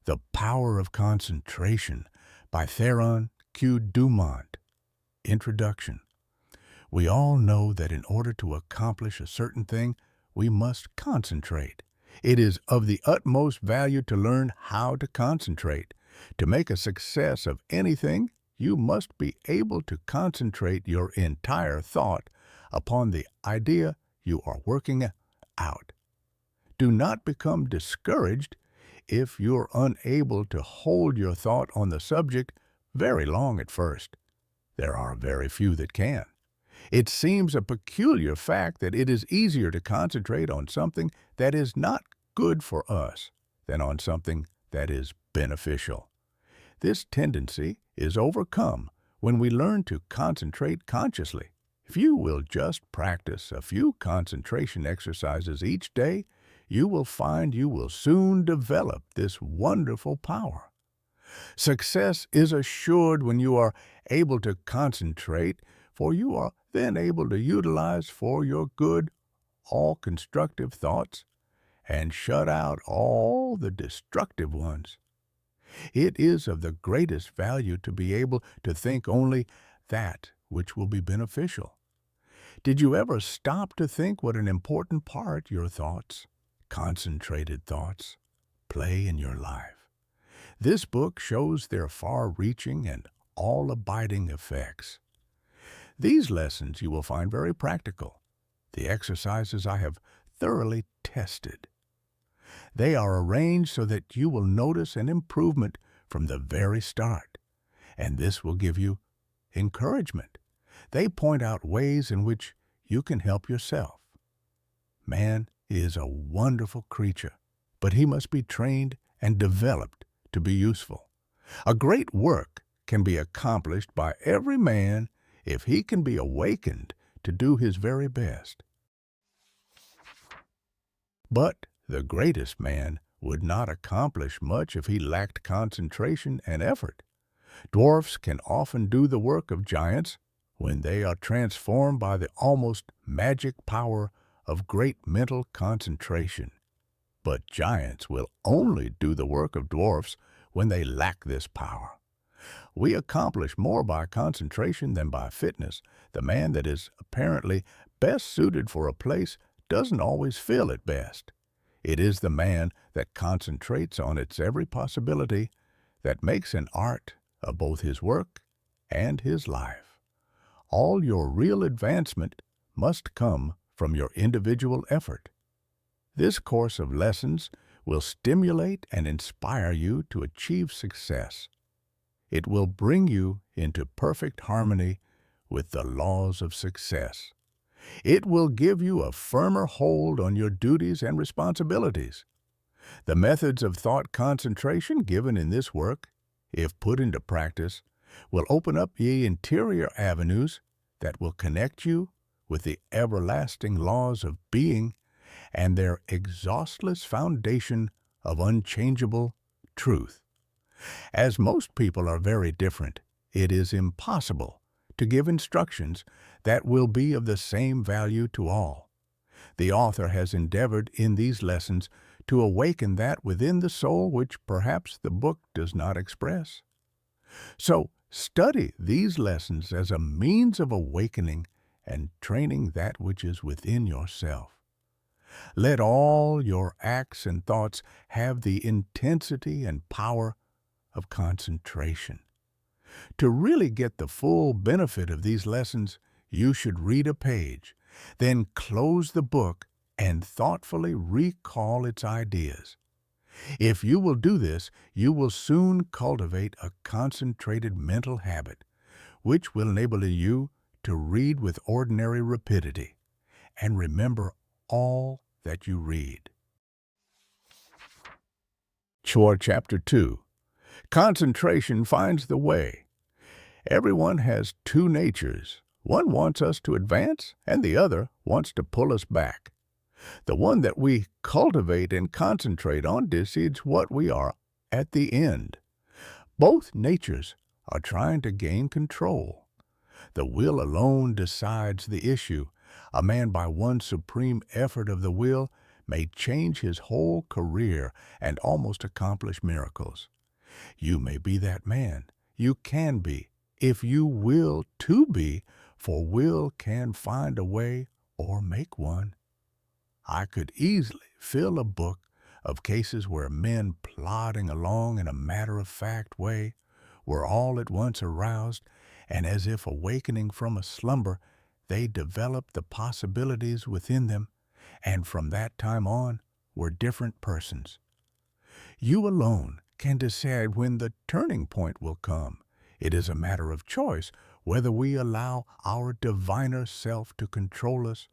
The Power of Concentration by Theron Q. Dumont. Introduction. We all know that in order to accomplish a certain thing, we must concentrate. It is of the utmost value to learn how to concentrate. To make a success of anything, you must be able to concentrate your entire thought upon the idea you are working out. Do not become discouraged if you're unable to hold your thought on the subject very long at first. There are very few that can. It seems a peculiar fact that it is easier to concentrate on something that is not good for us than on something that is beneficial. This tendency is overcome when we learn to concentrate consciously. If you will just practice a few concentration exercises each day, you will find you will soon develop this wonderful power. Success is assured when you are able to concentrate, for you are then able to utilize for your good all constructive thoughts and shut out all the destructive ones. It is of the greatest value to be able to think only that which will be beneficial. Did you ever stop to think what an important part your thoughts, concentrated thoughts, play in your life? This book shows their far-reaching and all-abiding effects. These lessons you will find very practical. The exercises I have thoroughly tested. They are arranged so that you will notice an improvement from the very start, and this will give you encouragement. They point out ways in which you can help yourself. Man is a wonderful creature, but he must be trained and developed to be useful. A great work can be accomplished by every man if he can be awakened to do his very best. But the greatest man would not accomplish much if he lacked concentration and effort. Dwarfs can often do the work of giants when they are transformed by the almost magic power of great mental concentration. But giants will only do the work of dwarfs when they lack this power. We accomplish more by concentration than by fitness. The man that is apparently best suited for a place doesn't always fill it best. It is the man that concentrates on its every possibility that makes an art of both his work and his life. All your real advancement must come from your individual effort. This course of lessons will stimulate and inspire you to achieve success. It will bring you into perfect harmony with the laws of success. It will give you a firmer hold on your duties and responsibilities. The methods of thought concentration given in this work, if put into practice, will open up the interior avenues that will connect you with the everlasting laws of being and their exhaustless foundation of unchangeable truth. As most people are very different, it is impossible to give instructions that will be of the same value to all. The author has endeavored in these lessons to awaken that within the soul which perhaps the book does not express. So, study these lessons as a means of awakening and training that which is within yourself. Let all your acts and thoughts have the intensity and power of concentration. To really get the full benefit of these lessons, you should read a page, then close the book and thoughtfully recall its ideas. If you will do this, you will soon cultivate a concentrated mental habit, which will enable you to read with ordinary rapidity and remember all that you read. Chapter 2. Concentration finds the way. Everyone has two natures. One wants us to advance, and the other wants to pull us back. The one that we cultivate and concentrate on decides what we are at the end. Both natures are trying to gain control. The will alone decides the issue. A man by one supreme effort of the will may change his whole career and almost accomplish miracles. You may be that man. You can be, if you will to be, for will can find a way or make one. I could easily fill a book of cases where men plodding along in a matter-of-fact way were all at once aroused, and as if awakening from a slumber, they developed the possibilities within them, and from that time on were different persons. You alone can decide when the turning point will come. It is a matter of choice whether we allow our diviner self to control us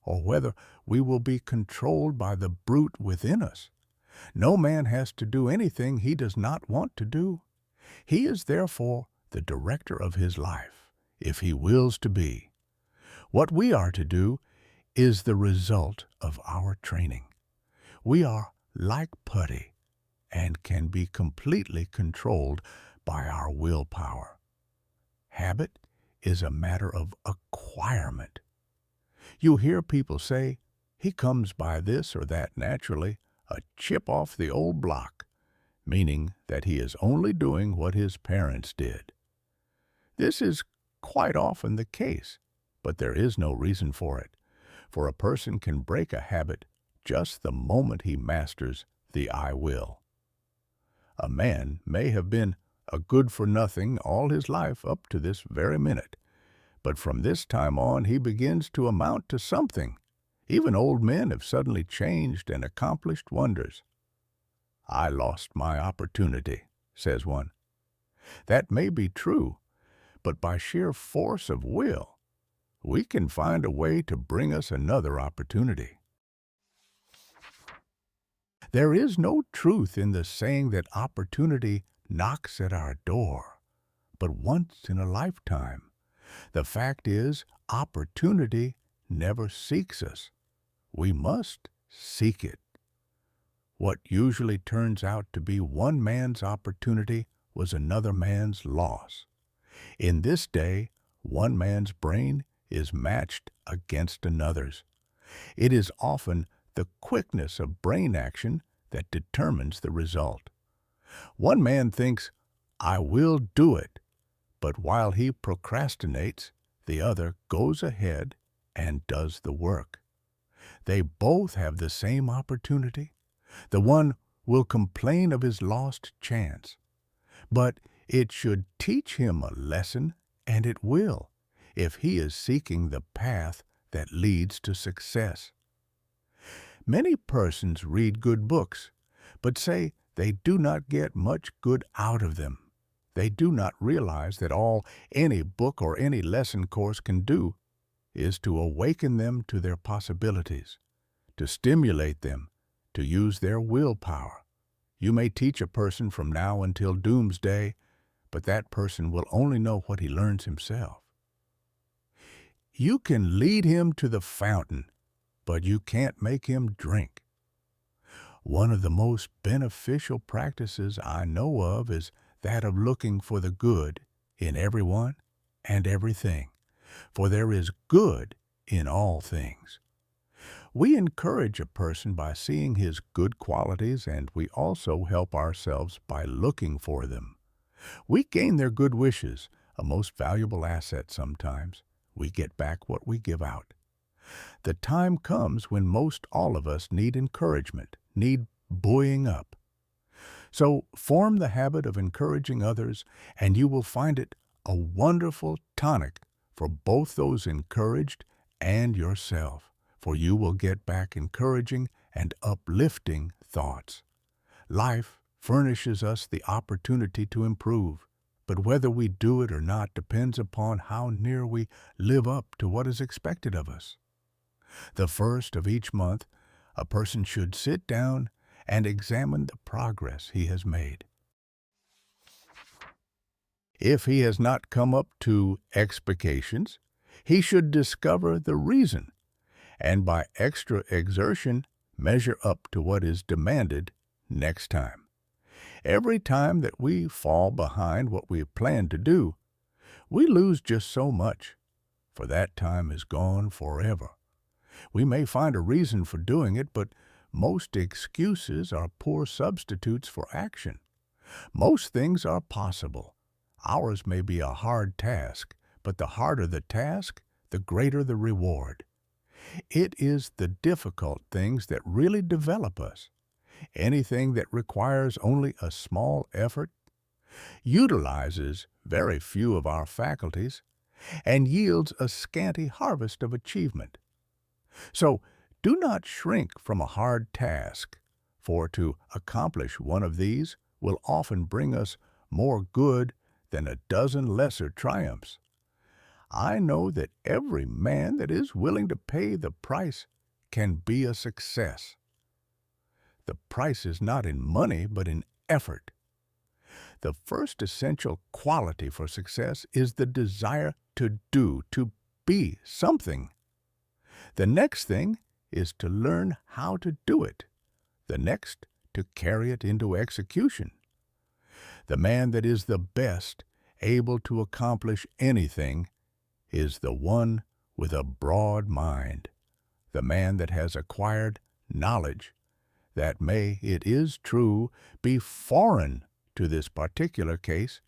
or whether we will be controlled by the brute within us. No man has to do anything he does not want to do. He is therefore the director of his life, if he wills to be. What we are to do is the result of our training. We are like putty and can be completely controlled by our willpower. Habit is a matter of acquirement. You hear people say, he comes by this or that naturally, a chip off the old block, meaning that he is only doing what his parents did. This is quite often the case, but there is no reason for it, for a person can break a habit just the moment he masters the I will. A man may have been a good-for-nothing all his life up to this very minute, but from this time on he begins to amount to something. Even old men have suddenly changed and accomplished wonders. I lost my opportunity, says one. That may be true, but by sheer force of will, we can find a way to bring us another opportunity. There is no truth in the saying that opportunity knocks at our door, but once in a lifetime. The fact is, opportunity never seeks us. We must seek it. What usually turns out to be one man's opportunity was another man's loss. In this day, one man's brain is matched against another's. It is often the quickness of brain action that determines the result. One man thinks, I will do it, but while he procrastinates, the other goes ahead and does the work. They both have the same opportunity. The one will complain of his lost chance, but it should teach him a lesson, and it will, if he is seeking the path that leads to success. Many persons read good books, but say they do not get much good out of them. They do not realize that all any book or any lesson course can do is to awaken them to their possibilities, to stimulate them, to use their willpower. You may teach a person from now until doomsday, but that person will only know what he learns himself. You can lead him to the fountain, but you can't make him drink. One of the most beneficial practices I know of is that of looking for the good in everyone and everything, for there is good in all things. We encourage a person by seeing his good qualities, and we also help ourselves by looking for them. We gain their good wishes, a most valuable asset sometimes. We get back what we give out. The time comes when most all of us need encouragement, need buoying up. So form the habit of encouraging others, and you will find it a wonderful tonic for both those encouraged and yourself, for you will get back encouraging and uplifting thoughts. Life furnishes us the opportunity to improve, but whether we do it or not depends upon how near we live up to what is expected of us. The first of each month, a person should sit down and examine the progress he has made. If he has not come up to expectations, he should discover the reason, and by extra exertion, measure up to what is demanded next time. Every time that we fall behind what we plan to do, we lose just so much, for that time is gone forever. We may find a reason for doing it, but Most excuses are poor substitutes for action. Most things are possible. Ours may be a hard task, but the harder the task, the greater the reward. It is the difficult things that really develop us. Anything that requires only a small effort utilizes very few of our faculties and yields a scanty harvest of achievement. So, do not shrink from a hard task, for to accomplish one of these will often bring us more good than a dozen lesser triumphs. I know that every man that is willing to pay the price can be a success. The price is not in money, but in effort. The first essential quality for success is the desire to do, to be something. The next thing is to learn how to do it. The next, to carry it into execution. The man that is the best able to accomplish anything is the one with a broad mind. The man that has acquired knowledge that may, it is true, be foreign to this particular case,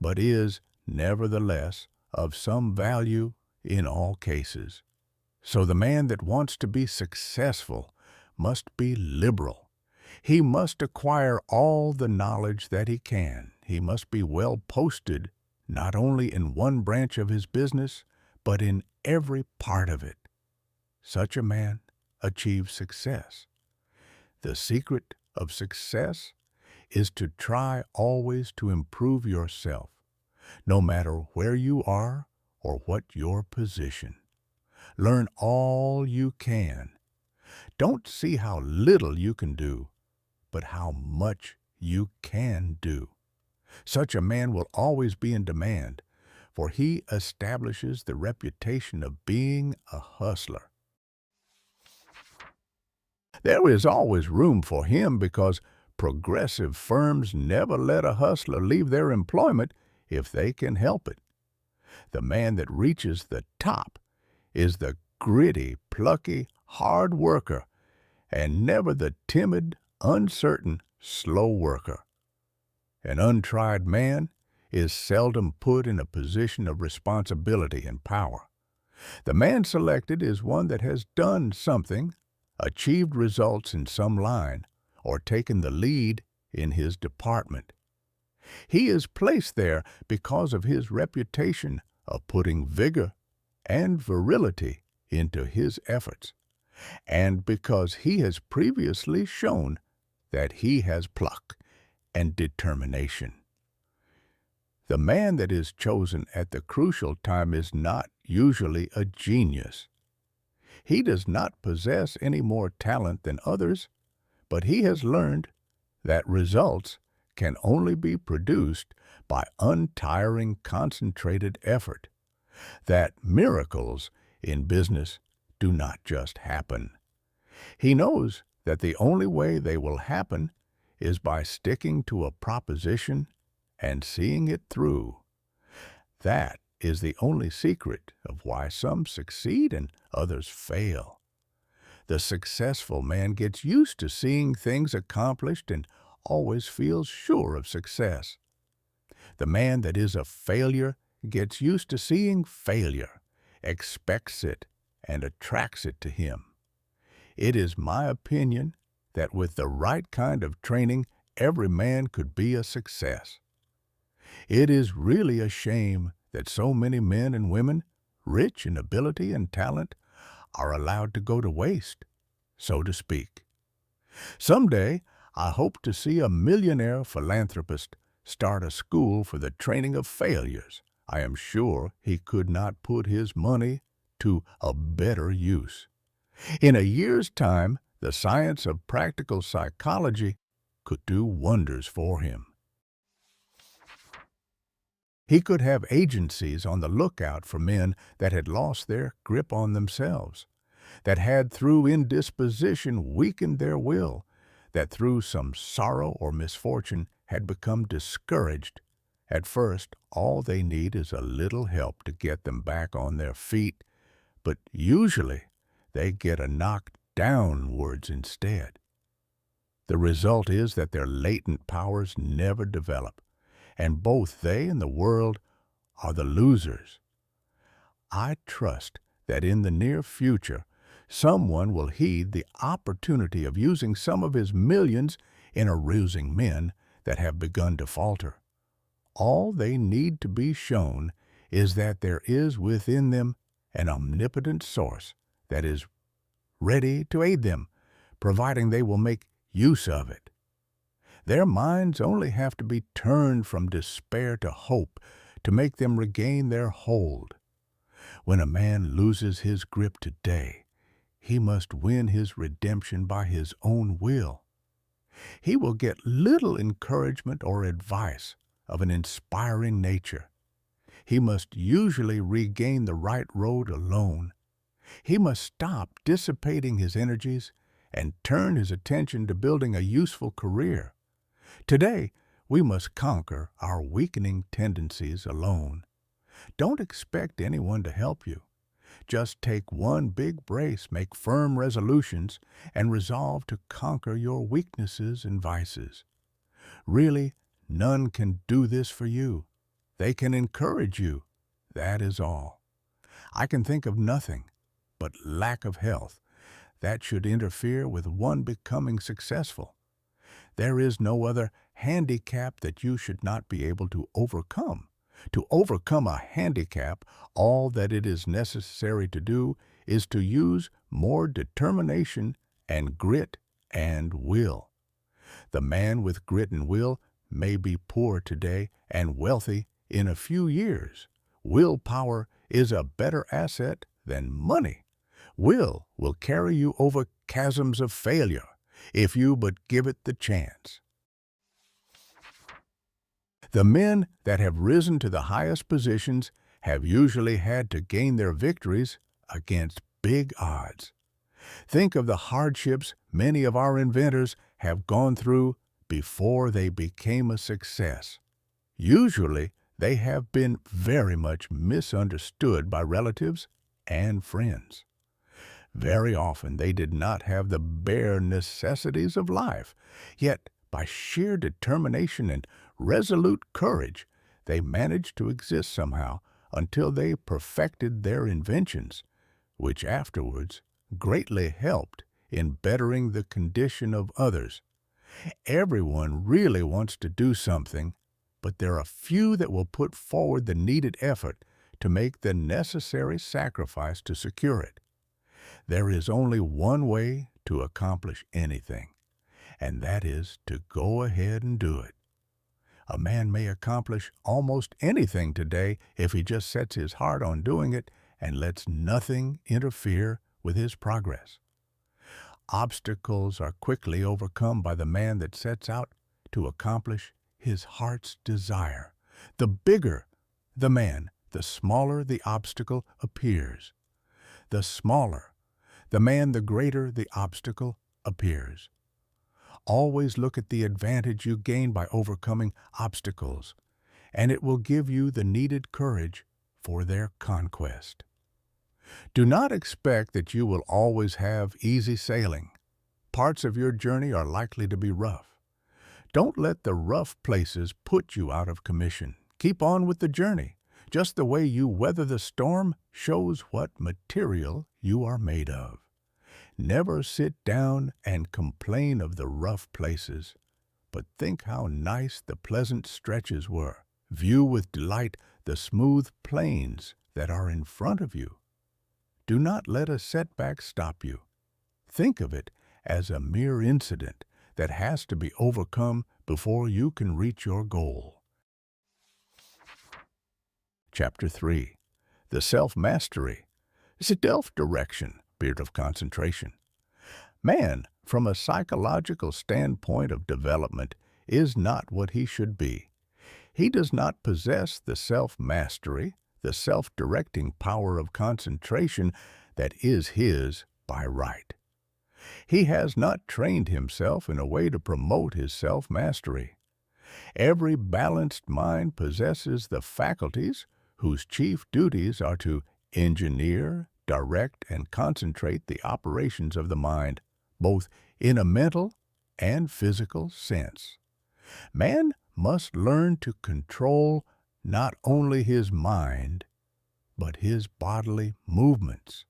but is, nevertheless, of some value in all cases. So the man that wants to be successful must be liberal. He must acquire all the knowledge that he can. He must be well posted, not only in one branch of his business, but in every part of it. Such a man achieves success. The secret of success is to try always to improve yourself, no matter where you are or what your position. Learn all you can. Don't see how little you can do, but how much you can do. Such a man will always be in demand, for he establishes the reputation of being a hustler. There is always room for him because progressive firms never let a hustler leave their employment if they can help it. The man that reaches the top is the gritty, plucky, hard worker, and never the timid, uncertain, slow worker. An untried man is seldom put in a position of responsibility and power. The man selected is one that has done something, achieved results in some line, or taken the lead in his department. He is placed there because of his reputation of putting vigor and virility into his efforts, and because he has previously shown that he has pluck and determination. The man that is chosen at the crucial time is not usually a genius. He does not possess any more talent than others, but he has learned that results can only be produced by untiring, concentrated effort, that miracles in business do not just happen. He knows that the only way they will happen is by sticking to a proposition and seeing it through. That is the only secret of why some succeed and others fail. The successful man gets used to seeing things accomplished and always feels sure of success. The man that is a failure gets used to seeing failure, expects it, and attracts it to him. It is my opinion that with the right kind of training, every man could be a success. It is really a shame that so many men and women, rich in ability and talent, are allowed to go to waste, so to speak. Someday, I hope to see a millionaire philanthropist start a school for the training of failures. I am sure he could not put his money to a better use. In a year's time, the science of practical psychology could do wonders for him. He could have agencies on the lookout for men that had lost their grip on themselves, that had through indisposition weakened their will, that through some sorrow or misfortune had become discouraged. At first, all they need is a little help to get them back on their feet, but usually they get a knock downwards instead. The result is that their latent powers never develop, and both they and the world are the losers. I trust that in the near future, someone will heed the opportunity of using some of his millions in arousing men that have begun to falter. All they need to be shown is that there is within them an omnipotent source that is ready to aid them, providing they will make use of it. Their minds only have to be turned from despair to hope to make them regain their hold. When a man loses his grip today, he must win his redemption by his own will. He will get little encouragement or advice of an inspiring nature. He must usually regain the right road alone. He must stop dissipating his energies and turn his attention to building a useful career. Today, we must conquer our weakening tendencies alone. Don't expect anyone to help you. Just take one big brace, make firm resolutions, and resolve to conquer your weaknesses and vices. Really, none can do this for you. They can encourage you. That is all. I can think of nothing but lack of health that should interfere with one becoming successful. There is no other handicap that you should not be able to overcome. To overcome a handicap, all that it is necessary to do is to use more determination and grit and will. The man with grit and will may be poor today and wealthy in a few years. Willpower is a better asset than money. Will carry you over chasms of failure if you but give it the chance. The men that have risen to the highest positions have usually had to gain their victories against big odds. Think of the hardships many of our inventors have gone through before they became a success. Usually, they have been very much misunderstood by relatives and friends. Very often, they did not have the bare necessities of life, yet by sheer determination and resolute courage, they managed to exist somehow until they perfected their inventions, which afterwards greatly helped in bettering the condition of others. Everyone really wants to do something, but there are few that will put forward the needed effort to make the necessary sacrifice to secure it. There is only one way to accomplish anything, and that is to go ahead and do it. A man may accomplish almost anything today if he just sets his heart on doing it and lets nothing interfere with his progress. Obstacles are quickly overcome by the man that sets out to accomplish his heart's desire. The bigger the man, the smaller the obstacle appears. The smaller the man, the greater the obstacle appears. Always look at the advantage you gain by overcoming obstacles, and it will give you the needed courage for their conquest. Do not expect that you will always have easy sailing. Parts of your journey are likely to be rough. Don't let the rough places put you out of commission. Keep on with the journey. Just the way you weather the storm shows what material you are made of. Never sit down and complain of the rough places, but think how nice the pleasant stretches were. View with delight the smooth plains that are in front of you. Do not let a setback stop you. Think of it as a mere incident that has to be overcome before you can reach your goal. Chapter 3. The Self-Mastery. Self-Direction, Period of Concentration. Man, from a psychological standpoint of development, is not what he should be. He does not possess the self-mastery, the self-directing power of concentration that is his by right. He has not trained himself in a way to promote his self-mastery. Every balanced mind possesses the faculties whose chief duties are to engineer, direct, and concentrate the operations of the mind, both in a mental and physical sense. Man must learn to control not only his mind, but his bodily movements.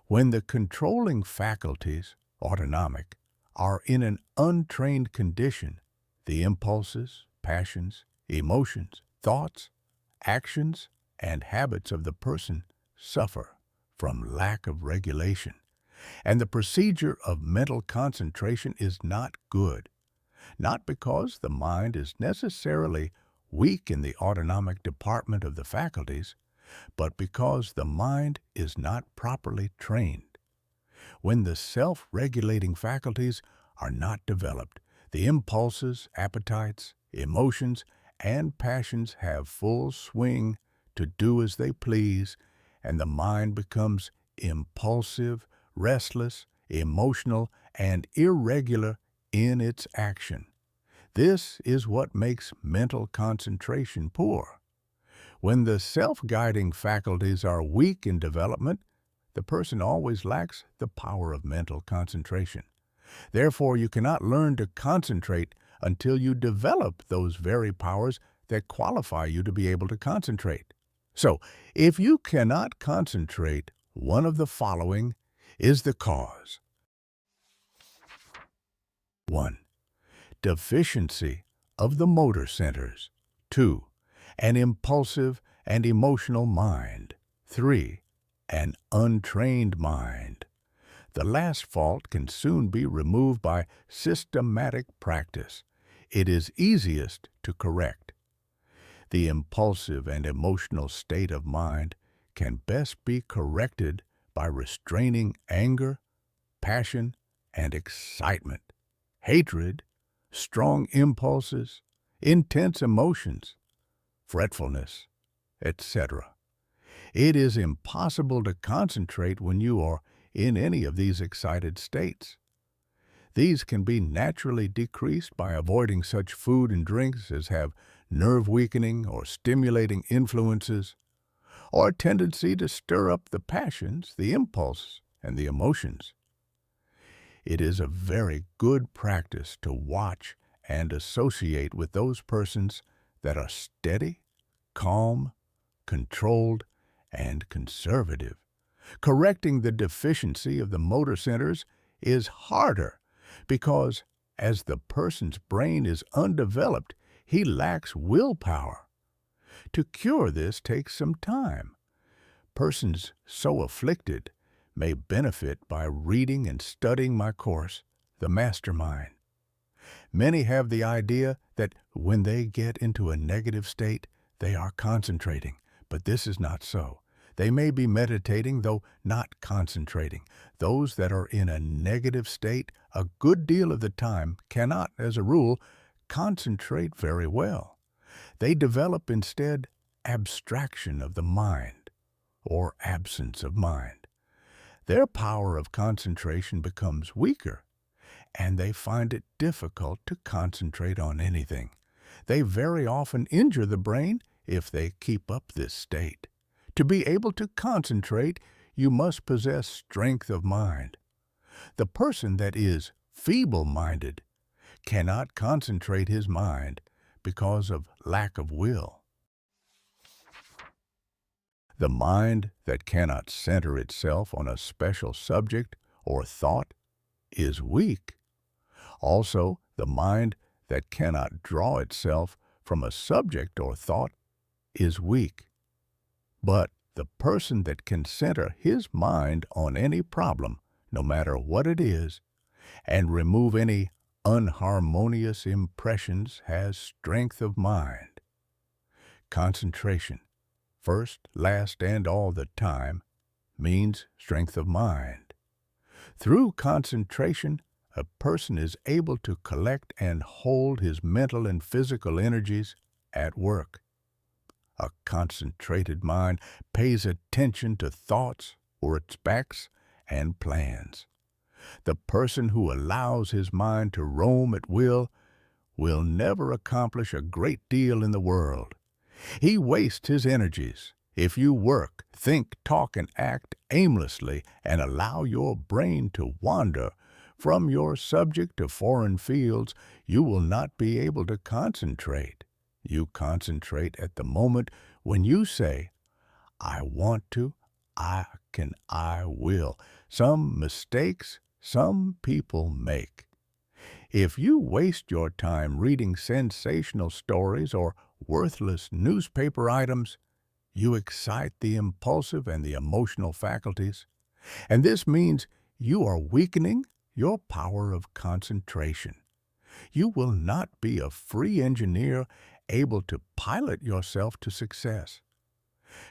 When the controlling faculties, autonomic, are in an untrained condition, the impulses, passions, emotions, thoughts, actions, and habits of the person suffer from lack of regulation, and the procedure of mental concentration is not good, not because the mind is necessarily weak in the autonomic department of the faculties, but because the mind is not properly trained. When the self-regulating faculties are not developed, the impulses, appetites, emotions, and passions have full swing to do as they please, and the mind becomes impulsive, restless, emotional, and irregular in its action. This is what makes mental concentration poor. When the self-guiding faculties are weak in development, the person always lacks the power of mental concentration. Therefore, you cannot learn to concentrate until you develop those very powers that qualify you to be able to concentrate. So, if you cannot concentrate, one of the following is the cause. 1. Deficiency of the motor centers. 2. An impulsive and emotional mind. 3. An untrained mind. The last fault can soon be removed by systematic practice. It is easiest to correct. The impulsive and emotional state of mind can best be corrected by restraining anger, passion, and excitement, hatred, strong impulses, intense emotions, fretfulness, etc. It is impossible to concentrate when you are in any of these excited states. These can be naturally decreased by avoiding such food and drinks as have nerve-weakening or stimulating influences, or a tendency to stir up the passions, the impulse, and the emotions. It is a very good practice to watch and associate with those persons that are steady, calm, controlled, and conservative. Correcting the deficiency of the motor centers is harder because, as the person's brain is undeveloped, he lacks willpower. To cure this takes some time. Persons so afflicted may benefit by reading and studying my course, The Mastermind. Many have the idea that when they get into a negative state, they are concentrating, but this is not so. They may be meditating, though not concentrating. Those that are in a negative state a good deal of the time cannot, as a rule, concentrate very well. They develop instead abstraction of the mind, or absence of mind. Their power of concentration becomes weaker, and they find it difficult to concentrate on anything. They very often injure the brain if they keep up this state. To be able to concentrate, you must possess strength of mind. The person that is feeble-minded cannot concentrate his mind because of lack of will. The mind that cannot center itself on a special subject or thought is weak. Also, the mind that cannot draw itself from a subject or thought is weak. But the person that can center his mind on any problem, no matter what it is, and remove any unharmonious impressions has strength of mind. Concentration, first, last, and all the time, means strength of mind. Through concentration, a person is able to collect and hold his mental and physical energies at work. A concentrated mind pays attention to thoughts or its facts and plans. The person who allows his mind to roam at will never accomplish a great deal in the world. He wastes his energies. If you work, think, talk, and act aimlessly and allow your brain to wander from your subject to foreign fields, you will not be able to concentrate. You concentrate at the moment when you say, I want to, I can, I will. Some mistakes some people make. If you waste your time reading sensational stories or worthless newspaper items, you excite the impulsive and the emotional faculties, and this means you are weakening your power of concentration. You will not be a free engineer able to pilot yourself to success.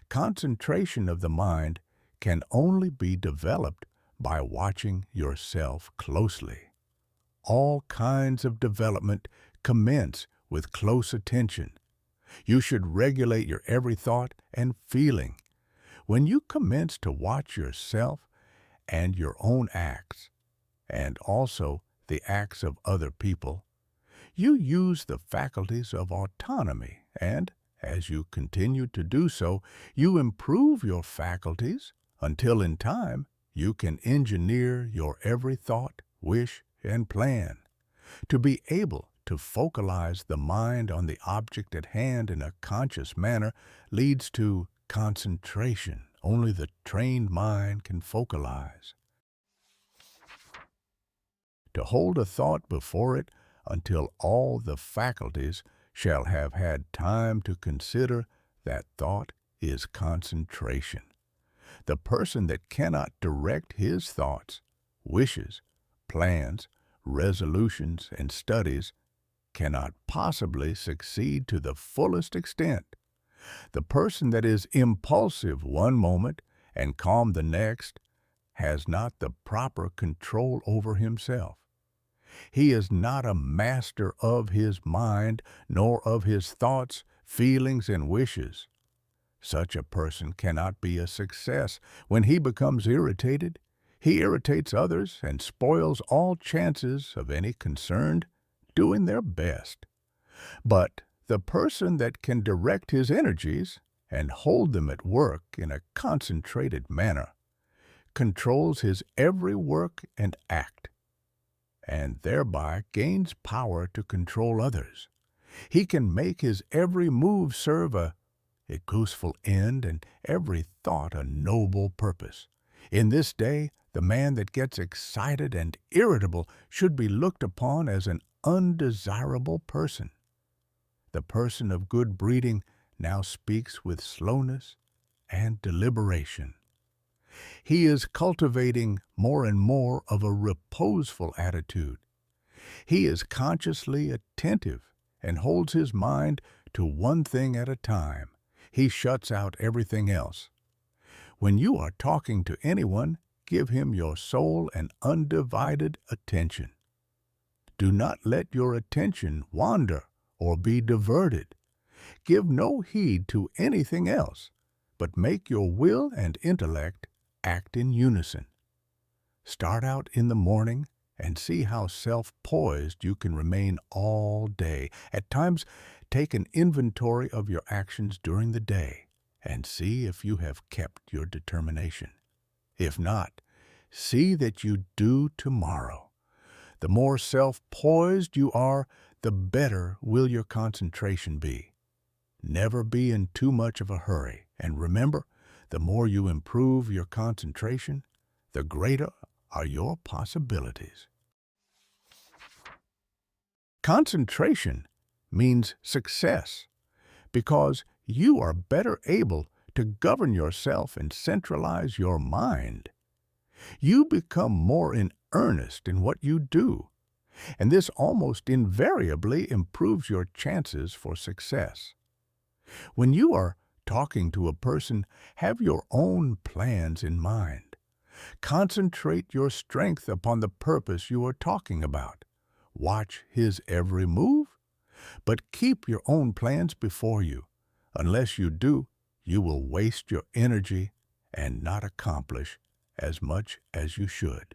Concentration of the mind can only be developed by watching yourself closely. All kinds of development commence with close attention. You should regulate your every thought and feeling. When you commence to watch yourself and your own acts, and also the acts of other people, you use the faculties of autonomy, and as you continue to do so, you improve your faculties until in time you can engineer your every thought, wish, and plan. To be able to focalize the mind on the object at hand in a conscious manner leads to concentration. Only the trained mind can focalize. To hold a thought before it until all the faculties shall have had time to consider that thought is concentration. The person that cannot direct his thoughts, wishes, plans, resolutions, and studies cannot possibly succeed to the fullest extent. The person that is impulsive one moment and calm the next has not the proper control over himself. He is not a master of his mind, nor of his thoughts, feelings, and wishes. Such a person cannot be a success. When he becomes irritated, he irritates others and spoils all chances of any concerned doing their best. But the person that can direct his energies and hold them at work in a concentrated manner controls his every work and act, and thereby gains power to control others. He can make his every move serve a useful end and every thought a noble purpose. In this day, the man that gets excited and irritable should be looked upon as an undesirable person. The person of good breeding now speaks with slowness and deliberation. He is cultivating more and more of a reposeful attitude. He is consciously attentive and holds his mind to one thing at a time. He shuts out everything else. When you are talking to anyone, give him your sole and undivided attention. Do not let your attention wander or be diverted. Give no heed to anything else, but make your will and intellect act in unison. Start out in the morning and see how self-poised you can remain all day. At times, take an inventory of your actions during the day and see if you have kept your determination. If not, see that you do tomorrow. The more self-poised you are, the better will your concentration be. Never be in too much of a hurry, and remember, the more you improve your concentration, the greater are your possibilities. Concentration means success because you are better able to govern yourself and centralize your mind. You become more in earnest in what you do, and this almost invariably improves your chances for success. When you are talking to a person, have your own plans in mind. Concentrate your strength upon the purpose you are talking about. Watch his every move, but keep your own plans before you. Unless you do, you will waste your energy and not accomplish as much as you should.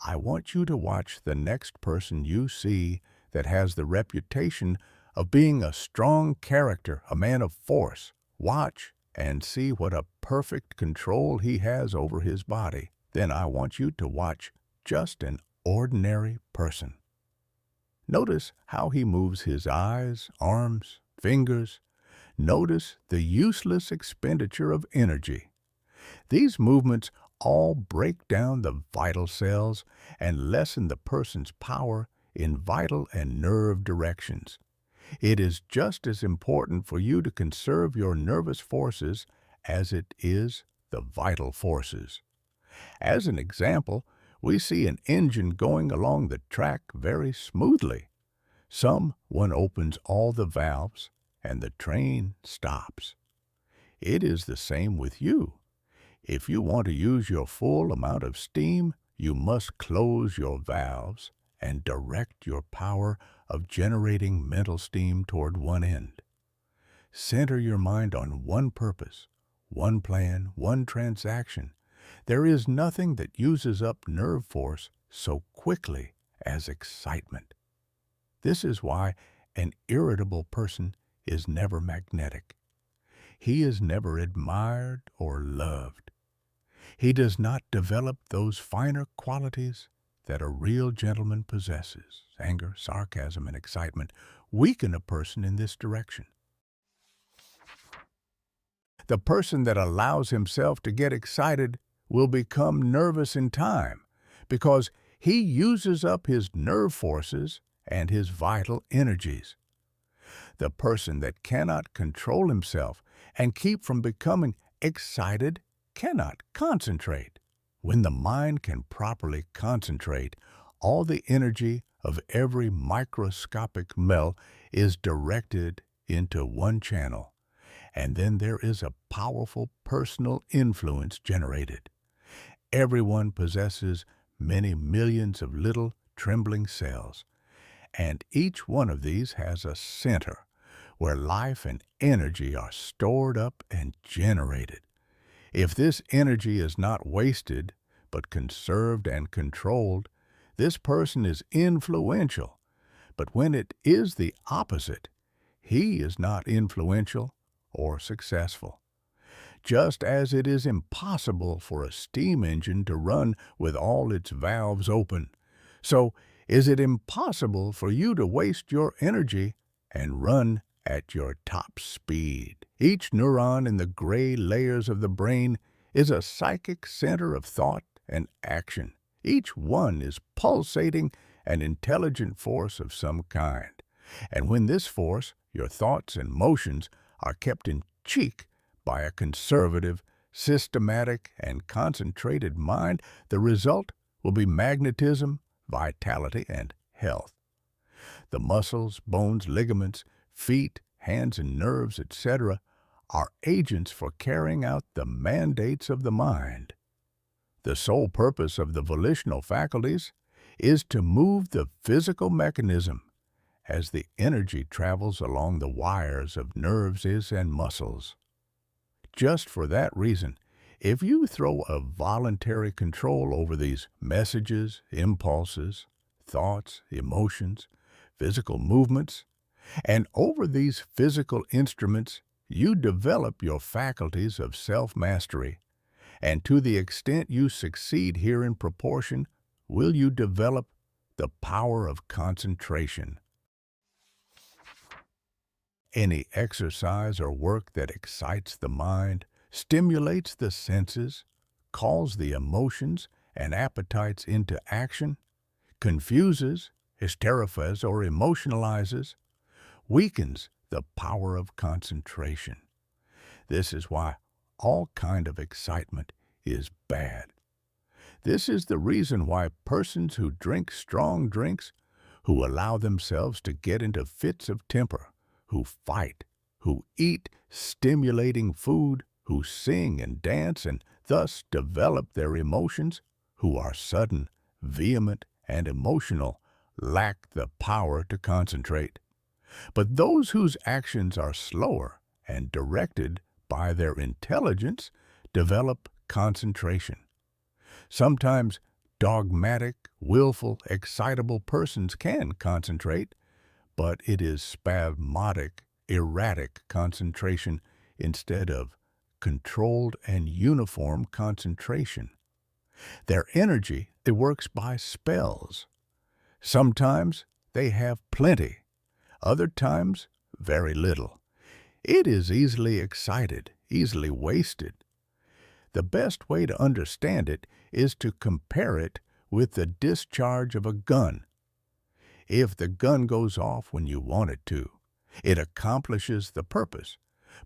I want you to watch the next person you see that has the reputation of being a strong character, a man of force. Watch and see what a perfect control he has over his body. Then I want you to watch just an ordinary person. Notice how he moves his eyes, arms, fingers. Notice the useless expenditure of energy. These movements all break down the vital cells and lessen the person's power in vital and nerve directions. It is just as important for you to conserve your nervous forces as it is the vital forces. As an example, we see an engine going along the track very smoothly. One opens all the valves and the train stops. It is the same with you. If you want to use your full amount of steam, you must close your valves and direct your power of generating mental steam toward one end. Center your mind on one purpose, one plan, one transaction. There is nothing that uses up nerve force so quickly as excitement. This is why an irritable person is never magnetic. He is never admired or loved. He does not develop those finer qualities that a real gentleman possesses. Anger, sarcasm, and excitement weaken a person in this direction. The person that allows himself to get excited will become nervous in time because he uses up his nerve forces and his vital energies. The person that cannot control himself and keep from becoming excited cannot concentrate. When the mind can properly concentrate, all the energy of every microscopic cell is directed into one channel, and then there is a powerful personal influence generated. Everyone possesses many millions of little trembling cells, and each one of these has a center where life and energy are stored up and generated. If this energy is not wasted, but conserved and controlled, this person is influential. But when it is the opposite, he is not influential or successful. Just as it is impossible for a steam engine to run with all its valves open, so is it impossible for you to waste your energy and run at your top speed. Each neuron in the gray layers of the brain is a psychic center of thought and action. Each one is pulsating an intelligent force of some kind. And when this force, your thoughts and motions, are kept in check by a conservative, systematic, and concentrated mind, the result will be magnetism, vitality, and health. The muscles, bones, ligaments, feet, hands, and nerves, etc., are agents for carrying out the mandates of the mind. The sole purpose of the volitional faculties is to move the physical mechanism as the energy travels along the wires of nerves and muscles. Just for that reason, if you throw a voluntary control over these messages, impulses, thoughts, emotions, physical movements, and over these physical instruments, you develop your faculties of self-mastery, and to the extent you succeed here in proportion, will you develop the power of concentration. Any exercise or work that excites the mind, stimulates the senses, calls the emotions and appetites into action, confuses, hysterifies, or emotionalizes, weakens the power of concentration. This is why all kind of excitement is bad. This is the reason why persons who drink strong drinks, who allow themselves to get into fits of temper, who fight, who eat stimulating food, who sing and dance and thus develop their emotions, who are sudden, vehement, and emotional, lack the power to concentrate. But those whose actions are slower and directed by their intelligence develop concentration. Sometimes dogmatic, willful, excitable persons can concentrate, but it is spasmodic, erratic concentration instead of controlled and uniform concentration. Their energy, it works by spells. Sometimes they have plenty, other times very little. It is easily excited, easily wasted. The best way to understand it is to compare it with the discharge of a gun. If the gun goes off when you want it to, it accomplishes the purpose.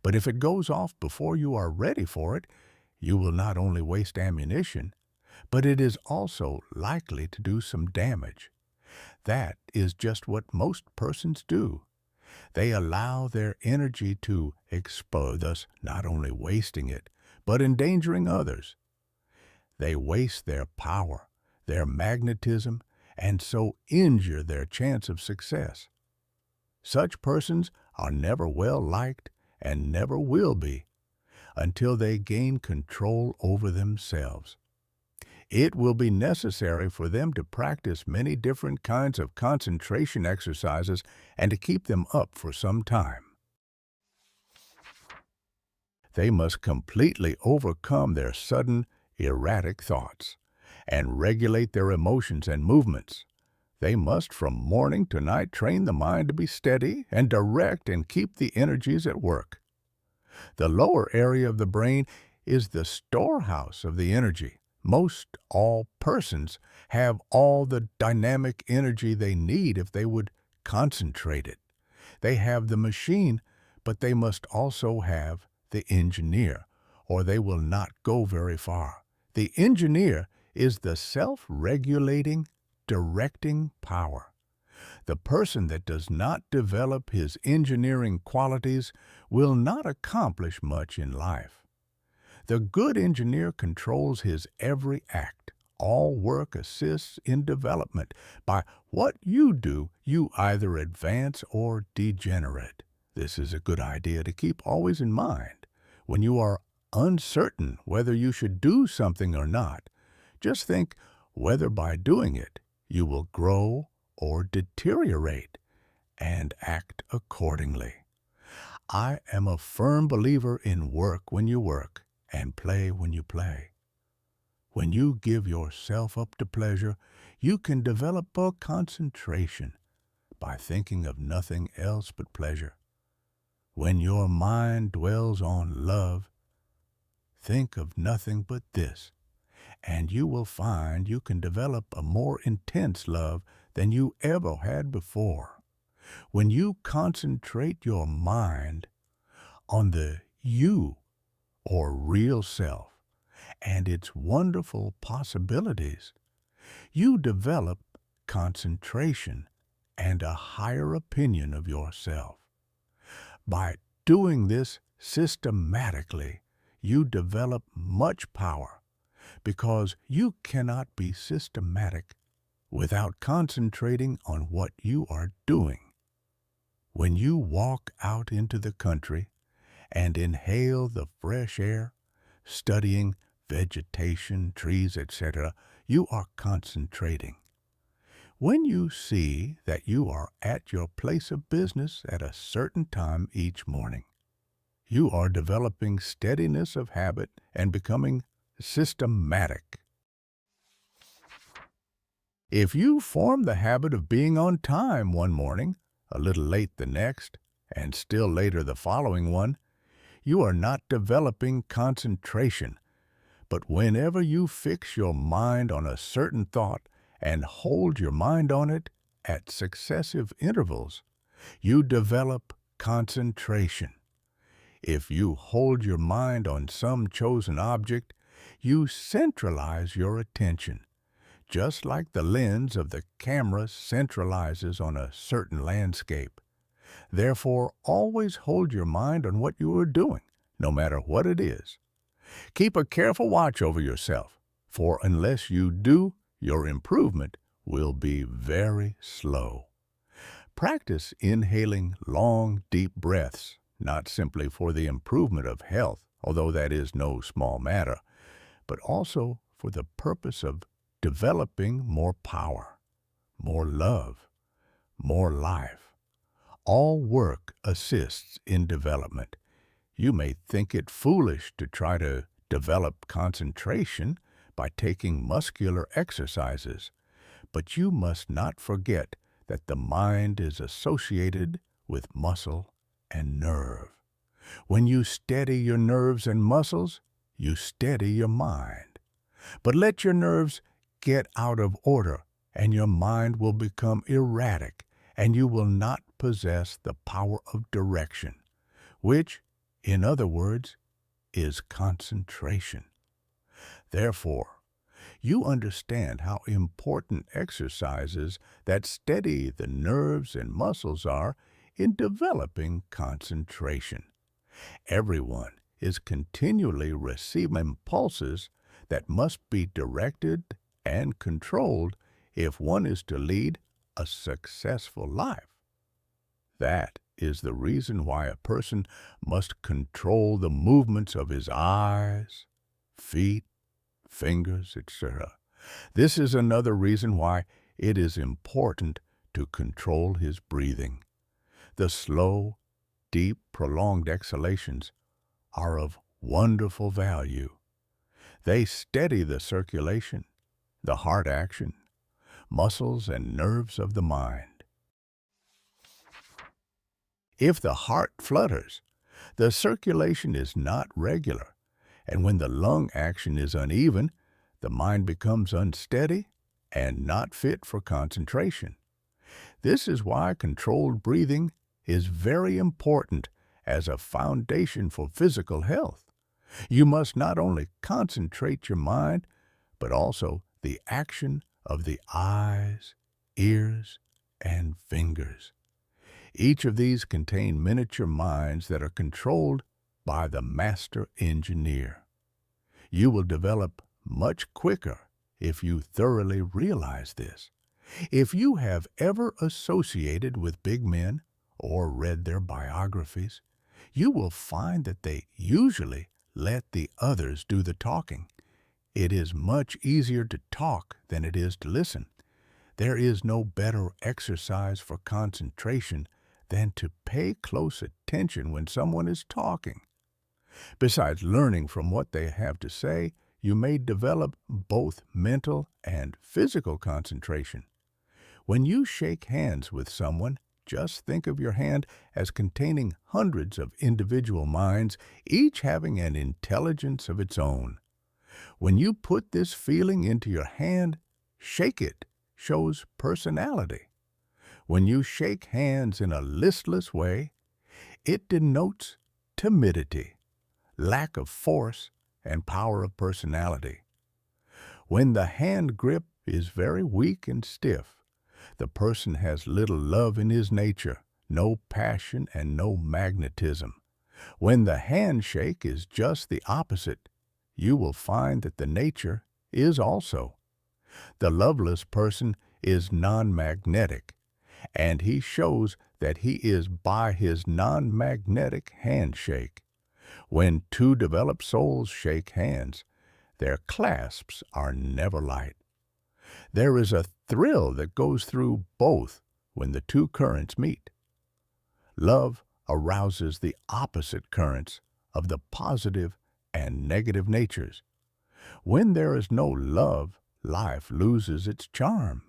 But if it goes off before you are ready for it, you will not only waste ammunition, but it is also likely to do some damage. That is just what most persons do. They allow their energy to explode, thus not only wasting it, but endangering others. They waste their power, their magnetism, and so injure their chance of success. Such persons are never well liked and never will be until they gain control over themselves. It will be necessary for them to practice many different kinds of concentration exercises and to keep them up for some time. They must completely overcome their sudden, erratic thoughts and regulate their emotions and movements. They must from morning to night train the mind to be steady and direct and keep the energies at work. The lower area of the brain is the storehouse of the energy. Most all persons have all the dynamic energy they need if they would concentrate it. They have the machine, but they must also have the engineer, or they will not go very far. The engineer is the self-regulating, directing power. The person that does not develop his engineering qualities will not accomplish much in life. The good engineer controls his every act. All work assists in development. By what you do, you either advance or degenerate. This is a good idea to keep always in mind. When you are uncertain whether you should do something or not, just think whether by doing it you will grow or deteriorate, and act accordingly. I am a firm believer in work when you work, and play when you play. When you give yourself up to pleasure, you can develop a concentration by thinking of nothing else but pleasure. When your mind dwells on love, think of nothing but this, and you will find you can develop a more intense love than you ever had before. When you concentrate your mind on the you, or real self, and its wonderful possibilities, you develop concentration and a higher opinion of yourself. By doing this systematically, you develop much power, because you cannot be systematic without concentrating on what you are doing. When you walk out into the country and inhale the fresh air, studying vegetation, trees, etc., you are concentrating. When you see that you are at your place of business at a certain time each morning, you are developing steadiness of habit and becoming systematic. If you form the habit of being on time one morning, a little late the next, and still later the following one, you are not developing concentration. But whenever you fix your mind on a certain thought and hold your mind on it at successive intervals, you develop concentration. If you hold your mind on some chosen object, you centralize your attention, just like the lens of the camera centralizes on a certain landscape. Therefore, always hold your mind on what you are doing, no matter what it is. Keep a careful watch over yourself, for unless you do, your improvement will be very slow. Practice inhaling long, deep breaths, not simply for the improvement of health, although that is no small matter, but also for the purpose of developing more power, more love, more life. All work assists in development. You may think it foolish to try to develop concentration by taking muscular exercises, but you must not forget that the mind is associated with muscle and nerve. When you steady your nerves and muscles, you steady your mind. But let your nerves get out of order, and your mind will become erratic, and you will not possess the power of direction, which, in other words, is concentration. Therefore, you understand how important exercises that steady the nerves and muscles are in developing concentration. Everyone is continually receiving impulses that must be directed and controlled if one is to lead a successful life. That is the reason why a person must control the movements of his eyes, feet, fingers, etc. This is another reason why it is important to control his breathing. The slow, deep, prolonged exhalations are of wonderful value. They steady the circulation, the heart action, muscles, and nerves of the mind. If the heart flutters, the circulation is not regular, and when the lung action is uneven, the mind becomes unsteady and not fit for concentration. This is why controlled breathing is very important as a foundation for physical health. You must not only concentrate your mind, but also the action of the eyes, ears, and fingers. Each of these contain miniature minds that are controlled by the master engineer. You will develop much quicker if you thoroughly realize this. If you have ever associated with big men or read their biographies, you will find that they usually let the others do the talking. It is much easier to talk than it is to listen. There is no better exercise for concentration than to pay close attention when someone is talking. Besides learning from what they have to say, you may develop both mental and physical concentration. When you shake hands with someone, just think of your hand as containing hundreds of individual minds, each having an intelligence of its own. When you put this feeling into your hand, shake it shows personality. When you shake hands in a listless way, it denotes timidity, lack of force, and power of personality. When the hand grip is very weak and stiff, the person has little love in his nature, no passion, and no magnetism. When the handshake is just the opposite, you will find that the nature is also. The loveless person is non-magnetic, and he shows that he is by his non-magnetic handshake. When two developed souls shake hands, their clasps are never light. There is a thrill that goes through both when the two currents meet. Love arouses the opposite currents of the positive and negative natures. When there is no love, life loses its charm.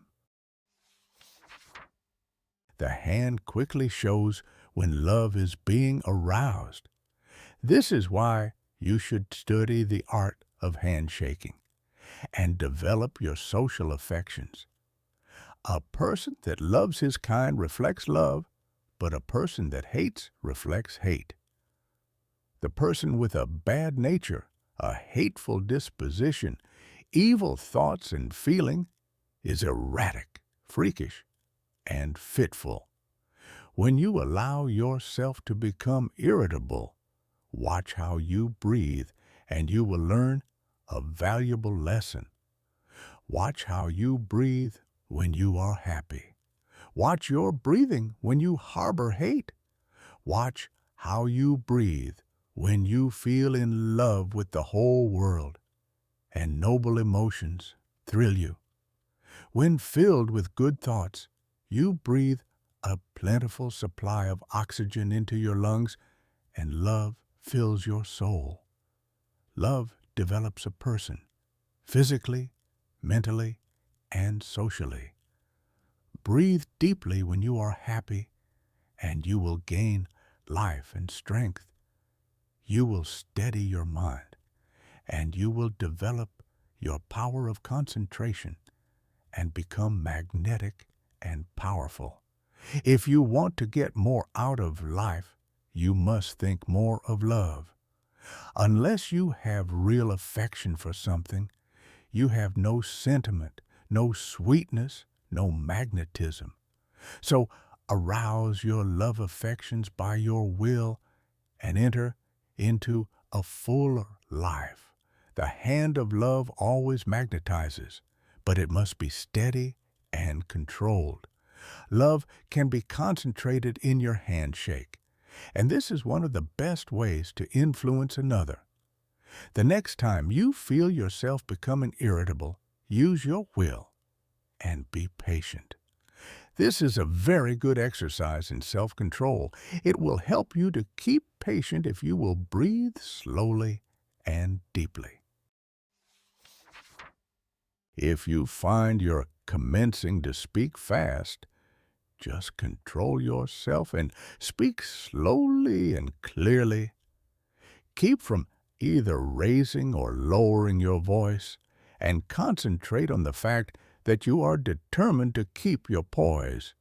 The hand quickly shows when love is being aroused. This is why you should study the art of handshaking and develop your social affections. A person that loves his kind reflects love, but a person that hates reflects hate. The person with a bad nature, a hateful disposition, evil thoughts and feeling is erratic, freakish, and fitful. When you allow yourself to become irritable, watch how you breathe, and you will learn a valuable lesson. Watch how you breathe when you are happy. Watch your breathing when you harbor hate. Watch how you breathe when you feel in love with the whole world and noble emotions thrill you. When filled with good thoughts, you breathe a plentiful supply of oxygen into your lungs, and love fills your soul. Love develops a person, physically, mentally, and socially. Breathe deeply when you are happy, and you will gain life and strength. You will steady your mind, and you will develop your power of concentration and become magnetic and powerful. If you want to get more out of life, you must think more of love. Unless you have real affection for something, you have no sentiment, no sweetness, no magnetism. So arouse your love affections by your will and enter into a fuller life. The hand of love always magnetizes, but it must be steady and controlled. Love can be concentrated in your handshake, and this is one of the best ways to influence another. The next time you feel yourself becoming irritable, use your will and be patient. This is a very good exercise in self-control. It will help you to keep patient if you will breathe slowly and deeply. If you find you're commencing to speak fast, just control yourself and speak slowly and clearly. Keep from either raising or lowering your voice, and concentrate on the fact that you are determined to keep your poise,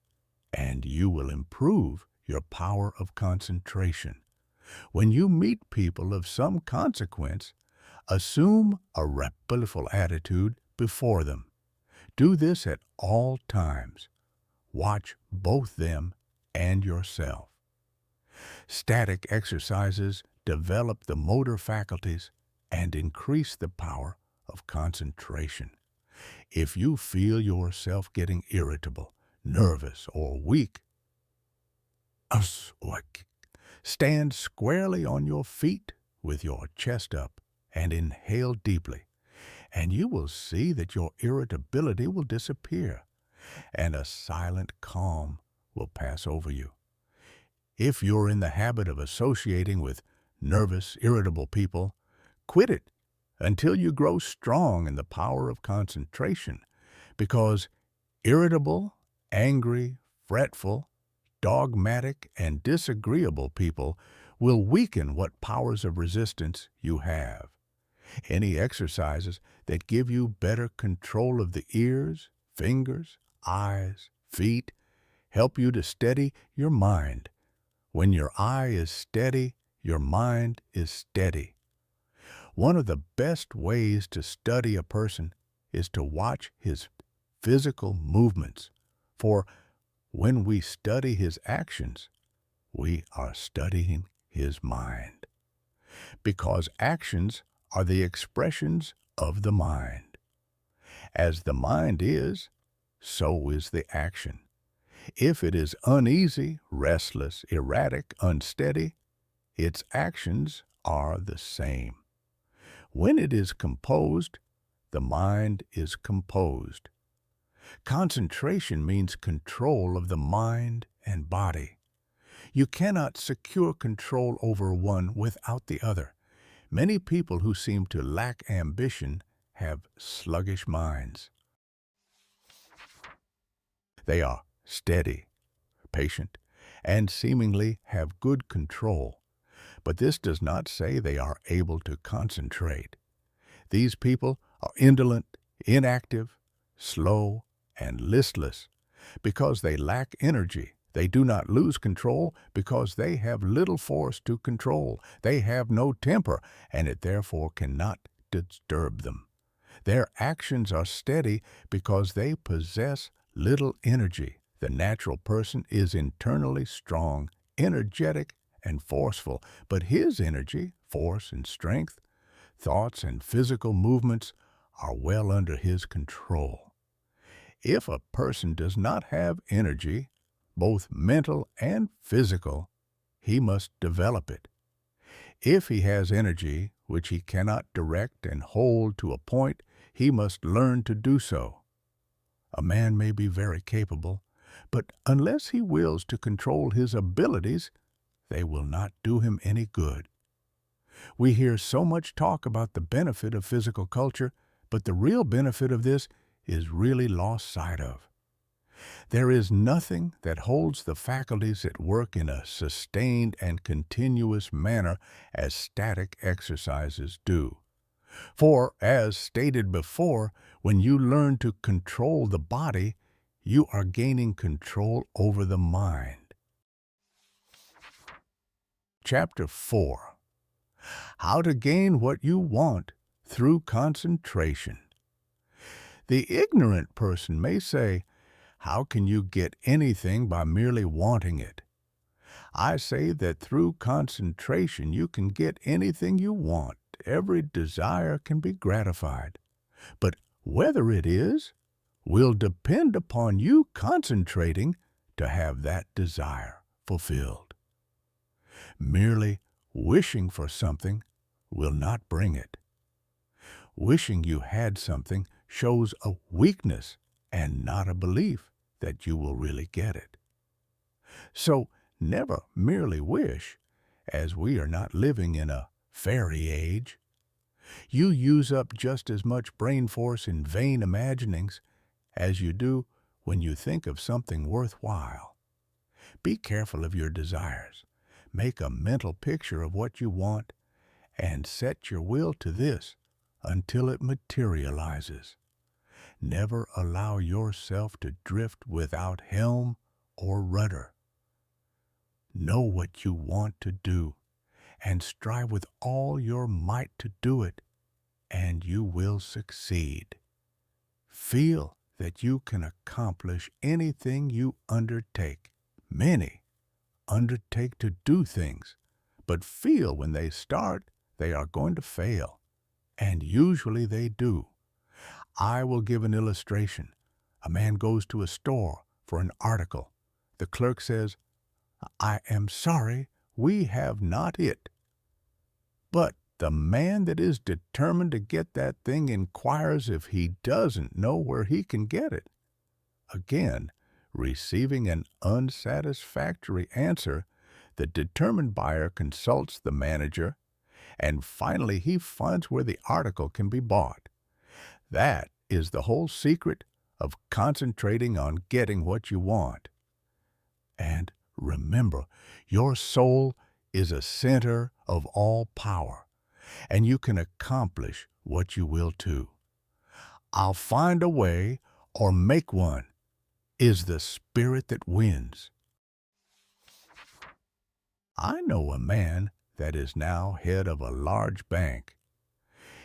and you will improve your power of concentration. When you meet people of some consequence, assume a respectful attitude before them. Do this at all times. Watch both them and yourself. Static exercises develop the motor faculties and increase the power of concentration. If you feel yourself getting irritable, nervous, or weak, stand squarely on your feet with your chest up and inhale deeply, and you will see that your irritability will disappear and a silent calm will pass over you. If you're in the habit of associating with nervous, irritable people, quit it until you grow strong in the power of concentration, because irritable, angry, fretful, dogmatic, and disagreeable people will weaken what powers of resistance you have. Any exercises that give you better control of the ears, fingers, eyes, feet, help you to steady your mind. When your eye is steady, your mind is steady. One of the best ways to study a person is to watch his physical movements, for when we study his actions, we are studying his mind, because actions are the expressions of the mind. As the mind is, so is the action. If it is uneasy, restless, erratic, unsteady, its actions are the same. When it is composed, the mind is composed. Concentration means control of the mind and body. You cannot secure control over one without the other. Many people who seem to lack ambition have sluggish minds. They are steady, patient, and seemingly have good control, but this does not say they are able to concentrate. These people are indolent, inactive, slow, and listless because they lack energy. They do not lose control because they have little force to control. They have no temper, and it therefore cannot disturb them. Their actions are steady because they possess little energy. The natural person is internally strong, energetic, and forceful, but his energy, force, and strength, thoughts, and physical movements are well under his control. If a person does not have energy, both mental and physical, he must develop it. If he has energy which he cannot direct and hold to a point, he must learn to do so. A man may be very capable, but unless he wills to control his abilities, they will not do him any good. We hear so much talk about the benefit of physical culture, but the real benefit of this is really lost sight of. There is nothing that holds the faculties at work in a sustained and continuous manner as static exercises do. For, as stated before, when you learn to control the body, you are gaining control over the mind. Chapter 4. How to gain what you want through concentration. The ignorant person may say, "How can you get anything by merely wanting it?" I say that through concentration you can get anything you want. Every desire can be gratified. But whether it is will depend upon you concentrating to have that desire fulfilled. Merely wishing for something will not bring it. Wishing you had something shows a weakness and not a belief that you will really get it. So never merely wish, as we are not living in a fairy age. You use up just as much brain force in vain imaginings as you do when you think of something worthwhile. Be careful of your desires. Make a mental picture of what you want and set your will to this until it materializes. Never allow yourself to drift without helm or rudder. Know what you want to do and strive with all your might to do it, and you will succeed. Feel that you can accomplish anything you undertake. Many undertake to do things, but feel when they start they are going to fail, and usually they do. I will give an illustration. A man goes to a store for an article. The clerk says, "I am sorry, we have not it." But the man that is determined to get that thing inquires if he doesn't know where he can get it. Again, receiving an unsatisfactory answer, the determined buyer consults the manager, and finally he finds where the article can be bought. That is the whole secret of concentrating on getting what you want. And remember, your soul is a center of all power, and you can accomplish what you will too. "I'll find a way or make one" is the spirit that wins. I know a man that is now head of a large bank.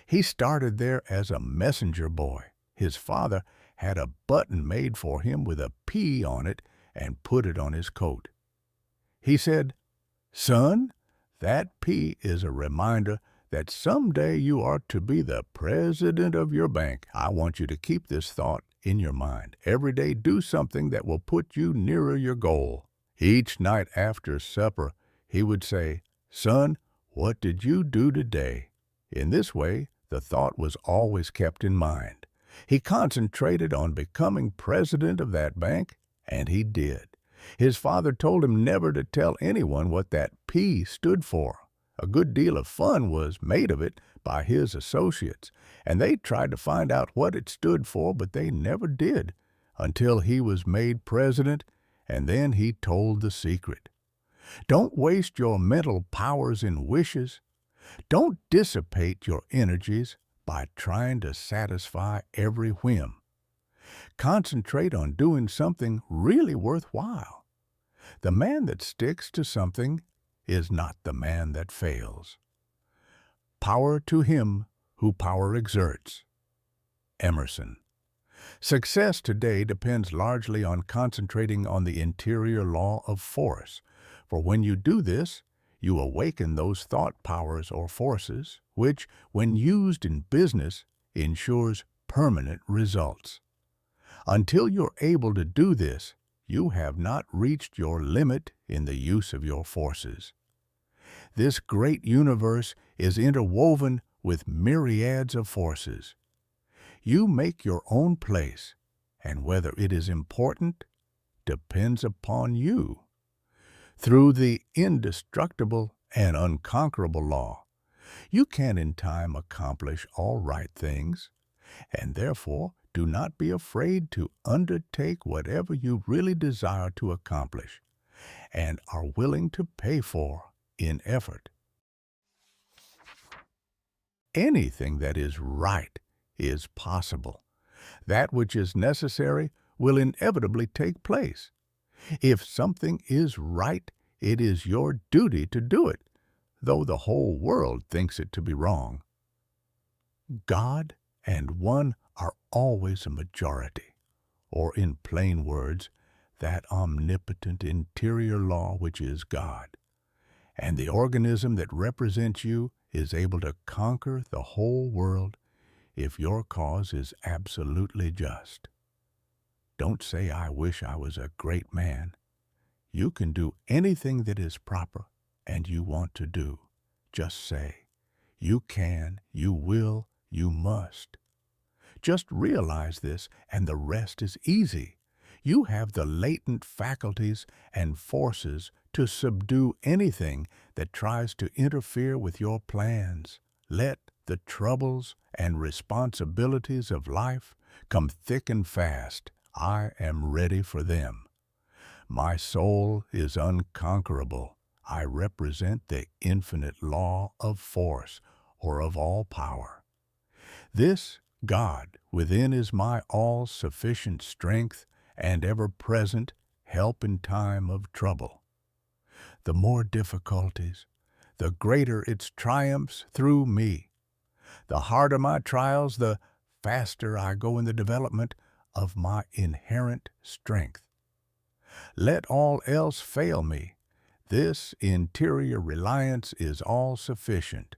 He started there as a messenger boy. His father had a button made for him with a P on it and put it on his coat. He said, "Son, that P is a reminder that someday you are to be the president of your bank. I want you to keep this thought in your mind. Every day do something that will put you nearer your goal." Each night after supper, he would say, "Son, what did you do today?" In this way, the thought was always kept in mind. He concentrated on becoming president of that bank, and he did. His father told him never to tell anyone what that P stood for. A good deal of fun was made of it by his associates, and they tried to find out what it stood for, but they never did, until he was made president, and then he told the secret. Don't waste your mental powers in wishes. Don't dissipate your energies by trying to satisfy every whim. Concentrate on doing something really worthwhile. The man that sticks to something is not the man that fails. Power to him who power exerts. Emerson. Success today depends largely on concentrating on the interior law of force, for when you do this, you awaken those thought powers or forces, which, when used in business, ensures permanent results. Until you're able to do this, you have not reached your limit in the use of your forces. This great universe is interwoven with myriads of forces. You make your own place, and whether it is important depends upon you. Through the indestructible and unconquerable law, You can in time accomplish all right things, and therefore do not be afraid to undertake whatever you really desire to accomplish and are willing to pay for in effort. Anything that is right is possible. That which is necessary will inevitably take place. If something is right, it is your duty to do it, though the whole world thinks it to be wrong. God and one are always a majority, or in plain words, that omnipotent interior law which is God. And the organism that represents you is able to conquer the whole world if your cause is absolutely just. Don't say, "I wish I was a great man." You can do anything that is proper and you want to do. Just say, you can, you will, you must. Just realize this and the rest is easy. You have the latent faculties and forces to subdue anything that tries to interfere with your plans. Let the troubles and responsibilities of life come thick and fast. I am ready for them. My soul is unconquerable. I represent the infinite law of force or of all power. This God within is my all-sufficient strength and ever-present help in time of trouble. The more difficulties, the greater its triumphs through me. The harder my trials, the faster I go in the development of my inherent strength. Let all else fail me. This interior reliance is all sufficient.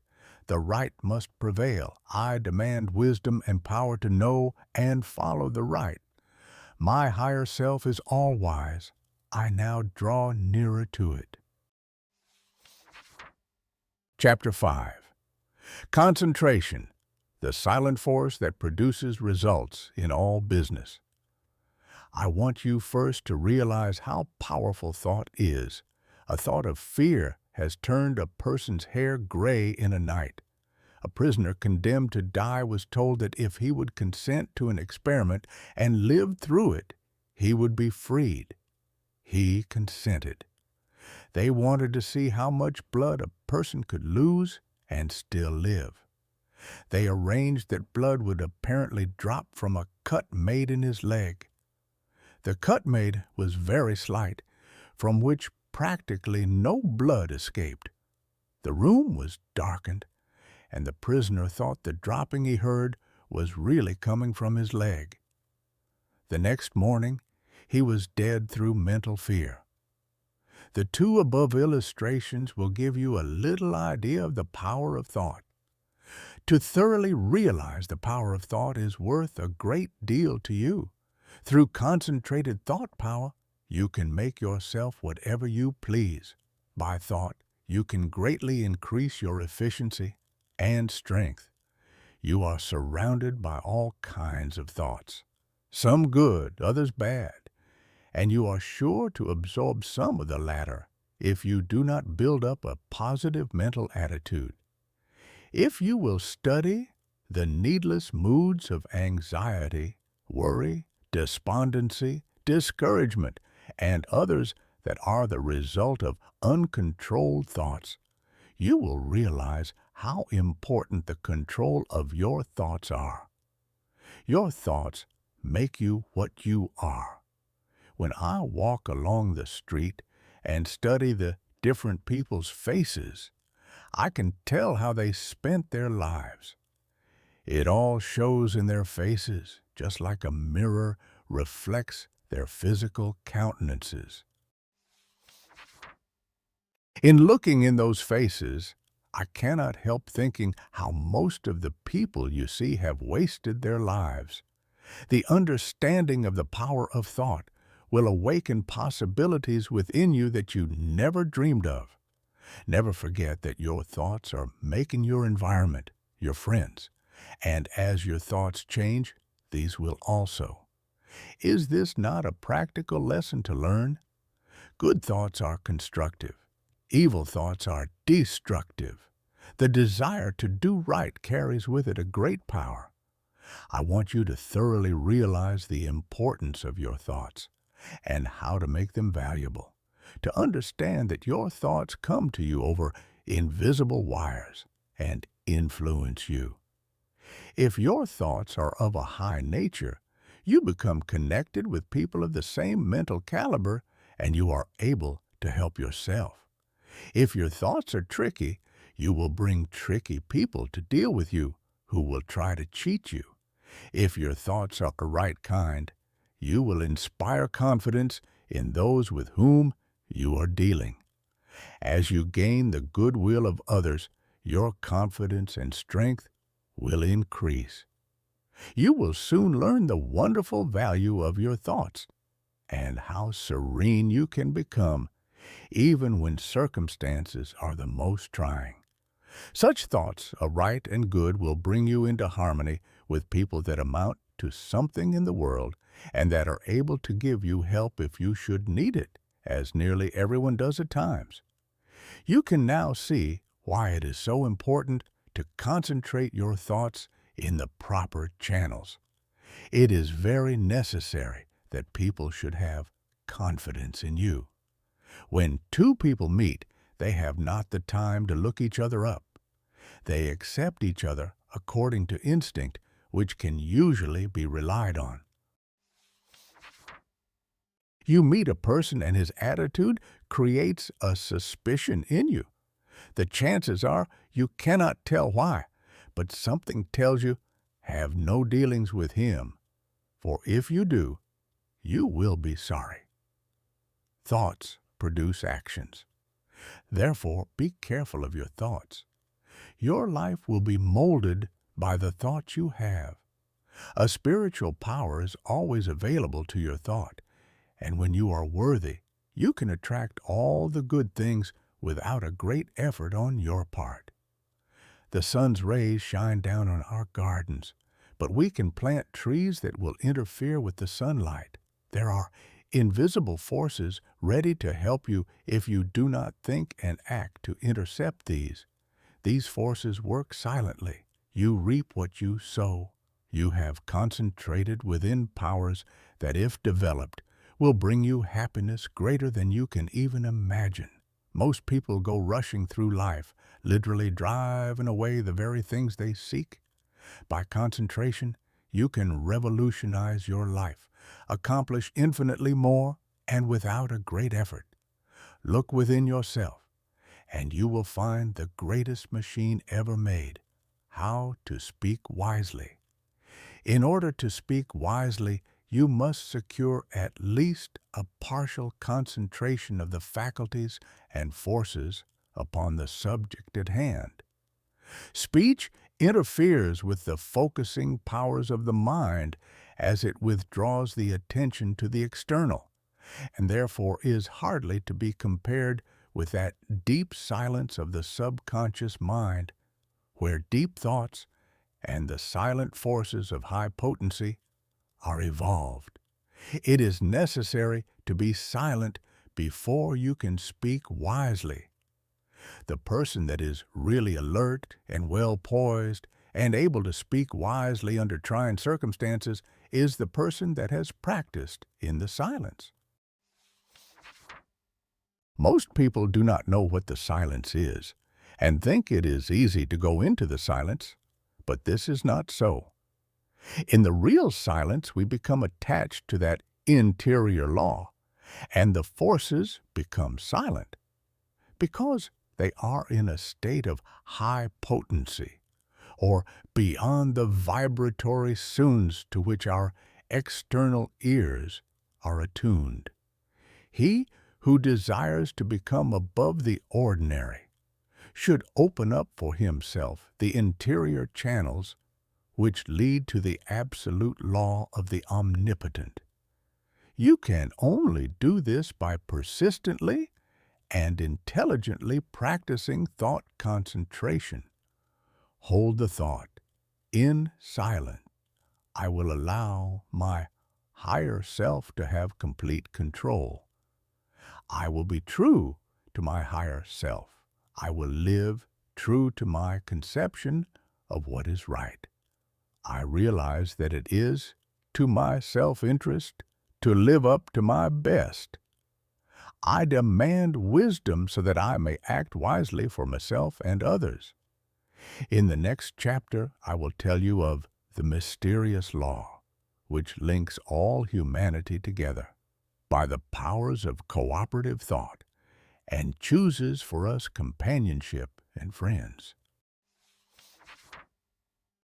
The right must prevail. I demand wisdom and power to know and follow the right. My higher self is all-wise. I now draw nearer to it. Chapter 5. Concentration, the silent force that produces results in all business. I want you first to realize how powerful thought is. A thought of fear has turned a person's hair gray in a night. A prisoner condemned to die was told that if he would consent to an experiment and live through it, he would be freed. He consented. They wanted to see how much blood a person could lose and still live. They arranged that blood would apparently drop from a cut made in his leg. The cut made was very slight, from which practically no blood escaped. The room was darkened, and the prisoner thought the dropping he heard was really coming from his leg. The next morning, he was dead through mental fear. The two above illustrations will give you a little idea of the power of thought. To thoroughly realize the power of thought is worth a great deal to you. Through concentrated thought power, you can make yourself whatever you please. By thought, you can greatly increase your efficiency and strength. You are surrounded by all kinds of thoughts, some good, others bad, and you are sure to absorb some of the latter if you do not build up a positive mental attitude. If you will study the needless moods of anxiety, worry, despondency, discouragement, and others that are the result of uncontrolled thoughts, you will realize how important the control of your thoughts are. Your thoughts make you what you are. When I walk along the street and study the different people's faces, I can tell how they spent their lives. It all shows in their faces, just like a mirror reflects their physical countenances. In looking in those faces, I cannot help thinking how most of the people you see have wasted their lives. The understanding of the power of thought will awaken possibilities within you that you never dreamed of. Never forget that your thoughts are making your environment, your friends, and as your thoughts change, these will also. Is this not a practical lesson to learn? Good thoughts are constructive. Evil thoughts are destructive. The desire to do right carries with it a great power. I want you to thoroughly realize the importance of your thoughts and how to make them valuable, to understand that your thoughts come to you over invisible wires and influence you. If your thoughts are of a high nature, you become connected with people of the same mental caliber and you are able to help yourself. If your thoughts are tricky, you will bring tricky people to deal with you who will try to cheat you. If your thoughts are the right kind, you will inspire confidence in those with whom you are dealing. As you gain the goodwill of others, your confidence and strength will increase. You will soon learn the wonderful value of your thoughts and how serene you can become even when circumstances are the most trying. Such thoughts of right and good will bring you into harmony with people that amount to something in the world and that are able to give you help if you should need it, as nearly everyone does at times. You can now see why it is so important to concentrate your thoughts in the proper channels. It is very necessary that people should have confidence in you. When two people meet, they have not the time to look each other up. They accept each other according to instinct, which can usually be relied on. You meet a person and his attitude creates a suspicion in you. The chances are you cannot tell why, but something tells you, have no dealings with him, for if you do, you will be sorry. Thoughts produce actions. Therefore, be careful of your thoughts. Your life will be molded by the thoughts you have. A spiritual power is always available to your thought, and when you are worthy, you can attract all the good things without a great effort on your part. The sun's rays shine down on our gardens, but we can plant trees that will interfere with the sunlight. There are invisible forces ready to help you if you do not think and act to intercept these. These forces work silently. You reap what you sow. You have concentrated within powers that, if developed, will bring you happiness greater than you can even imagine. Most people go rushing through life, literally driving away the very things they seek. By concentration, you can revolutionize your life, accomplish infinitely more, and without a great effort. Look within yourself, and you will find the greatest machine ever made, how to speak wisely. In order to speak wisely, you must secure at least a partial concentration of the faculties and forces upon the subject at hand. Speech interferes with the focusing powers of the mind as it withdraws the attention to the external, and therefore is hardly to be compared with that deep silence of the subconscious mind, where deep thoughts and the silent forces of high potency are evolved. It is necessary to be silent before you can speak wisely. The person that is really alert and well poised and able to speak wisely under trying circumstances is the person that has practiced in the silence. Most people do not know what the silence is and think it is easy to go into the silence, but this is not so. In the real silence, we become attached to that interior law, and the forces become silent because they are in a state of high potency, or beyond the vibratory sounds to which our external ears are attuned. He who desires to become above the ordinary should open up for himself the interior channels which lead to the absolute law of the omnipotent. You can only do this by persistently and intelligently practicing thought concentration. Hold the thought in silence. I will allow my higher self to have complete control. I will be true to my higher self. I will live true to my conception of what is right. I realize that it is to my self-interest to live up to my best. I demand wisdom so that I may act wisely for myself and others. In the next chapter, I will tell you of the mysterious law, which links all humanity together by the powers of cooperative thought and chooses for us companionship and friends.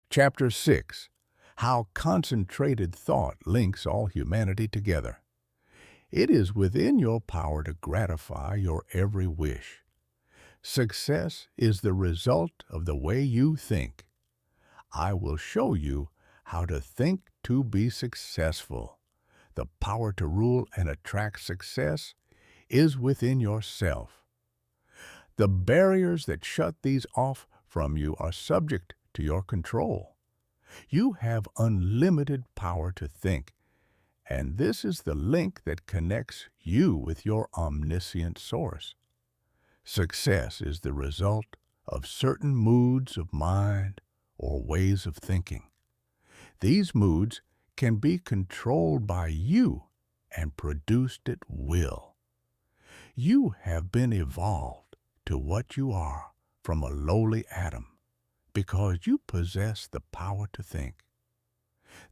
Chapter 6. How concentrated thought links all humanity together. It is within your power to gratify your every wish. Success is the result of the way you think. I will show you how to think to be successful. The power to rule and attract success is within yourself. The barriers that shut these off from you are subject to your control. You have unlimited power to think, and this is the link that connects you with your omniscient source. Success is the result of certain moods of mind or ways of thinking. These moods can be controlled by you and produced at will. You have been evolved to what you are from a lowly atom because you possess the power to think.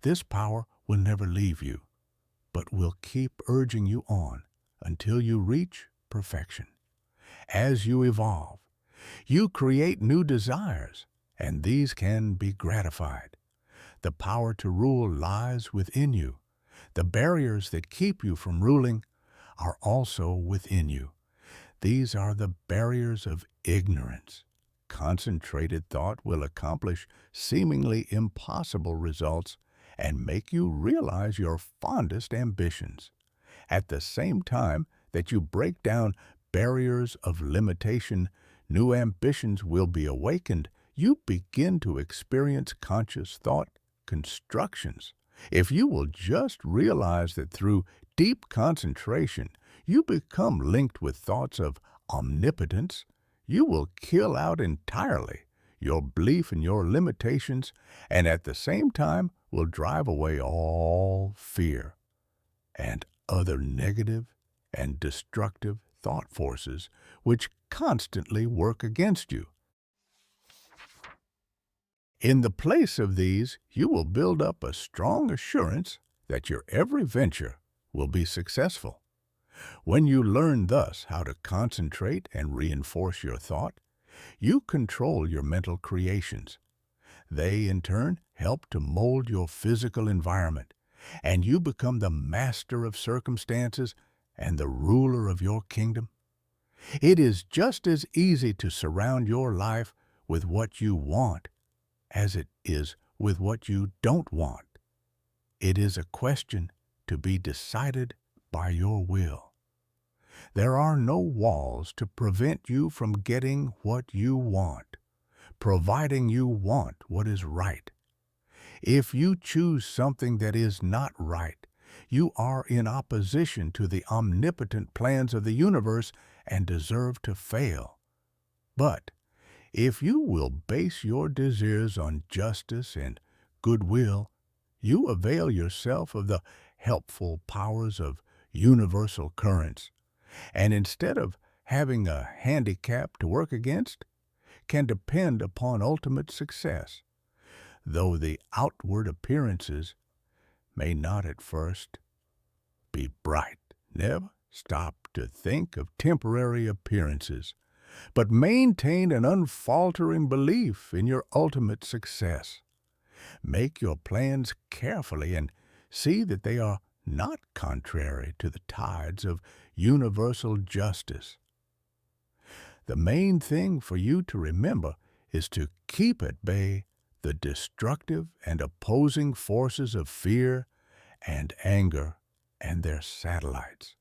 This power will never leave you, but will keep urging you on until you reach perfection. As you evolve, you create new desires, and these can be gratified. The power to rule lies within you. The barriers that keep you from ruling are also within you. These are the barriers of ignorance. Concentrated thought will accomplish seemingly impossible results and make you realize your fondest ambitions. At the same time that you break down barriers of limitation, new ambitions will be awakened. You begin to experience conscious thought constructions. If you will just realize that through deep concentration, you become linked with thoughts of omnipotence, you will kill out entirely your belief in your limitations and at the same time will drive away all fear and other negative and destructive thought forces which constantly work against you. In the place of these, you will build up a strong assurance that your every venture will be successful. When you learn thus how to concentrate and reinforce your thought, you control your mental creations. They, in turn, help to mold your physical environment, and you become the master of circumstances and the ruler of your kingdom. It is just as easy to surround your life with what you want as it is with what you don't want. It is a question to be decided by your will. There are no walls to prevent you from getting what you want, providing you want what is right. If you choose something that is not right, you are in opposition to the omnipotent plans of the universe and deserve to fail. But if you will base your desires on justice and goodwill, you avail yourself of the helpful powers of universal currents, and instead of having a handicap to work against, can depend upon ultimate success, though the outward appearances may not at first be bright. Never stop to think of temporary appearances, but maintain an unfaltering belief in your ultimate success. Make your plans carefully and see that they are not contrary to the tides of universal justice. The main thing for you to remember is to keep at bay the destructive and opposing forces of fear and anger and their satellites.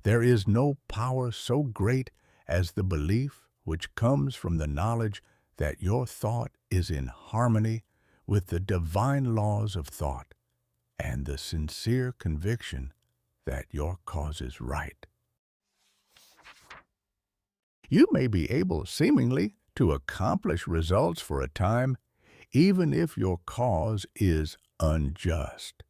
There is no power so great as the belief which comes from the knowledge that your thought is in harmony with the divine laws of thought, and the sincere conviction that your cause is right. You may be able seemingly to accomplish results for a time, even if your cause is unjust.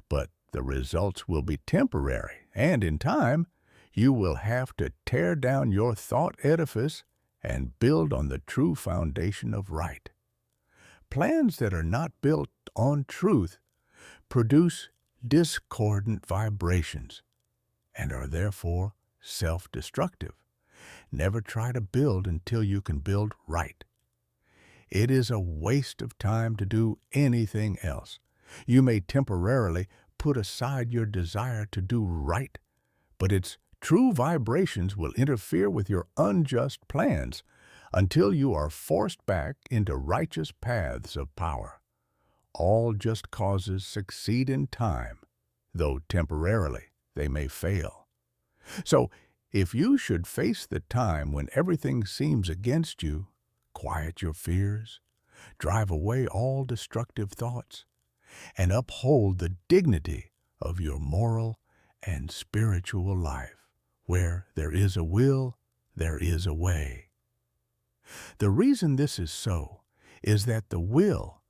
But the results will be temporary, and in time, you will have to tear down your thought edifice and build on the true foundation of right. Plans that are not built on truth produce discordant vibrations and are therefore self-destructive. Never try to build until you can build right. It is a waste of time to do anything else. You may temporarily put aside your desire to do right, but its true vibrations will interfere with your unjust plans until you are forced back into righteous paths of power. All just causes succeed in time, though temporarily they may fail. So, if you should face the time when everything seems against you, quiet your fears, drive away all destructive thoughts, and uphold the dignity of your moral and spiritual life. Where there is a will, there is a way. The reason this is so is that the will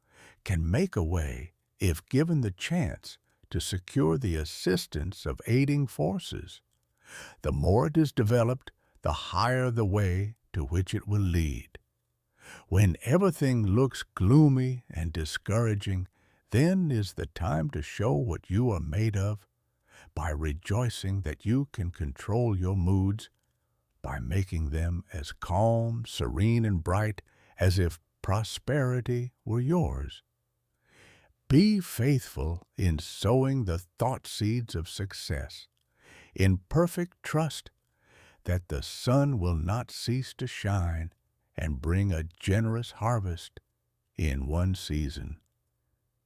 can make a way if given the chance to secure the assistance of aiding forces. The more it is developed, the higher the way to which it will lead. When everything looks gloomy and discouraging, then is the time to show what you are made of by rejoicing that you can control your moods, by making them as calm, serene, and bright as if prosperity were yours. Be faithful in sowing the thought seeds of success, in perfect trust that the sun will not cease to shine and bring a generous harvest in one season.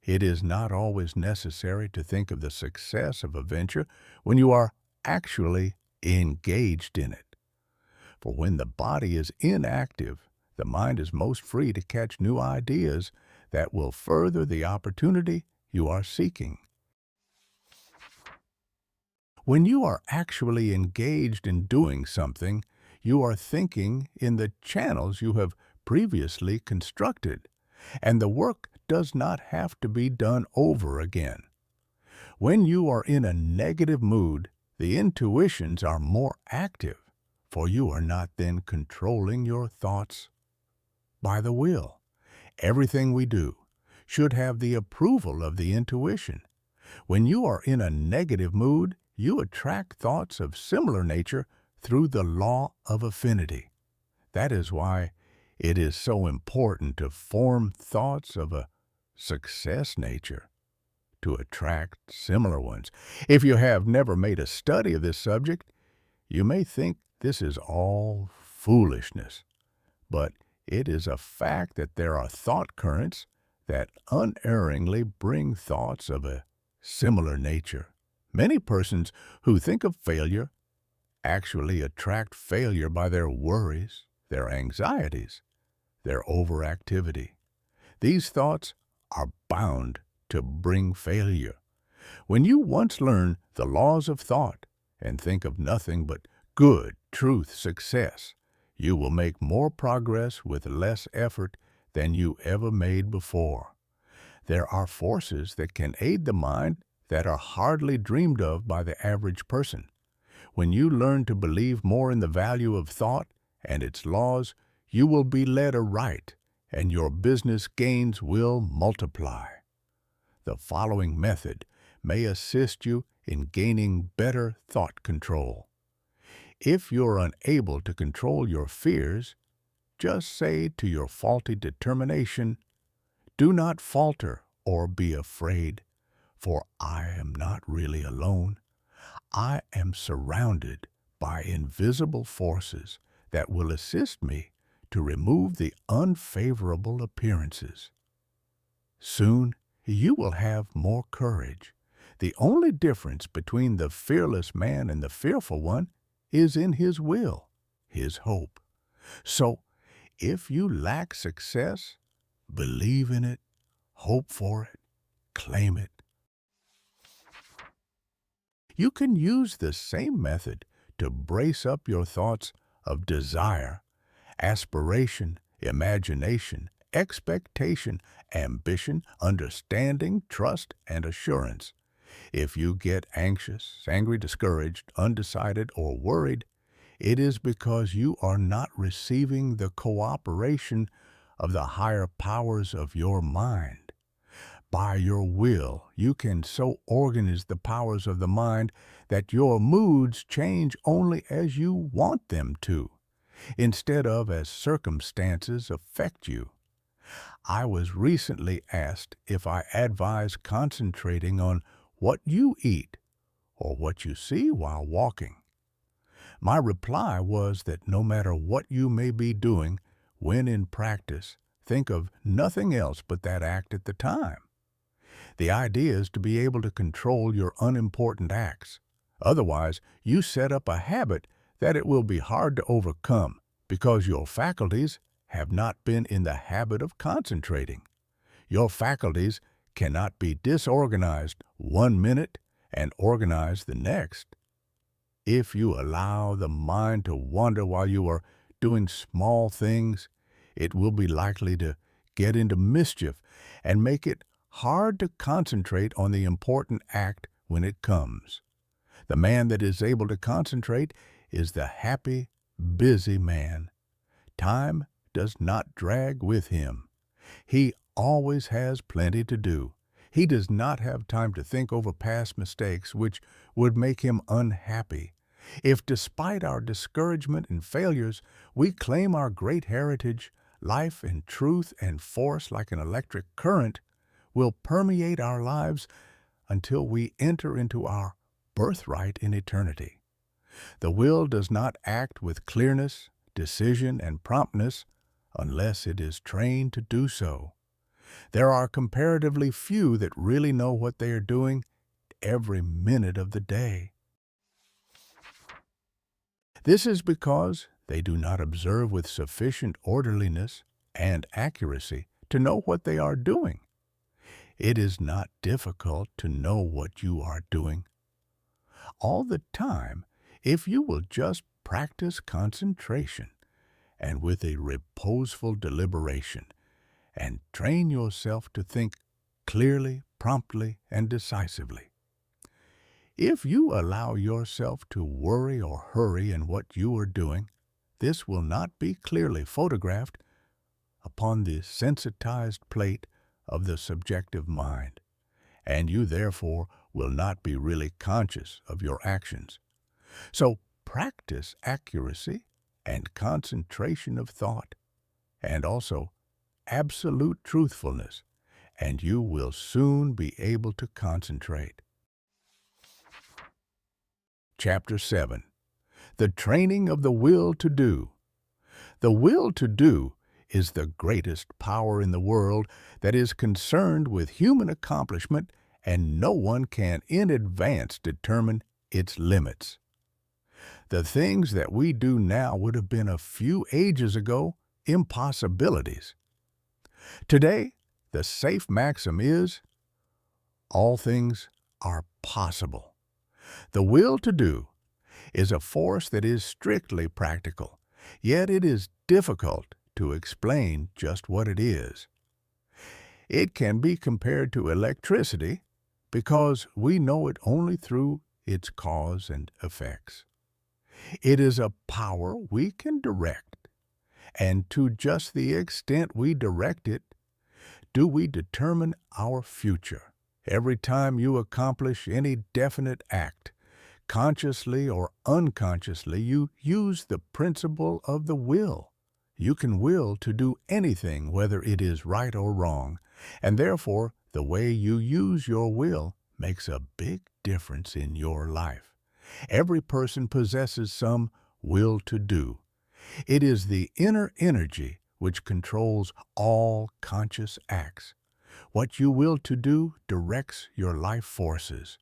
It is not always necessary to think of the success of a venture when you are actually engaged in it. For when the body is inactive, the mind is most free to catch new ideas that will further the opportunity you are seeking. When you are actually engaged in doing something, you are thinking in the channels you have previously constructed, and the work does not have to be done over again. When you are in a negative mood, the intuitions are more active, for you are not then controlling your thoughts by the will. Everything we do should have the approval of the intuition. When you are in a negative mood, you attract thoughts of similar nature through the law of affinity. That is why it is so important to form thoughts of a success nature to attract similar ones. If you have never made a study of this subject, you may think this is all foolishness, but it is a fact that there are thought currents that unerringly bring thoughts of a similar nature. Many persons who think of failure actually attract failure by their worries, their anxieties, their overactivity. These thoughts are bound to bring failure. When you once learn the laws of thought and think of nothing but good, truth, success, you will make more progress with less effort than you ever made before. There are forces that can aid the mind that are hardly dreamed of by the average person. When you learn to believe more in the value of thought and its laws, you will be led aright, and your business gains will multiply. The following method may assist you in gaining better thought control. If you're unable to control your fears, just say to your faulty determination, "Do not falter or be afraid, for I am not really alone. I am surrounded by invisible forces that will assist me to remove the unfavorable appearances." Soon you will have more courage. The only difference between the fearless man and the fearful one is in his will, his hope. So, if you lack success, believe in it, hope for it, claim it. You can use the same method to brace up your thoughts of desire aspiration, imagination, expectation, ambition, understanding, trust, and assurance. If you get anxious, angry, discouraged, undecided, or worried, it is because you are not receiving the cooperation of the higher powers of your mind. By your will, you can so organize the powers of the mind that your moods change only as you want them to, instead of as circumstances affect you. I was recently asked if I advise concentrating on what you eat or what you see while walking. My reply was that no matter what you may be doing, when in practice, think of nothing else but that act at the time. The idea is to be able to control your unimportant acts. Otherwise, you set up a habit that it will be hard to overcome because your faculties have not been in the habit of concentrating. Your faculties cannot be disorganized one minute and organized the next. If you allow the mind to wander while you are doing small things, it will be likely to get into mischief and make it hard to concentrate on the important act when it comes. The man that is able to concentrate is the happy, busy man. Time does not drag with him. He always has plenty to do. He does not have time to think over past mistakes, which would make him unhappy. If despite our discouragement and failures, we claim our great heritage, life and truth and force like an electric current will permeate our lives until we enter into our birthright in eternity. The will does not act with clearness, decision, and promptness unless it is trained to do so. There are comparatively few that really know what they are doing every minute of the day. This is because they do not observe with sufficient orderliness and accuracy to know what they are doing. It is not difficult to know what you are doing. All the time, if you will just practice concentration and with a reposeful deliberation, and train yourself to think clearly, promptly, and decisively. If you allow yourself to worry or hurry in what you are doing, this will not be clearly photographed upon the sensitized plate of the subjective mind, and you therefore will not be really conscious of your actions. So practice accuracy and concentration of thought, and also absolute truthfulness, and you will soon be able to concentrate. Chapter 7. The Training of the Will to Do. The will to do is the greatest power in the world that is concerned with human accomplishment, and no one can in advance determine its limits. The things that we do now would have been a few ages ago impossibilities. Today, the safe maxim is, all things are possible. The will to do is a force that is strictly practical, yet it is difficult to explain just what it is. It can be compared to electricity because we know it only through its cause and effects. It is a power we can direct, and to just the extent we direct it, do we determine our future. Every time you accomplish any definite act, consciously or unconsciously, you use the principle of the will. You can will to do anything, whether it is right or wrong, and therefore the way you use your will makes a big difference in your life. Every person possesses some will to do. It is the inner energy which controls all conscious acts. What you will to do directs your life forces.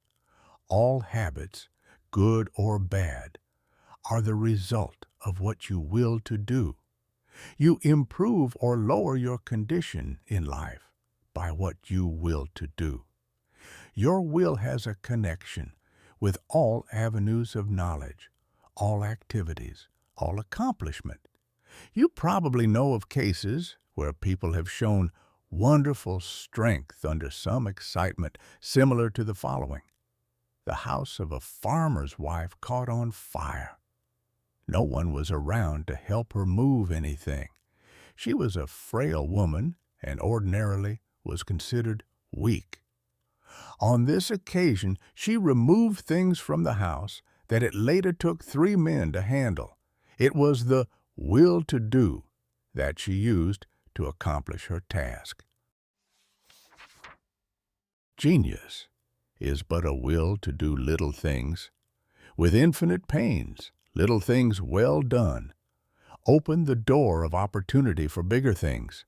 All habits, good or bad, are the result of what you will to do. You improve or lower your condition in life by what you will to do. Your will has a connection with all avenues of knowledge, all activities, all accomplishment. You probably know of cases where people have shown wonderful strength under some excitement, similar to the following. The house of a farmer's wife caught on fire. No one was around to help her move anything. She was a frail woman and ordinarily was considered weak. On this occasion, she removed things from the house that it later took 3 men to handle. It was the will to do that she used to accomplish her task. Genius is but a will to do little things with infinite pains, little things well done. Open the door of opportunity for bigger things.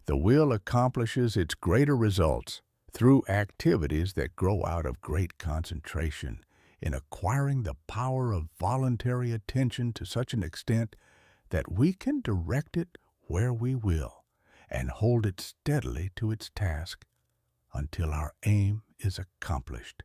The will accomplishes its greater results through activities that grow out of great concentration in acquiring the power of voluntary attention to such an extent that we can direct it where we will and hold it steadily to its task until our aim is accomplished.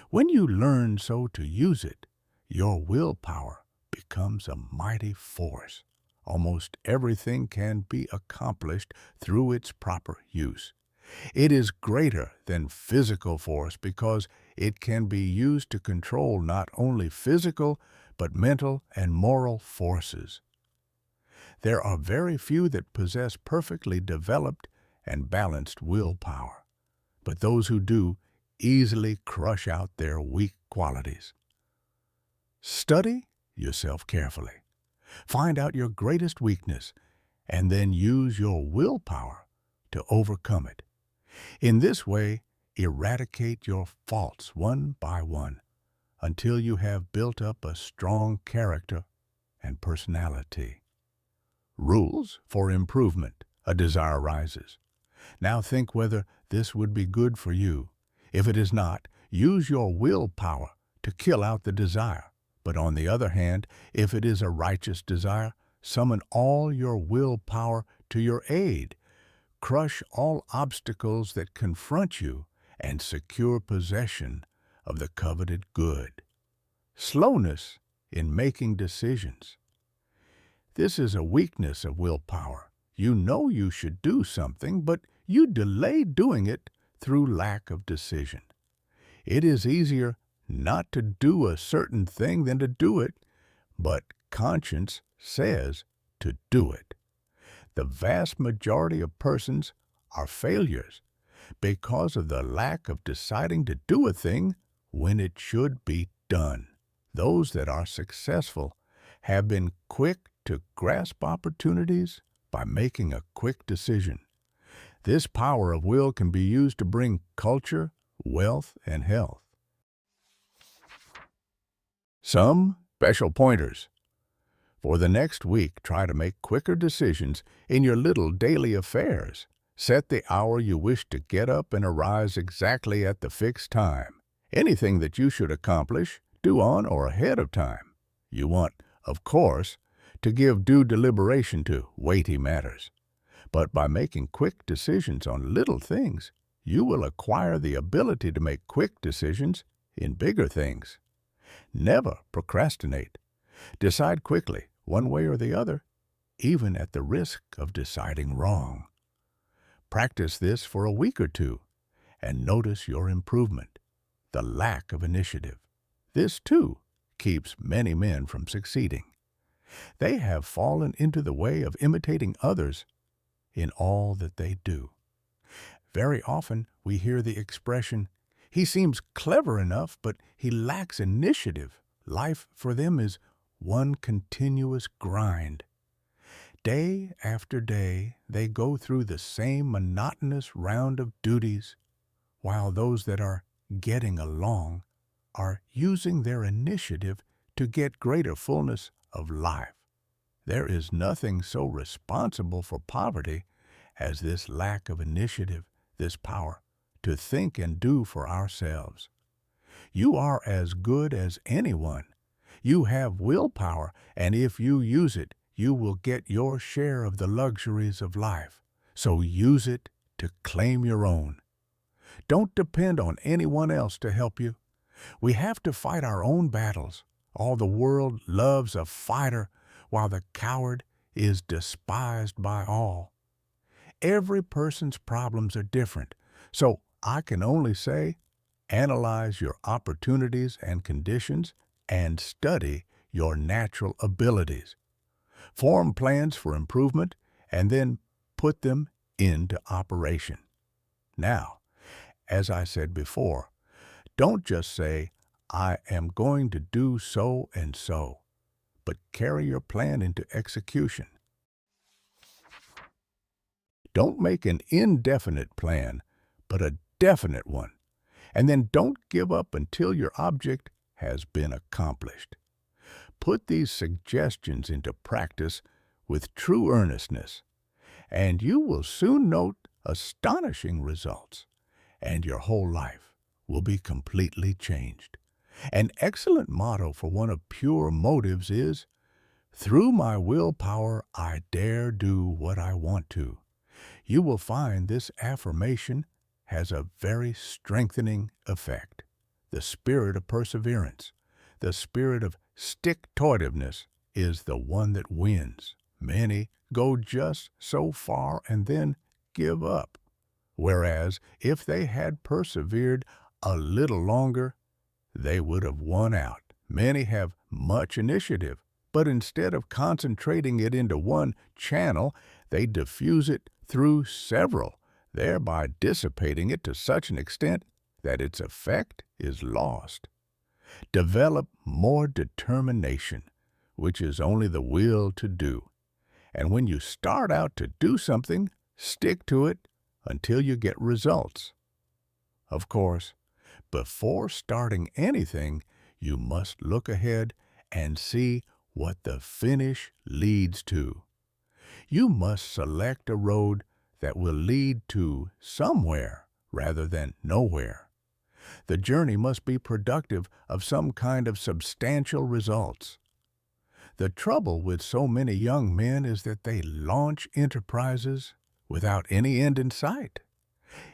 When you learn so to use it, your willpower becomes a mighty force. Almost everything can be accomplished through its proper use. It is greater than physical force because it can be used to control not only physical but mental and moral forces. There are very few that possess perfectly developed and balanced willpower, but those who do easily crush out their weak qualities. Study yourself carefully. Find out your greatest weakness and then use your willpower to overcome it. In this way, eradicate your faults one by one until you have built up a strong character and personality. Rules for improvement. A desire arises. Now think whether this would be good for you. If it is not, use your willpower to kill out the desire. But on the other hand, if it is a righteous desire, summon all your willpower to your aid. Crush all obstacles that confront you and secure possession of the coveted good. Slowness in making decisions. This is a weakness of willpower. You know you should do something, but you delay doing it through lack of decision. It is easier not to do a certain thing than to do it, but conscience says to do it. The vast majority of persons are failures because of the lack of deciding to do a thing when it should be done. Those that are successful have been quick to grasp opportunities by making a quick decision. This power of will can be used to bring culture, wealth, and health. Some special pointers. For the next week, try to make quicker decisions in your little daily affairs. Set the hour you wish to get up and arise exactly at the fixed time. Anything that you should accomplish, do on or ahead of time. You want, of course, to give due deliberation to weighty matters. But by making quick decisions on little things, you will acquire the ability to make quick decisions in bigger things. Never procrastinate. Decide quickly, one way or the other, even at the risk of deciding wrong. Practice this for a week or two, and notice your improvement, the lack of initiative. This, too, keeps many men from succeeding. They have fallen into the way of imitating others in all that they do. Very often we hear the expression, "He seems clever enough, but he lacks initiative." Life for them is one continuous grind. Day after day, they go through the same monotonous round of duties, while those that are getting along are using their initiative to get greater fullness of life. There is nothing so responsible for poverty as this lack of initiative, this power to think and do for ourselves. You are as good as anyone. You have willpower, and if you use it, you will get your share of the luxuries of life. So use it to claim your own. Don't depend on anyone else to help you. We have to fight our own battles. All the world loves a fighter while the coward is despised by all. Every person's problems are different, so I can only say, analyze your opportunities and conditions and study your natural abilities. Form plans for improvement and then put them into operation. Now, as I said before, don't just say, I am going to do so and so, but carry your plan into execution. Don't make an indefinite plan, but a definite one. And then don't give up until your object has been accomplished. Put these suggestions into practice with true earnestness, and you will soon note astonishing results, and your whole life will be completely changed. An excellent motto for one of pure motives is, "Through my willpower, I dare do what I want to." You will find this affirmation has a very strengthening effect. The spirit of perseverance, the spirit of stick-to-itiveness is the one that wins. Many go just so far and then give up, whereas if they had persevered a little longer, they would have won out. Many have much initiative, but instead of concentrating it into one channel, they diffuse it through several, thereby dissipating it to such an extent that its effect is lost. Develop more determination, which is only the will to do. And when you start out to do something, stick to it until you get results. Of course, before starting anything, you must look ahead and see what the finish leads to. You must select a road that will lead to somewhere rather than nowhere. The journey must be productive of some kind of substantial results. The trouble with so many young men is that they launch enterprises without any end in sight.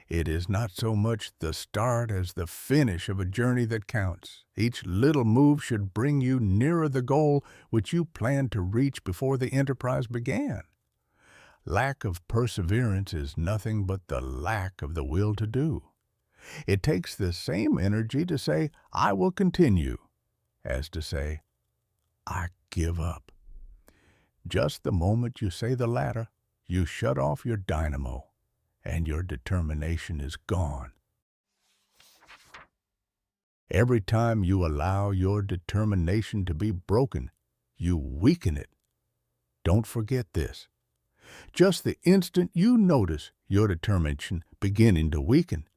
It is not so much the start as the finish of a journey that counts. Each little move should bring you nearer the goal which you planned to reach before the enterprise began. Lack of perseverance is nothing but the lack of the will to do. It takes the same energy to say, I will continue, as to say, I give up. Just the moment you say the latter, you shut off your dynamo, and your determination is gone. Every time you allow your determination to be broken, you weaken it. Don't forget this. Just the instant you notice your determination beginning to weaken,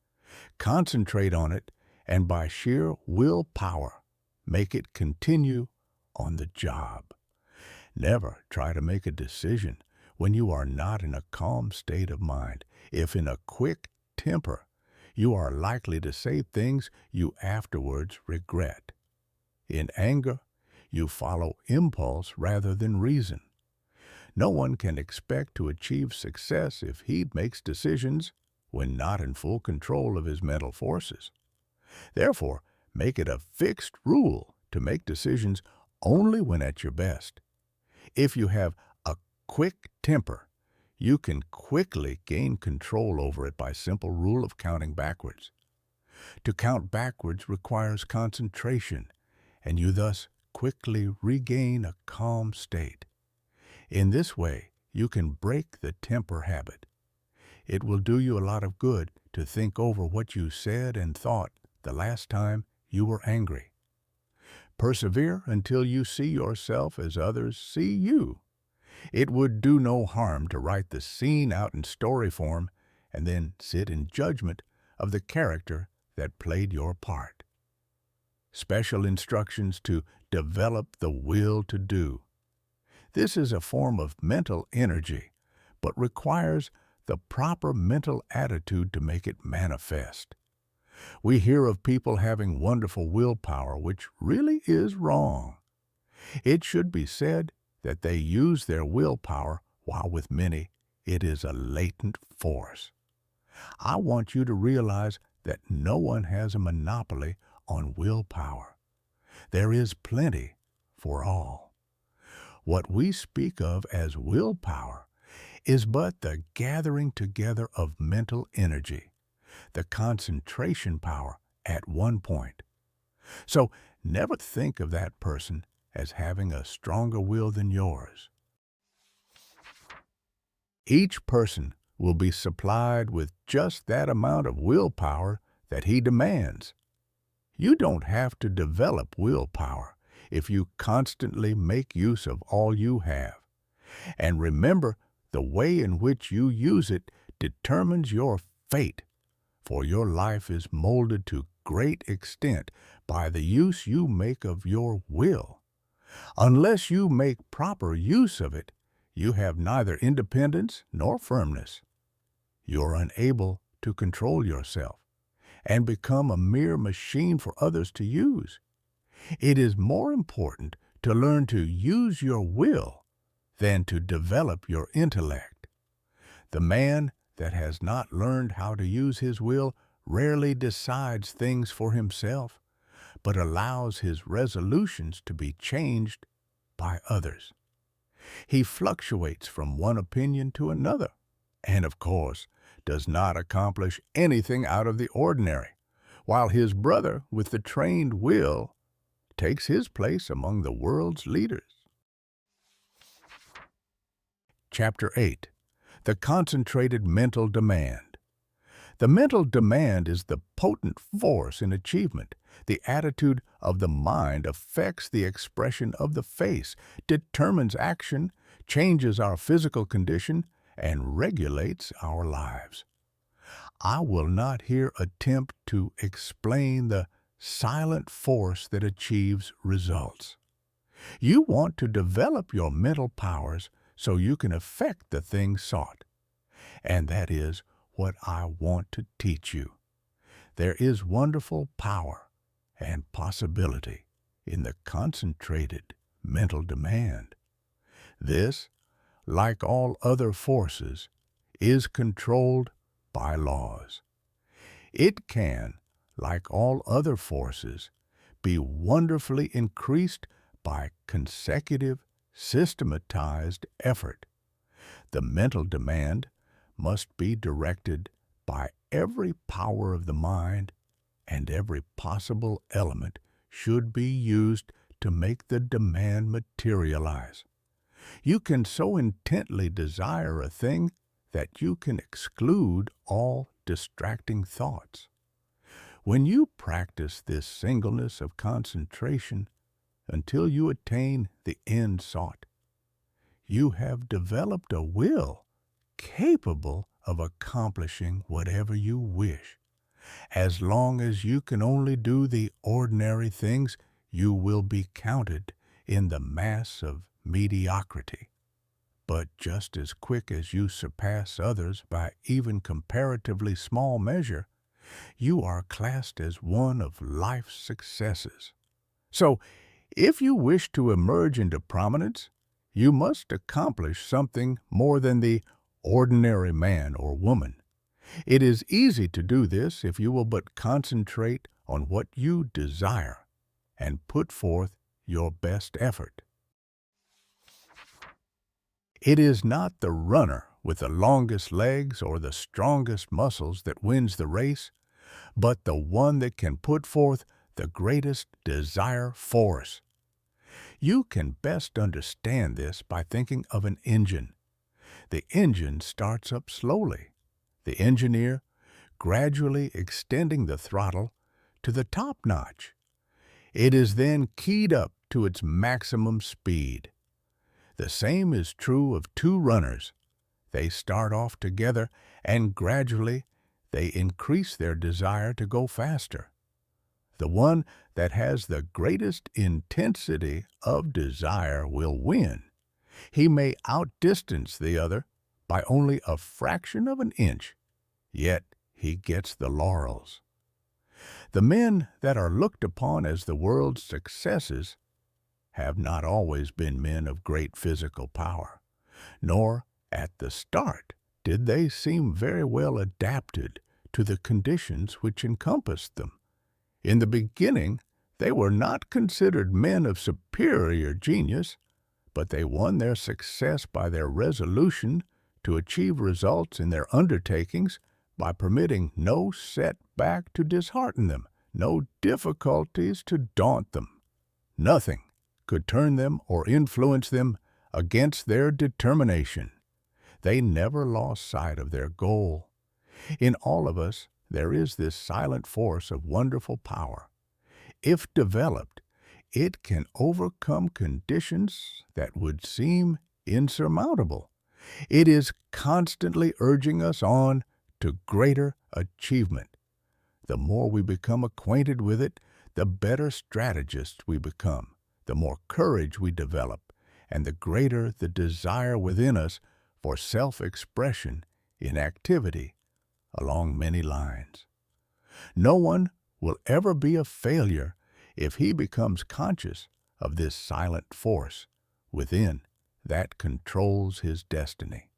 concentrate on it, and by sheer willpower, make it continue on the job. Never try to make a decision when you are not in a calm state of mind. If in a quick temper, you are likely to say things you afterwards regret. In anger, you follow impulse rather than reason. No one can expect to achieve success if he makes decisions when not in full control of his mental forces. Therefore, make it a fixed rule to make decisions only when at your best. If you have a quick temper, you can quickly gain control over it by simple rule of counting backwards. To count backwards requires concentration, and you thus quickly regain a calm state. In this way, you can break the temper habit. It will do you a lot of good to think over what you said and thought the last time you were angry. Persevere until you see yourself as others see you. It would do no harm to write the scene out in story form and then sit in judgment of the character that played your part. Special instructions to develop the will to do. This is a form of mental energy, but requires the proper mental attitude to make it manifest. We hear of people having wonderful willpower, which really is wrong. It should be said that they use their willpower, while with many it is a latent force. I want you to realize that no one has a monopoly on willpower. There is plenty for all. What we speak of as willpower is but the gathering together of mental energy, the concentration power at one point. So never think of that person as having a stronger will than yours. Each person will be supplied with just that amount of willpower that he demands. You don't have to develop willpower if you constantly make use of all you have. And remember, the way in which you use it determines your fate, for your life is molded to great extent by the use you make of your will. Unless you make proper use of it, you have neither independence nor firmness. You're unable to control yourself and become a mere machine for others to use. It is more important to learn to use your will than to develop your intellect. The man that has not learned how to use his will rarely decides things for himself, but allows his resolutions to be changed by others. He fluctuates from one opinion to another, and of course does not accomplish anything out of the ordinary, while his brother with the trained will takes his place among the world's leaders. Chapter 8. The Concentrated Mental Demand. The mental demand is the potent force in achievement. The attitude of the mind affects the expression of the face, determines action, changes our physical condition, and regulates our lives. I will not here attempt to explain the silent force that achieves results. You want to develop your mental powers so you can effect the thing sought. And that is what I want to teach you. There is wonderful power and possibility in the concentrated mental demand. This, like all other forces, is controlled by laws. It can, like all other forces, be wonderfully increased by consecutive, systematized effort. The mental demand must be directed by every power of the mind, and every possible element should be used to make the demand materialize. You can so intently desire a thing that you can exclude all distracting thoughts. When you practice this singleness of concentration until you attain the end sought, you have developed a will capable of accomplishing whatever you wish. As long as you can only do the ordinary things, you will be counted in the mass of mediocrity. But just as quick as you surpass others by even comparatively small measure, you are classed as one of life's successes. So, if you wish to emerge into prominence, you must accomplish something more than the ordinary man or woman. It is easy to do this if you will but concentrate on what you desire and put forth your best effort. It is not the runner with the longest legs or the strongest muscles that wins the race, but the one that can put forth the greatest desire force. You can best understand this by thinking of an engine. The engine starts up slowly, the engineer gradually extending the throttle to the top notch. It is then keyed up to its maximum speed. The same is true of two runners. They start off together and gradually they increase their desire to go faster. The one that has the greatest intensity of desire will win. He may outdistance the other by only a fraction of an inch, yet he gets the laurels. The men that are looked upon as the world's successes have not always been men of great physical power, nor, at the start, did they seem very well adapted to the conditions which encompassed them. In the beginning, they were not considered men of superior genius, but they won their success by their resolution to achieve results in their undertakings by permitting no setback to dishearten them, no difficulties to daunt them. Nothing could turn them or influence them against their determination. They never lost sight of their goal. In all of us, there is this silent force of wonderful power. If developed, it can overcome conditions that would seem insurmountable. It is constantly urging us on to greater achievement. The more we become acquainted with it, the better strategists we become, the more courage we develop, and the greater the desire within us for self-expression in activity along many lines. No one will ever be a failure if he becomes conscious of this silent force within that controls his destiny.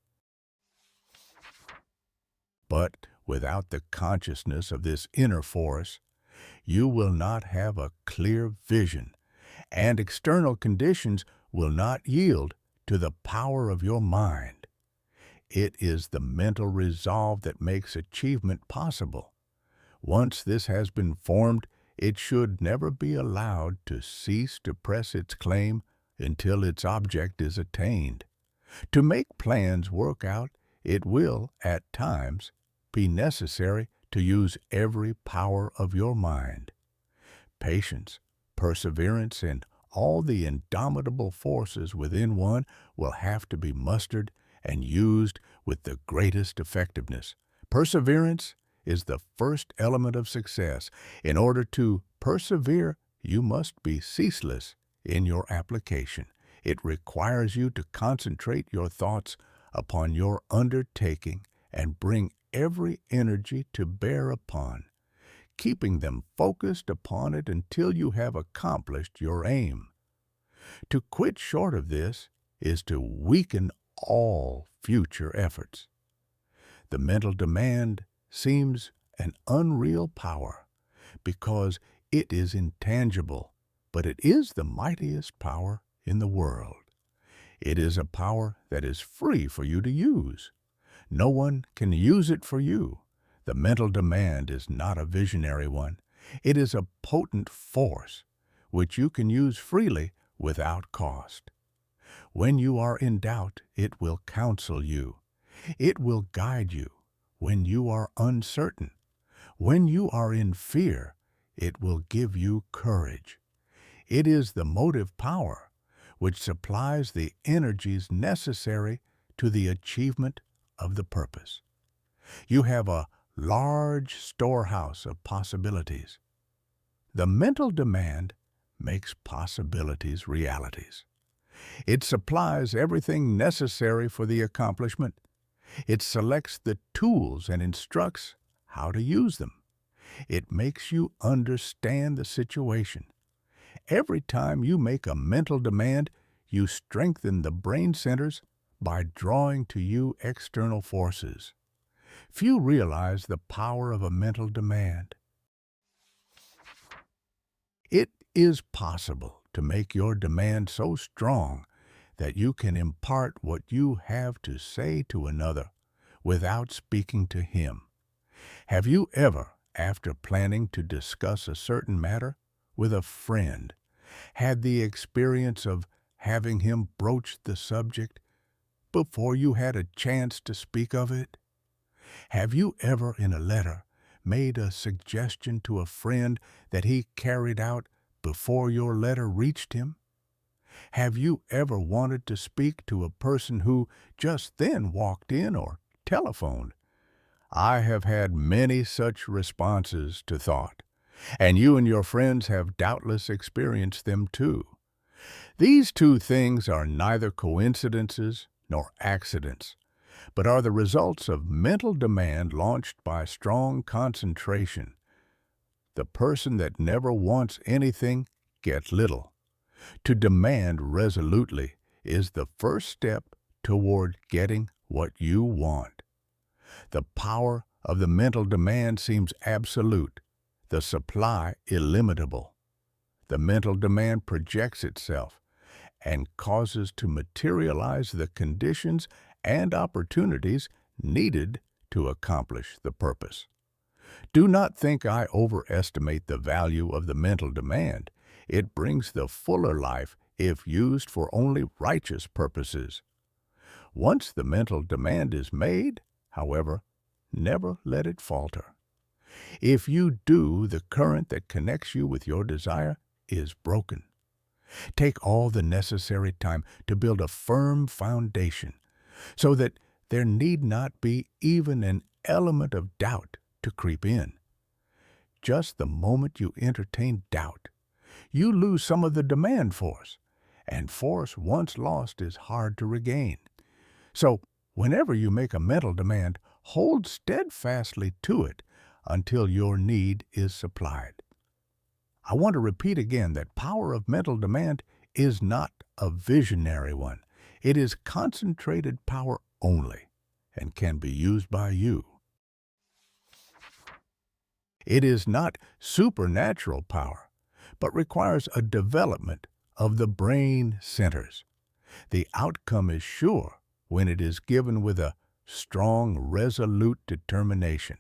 But without the consciousness of this inner force, you will not have a clear vision, and external conditions will not yield to the power of your mind. It is the mental resolve that makes achievement possible. Once this has been formed, it should never be allowed to cease to press its claim until its object is attained. To make plans work out, it will, at times, be necessary to use every power of your mind. Patience, perseverance, and all the indomitable forces within one will have to be mustered and used with the greatest effectiveness. Perseverance is the first element of success. In order to persevere, you must be ceaseless in your application. It requires you to concentrate your thoughts upon your undertaking and bring every energy to bear upon, keeping them focused upon it until you have accomplished your aim. To quit short of this is to weaken all future efforts. The mental demand seems an unreal power because it is intangible, but it is the mightiest power in the world. It is a power that is free for you to use. No one can use it for you. The mental demand is not a visionary one. It is a potent force which you can use freely without cost. When you are in doubt, it will counsel you. It will guide you when you are uncertain. When you are in fear, it will give you courage. It is the motive power which supplies the energies necessary to the achievement of the purpose. You have a large storehouse of possibilities. The mental demand makes possibilities realities. It supplies everything necessary for the accomplishment. It selects the tools and instructs how to use them. It makes you understand the situation. Every time you make a mental demand, you strengthen the brain centers by drawing to you external forces. Few realize the power of a mental demand. It is possible to make your demand so strong that you can impart what you have to say to another without speaking to him. Have you ever, after planning to discuss a certain matter with a friend, had the experience of having him broach the subject before you had a chance to speak of it? Have you ever in a letter made a suggestion to a friend that he carried out before your letter reached him? Have you ever wanted to speak to a person who just then walked in or telephoned? I have had many such responses to thought, and you and your friends have doubtless experienced them too. These two things are neither coincidences nor accidents, but are the results of mental demand launched by strong concentration. The person that never wants anything gets little. To demand resolutely is the first step toward getting what you want. The power of the mental demand seems absolute, the supply illimitable. The mental demand projects itself, and causes to materialize the conditions and opportunities needed to accomplish the purpose. Do not think I overestimate the value of the mental demand. It brings the fuller life if used for only righteous purposes. Once the mental demand is made, however, never let it falter. If you do, the current that connects you with your desire is broken. Take all the necessary time to build a firm foundation so that there need not be even an element of doubt to creep in. Just the moment you entertain doubt, you lose some of the demand force, and force once lost is hard to regain. So, whenever you make a mental demand, hold steadfastly to it until your need is supplied. I want to repeat again that power of mental demand is not a visionary one. It is concentrated power only and can be used by you. It is not supernatural power, but requires a development of the brain centers. The outcome is sure when it is given with a strong, resolute determination.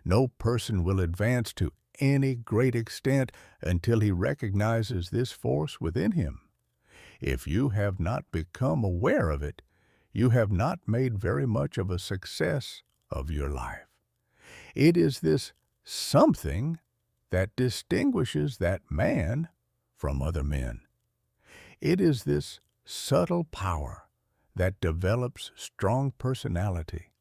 No person will advance to any great extent until he recognizes this force within him. If you have not become aware of it, you have not made very much of a success of your life. It is this something that distinguishes that man from other men. It is this subtle power that develops strong personality.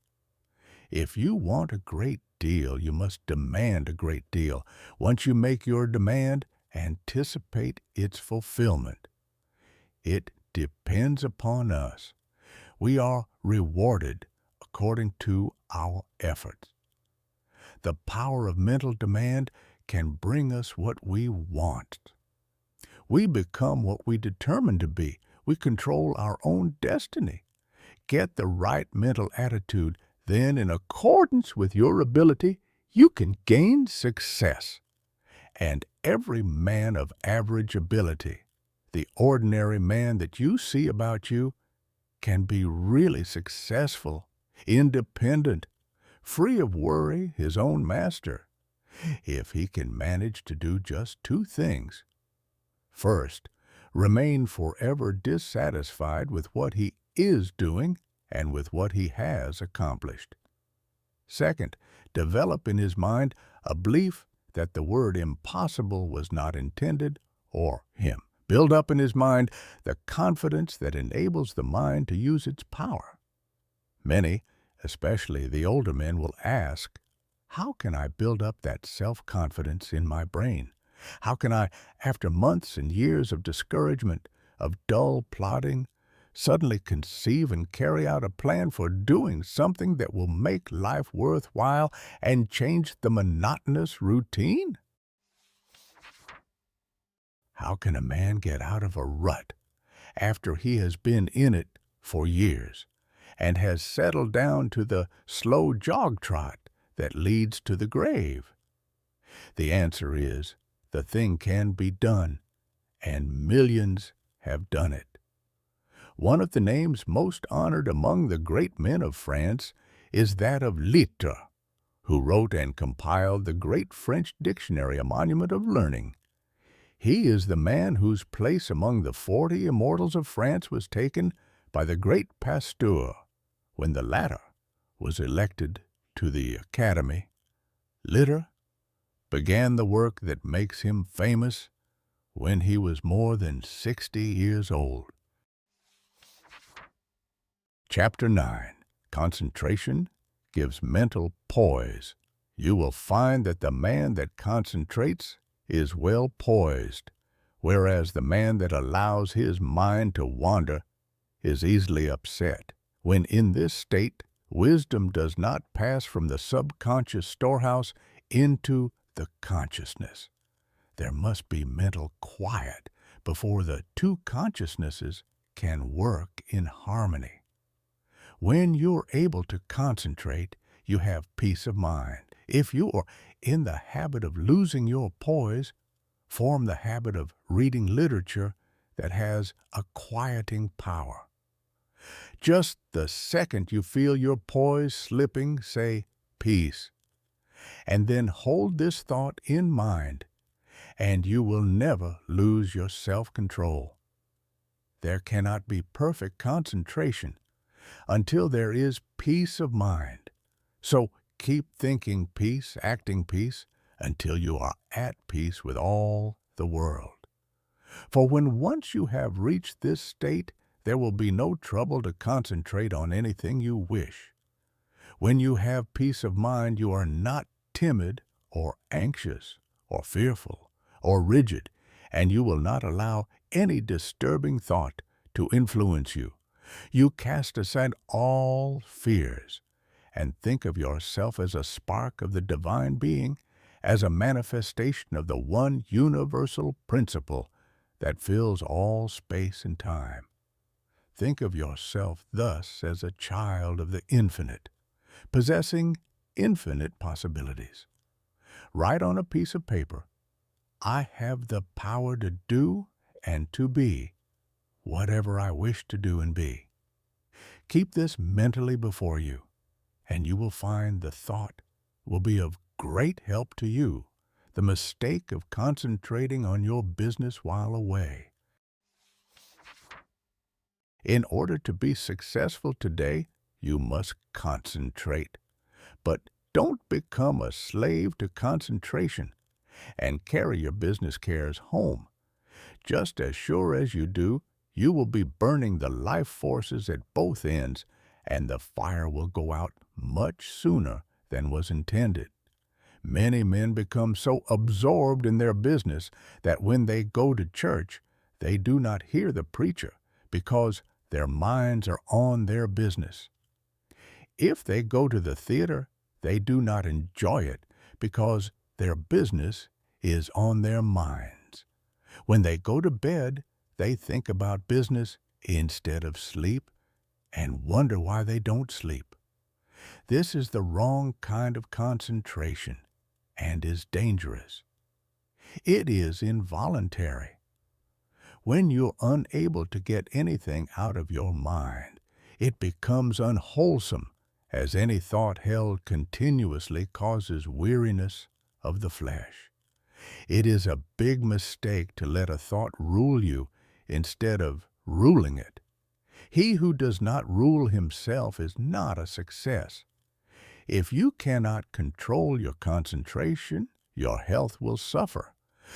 If you want a great deal, you must demand a great deal. Once you make your demand, anticipate its fulfillment. It depends upon us. We are rewarded according to our efforts. The power of mental demand can bring us what we want. We become what we determine to be. We control our own destiny. Get the right mental attitude, then in accordance with your ability, you can gain success. And every man of average ability, the ordinary man that you see about you, can be really successful, independent, free of worry, his own master, if he can manage to do just two things. First, remain forever dissatisfied with what he is doing and with what he has accomplished. Second, develop in his mind a belief that the word impossible was not intended or him. Build up in his mind the confidence that enables the mind to use its power. Many, especially the older men, will ask, how can I build up that self-confidence in my brain? How can I, after months and years of discouragement, of dull plodding, suddenly conceive and carry out a plan for doing something that will make life worthwhile and change the monotonous routine? How can a man get out of a rut after he has been in it for years and has settled down to the slow jog trot that leads to the grave? The answer is, the thing can be done, and millions have done it. One of the names most honored among the great men of France is that of Litre, who wrote and compiled the great French dictionary, a monument of learning. He is the man whose place among the 40 immortals of France was taken by the great Pasteur when the latter was elected to the Academy. Litre began the work that makes him famous when he was more than 60 years old. Chapter 9. Concentration gives mental poise. You will find that the man that concentrates is well poised, whereas the man that allows his mind to wander is easily upset. When in this state, wisdom does not pass from the subconscious storehouse into the consciousness. There must be mental quiet before the two consciousnesses can work in harmony. When you're able to concentrate, you have peace of mind. If you are in the habit of losing your poise, form the habit of reading literature that has a quieting power. Just the second you feel your poise slipping, say, peace, and then hold this thought in mind, and you will never lose your self-control. There cannot be perfect concentration until there is peace of mind. So keep thinking peace, acting peace, until you are at peace with all the world. For when once you have reached this state, there will be no trouble to concentrate on anything you wish. When you have peace of mind, you are not timid or anxious or fearful or rigid, and you will not allow any disturbing thought to influence you. You cast aside all fears and think of yourself as a spark of the divine being, as a manifestation of the one universal principle that fills all space and time. Think of yourself thus as a child of the infinite, possessing infinite possibilities. Write on a piece of paper, I have the power to do and to be whatever I wish to do and be. Keep this mentally before you, and you will find the thought will be of great help to you. The mistake of concentrating on your business while away. In order to be successful today, you must concentrate. But don't become a slave to concentration and carry your business cares home. Just as sure as you do, you will be burning the life forces at both ends, and the fire will go out much sooner than was intended. Many men become so absorbed in their business that when they go to church, they do not hear the preacher because their minds are on their business. If they go to the theater, they do not enjoy it because their business is on their minds. When they go to bed, they think about business instead of sleep and wonder why they don't sleep. This is the wrong kind of concentration and is dangerous. It is involuntary. When you're unable to get anything out of your mind, it becomes unwholesome, as any thought held continuously causes weariness of the flesh. It is a big mistake to let a thought rule you instead of ruling it. He who does not rule himself is not a success. If you cannot control your concentration, your health will suffer.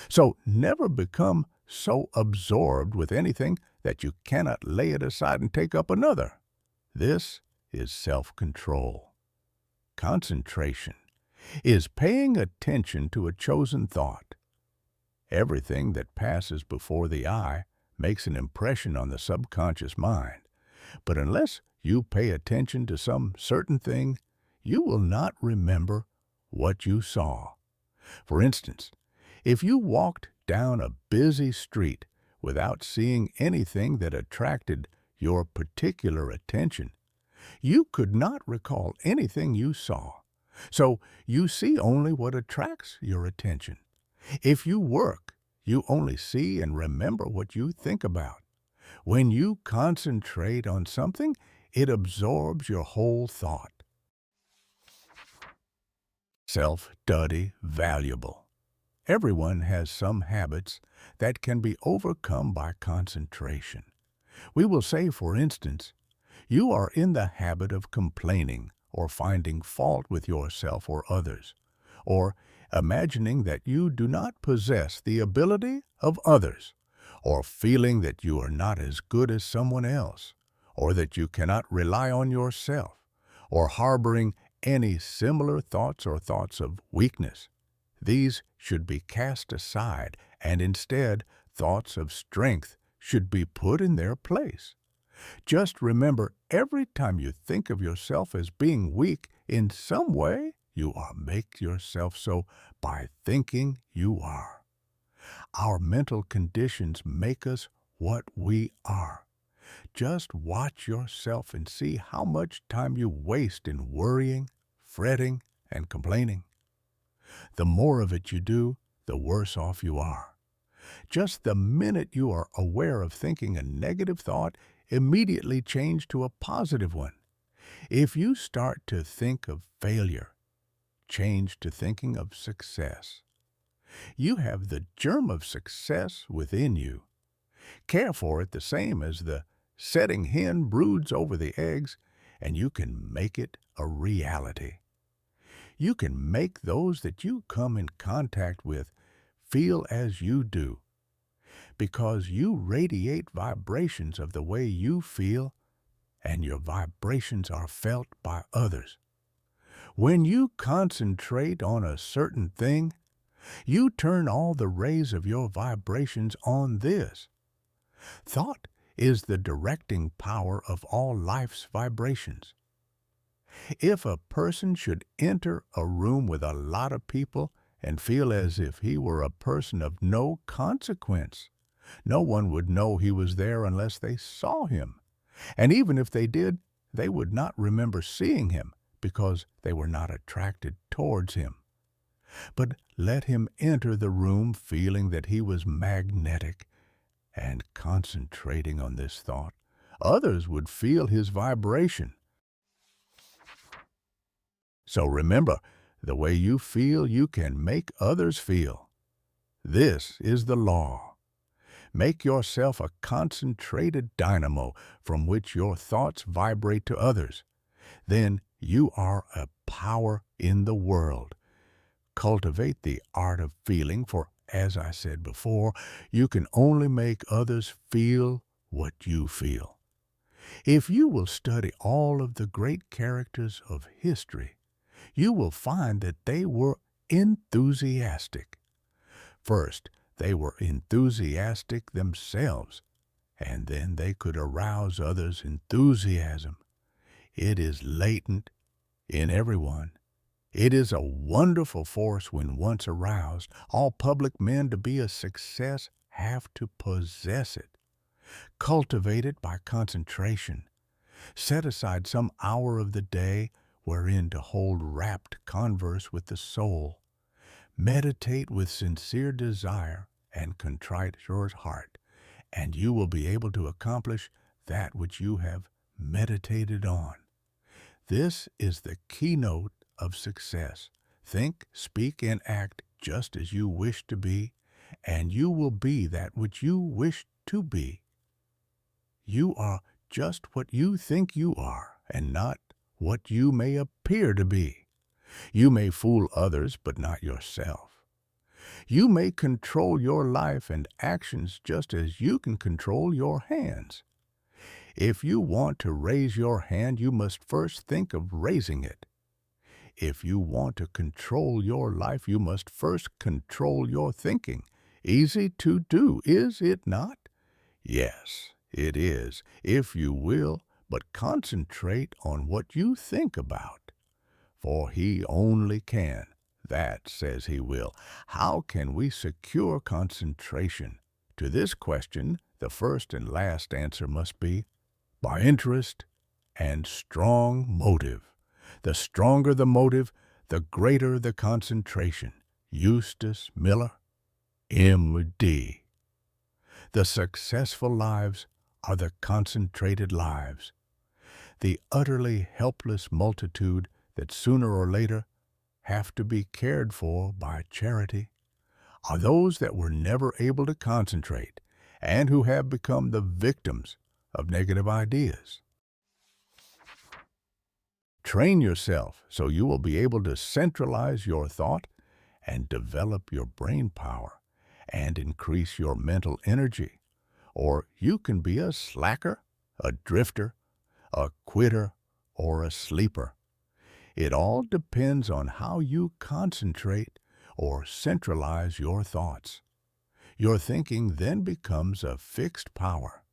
So never become so absorbed with anything that you cannot lay it aside and take up another. This is self-control. Concentration is paying attention to a chosen thought. Everything that passes before the eye makes an impression on the subconscious mind. But unless you pay attention to some certain thing, you will not remember what you saw. For instance, if you walked down a busy street without seeing anything that attracted your particular attention, you could not recall anything you saw. So you see only what attracts your attention. If you work, you only see and remember what you think about. When you concentrate on something, it absorbs your whole thought. Self-study valuable. Everyone has some habits that can be overcome by concentration. We will say, for instance, you are in the habit of complaining or finding fault with yourself or others, or imagining that you do not possess the ability of others, or feeling that you are not as good as someone else, or that you cannot rely on yourself, or harboring any similar thoughts or thoughts of weakness. These should be cast aside, and instead, thoughts of strength should be put in their place. Just remember, every time you think of yourself as being weak in some way, you make yourself so by thinking you are. Our mental conditions make us what we are. Just watch yourself and see how much time you waste in worrying, fretting, and complaining. The more of it you do, the worse off you are. Just the minute you are aware of thinking a negative thought, immediately change to a positive one. If you start to think of failure, change to thinking of success. You have the germ of success within you. Care for it the same as the setting hen broods over the eggs, and you can make it a reality. You can make those that you come in contact with feel as you do, because you radiate vibrations of the way you feel, and your vibrations are felt by others. When you concentrate on a certain thing, you turn all the rays of your vibrations on this. Thought is the directing power of all life's vibrations. If a person should enter a room with a lot of people and feel as if he were a person of no consequence, no one would know he was there unless they saw him. And even if they did, they would not remember seeing him because they were not attracted towards him. But let him enter the room feeling that he was magnetic and concentrating on this thought. Others would feel his vibration. So remember, the way you feel, you can make others feel. This is the law. Make yourself a concentrated dynamo from which your thoughts vibrate to others. Then you are a power in the world. Cultivate the art of feeling, for as I said before, you can only make others feel what you feel. If you will study all of the great characters of history, you will find that they were enthusiastic. First, they were enthusiastic themselves, and then they could arouse others' enthusiasm. It is latent in everyone. It is a wonderful force when once aroused. All public men to be a success have to possess it. Cultivate it by concentration. Set aside some hour of the day wherein to hold rapt converse with the soul. Meditate with sincere desire and contrite your heart, and you will be able to accomplish that which you have meditated on. This is the keynote of success. Think, speak, and act just as you wish to be, and you will be that which you wish to be. You are just what you think you are, and not what you may appear to be. You may fool others, but not yourself. You may control your life and actions just as you can control your hands. If you want to raise your hand, you must first think of raising it. If you want to control your life, you must first control your thinking. Easy to do, is it not? Yes, it is, if you will but concentrate on what you think about. For he only can that says he will. How can we secure concentration? To this question, the first and last answer must be by interest and strong motive. The stronger the motive, the greater the concentration. Eustace Miller, M.D. The successful lives are the concentrated lives. The utterly helpless multitude that sooner or later have to be cared for by charity are those that were never able to concentrate and who have become the victims of negative ideas. Train yourself so you will be able to centralize your thought and develop your brain power and increase your mental energy. Or you can be a slacker, a drifter, a quitter, or a sleeper. It all depends on how you concentrate or centralize your thoughts. Your thinking then becomes a fixed power,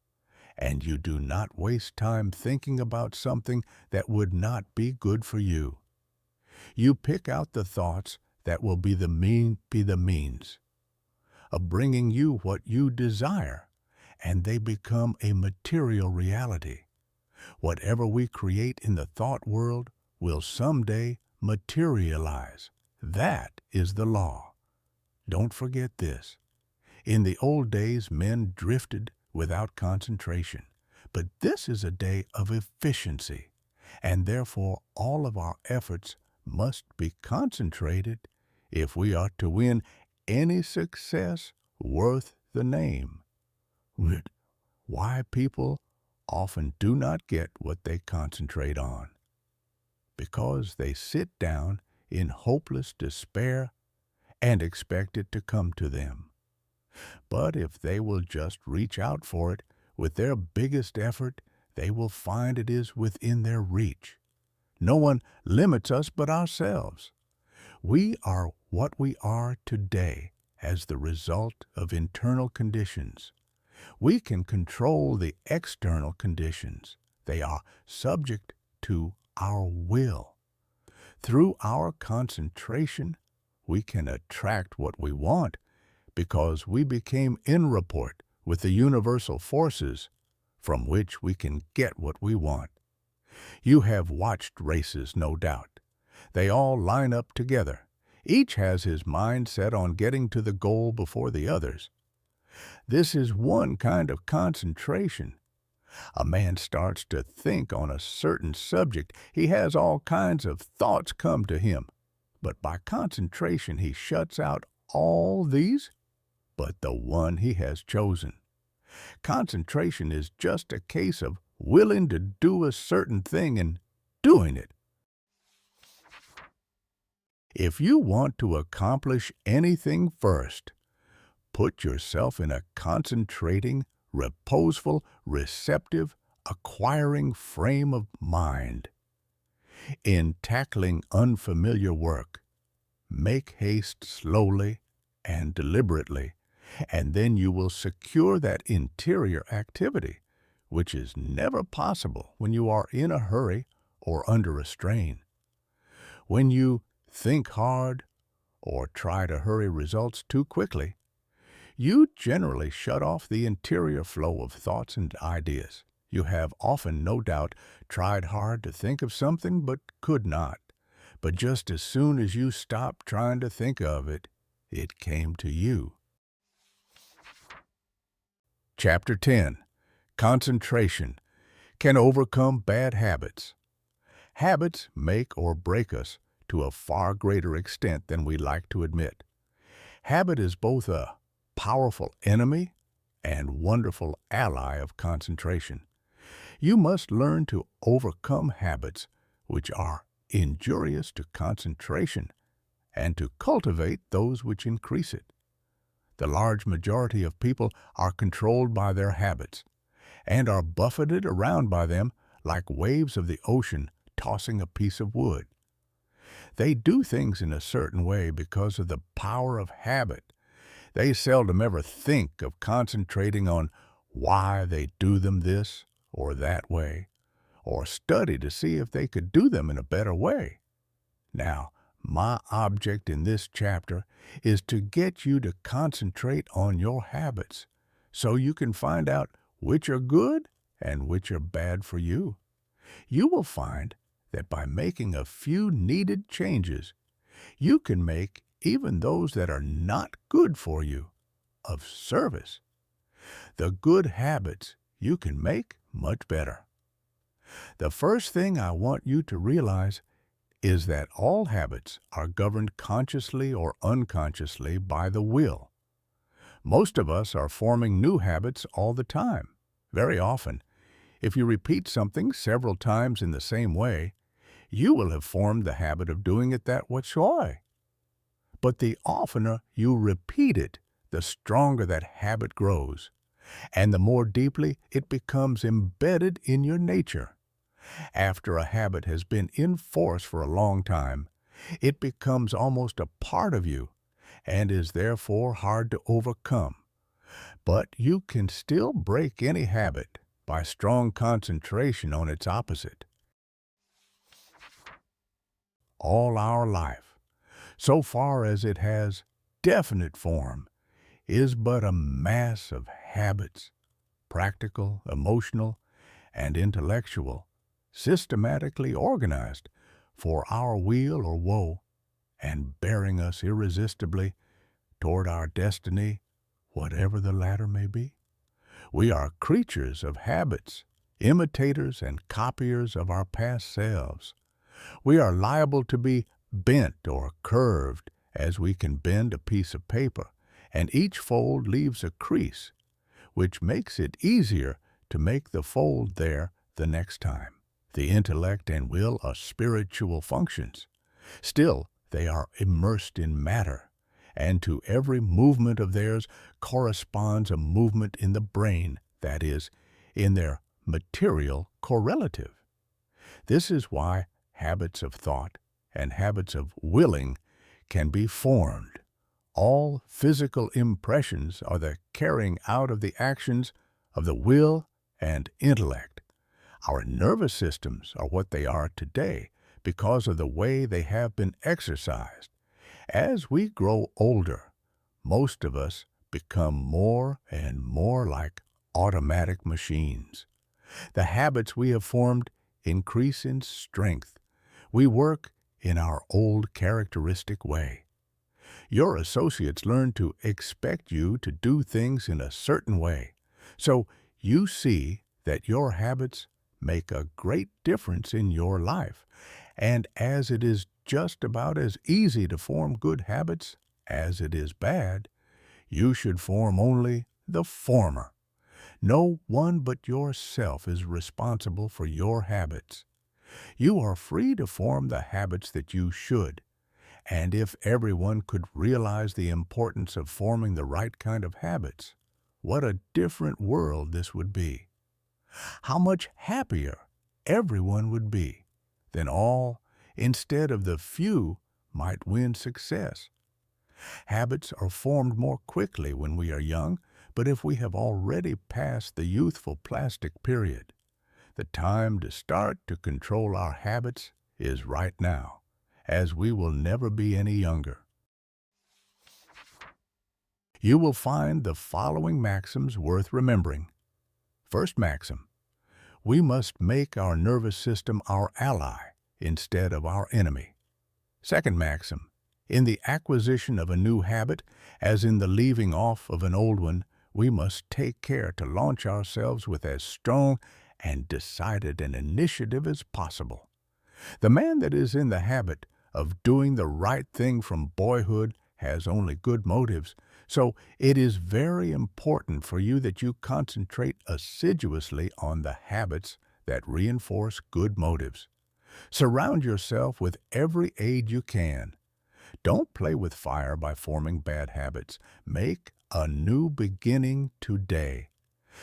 and you do not waste time thinking about something that would not be good for you. You pick out the thoughts that will be the means of bringing you what you desire, and they become a material reality. Whatever we create in the thought world will someday materialize. That is the law. Don't forget this. In the old days, men drifted without concentration, but this is a day of efficiency, and therefore all of our efforts must be concentrated if we are to win any success worth the name. Why people often do not get what they concentrate on? Because they sit down in hopeless despair and expect it to come to them. But if they will just reach out for it with their biggest effort, they will find it is within their reach. No one limits us but ourselves. We are what we are today as the result of internal conditions. We can control the external conditions. They are subject to our will. Through our concentration, we can attract what we want because we became in rapport with the universal forces from which we can get what we want. You have watched races, no doubt. They all line up together. Each has his mind set on getting to the goal before the others. This is one kind of concentration. A man starts to think on a certain subject. He has all kinds of thoughts come to him. But by concentration, he shuts out all these but the one he has chosen. Concentration is just a case of willing to do a certain thing and doing it. If you want to accomplish anything first, put yourself in a concentrating, reposeful, receptive, acquiring frame of mind. In tackling unfamiliar work, make haste slowly and deliberately, and then you will secure that interior activity, which is never possible when you are in a hurry or under a strain. When you think hard or try to hurry results too quickly, you generally shut off the interior flow of thoughts and ideas. You have often, no doubt, tried hard to think of something but could not. But just as soon as you stopped trying to think of it, it came to you. Chapter 10. Concentration can overcome bad habits. Habits make or break us to a far greater extent than we like to admit. Habit is both a powerful enemy and wonderful ally of concentration. You must learn to overcome habits which are injurious to concentration and to cultivate those which increase it. The large majority of people are controlled by their habits and are buffeted around by them like waves of the ocean tossing a piece of wood. They do things in a certain way because of the power of habit. They seldom ever think of concentrating on why they do them this or that way, or study to see if they could do them in a better way. Now, my object in this chapter is to get you to concentrate on your habits so you can find out which are good and which are bad for you. You will find that by making a few needed changes, you can make even those that are not good for you of service. The good habits you can make much better. The first thing I want you to realize is that all habits are governed consciously or unconsciously by the will. Most of us are forming new habits all the time. Very often, if you repeat something several times in the same way, you will have formed the habit of doing it that way. But the oftener you repeat it, the stronger that habit grows, and the more deeply it becomes embedded in your nature. After a habit has been in force for a long time, it becomes almost a part of you and is therefore hard to overcome. But you can still break any habit by strong concentration on its opposite. All our life, so far as it has definite form, is but a mass of habits, practical, emotional, and intellectual, systematically organized for our weal or woe, and bearing us irresistibly toward our destiny whatever the latter may be. We are creatures of habits, imitators and copiers of our past selves. We are liable to be bent or curved as we can bend a piece of paper, and each fold leaves a crease, which makes it easier to make the fold there the next time. The intellect and will are spiritual functions. Still, they are immersed in matter, and to every movement of theirs corresponds a movement in the brain, that is, in their material correlative. This is why habits of thought and habits of willing can be formed. All physical impressions are the carrying out of the actions of the will and intellect. Our nervous systems are what they are today because of the way they have been exercised. As we grow older, most of us become more and more like automatic machines. The habits we have formed increase in strength. We work in our old characteristic way. Your associates learn to expect you to do things in a certain way, so you see that your habits make a great difference in your life. And as it is just about as easy to form good habits as it is bad, you should form only the former. No one but yourself is responsible for your habits. You are free to form the habits that you should. And if everyone could realize the importance of forming the right kind of habits, what a different world this would be. How much happier everyone would be. Then all, instead of the few, might win success. Habits are formed more quickly when we are young, but if we have already passed the youthful plastic period, the time to start to control our habits is right now, as we will never be any younger. You will find the following maxims worth remembering. First maxim: we must make our nervous system our ally instead of our enemy. Second maxim: in the acquisition of a new habit, as in the leaving off of an old one, we must take care to launch ourselves with as strong and decided an initiative as possible. The man that is in the habit of doing the right thing from boyhood has only good motives, so it is very important for you that you concentrate assiduously on the habits that reinforce good motives. Surround yourself with every aid you can. Don't play with fire by forming bad habits. Make a new beginning today.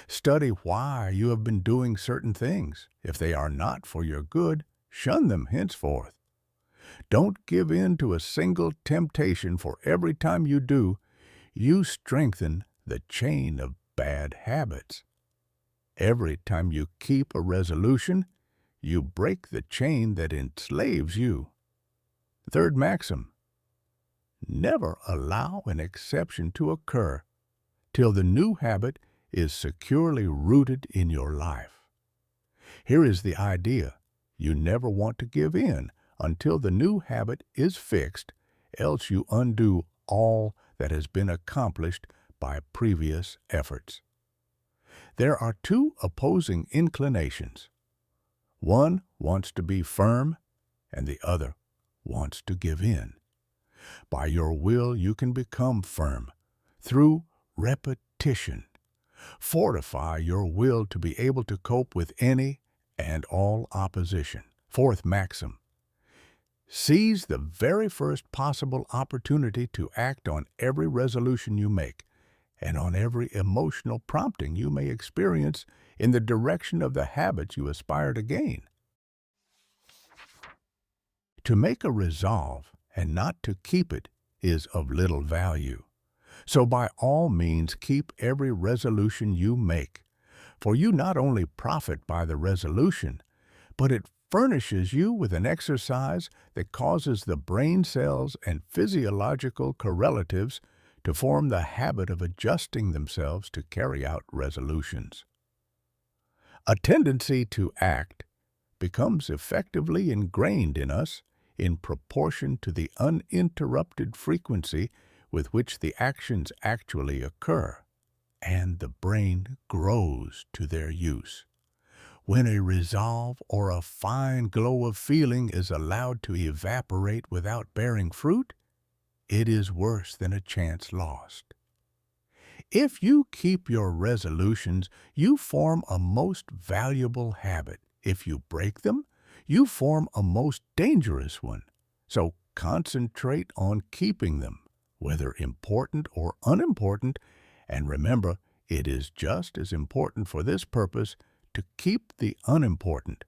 Study why you have been doing certain things. If they are not for your good, shun them henceforth. Don't give in to a single temptation, for every time you do, you strengthen the chain of bad habits. Every time you keep a resolution, you break the chain that enslaves you. Third maxim: never allow an exception to occur till the new habit is securely rooted in your life. Here is the idea: you never want to give in until the new habit is fixed, else you undo all that has been accomplished by previous efforts. There are two opposing inclinations. One wants to be firm, and the other wants to give in. By your will, you can become firm through repetition. Fortify your will to be able to cope with any and all opposition. Fourth maxim: seize the very first possible opportunity to act on every resolution you make and on every emotional prompting you may experience in the direction of the habits you aspire to gain. To make a resolve and not to keep it is of little value. So by all means keep every resolution you make, for you not only profit by the resolution, but it furnishes you with an exercise that causes the brain cells and physiological correlatives to form the habit of adjusting themselves to carry out resolutions. A tendency to act becomes effectively ingrained in us in proportion to the uninterrupted frequency with which the actions actually occur, and the brain grows to their use. When a resolve or a fine glow of feeling is allowed to evaporate without bearing fruit, it is worse than a chance lost. If you keep your resolutions, you form a most valuable habit. If you break them, you form a most dangerous one. So concentrate on keeping them, whether important or unimportant, and remember, it is just as important for this purpose to keep the unimportant,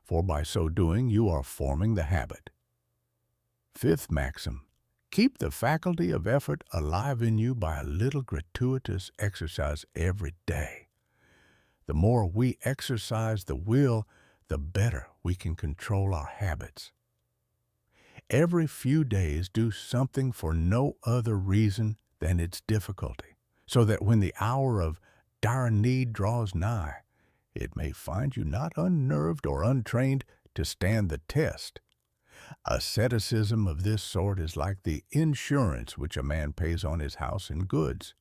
for by so doing you are forming the habit. Fifth maxim: keep the faculty of effort alive in you by a little gratuitous exercise every day. The more we exercise the will, the better we can control our habits. Every few days do something for no other reason than its difficulty, so that when the hour of dire need draws nigh, it may find you not unnerved or untrained to stand the test. Asceticism of this sort is like the insurance which a man pays on his house and goods.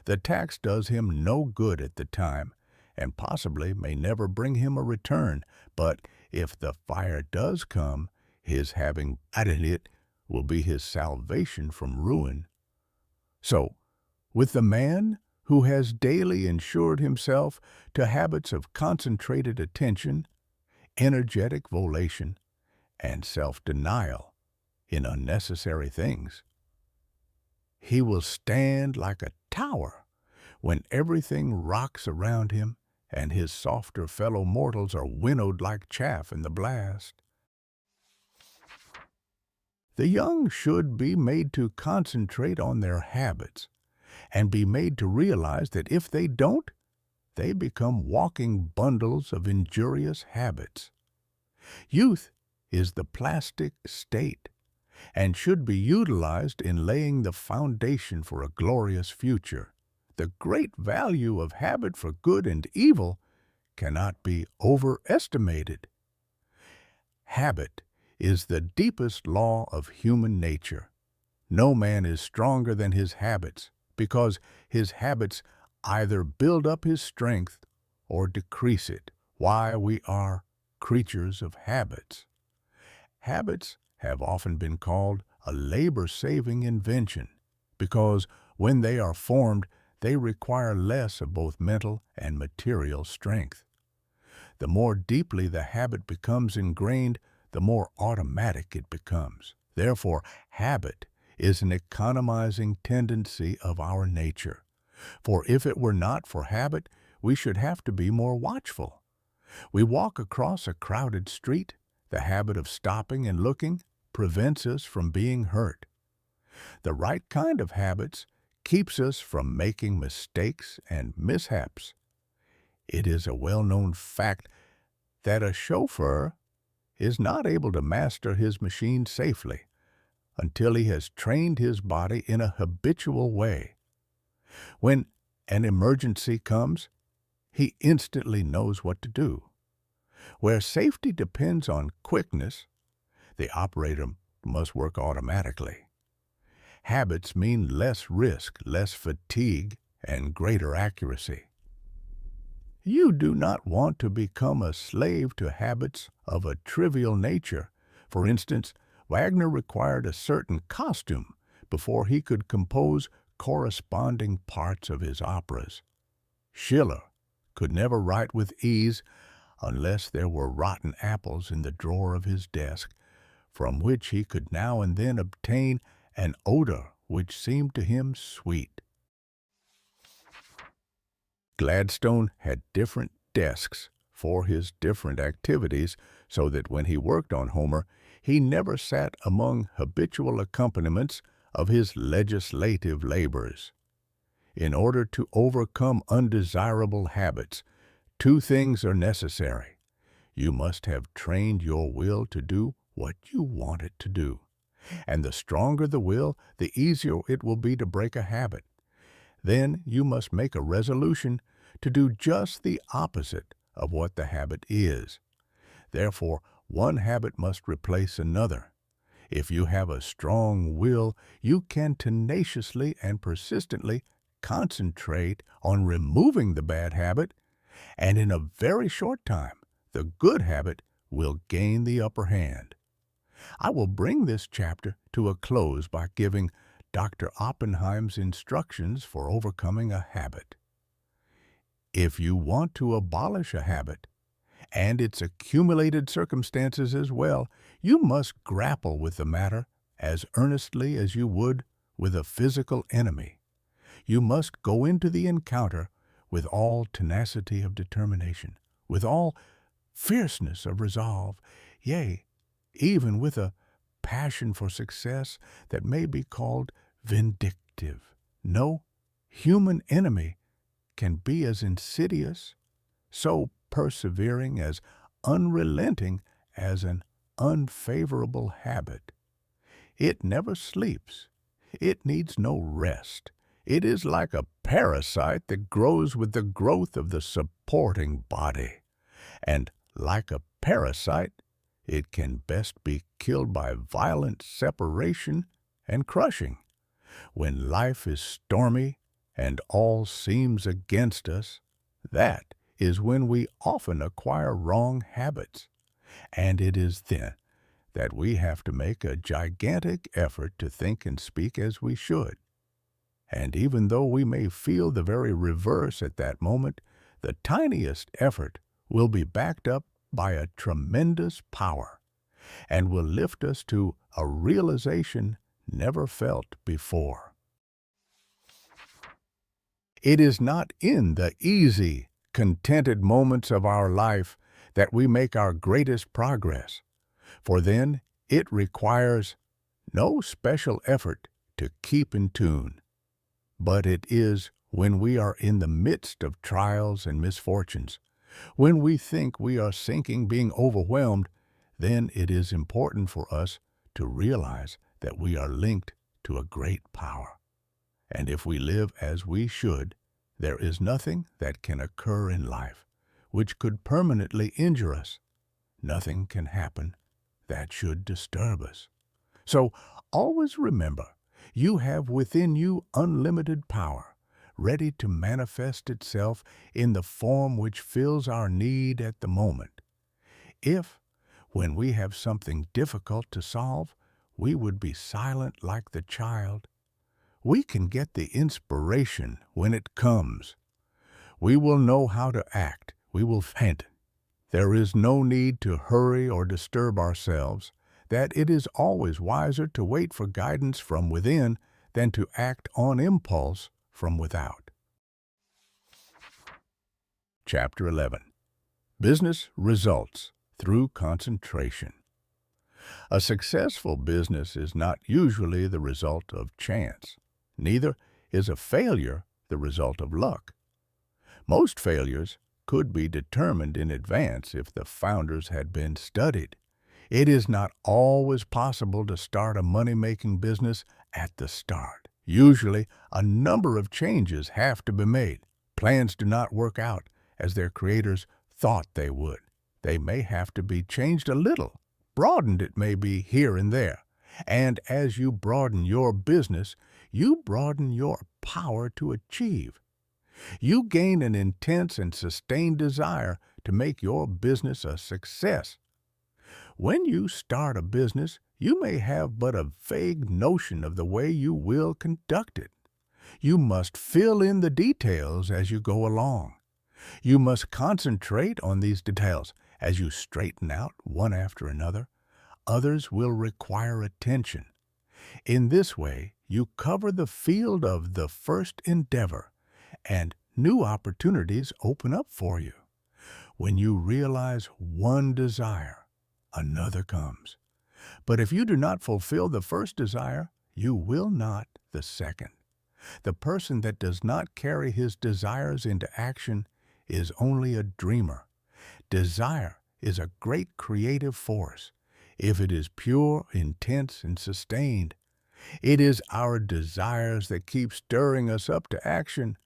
The tax does him no good at the time, and possibly may never bring him a return, but if the fire does come, his having added it will be his salvation from ruin. So, with the man who has daily insured himself to habits of concentrated attention, energetic volation, and self-denial in unnecessary things, he will stand like a tower when everything rocks around him and his softer fellow mortals are winnowed like chaff in the blast. The young should be made to concentrate on their habits and be made to realize that if they don't, they become walking bundles of injurious habits. Youth is the plastic state and should be utilized in laying the foundation for a glorious future. The great value of habit for good and evil cannot be overestimated. Habit is the deepest law of human nature. No man is stronger than his habits, because his habits either build up his strength or decrease it. Why we are creatures of habits. Habits have often been called a labor-saving invention, because when they are formed, they require less of both mental and material strength. The more deeply the habit becomes ingrained, the more automatic it becomes. Therefore, habit is an economizing tendency of our nature. For if it were not for habit, we should have to be more watchful. We walk across a crowded street. The habit of stopping and looking prevents us from being hurt. The right kind of habits keeps us from making mistakes and mishaps. It is a well-known fact that a chauffeur is not able to master his machine safely until he has trained his body in a habitual way. When an emergency comes, he instantly knows what to do. Where safety depends on quickness, the operator must work automatically. Habits mean less risk, less fatigue, and greater accuracy. You do not want to become a slave to habits of a trivial nature. For instance, Wagner required a certain costume before he could compose corresponding parts of his operas. Schiller could never write with ease unless there were rotten apples in the drawer of his desk, from which he could now and then obtain an odor which seemed to him sweet. Gladstone had different desks for his different activities, so that when he worked on Homer, he never sat among habitual accompaniments of his legislative labors. In order to overcome undesirable habits, two things are necessary. You must have trained your will to do what you want it to do. And the stronger the will, the easier it will be to break a habit. Then you must make a resolution to do just the opposite of what the habit is. Therefore, one habit must replace another. If you have a strong will, you can tenaciously and persistently concentrate on removing the bad habit, and in a very short time, the good habit will gain the upper hand. I will bring this chapter to a close by giving Dr. Oppenheim's instructions for overcoming a habit. If you want to abolish a habit, and its accumulated circumstances as well, you must grapple with the matter as earnestly as you would with a physical enemy. You must go into the encounter with all tenacity of determination, with all fierceness of resolve, yea, even with a passion for success that may be called vindictive. No human enemy can be as insidious, so persevering, as unrelenting as an unfavorable habit. It never sleeps. It needs no rest. It is like a parasite that grows with the growth of the supporting body. And like a parasite, it can best be killed by violent separation and crushing. When life is stormy and all seems against us, that is when we often acquire wrong habits, and it is then that we have to make a gigantic effort to think and speak as we should. And even though we may feel the very reverse at that moment, the tiniest effort will be backed up by a tremendous power, and will lift us to a realization never felt before. It is not in the easy, contented moments of our life that we make our greatest progress, for then it requires no special effort to keep in tune. But it is when we are in the midst of trials and misfortunes, when we think we are sinking, being overwhelmed, then it is important for us to realize that we are linked to a great power. And if we live as we should, there is nothing that can occur in life which could permanently injure us. Nothing can happen that should disturb us. So always remember, you have within you unlimited power, ready to manifest itself in the form which fills our need at the moment. If, when we have something difficult to solve, we would be silent like the child, we can get the inspiration when it comes. We will know how to act. We will faint. There is no need to hurry or disturb ourselves, that it is always wiser to wait for guidance from within than to act on impulse from without. Chapter 11. Business Results Through Concentration. A successful business is not usually the result of chance. Neither is a failure the result of luck. Most failures could be determined in advance if the founders had been studied. It is not always possible to start a money-making business at the start. Usually, a number of changes have to be made. Plans do not work out as their creators thought they would. They may have to be changed a little, broadened it may be here and there. And as you broaden your business, you broaden your power to achieve. You gain an intense and sustained desire to make your business a success. When you start a business, you may have but a vague notion of the way you will conduct it. You must fill in the details as you go along. You must concentrate on these details as you straighten out one after another. Others will require attention. In this way, you cover the field of the first endeavor, and new opportunities open up for you. When you realize one desire, another comes. But if you do not fulfill the first desire, you will not the second. The person that does not carry his desires into action is only a dreamer. Desire is a great creative force. If it is pure, intense, and sustained, it is our desires that keep stirring us up to action,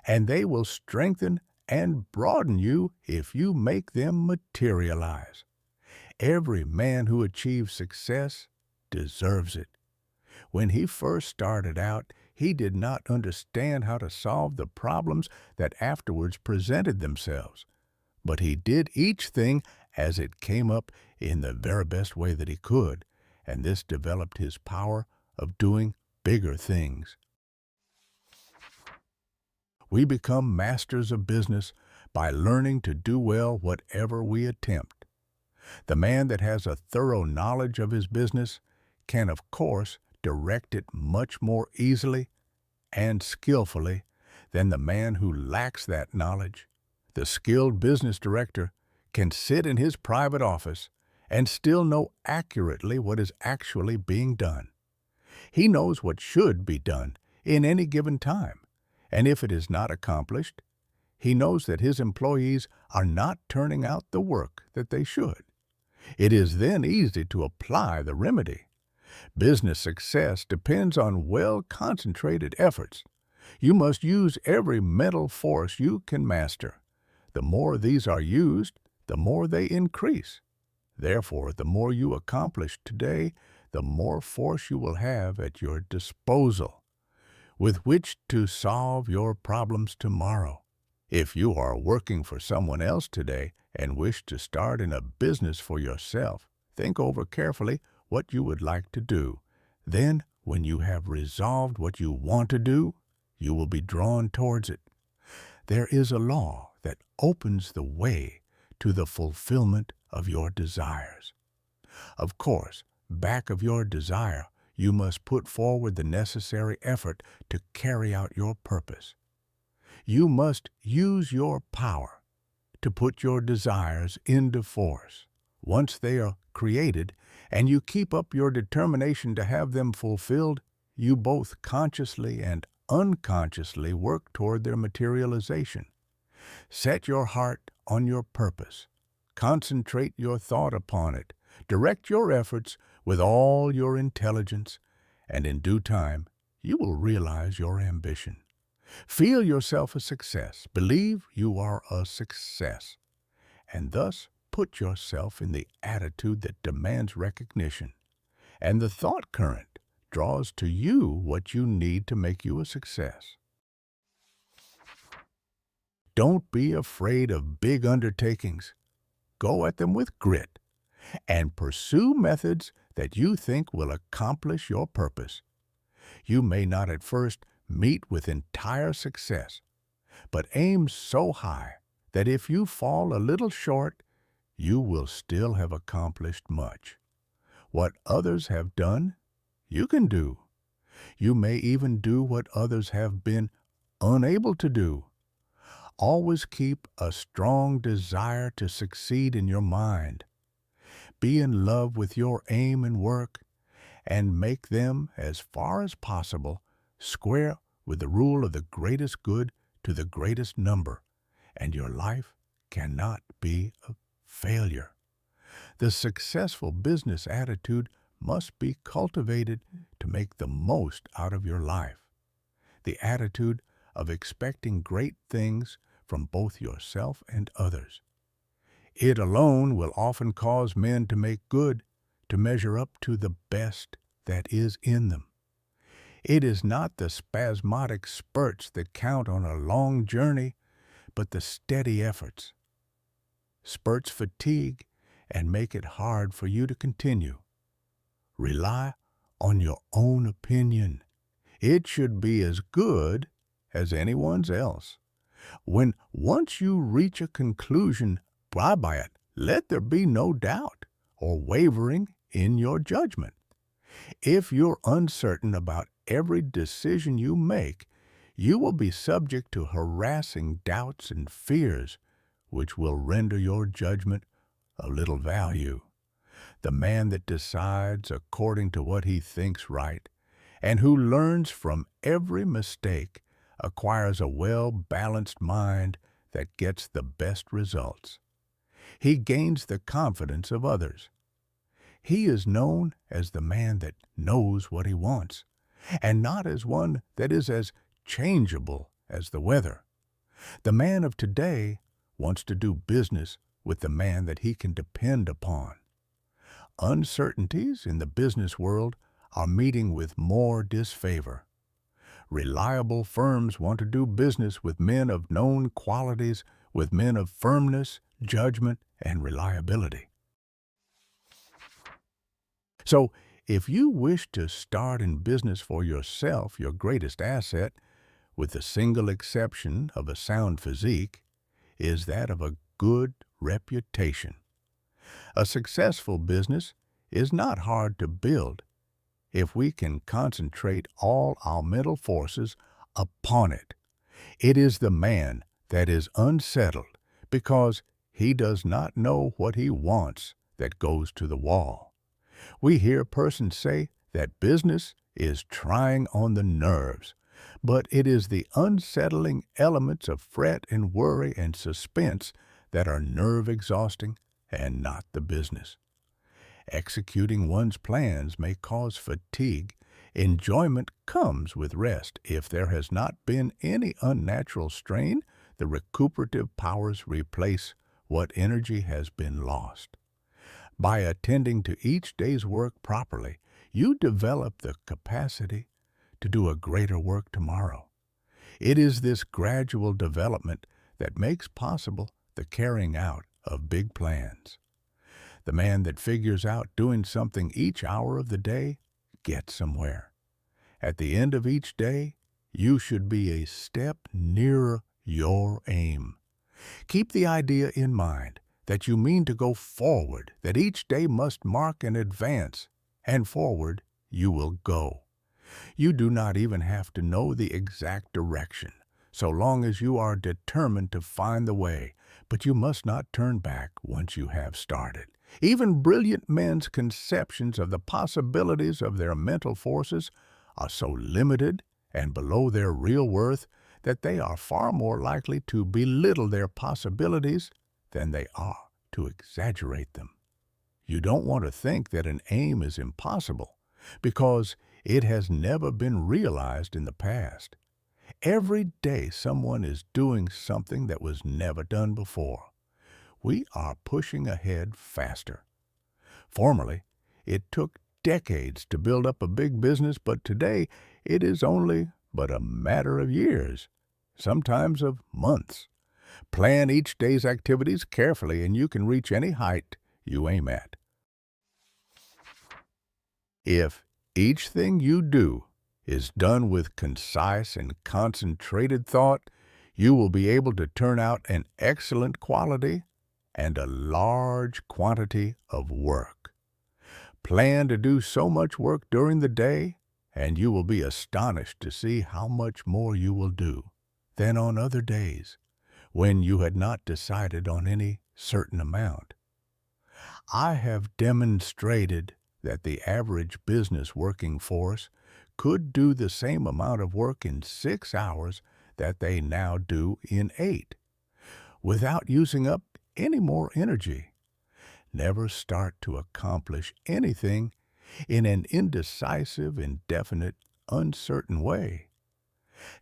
and they will strengthen and broaden you if you make them materialize. Every man who achieves success deserves it. When he first started out, he did not understand how to solve the problems that afterwards presented themselves, but he did each thing as it came up in the very best way that he could, and this developed his power of doing bigger things. We become masters of business by learning to do well whatever we attempt. The man that has a thorough knowledge of his business can, of course, direct it much more easily and skillfully than the man who lacks that knowledge. The skilled business director can sit in his private office and still know accurately what is actually being done. He knows what should be done in any given time, and if it is not accomplished, he knows that his employees are not turning out the work that they should. It is then easy to apply the remedy. Business success depends on well-concentrated efforts. You must use every mental force you can master. The more these are used, the more they increase. Therefore, the more you accomplish today, the more force you will have at your disposal, with which to solve your problems tomorrow. If you are working for someone else today and wish to start in a business for yourself, think over carefully what you would like to do. Then, when you have resolved what you want to do, you will be drawn towards it. There is a law that opens the way to the fulfillment of your desires. Of course, back of your desire, you must put forward the necessary effort to carry out your purpose. You must use your power to put your desires into force. Once they are created and you keep up your determination to have them fulfilled, you both consciously and unconsciously work toward their materialization. Set your heart on your purpose. Concentrate your thought upon it. Direct your efforts with all your intelligence, and in due time, you will realize your ambition. Feel yourself a success. Believe you are a success, and thus put yourself in the attitude that demands recognition, and the thought current draws to you what you need to make you a success. Don't be afraid of big undertakings. Go at them with grit, and pursue methods that you think will accomplish your purpose. You may not at first meet with entire success, but aim so high that if you fall a little short, you will still have accomplished much. What others have done, you can do. You may even do what others have been unable to do. Always keep a strong desire to succeed in your mind. Be in love with your aim and work, and make them, as far as possible, square with the rule of the greatest good to the greatest number, and your life cannot be a failure. The successful business attitude must be cultivated to make the most out of your life. The attitude of expecting great things from both yourself and others. It alone will often cause men to make good, to measure up to the best that is in them. It is not the spasmodic spurts that count on a long journey, but the steady efforts. Spurts fatigue and make it hard for you to continue. Rely on your own opinion. It should be as good as anyone's else. When once you reach a conclusion, abide by it. Let there be no doubt or wavering in your judgment. If you're uncertain about every decision you make, you will be subject to harassing doubts and fears, which will render your judgment of little value. The man that decides according to what he thinks right, and who learns from every mistake, acquires a well-balanced mind that gets the best results. He gains the confidence of others. He is known as the man that knows what he wants, and not as one that is as changeable as the weather. The man of today wants to do business with the man that he can depend upon. Uncertainties in the business world are meeting with more disfavor. Reliable firms want to do business with men of known qualities, with men of firmness, judgment, and reliability. So, if you wish to start in business for yourself, your greatest asset, with the single exception of a sound physique, is that of a good reputation. A successful business is not hard to build if we can concentrate all our mental forces upon it. It is the man that is unsettled because he does not know what he wants that goes to the wall. We hear persons say that business is trying on the nerves, but it is the unsettling elements of fret and worry and suspense that are nerve-exhausting and not the business. Executing one's plans may cause fatigue. Enjoyment comes with rest. If there has not been any unnatural strain, the recuperative powers replace what energy has been lost. By attending to each day's work properly, you develop the capacity to do a greater work tomorrow. It is this gradual development that makes possible the carrying out of big plans. The man that figures out doing something each hour of the day gets somewhere. At the end of each day, you should be a step nearer your aim. Keep the idea in mind that you mean to go forward, that each day must mark an advance, and forward you will go. You do not even have to know the exact direction, so long as you are determined to find the way, but you must not turn back once you have started. Even brilliant men's conceptions of the possibilities of their mental forces are so limited and below their real worth that they are far more likely to belittle their possibilities than they are to exaggerate them. You don't want to think that an aim is impossible because it has never been realized in the past. Every day someone is doing something that was never done before. We are pushing ahead faster. Formerly, it took decades to build up a big business, but today it is only but a matter of years, sometimes of months. Plan each day's activities carefully and you can reach any height you aim at. If each thing you do is done with concise and concentrated thought, you will be able to turn out an excellent quality and a large quantity of work. Plan to do so much work during the day, and you will be astonished to see how much more you will do than on other days, when you had not decided on any certain amount. I have demonstrated that the average business working force could do the same amount of work in 6 hours that they now do in 8, without using up any more energy. Never start to accomplish anything in an indecisive, indefinite, uncertain way.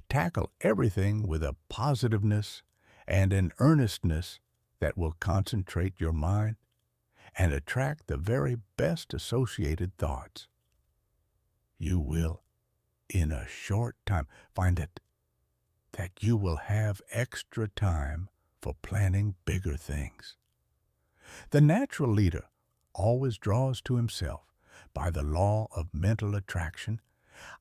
Tackle everything with a positiveness and an earnestness that will concentrate your mind and attract the very best associated thoughts. You will, in a short time, find that you will have extra time for planning bigger things. The natural leader always draws to himself, by the law of mental attraction,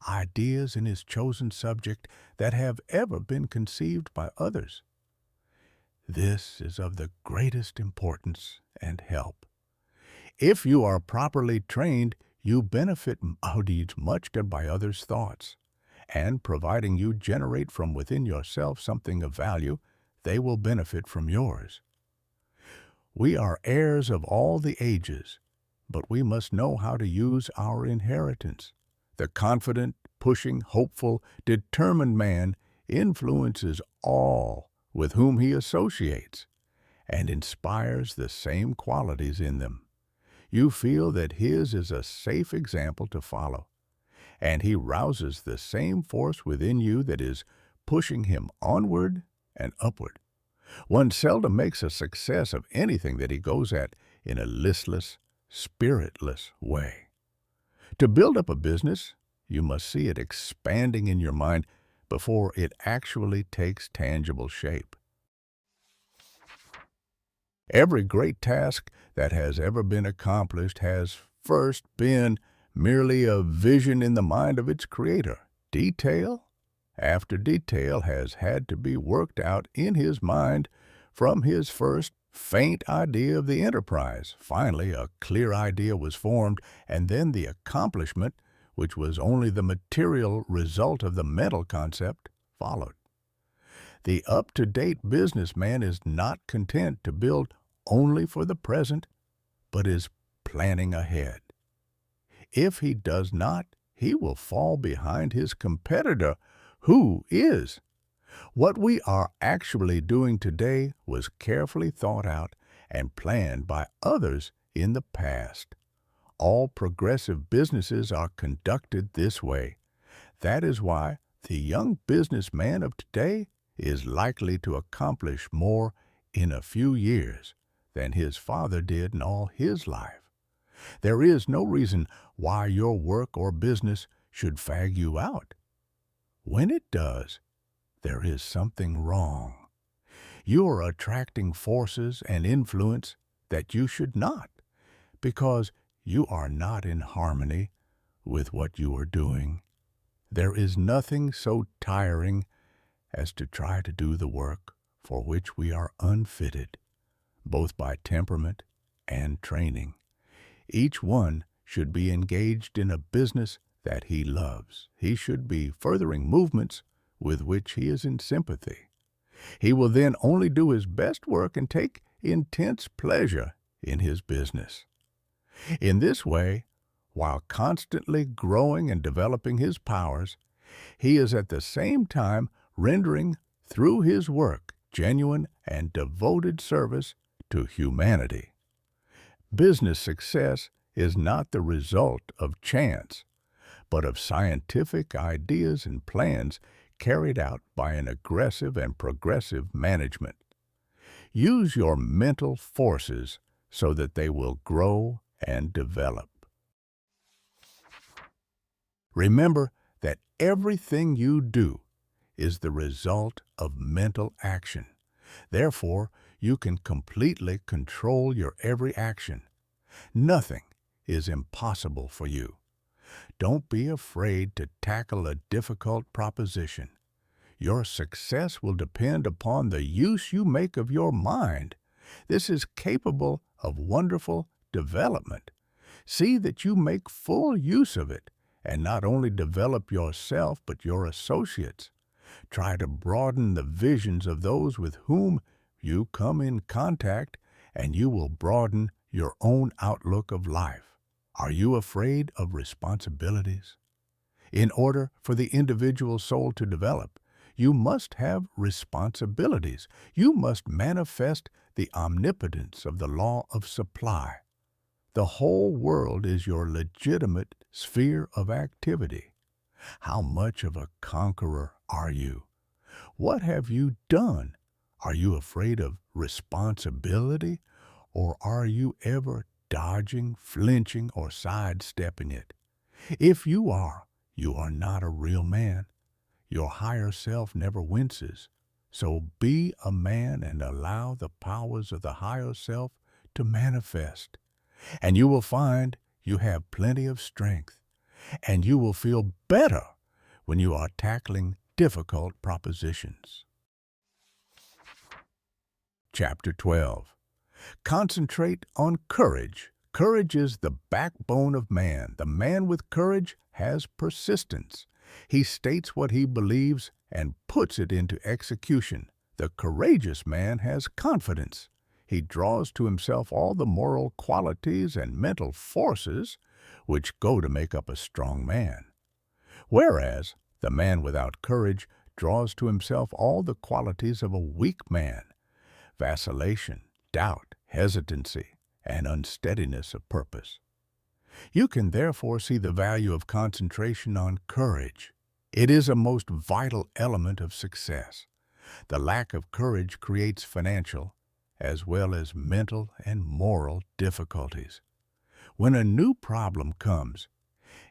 ideas in his chosen subject that have ever been conceived by others. This is of the greatest importance and help. If you are properly trained, you benefit much by others' thoughts, and providing you generate from within yourself something of value, they will benefit from yours. We are heirs of all the ages, but we must know how to use our inheritance. The confident, pushing, hopeful, determined man influences all with whom he associates and inspires the same qualities in them. You feel that his is a safe example to follow, and he rouses the same force within you that is pushing him onward and upward. One seldom makes a success of anything that he goes at in a listless, spiritless way. To build up a business, you must see it expanding in your mind before it actually takes tangible shape. Every great task that has ever been accomplished has first been merely a vision in the mind of its creator. Detail after detail has had to be worked out in his mind from his first faint idea of the enterprise. Finally, a clear idea was formed, and then the accomplishment, which was only the material result of the mental concept, followed. The up-to-date businessman is not content to build only for the present, but is planning ahead. If he does not, he will fall behind his competitor, who is. What we are actually doing today was carefully thought out and planned by others in the past. All progressive businesses are conducted this way. That is why the young businessman of today is likely to accomplish more in a few years than his father did in all his life. There is no reason why your work or business should fag you out. When it does, there is something wrong. You are attracting forces and influence that you should not, because you are not in harmony with what you are doing. There is nothing so tiring as to try to do the work for which we are unfitted, both by temperament and training. Each one should be engaged in a business that he loves. He should be furthering movements with which he is in sympathy. He will then only do his best work and take intense pleasure in his business. In this way, while constantly growing and developing his powers, he is at the same time rendering through his work genuine and devoted service to humanity. Business success is not the result of chance, but of scientific ideas and plans carried out by an aggressive and progressive management. Use your mental forces so that they will grow and develop. Remember that everything you do is the result of mental action. Therefore, you can completely control your every action. Nothing is impossible for you. Don't be afraid to tackle a difficult proposition. Your success will depend upon the use you make of your mind. This is capable of wonderful development. See that you make full use of it, and not only develop yourself but your associates. Try to broaden the visions of those with whom you come in contact, and you will broaden your own outlook of life. Are you afraid of responsibilities? In order for the individual soul to develop, you must have responsibilities. You must manifest the omnipotence of the law of supply. The whole world is your legitimate sphere of activity. How much of a conqueror are you? What have you done? Are you afraid of responsibility, or are you ever dodging, flinching, or sidestepping it? If you are not a real man. Your higher self never winces. So be a man and allow the powers of the higher self to manifest. And you will find you have plenty of strength, and you will feel better when you are tackling difficult propositions. Chapter 12. Concentrate on courage. Courage is the backbone of man. The man with courage has persistence. He states what he believes and puts it into execution. The courageous man has confidence. He draws to himself all the moral qualities and mental forces which go to make up a strong man. Whereas the man without courage draws to himself all the qualities of a weak man: vacillation, doubt, hesitancy, and unsteadiness of purpose. You can therefore see the value of concentration on courage. It is a most vital element of success. The lack of courage creates financial, as well as mental and moral difficulties. When a new problem comes,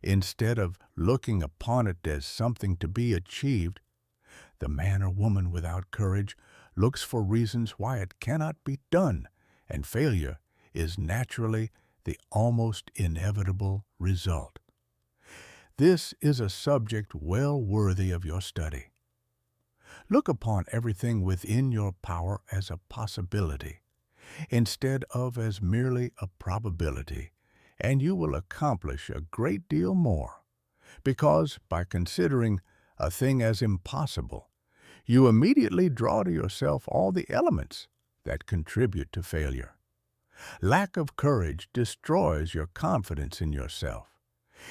instead of looking upon it as something to be achieved, the man or woman without courage looks for reasons why it cannot be done, and failure is naturally the almost inevitable result. This is a subject well worthy of your study. Look upon everything within your power as a possibility, instead of as merely a probability, and you will accomplish a great deal more, because by considering a thing as impossible, you immediately draw to yourself all the elements that contribute to failure. Lack of courage destroys your confidence in yourself.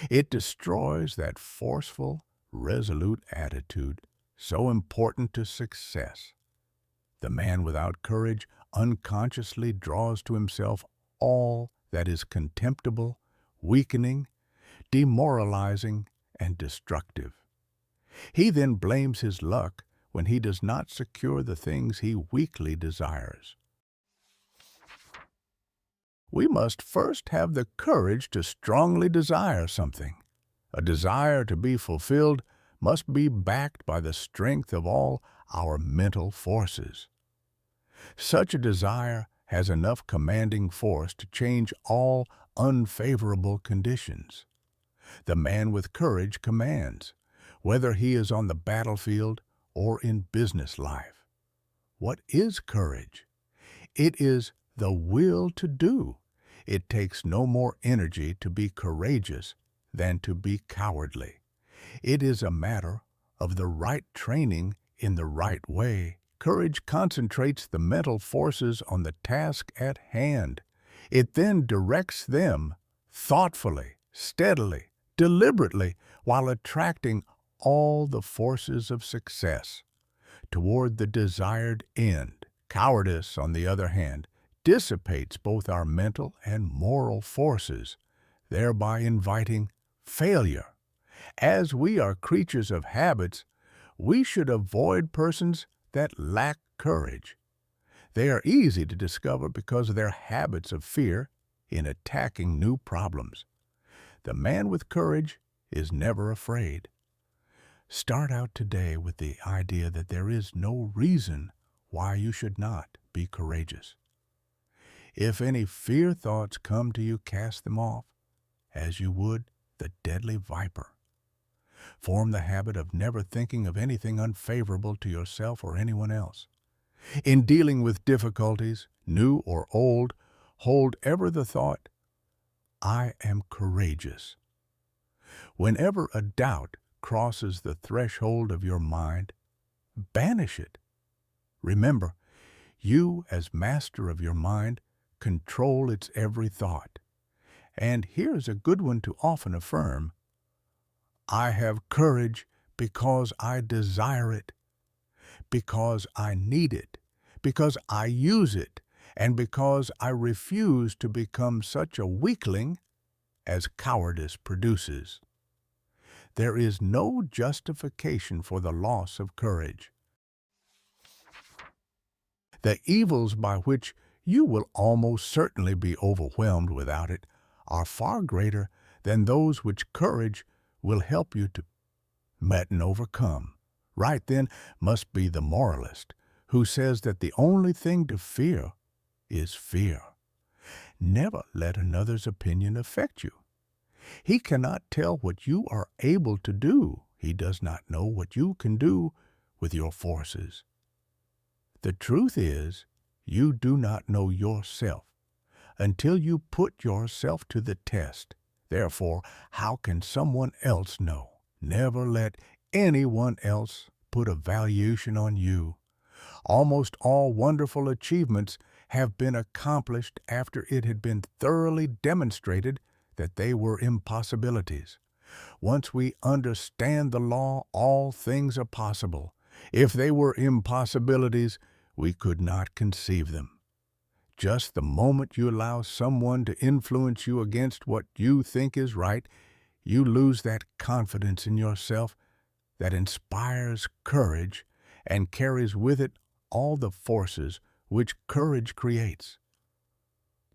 It destroys that forceful, resolute attitude so important to success. The man without courage unconsciously draws to himself all that is contemptible, weakening, demoralizing, and destructive. He then blames his luck when he does not secure the things he weakly desires. We must first have the courage to strongly desire something. A desire to be fulfilled must be backed by the strength of all our mental forces. Such a desire has enough commanding force to change all unfavorable conditions. The man with courage commands, whether he is on the battlefield or in business life. What is courage? It is the will to do. It takes no more energy to be courageous than to be cowardly. It is a matter of the right training in the right way. Courage concentrates the mental forces on the task at hand. It then directs them thoughtfully, steadily, deliberately, while attracting all the forces of success toward the desired end. Cowardice, on the other hand, dissipates both our mental and moral forces, thereby inviting failure. As we are creatures of habits, we should avoid persons that lack courage. They are easy to discover because of their habits of fear in attacking new problems. The man with courage is never afraid. Start out today with the idea that there is no reason why you should not be courageous. If any fear thoughts come to you, cast them off, as you would the deadly viper. Form the habit of never thinking of anything unfavorable to yourself or anyone else. In dealing with difficulties, new or old, hold ever the thought, I am courageous. Whenever a doubt crosses the threshold of your mind, banish it. Remember, you, as master of your mind, control its every thought. And here's a good one to often affirm, I have courage because I desire it, because I need it, because I use it, and because I refuse to become such a weakling as cowardice produces. There is no justification for the loss of courage. The evils by which you will almost certainly be overwhelmed without it are far greater than those which courage will help you to meet and overcome. Right then must be the moralist who says that the only thing to fear is fear. Never let another's opinion affect you. He cannot tell what you are able to do. He does not know what you can do with your forces. The truth is, you do not know yourself until you put yourself to the test. Therefore, how can someone else know? Never let anyone else put a valuation on you. Almost all wonderful achievements have been accomplished after it had been thoroughly demonstrated that they were impossibilities. Once we understand the law, all things are possible. If they were impossibilities, we could not conceive them. Just the moment you allow someone to influence you against what you think is right, you lose that confidence in yourself that inspires courage and carries with it all the forces which courage creates.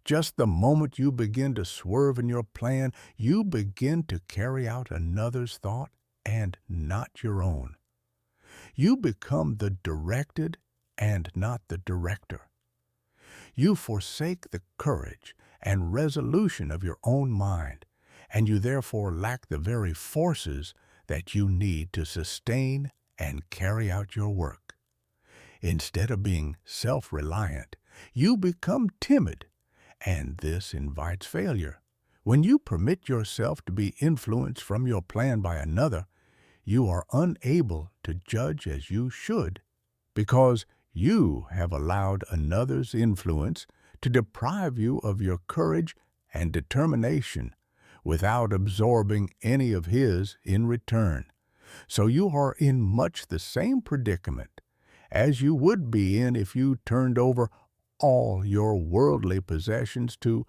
Just the moment you begin to swerve in your plan, you begin to carry out another's thought and not your own. You become the directed and not the director. You forsake the courage and resolution of your own mind, and you therefore lack the very forces that you need to sustain and carry out your work. Instead of being self-reliant, you become timid, and this invites failure. When you permit yourself to be influenced from your plan by another, you are unable to judge as you should because you have allowed another's influence to deprive you of your courage and determination without absorbing any of his in return. So you are in much the same predicament as you would be in if you turned over all your worldly possessions to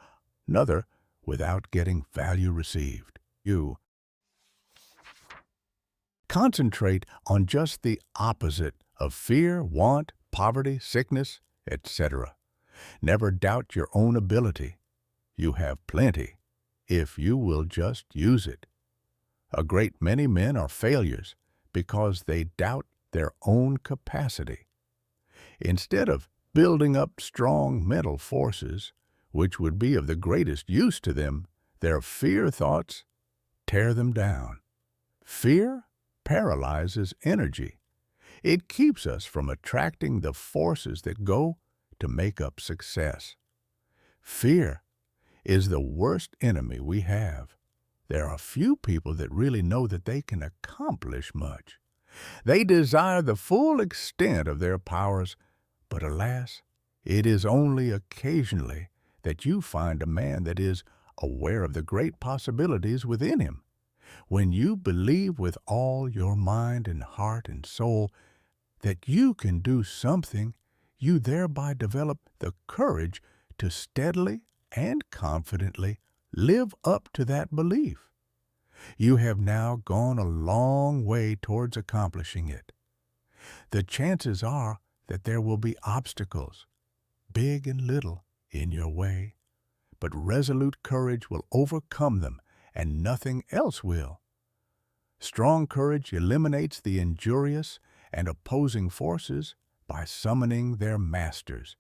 another without getting value received. You concentrate on just the opposite of fear, want, poverty, sickness, etc. Never doubt your own ability. You have plenty, if you will just use it. A great many men are failures because they doubt their own capacity. Instead of building up strong mental forces, which would be of the greatest use to them, their fear thoughts tear them down. Fear paralyzes energy. It keeps us from attracting the forces that go to make up success. Fear is the worst enemy we have. There are few people that really know that they can accomplish much. They desire the full extent of their powers, but alas, it is only occasionally that you find a man that is aware of the great possibilities within him. When you believe with all your mind and heart and soul that you can do something, you thereby develop the courage to steadily and confidently live up to that belief. You have now gone a long way towards accomplishing it. The chances are that there will be obstacles, big and little, in your way, but resolute courage will overcome them, and nothing else will. Strong courage eliminates the injurious and opposing forces by summoning their masters,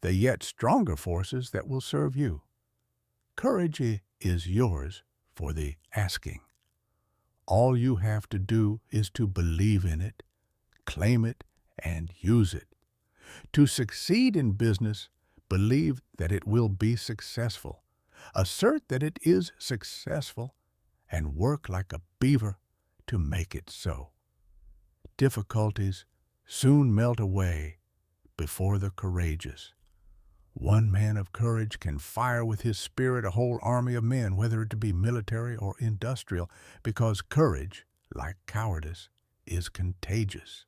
the yet stronger forces that will serve you. Courage is yours for the asking. All you have to do is to believe in it, claim it, and use it. To succeed in business, believe that it will be successful. Assert that it is successful, and work like a beaver to make it so. Difficulties soon melt away before the courageous. One man of courage can fire with his spirit a whole army of men, whether it be military or industrial, because courage, like cowardice, is contagious.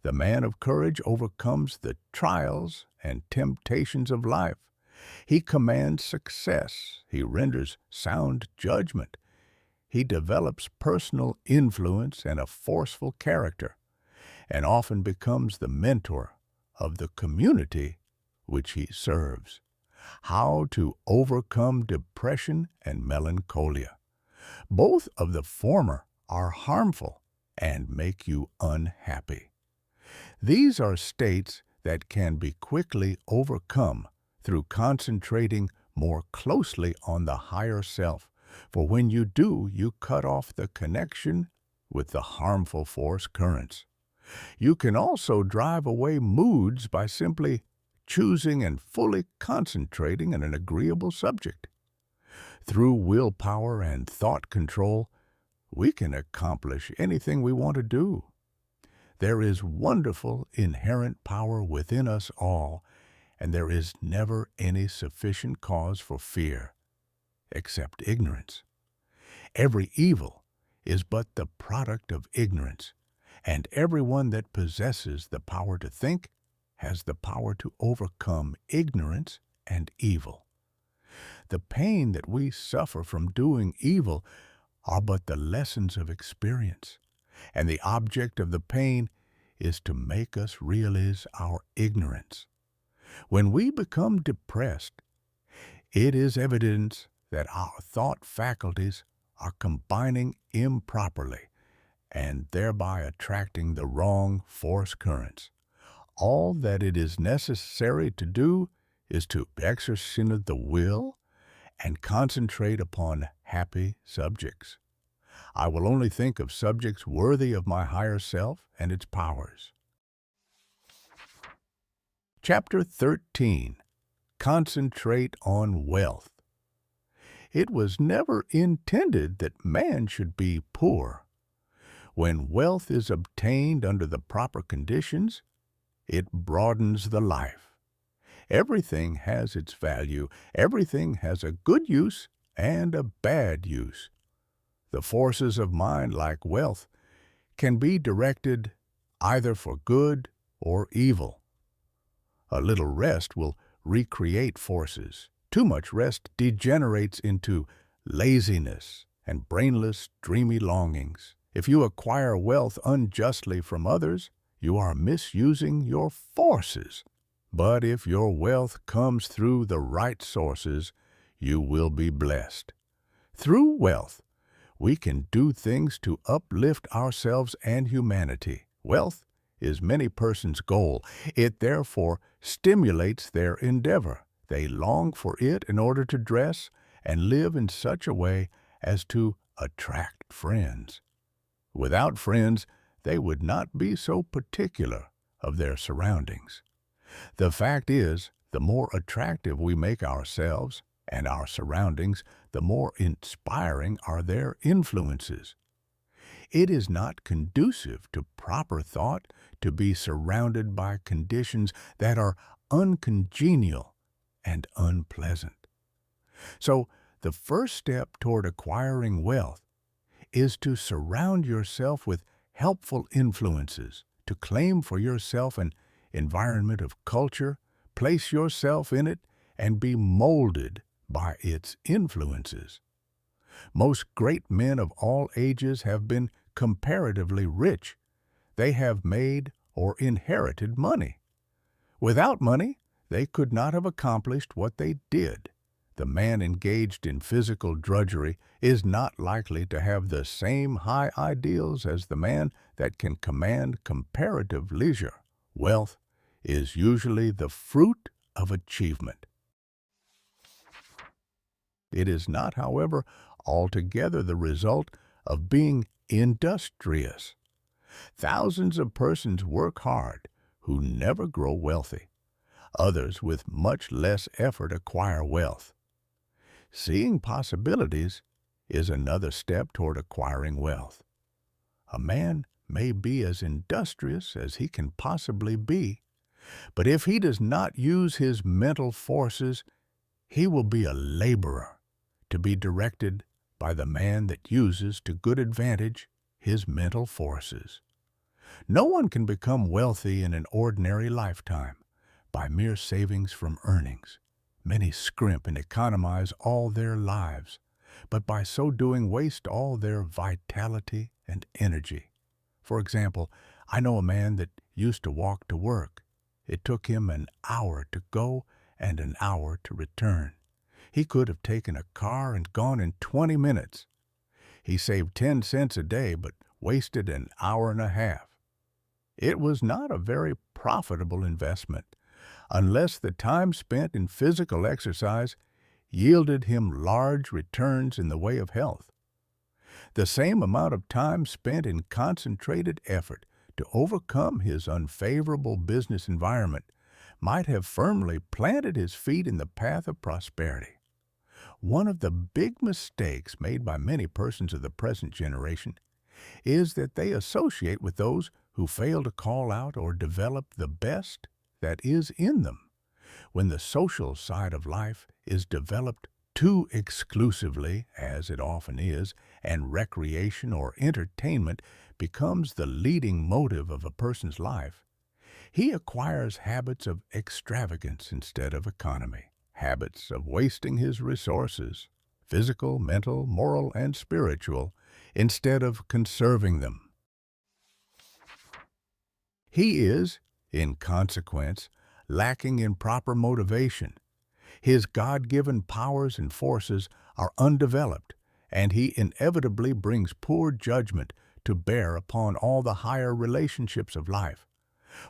The man of courage overcomes the trials and temptations of life. He commands success. He renders sound judgment. He develops personal influence and a forceful character, and often becomes the mentor of the community which he serves. How to overcome depression and melancholia. Both of the former are harmful and make you unhappy. These are states that can be quickly overcome through concentrating more closely on the higher self, for when you do, you cut off the connection with the harmful force currents. You can also drive away moods by simply choosing and fully concentrating on an agreeable subject. Through willpower and thought control, we can accomplish anything we want to do. There is wonderful inherent power within us all, and there is never any sufficient cause for fear, except ignorance. Every evil is but the product of ignorance, and everyone that possesses the power to think has the power to overcome ignorance and evil. The pain that we suffer from doing evil are but the lessons of experience, and the object of the pain is to make us realize our ignorance. When we become depressed, it is evidence that our thought faculties are combining improperly and thereby attracting the wrong force currents. All that it is necessary to do is to exercise the will and concentrate upon happy subjects. I will only think of subjects worthy of my higher self and its powers. Chapter 13. Concentrate on wealth. It was never intended that man should be poor. When wealth is obtained under the proper conditions, it broadens the life. Everything has its value. Everything has a good use and a bad use. The forces of mind, like wealth, can be directed either for good or evil. A little rest will recreate forces. Too much rest degenerates into laziness and brainless, dreamy longings. If you acquire wealth unjustly from others, you are misusing your forces. But if your wealth comes through the right sources, you will be blessed. Through wealth, we can do things to uplift ourselves and humanity. Wealth is many persons' goal. It therefore stimulates their endeavor. They long for it in order to dress and live in such a way as to attract friends. Without friends, they would not be so particular of their surroundings. The fact is, the more attractive we make ourselves and our surroundings, the more inspiring are their influences. It is not conducive to proper thought to be surrounded by conditions that are uncongenial and unpleasant. So, the first step toward acquiring wealth is to surround yourself with helpful influences, to claim for yourself an environment of culture, place yourself in it, and be molded by its influences. Most great men of all ages have been comparatively rich. They have made or inherited money. Without money, they could not have accomplished what they did. The man engaged in physical drudgery is not likely to have the same high ideals as the man that can command comparative leisure. Wealth is usually the fruit of achievement. It is not, however, altogether the result of being industrious. Thousands of persons work hard who never grow wealthy. Others with much less effort acquire wealth. Seeing possibilities is another step toward acquiring wealth. A man may be as industrious as he can possibly be, but if he does not use his mental forces, he will be a laborer, to be directed by the man that uses to good advantage his mental forces. No one can become wealthy in an ordinary lifetime by mere savings from earnings. Many scrimp and economize all their lives, but by so doing waste all their vitality and energy. For example, I know a man that used to walk to work. It took him an hour to go and an hour to return. He could have taken a car and gone in 20 minutes. He saved 10 cents a day, but wasted an hour and a half. It was not a very profitable investment, unless the time spent in physical exercise yielded him large returns in the way of health. The same amount of time spent in concentrated effort to overcome his unfavorable business environment might have firmly planted his feet in the path of prosperity. One of the big mistakes made by many persons of the present generation is that they associate with those who fail to call out or develop the best that is in them. When the social side of life is developed too exclusively, as it often is, and recreation or entertainment becomes the leading motive of a person's life, he acquires habits of extravagance instead of economy, habits of wasting his resources, physical, mental, moral, and spiritual, instead of conserving them. He is, in consequence, lacking in proper motivation. His God-given powers and forces are undeveloped, and he inevitably brings poor judgment to bear upon all the higher relationships of life.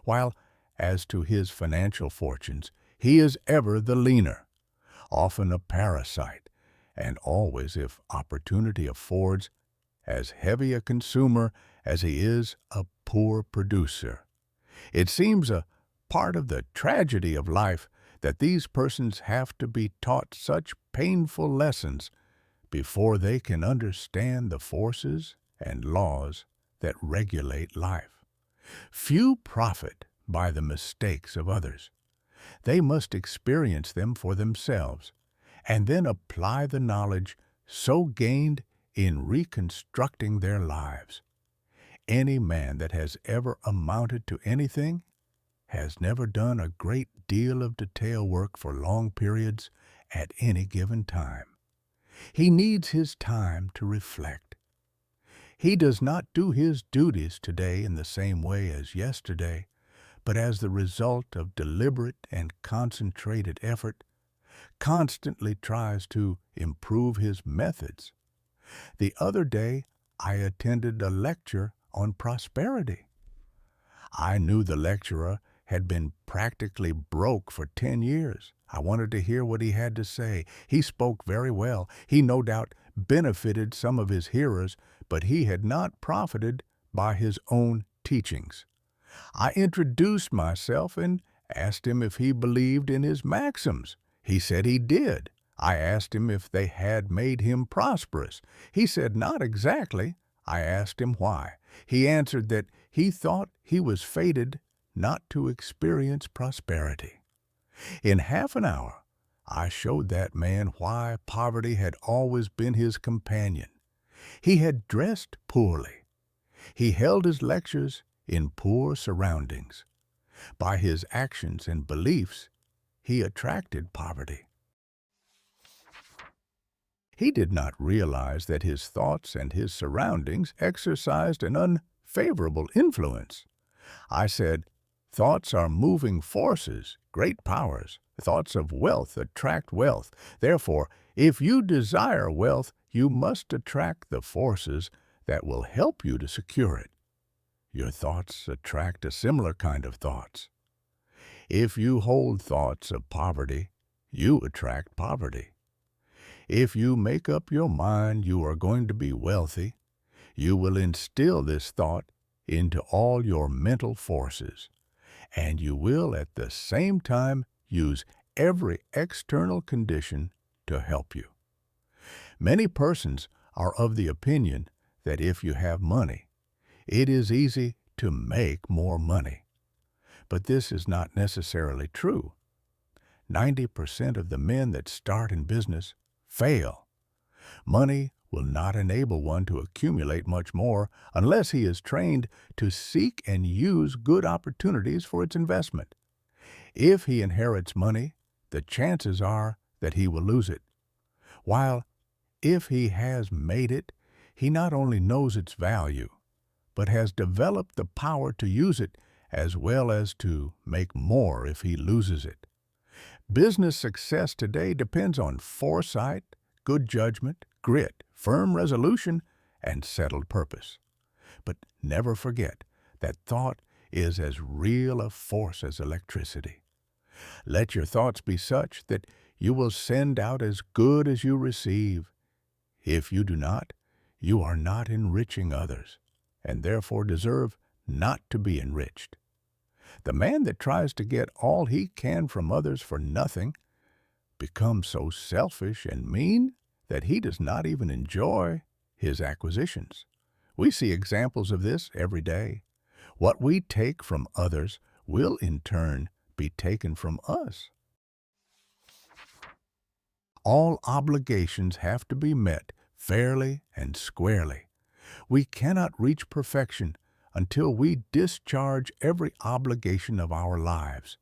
While, as to his financial fortunes, he is ever the leaner, often a parasite, and always, if opportunity affords, as heavy a consumer as he is a poor producer. It seems a part of the tragedy of life that these persons have to be taught such painful lessons before they can understand the forces and laws that regulate life. Few profit by the mistakes of others. They must experience them for themselves, and then apply the knowledge so gained in reconstructing their lives. Any man that has ever amounted to anything has never done a great deal of detail work for long periods at any given time. He needs his time to reflect. He does not do his duties today in the same way as yesterday, but as the result of deliberate and concentrated effort, constantly tries to improve his methods. The other day, I attended a lecture on prosperity. I knew the lecturer had been practically broke for 10 years. I wanted to hear what he had to say. He spoke very well. He no doubt benefited some of his hearers, but he had not profited by his own teachings. I introduced myself and asked him if he believed in his maxims. He said he did. I asked him if they had made him prosperous. He said not exactly. I asked him why. He answered that he thought he was fated not to experience prosperity. In half an hour, I showed that man why poverty had always been his companion. He had dressed poorly. He held his lectures in poor surroundings. By his actions and beliefs, he attracted poverty. He did not realize that his thoughts and his surroundings exercised an unfavorable influence. I said, "Thoughts are moving forces, great powers. Thoughts of wealth attract wealth. Therefore, if you desire wealth, you must attract the forces that will help you to secure it. Your thoughts attract a similar kind of thoughts. If you hold thoughts of poverty, you attract poverty. If you make up your mind you are going to be wealthy, you will instill this thought into all your mental forces, and you will at the same time use every external condition to help you. Many persons are of the opinion that if you have money, it is easy to make more money. But this is not necessarily true. 90% of the men that start in business fail. Money will not enable one to accumulate much more unless he is trained to seek and use good opportunities for its investment. If he inherits money, the chances are that he will lose it. While if he has made it, he not only knows its value, but has developed the power to use it as well as to make more if he loses it. Business success today depends on foresight, good judgment, grit, firm resolution, and settled purpose. But never forget that thought is as real a force as electricity. Let your thoughts be such that you will send out as good as you receive. If you do not, you are not enriching others, and therefore deserve not to be enriched. The man that tries to get all he can from others for nothing becomes so selfish and mean that he does not even enjoy his acquisitions. We see examples of this every day. What we take from others will in turn be taken from us. All obligations have to be met fairly and squarely. We cannot reach perfection until we discharge every obligation of our lives.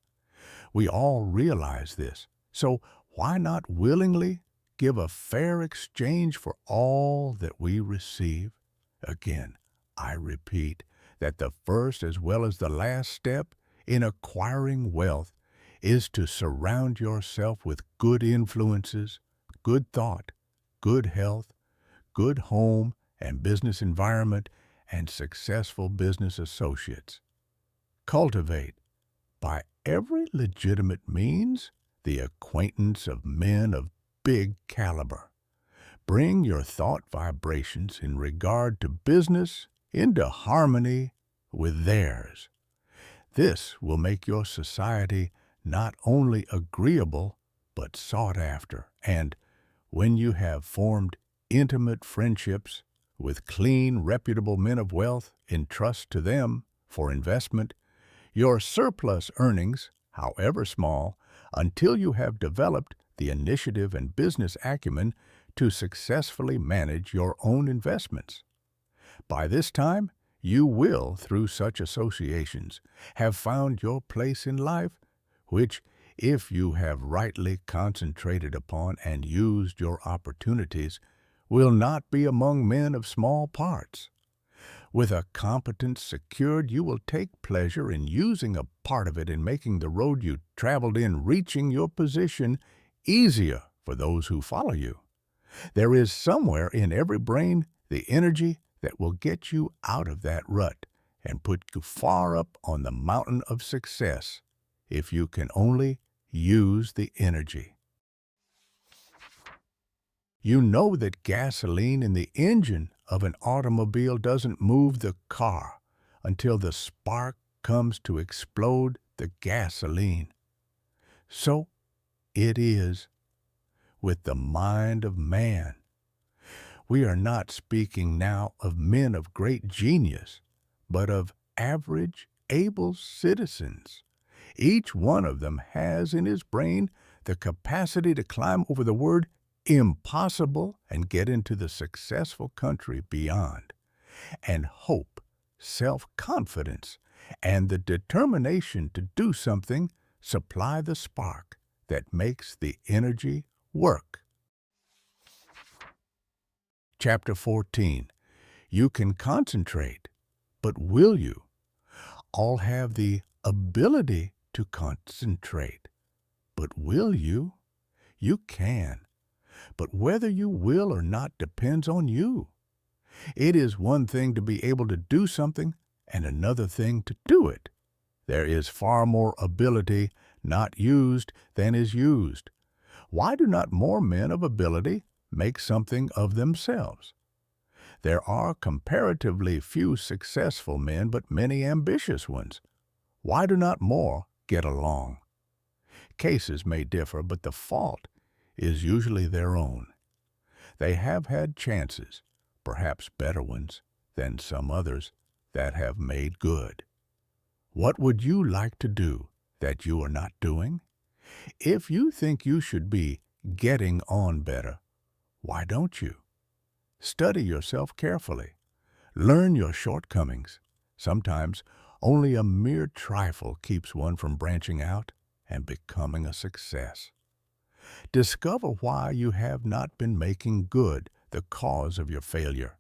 We all realize this, so why not willingly give a fair exchange for all that we receive? Again, I repeat that the first as well as the last step in acquiring wealth is to surround yourself with good influences, good thought, good health, good home and business environment, and successful business associates. Cultivate, by every legitimate means, the acquaintance of men of big caliber. Bring your thought vibrations in regard to business into harmony with theirs. This will make your society not only agreeable, but sought after, and when you have formed intimate friendships with clean, reputable men of wealth, entrust to them for investment your surplus earnings, however small, until you have developed the initiative and business acumen to successfully manage your own investments. By this time, you will, through such associations, have found your place in life, which, if you have rightly concentrated upon and used your opportunities, will not be among men of small parts. With a competence secured, you will take pleasure in using a part of it in making the road you traveled in reaching your position easier for those who follow you. There is somewhere in every brain the energy that will get you out of that rut and put you far up on the mountain of success if you can only use the energy. You know that gasoline in the engine of an automobile doesn't move the car until the spark comes to explode the gasoline. So it is with the mind of man. We are not speaking now of men of great genius, but of average, able citizens. Each one of them has in his brain the capacity to climb over the word impossible and get into the successful country beyond. And hope, self-confidence, and the determination to do something supply the spark that makes the energy work. Chapter 14. You can concentrate, but will you? All have the ability to concentrate, but will you? You can. But whether you will or not depends on you. It is one thing to be able to do something and another thing to do it. There is far more ability not used than is used. Why do not more men of ability make something of themselves? There are comparatively few successful men, but many ambitious ones. Why do not more get along? Cases may differ, but the fault is usually their own. They have had chances, perhaps better ones than some others, that have made good. What would you like to do that you are not doing? If you think you should be getting on better, why don't you? Study yourself carefully. Learn your shortcomings. Sometimes only a mere trifle keeps one from branching out and becoming a success. Discover why you have not been making good the cause of your failure.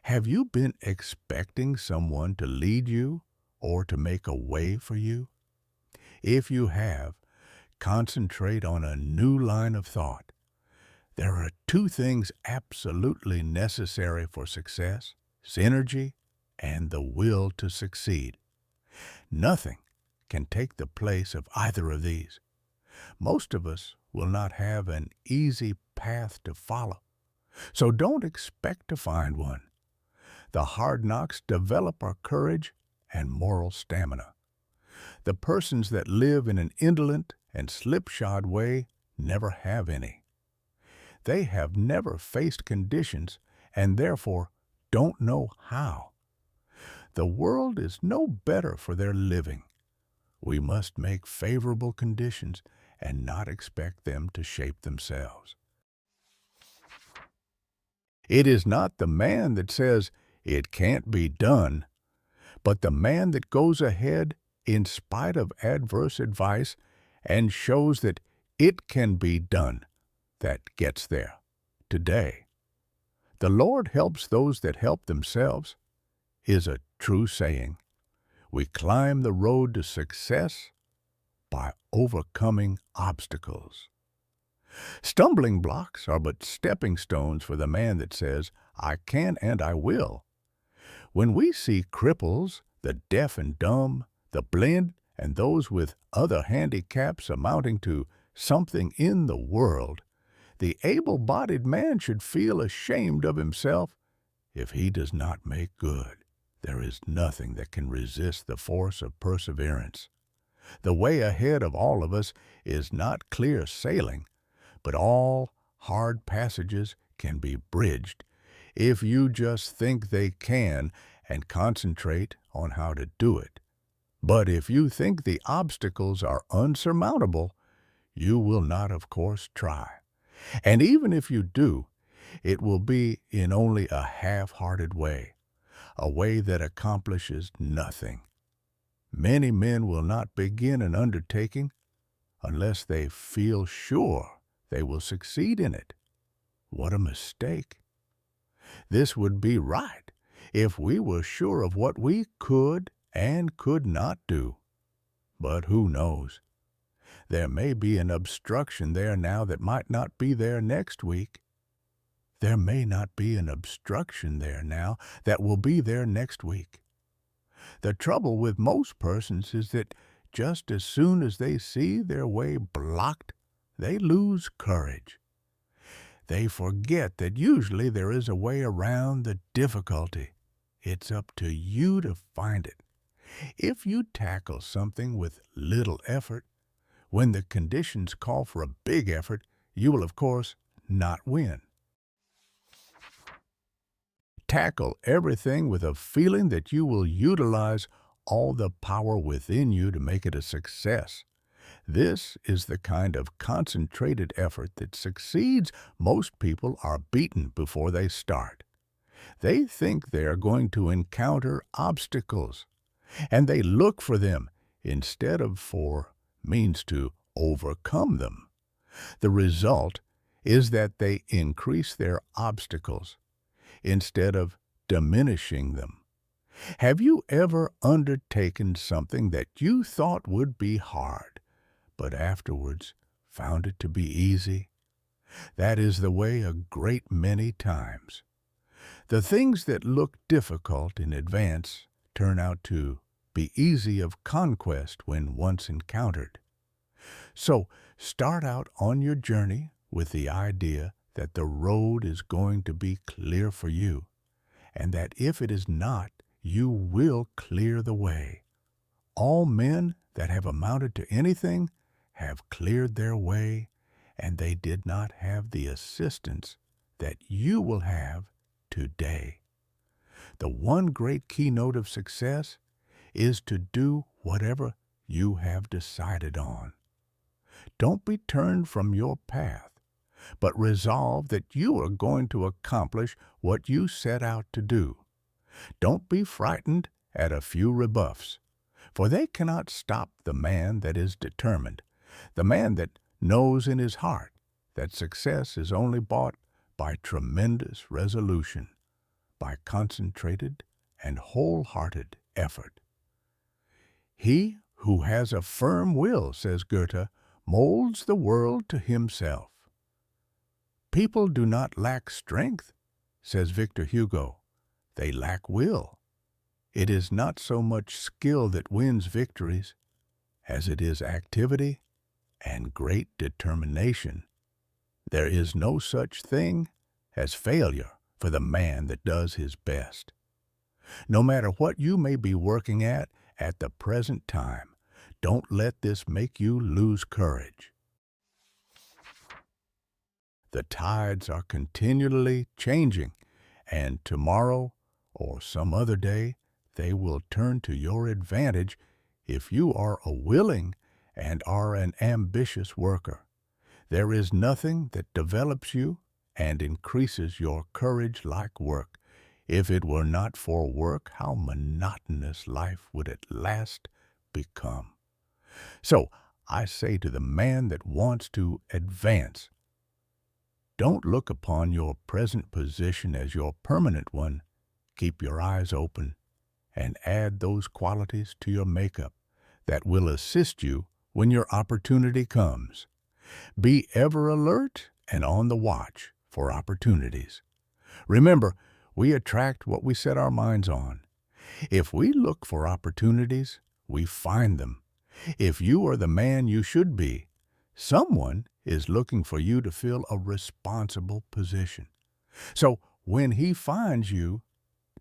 Have you been expecting someone to lead you or to make a way for you? If you have, concentrate on a new line of thought. There are two things absolutely necessary for success: synergy and the will to succeed. Nothing can take the place of either of these. Most of us will not have an easy path to follow, so don't expect to find one. The hard knocks develop our courage and moral stamina. The persons that live in an indolent and slipshod way never have any. They have never faced conditions and therefore don't know how. The world is no better for their living. We must make favorable conditions and not expect them to shape themselves. It is not the man that says, "It can't be done," but the man that goes ahead in spite of adverse advice and shows that it can be done that gets there today. The Lord helps those that help themselves is a true saying. We climb the road to success by overcoming obstacles. Stumbling blocks are but stepping stones for the man that says, "I can and I will." When we see cripples, the deaf and dumb, the blind, and those with other handicaps amounting to something in the world, the able-bodied man should feel ashamed of himself if he does not make good. There is nothing that can resist the force of perseverance. The way ahead of all of us is not clear sailing, but all hard passages can be bridged if you just think they can and concentrate on how to do it. But if you think the obstacles are unsurmountable, you will not, of course, try. And even if you do, it will be in only a half-hearted way, a way that accomplishes nothing. Many men will not begin an undertaking unless they feel sure they will succeed in it. What a mistake! This would be right if we were sure of what we could and could not do. But who knows? There may be an obstruction there now that might not be there next week. There may not be an obstruction there now that will be there next week. The trouble with most persons is that just as soon as they see their way blocked, they lose courage. They forget that usually there is a way around the difficulty. It's up to you to find it. If you tackle something with little effort, when the conditions call for a big effort, you will, of course, not win. Tackle everything with a feeling that you will utilize all the power within you to make it a success. This is the kind of concentrated effort that succeeds. Most people are beaten before they start. They think they are going to encounter obstacles, and they look for them instead of for means to overcome them. The result is that they increase their obstacles instead of diminishing them. Have you ever undertaken something that you thought would be hard, but afterwards found it to be easy? That is the way a great many times. The things that look difficult in advance turn out to be easy of conquest when once encountered. So start out on your journey with the idea that the road is going to be clear for you, and that if it is not, you will clear the way. All men that have amounted to anything have cleared their way, and they did not have the assistance that you will have today. The one great keynote of success is to do whatever you have decided on. Don't be turned from your path, but resolve that you are going to accomplish what you set out to do. Don't be frightened at a few rebuffs, for they cannot stop the man that is determined, the man that knows in his heart that success is only bought by tremendous resolution, by concentrated and wholehearted effort. He who has a firm will, says Goethe, molds the world to himself. People do not lack strength, says Victor Hugo. They lack will. It is not so much skill that wins victories as it is activity and great determination. There is no such thing as failure for the man that does his best. No matter what you may be working at the present time, don't let this make you lose courage. The tides are continually changing, and tomorrow or some other day they will turn to your advantage if you are a willing and are an ambitious worker. There is nothing that develops you and increases your courage like work. If it were not for work, how monotonous life would at last become. So I say to the man that wants to advance, don't look upon your present position as your permanent one. Keep your eyes open and add those qualities to your makeup that will assist you when your opportunity comes. Be ever alert and on the watch for opportunities. Remember, we attract what we set our minds on. If we look for opportunities, we find them. If you are the man you should be, someone is looking for you to fill a responsible position. So when he finds you,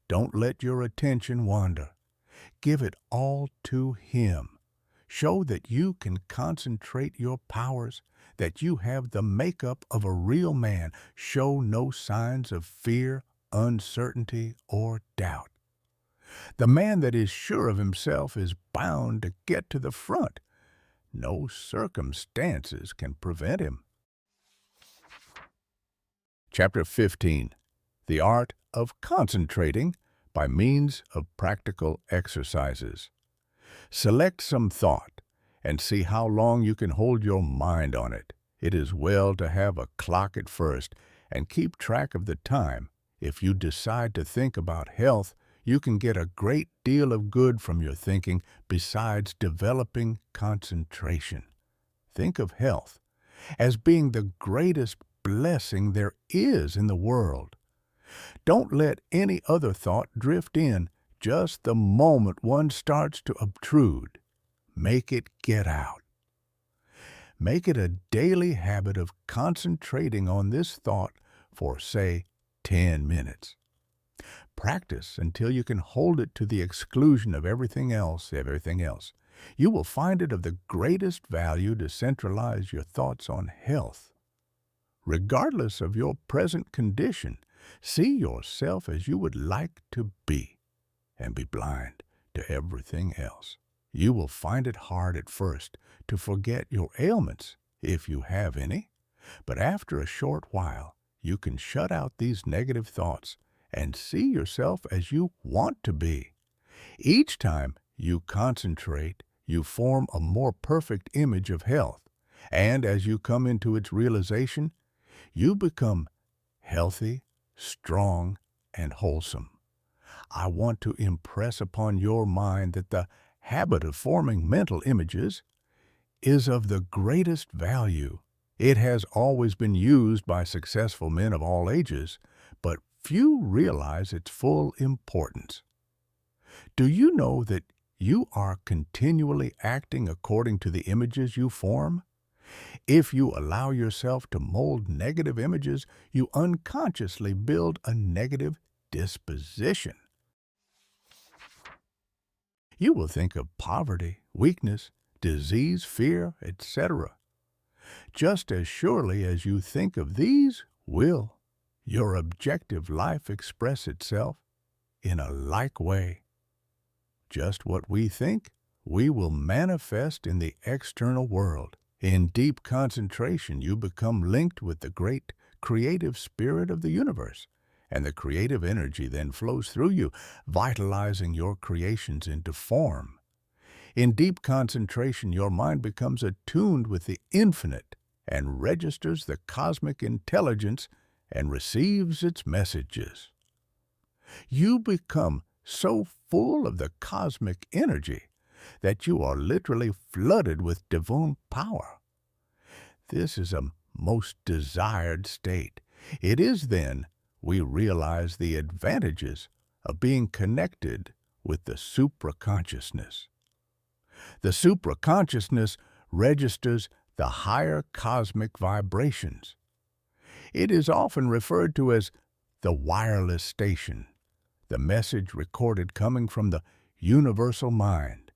don't let your attention wander. Give it all to him. Show that you can concentrate your powers, that you have the makeup of a real man. Show no signs of fear, uncertainty, or doubt. The man that is sure of himself is bound to get to the front. No circumstances can prevent him. Chapter 15. The Art of Concentrating by Means of Practical Exercises. Select some thought and see how long you can hold your mind on it. It is well to have a clock at first and keep track of the time. If you decide to think about health, you can get a great deal of good from your thinking besides developing concentration. Think of health as being the greatest blessing there is in the world. Don't let any other thought drift in just the moment one starts to obtrude. Make it get out. Make it a daily habit of concentrating on this thought for, say, 10 minutes. Practice until you can hold it to the exclusion of everything else. You will find it of the greatest value to centralize your thoughts on health. Regardless of your present condition, see yourself as you would like to be, and be blind to everything else. You will find it hard at first to forget your ailments, if you have any, but after a short while, you can shut out these negative thoughts and see yourself as you want to be. Each time you concentrate, you form a more perfect image of health, and as you come into its realization, you become healthy, strong, and wholesome. I want to impress upon your mind that the habit of forming mental images is of the greatest value. It has always been used by successful men of all ages, but few realize its full importance. Do you know that you are continually acting according to the images you form? If you allow yourself to mold negative images, you unconsciously build a negative disposition. You will think of poverty, weakness, disease, fear, etc. Just as surely as you think of these, will your objective life express itself in a like way. Just what we think, we will manifest in the external world. In deep concentration, you become linked with the great creative spirit of the universe, and the creative energy then flows through you, vitalizing your creations into form. In deep concentration, your mind becomes attuned with the infinite and registers the cosmic intelligence and receives its messages. You become so full of the cosmic energy that you are literally flooded with divine power. This is a most desired state. It is then we realize the advantages of being connected with the supraconsciousness. The supraconsciousness registers the higher cosmic vibrations. It is often referred to as the wireless station, the message recorded coming from the universal mind.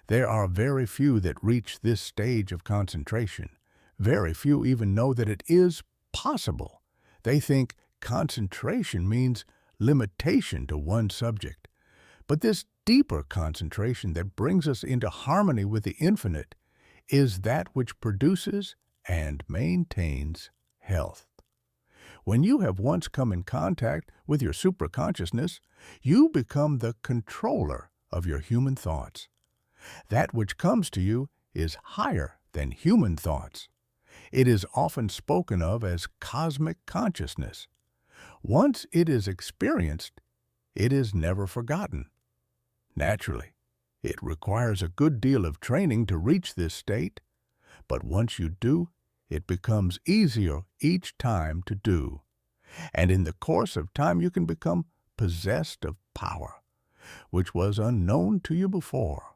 There are very few that reach this stage of concentration. Very few even know that it is possible. They think concentration means limitation to one subject. But this deeper concentration that brings us into harmony with the infinite is that which produces and maintains health. When you have once come in contact with your supraconsciousness, you become the controller of your human thoughts. That which comes to you is higher than human thoughts. It is often spoken of as cosmic consciousness. Once it is experienced, it is never forgotten. Naturally, It requires a good deal of training to reach this state, but once you do, it becomes easier each time to do. And in the course of time, you can become possessed of power, which was unknown to you before.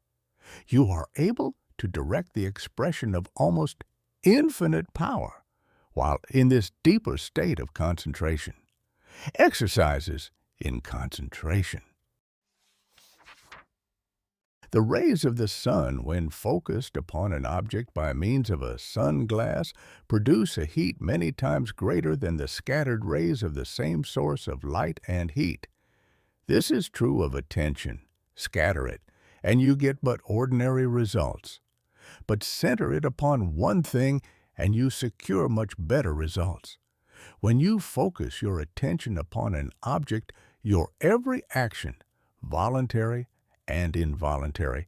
You are able to direct the expression of almost infinite power while in this deeper state of concentration. Exercises in concentration. The rays of the sun, when focused upon an object by means of a sun glass, produce a heat many times greater than the scattered rays of the same source of light and heat. This is true of attention. Scatter it, and you get but ordinary results. But center it upon one thing, and you secure much better results. When you focus your attention upon an object, your every action, voluntary and involuntary,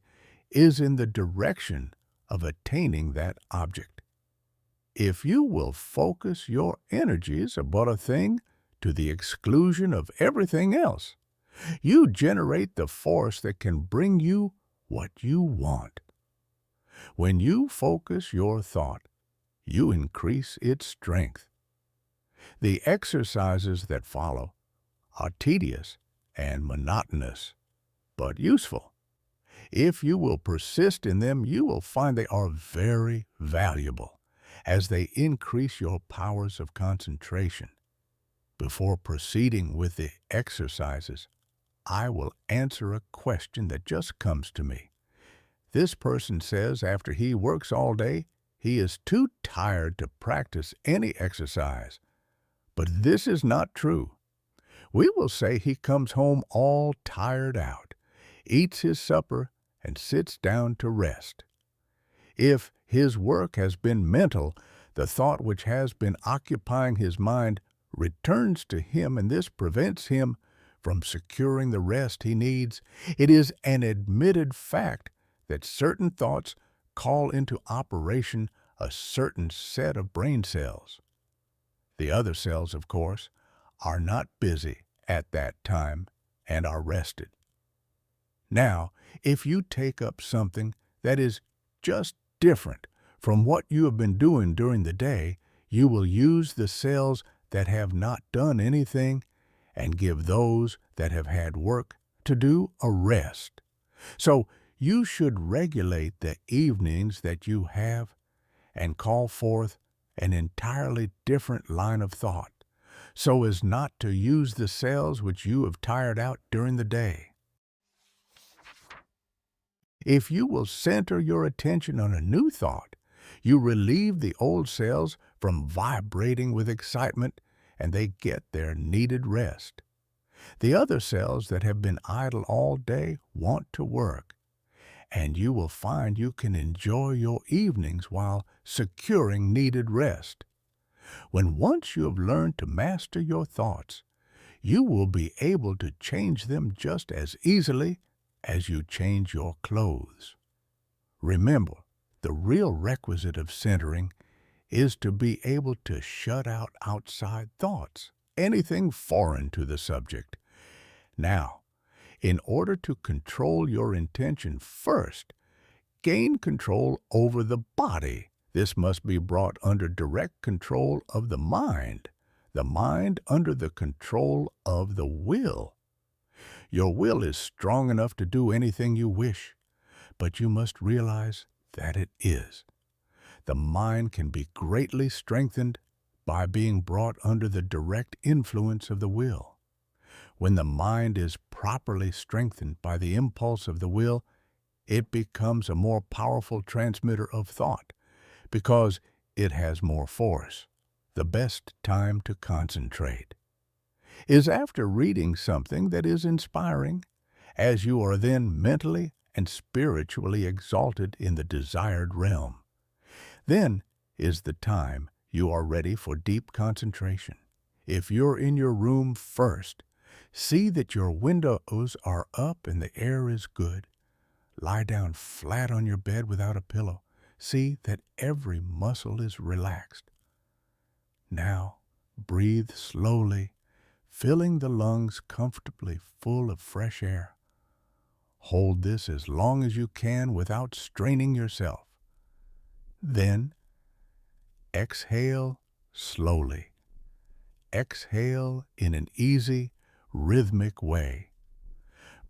is in the direction of attaining that object. If you will focus your energies about a thing to the exclusion of everything else, you generate the force that can bring you what you want. When you focus your thought, you increase its strength. The exercises that follow are tedious and monotonous, but useful. If you will persist in them, you will find they are very valuable, as they increase your powers of concentration. Before proceeding with the exercises, I will answer a question that just comes to me. This person says after he works all day, he is too tired to practice any exercise. But this is not true. We will say he comes home all tired out, eats his supper, and sits down to rest. If his work has been mental, the thought which has been occupying his mind returns to him, and this prevents him from securing the rest he needs. It is an admitted fact that certain thoughts call into operation a certain set of brain cells. The other cells, of course, are not busy at that time and are rested. Now, if you take up something that is just different from what you have been doing during the day, you will use the cells that have not done anything and give those that have had work to do a rest. So you should regulate the evenings that you have and call forth an entirely different line of thought, so as not to use the cells which you have tired out during the day. If you will center your attention on a new thought, you relieve the old cells from vibrating with excitement, and they get their needed rest. The other cells that have been idle all day want to work, and you will find you can enjoy your evenings while securing needed rest. When once you have learned to master your thoughts, you will be able to change them just as easily as you change your clothes. Remember, the real requisite of centering is to be able to shut out outside thoughts, anything foreign to the subject. Now, in order to control your intention first, gain control over the body. This must be brought under direct control of the mind under the control of the will. Your will is strong enough to do anything you wish, but you must realize that it is. The mind can be greatly strengthened by being brought under the direct influence of the will. When the mind is properly strengthened by the impulse of the will, it becomes a more powerful transmitter of thought, because it has more force. The best time to concentrate is after reading something that is inspiring, as you are then mentally and spiritually exalted in the desired realm. Then is the time you are ready for deep concentration. If you're in your room first, see that your windows are up and the air is good. Lie down flat on your bed without a pillow. See that every muscle is relaxed. Now, breathe slowly, filling the lungs comfortably full of fresh air. Hold this as long as you can without straining yourself. Then, exhale slowly. Exhale in an easy, rhythmic way.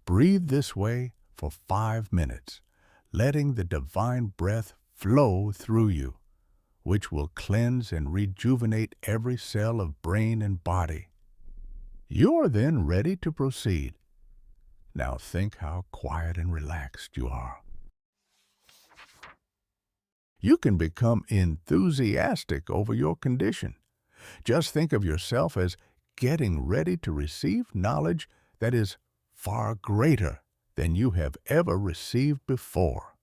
Breathe this way for 5 minutes, letting the divine breath flow through you, which will cleanse and rejuvenate every cell of brain and body. You are then ready to proceed. Now think how quiet and relaxed you are. You can become enthusiastic over your condition. Just think of yourself as getting ready to receive knowledge that is far greater than you have ever received before.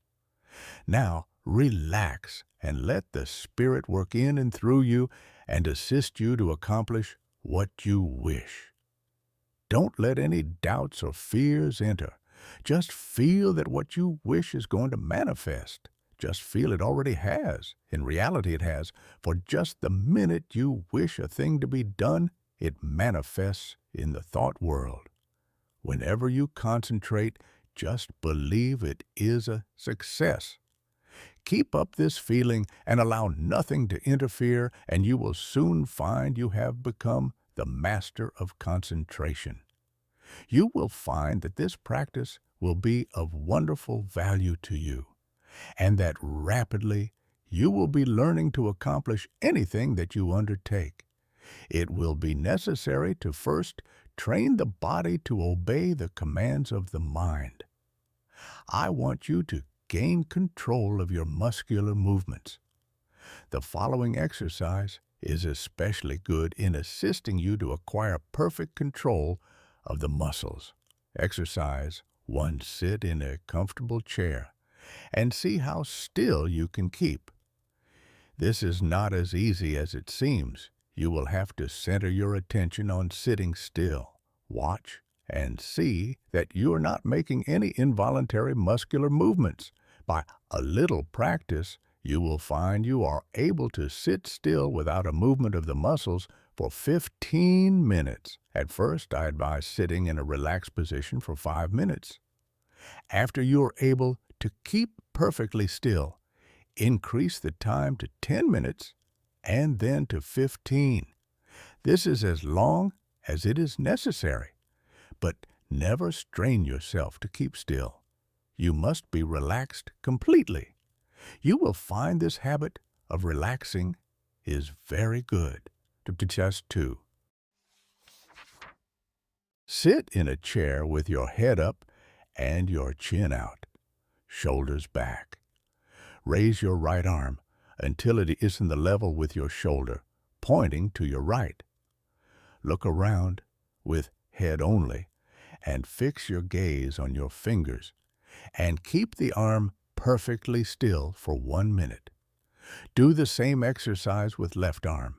Now, relax and let the Spirit work in and through you and assist you to accomplish what you wish. Don't let any doubts or fears enter. Just feel that what you wish is going to manifest. Just feel it already has. In reality, it has. For just the minute you wish a thing to be done, it manifests in the thought world. Whenever you concentrate, just believe it is a success. Keep up this feeling and allow nothing to interfere, and you will soon find you have become the master of concentration. You will find that this practice will be of wonderful value to you, and that rapidly you will be learning to accomplish anything that you undertake. It will be necessary to first train the body to obey the commands of the mind. I want you to gain control of your muscular movements. The following exercise is especially good in assisting you to acquire perfect control of the muscles. Exercise 1. Sit in a comfortable chair and see how still you can keep. This is not as easy as it seems. You will have to center your attention on sitting still. Watch and see that you are not making any involuntary muscular movements. By a little practice, you will find you are able to sit still without a movement of the muscles for 15 minutes. At first, I advise sitting in a relaxed position for 5 minutes. After you are able to keep perfectly still, increase the time to 10 minutes and then to 15. This is as long as it is necessary, but never strain yourself to keep still. You must be relaxed completely. You will find this habit of relaxing is very good. Just 2. Sit in a chair with your head up and your chin out, shoulders back. Raise your right arm until it is in the level with your shoulder, pointing to your right. Look around with head only and fix your gaze on your fingers and keep the arm perfectly still for 1 minute. Do the same exercise with left arm.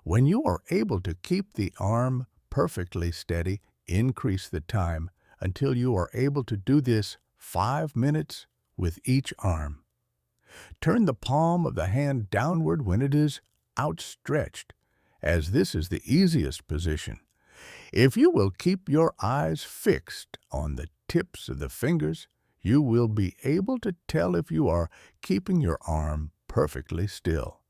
When you are able to keep the arm perfectly steady, increase the time until you are able to do this 5 minutes with each arm. Turn the palm of the hand downward when it is outstretched, as this is the easiest position. If you will keep your eyes fixed on the tips of the fingers, you will be able to tell if you are keeping your arm perfectly still.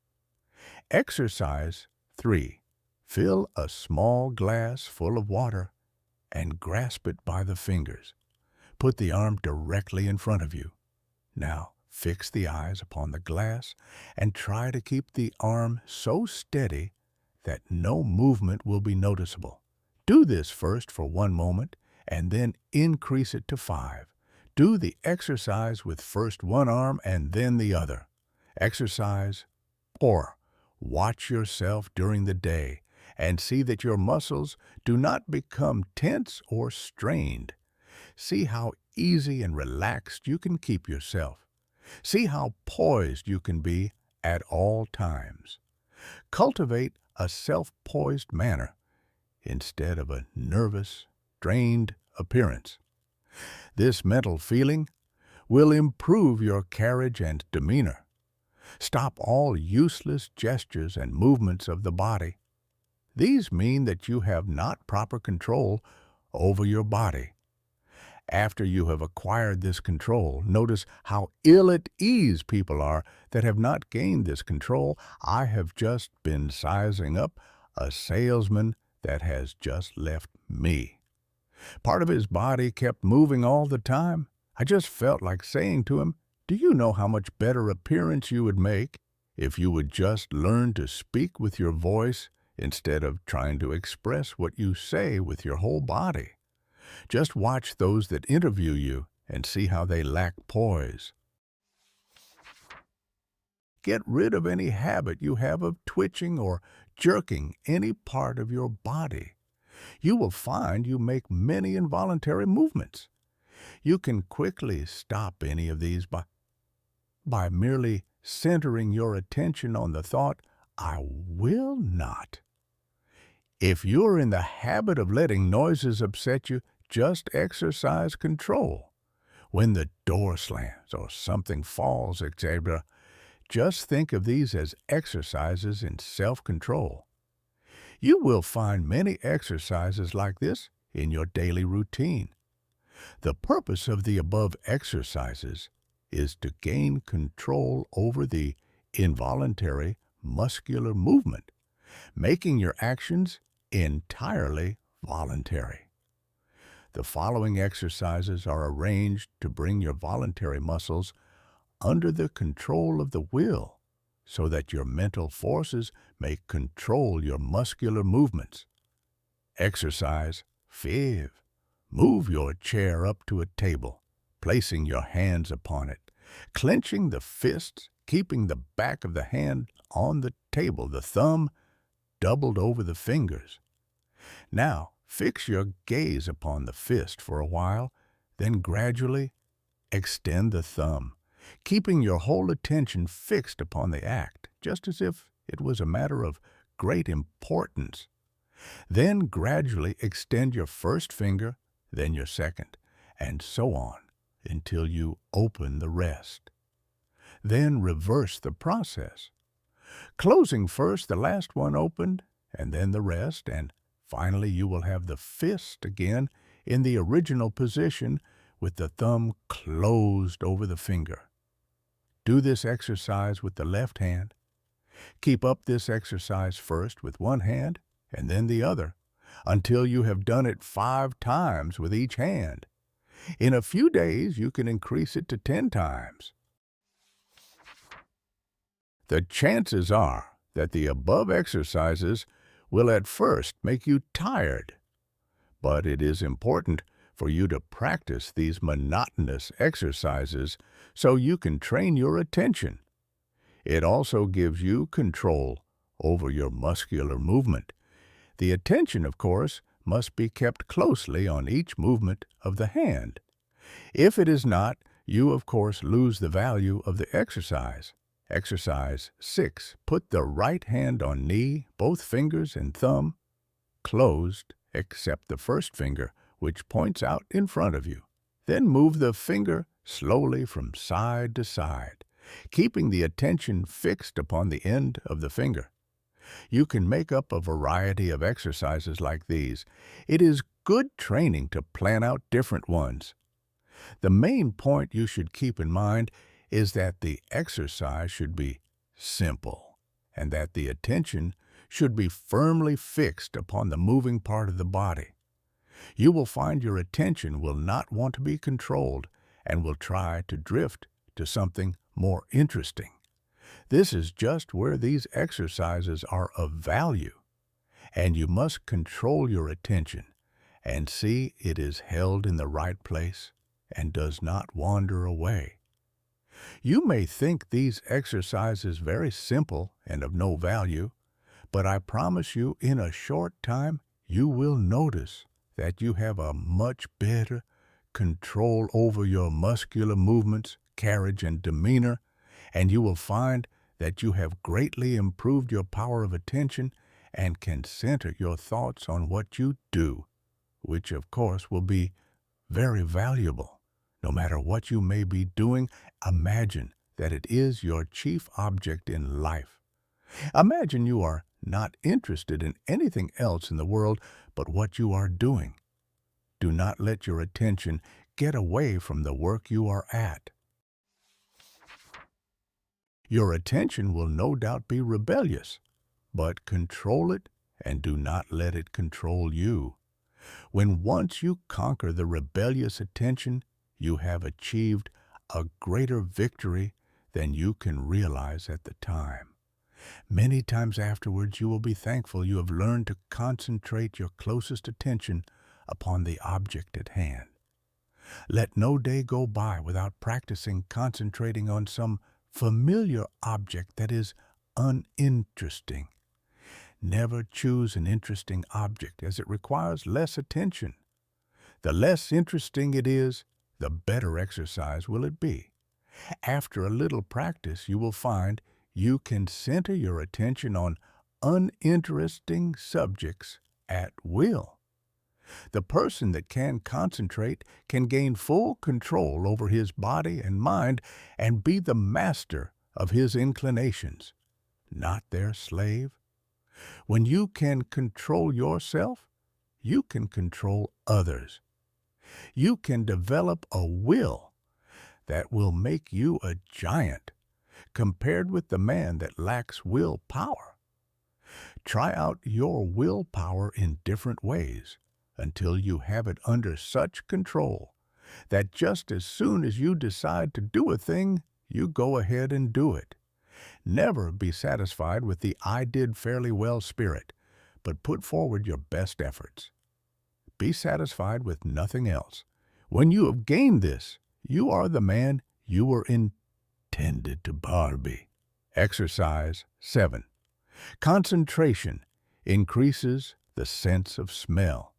Exercise 3. Fill a small glass full of water and grasp it by the fingers. Put the arm directly in front of you. Now, fix the eyes upon the glass and try to keep the arm so steady that no movement will be noticeable. Do this first for 1 moment and then increase it to 5. Do the exercise with first one arm and then the other. Exercise 4. Watch yourself during the day and see that your muscles do not become tense or strained. See how easy and relaxed you can keep yourself. See how poised you can be at all times. Cultivate a self-poised manner instead of a nervous, strained appearance. This mental feeling will improve your carriage and demeanor. Stop all useless gestures and movements of the body. These mean that you have not proper control over your body. After you have acquired this control, notice how ill at ease people are that have not gained this control. I have just been sizing up a salesman that has just left me. Part of his body kept moving all the time. I just felt like saying to him, "Do you know how much better appearance you would make if you would just learn to speak with your voice instead of trying to express what you say with your whole body?" Just watch those that interview you and see how they lack poise. Get rid of any habit you have of twitching or jerking any part of your body. You will find you make many involuntary movements. You can quickly stop any of these by merely centering your attention on the thought, "I will not." If you're in the habit of letting noises upset you, just exercise control. When the door slams or something falls, etc., just think of these as exercises in self-control. You will find many exercises like this in your daily routine. The purpose of the above exercises is to gain control over the involuntary muscular movement, making your actions entirely voluntary. The following exercises are arranged to bring your voluntary muscles under the control of the will so that your mental forces may control your muscular movements. Exercise 5. Move your chair up to a table, placing your hands upon it, clenching the fists, keeping the back of the hand on the table, the thumb doubled over the fingers. Now, fix your gaze upon the fist for a while, then gradually extend the thumb, keeping your whole attention fixed upon the act, just as if it was a matter of great importance. Then gradually extend your first finger, then your second, and so on until you open the rest. Then reverse the process, closing first the last one opened, and then the rest, and finally you will have the fist again in the original position with the thumb closed over the finger. Do this exercise with the left hand. Keep up this exercise first with one hand and then the other until you have done it 5 times with each hand. In a few days, you can increase it to 10 times. The chances are that the above exercises will at first make you tired, but it is important for you to practice these monotonous exercises so you can train your attention. It also gives you control over your muscular movement. The attention, of course, must be kept closely on each movement of the hand. If it is not, you, of course, lose the value of the exercise. Exercise 6. Put the right hand on knee, both fingers and thumb closed except the first finger, which points out in front of you. Then move the finger slowly from side to side, keeping the attention fixed upon the end of the finger. You can make up a variety of exercises like these. It is good training to plan out different ones. The main point you should keep in mind is that the exercise should be simple and that the attention should be firmly fixed upon the moving part of the body. You will find your attention will not want to be controlled and will try to drift to something more interesting. This is just where these exercises are of value, and you must control your attention and see it is held in the right place and does not wander away. You may think these exercises very simple and of no value, but I promise you in a short time you will notice that you have a much better control over your muscular movements, carriage, and demeanor, and you will find that you have greatly improved your power of attention and can center your thoughts on what you do, which of course will be very valuable. No matter what you may be doing, imagine that it is your chief object in life. Imagine you are not interested in anything else in the world but what you are doing. Do not let your attention get away from the work you are at. Your attention will no doubt be rebellious, but control it and do not let it control you. When once you conquer the rebellious attention, you have achieved a greater victory than you can realize at the time. Many times afterwards, you will be thankful you have learned to concentrate your closest attention upon the object at hand. Let no day go by without practicing concentrating on some familiar object that is uninteresting. Never choose an interesting object, as it requires less attention. The less interesting it is, the better exercise will it be. After a little practice, you will find you can center your attention on uninteresting subjects at will. The person that can concentrate can gain full control over his body and mind and be the master of his inclinations, not their slave. When you can control yourself, you can control others. You can develop a will that will make you a giant compared with the man that lacks willpower. Try out your willpower in different ways until you have it under such control that just as soon as you decide to do a thing, you go ahead and do it. Never be satisfied with the "I did fairly well" spirit, but put forward your best efforts. Be satisfied with nothing else. When you have gained this, you are the man you were intended to be. Exercise 7. Concentration increases the sense of smell.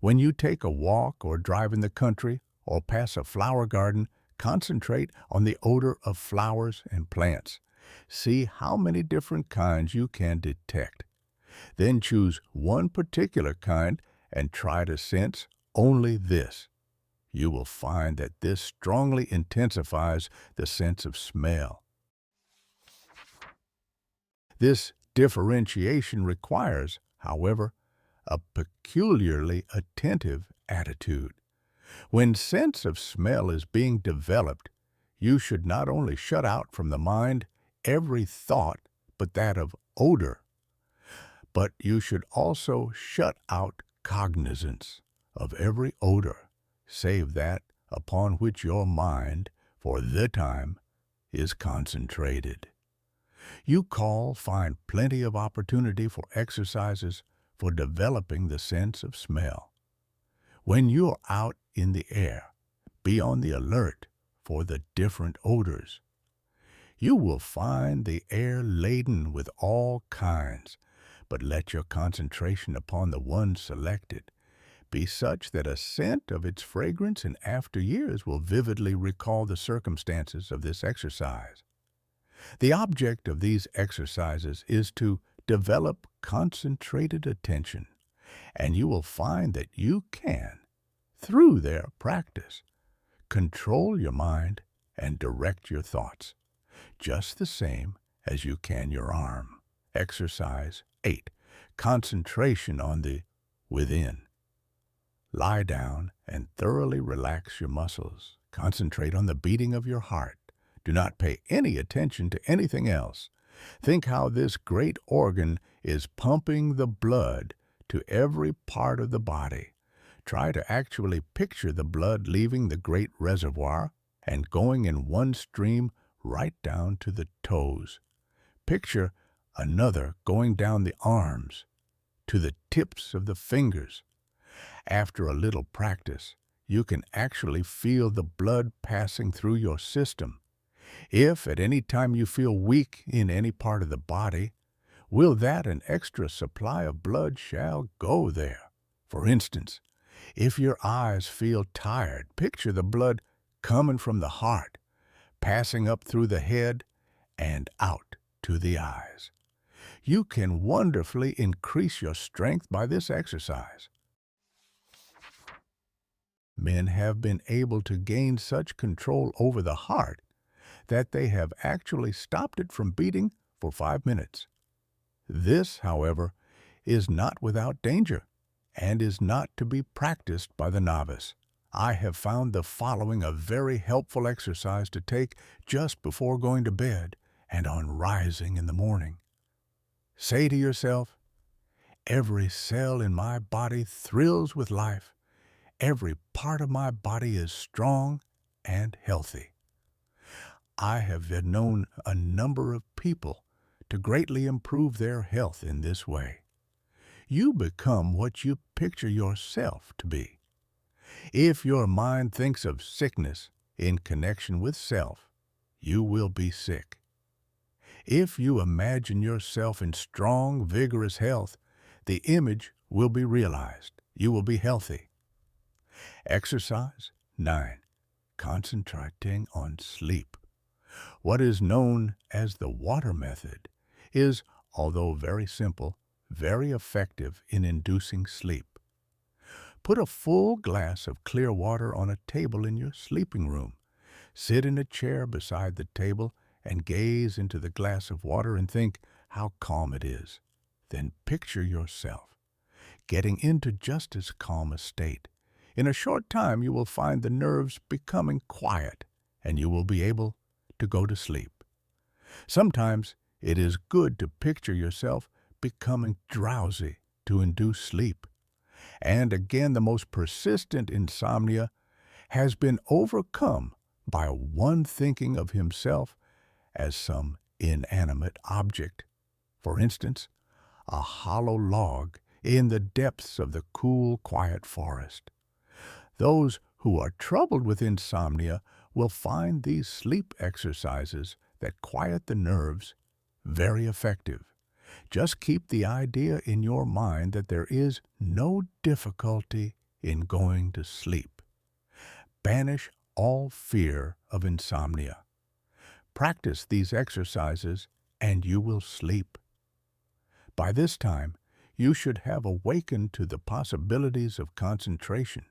When you take a walk or drive in the country or pass a flower garden, concentrate on the odor of flowers and plants. See how many different kinds you can detect. Then choose one particular kind and try to sense only this. You will find that this strongly intensifies the sense of smell. This differentiation requires, however, a peculiarly attentive attitude. When sense of smell is being developed, you should not only shut out from the mind every thought but that of odor, but you should also shut out cognizance of every odor, save that upon which your mind, for the time, is concentrated. You find plenty of opportunity for exercises for developing the sense of smell. When you are out in the air, be on the alert for the different odors. You will find the air laden with all kinds, but let your concentration upon the one selected be such that a scent of its fragrance in after years will vividly recall the circumstances of this exercise. The object of these exercises is to develop concentrated attention, and you will find that you can, through their practice, control your mind and direct your thoughts, just the same as you can your arm. Exercise 8. Concentration on the within. Lie down and thoroughly relax your muscles. Concentrate on the beating of your heart. Do not pay any attention to anything else. Think how this great organ is pumping the blood to every part of the body. Try to actually picture the blood leaving the great reservoir and going in one stream right down to the toes. Picture another going down the arms to the tips of the fingers. After a little practice, you can actually feel the blood passing through your system. If at any time you feel weak in any part of the body, will that an extra supply of blood shall go there. For instance, if your eyes feel tired, picture the blood coming from the heart, passing up through the head and out to the eyes. You can wonderfully increase your strength by this exercise. Men have been able to gain such control over the heart that they have actually stopped it from beating for 5 minutes. This, however, is not without danger and is not to be practiced by the novice. I have found the following a very helpful exercise to take just before going to bed and on rising in the morning. Say to yourself, every cell in my body thrills with life. Every part of my body is strong and healthy. I have known a number of people to greatly improve their health in this way. You become what you picture yourself to be. If your mind thinks of sickness in connection with self, you will be sick. If you imagine yourself in strong, vigorous health, the image will be realized. You will be healthy. Exercise 9. Concentrating on sleep. What is known as the water method is, although very simple, very effective in inducing sleep. Put a full glass of clear water on a table in your sleeping room. Sit in a chair beside the table and gaze into the glass of water and think how calm it is. Then picture yourself getting into just as calm a state. In a short time, you will find the nerves becoming quiet and you will be able to go to sleep. Sometimes it is good to picture yourself becoming drowsy to induce sleep. And again, the most persistent insomnia has been overcome by one thinking of himself as some inanimate object. For instance, a hollow log in the depths of the cool, quiet forest. Those who are troubled with insomnia will find these sleep exercises that quiet the nerves very effective. Just keep the idea in your mind that there is no difficulty in going to sleep. Banish all fear of insomnia. Practice these exercises and you will sleep. By this time, you should have awakened to the possibilities of concentration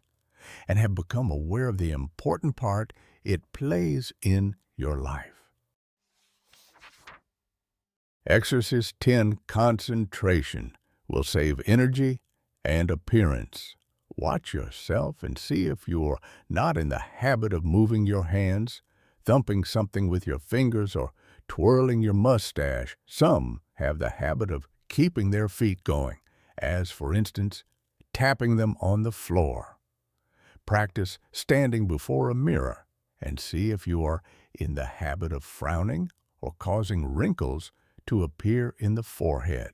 and have become aware of the important part it plays in your life. Exercise 10, concentration, will save energy and appearance. Watch yourself and see if you're not in the habit of moving your hands, thumping something with your fingers, or twirling your mustache. Some have the habit of keeping their feet going, as, for instance, tapping them on the floor. Practice standing before a mirror and see if you are in the habit of frowning or causing wrinkles to appear in the forehead.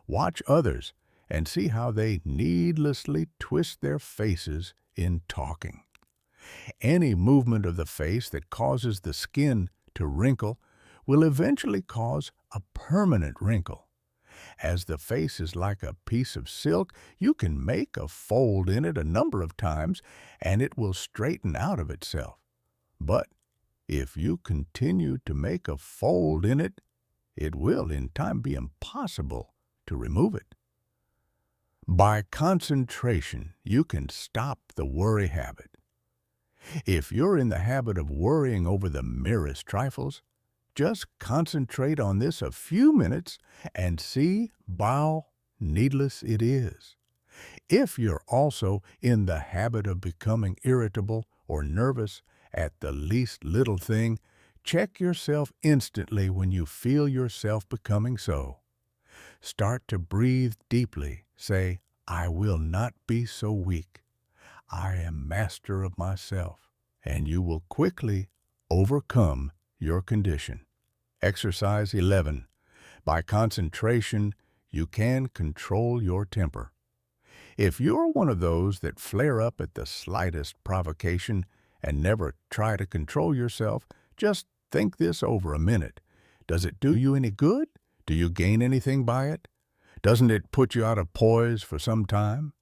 Watch others and see how they needlessly twist their faces in talking. Any movement of the face that causes the skin to wrinkle will eventually cause a permanent wrinkle. As the face is like a piece of silk, you can make a fold in it a number of times and it will straighten out of itself. But if you continue to make a fold in it, it will in time be impossible to remove it. By concentration, you can stop the worry habit. If you're in the habit of worrying over the merest trifles, just concentrate on this a few minutes and see how needless it is. If you're also in the habit of becoming irritable or nervous at the least little thing, check yourself instantly when you feel yourself becoming so. Start to breathe deeply. Say, I will not be so weak. I am master of myself, and you will quickly overcome your condition. Exercise 11. By concentration, you can control your temper. If you're one of those that flare up at the slightest provocation and never try to control yourself, just think this over a minute. Does it do you any good? Do you gain anything by it? Doesn't it put you out of poise for some time?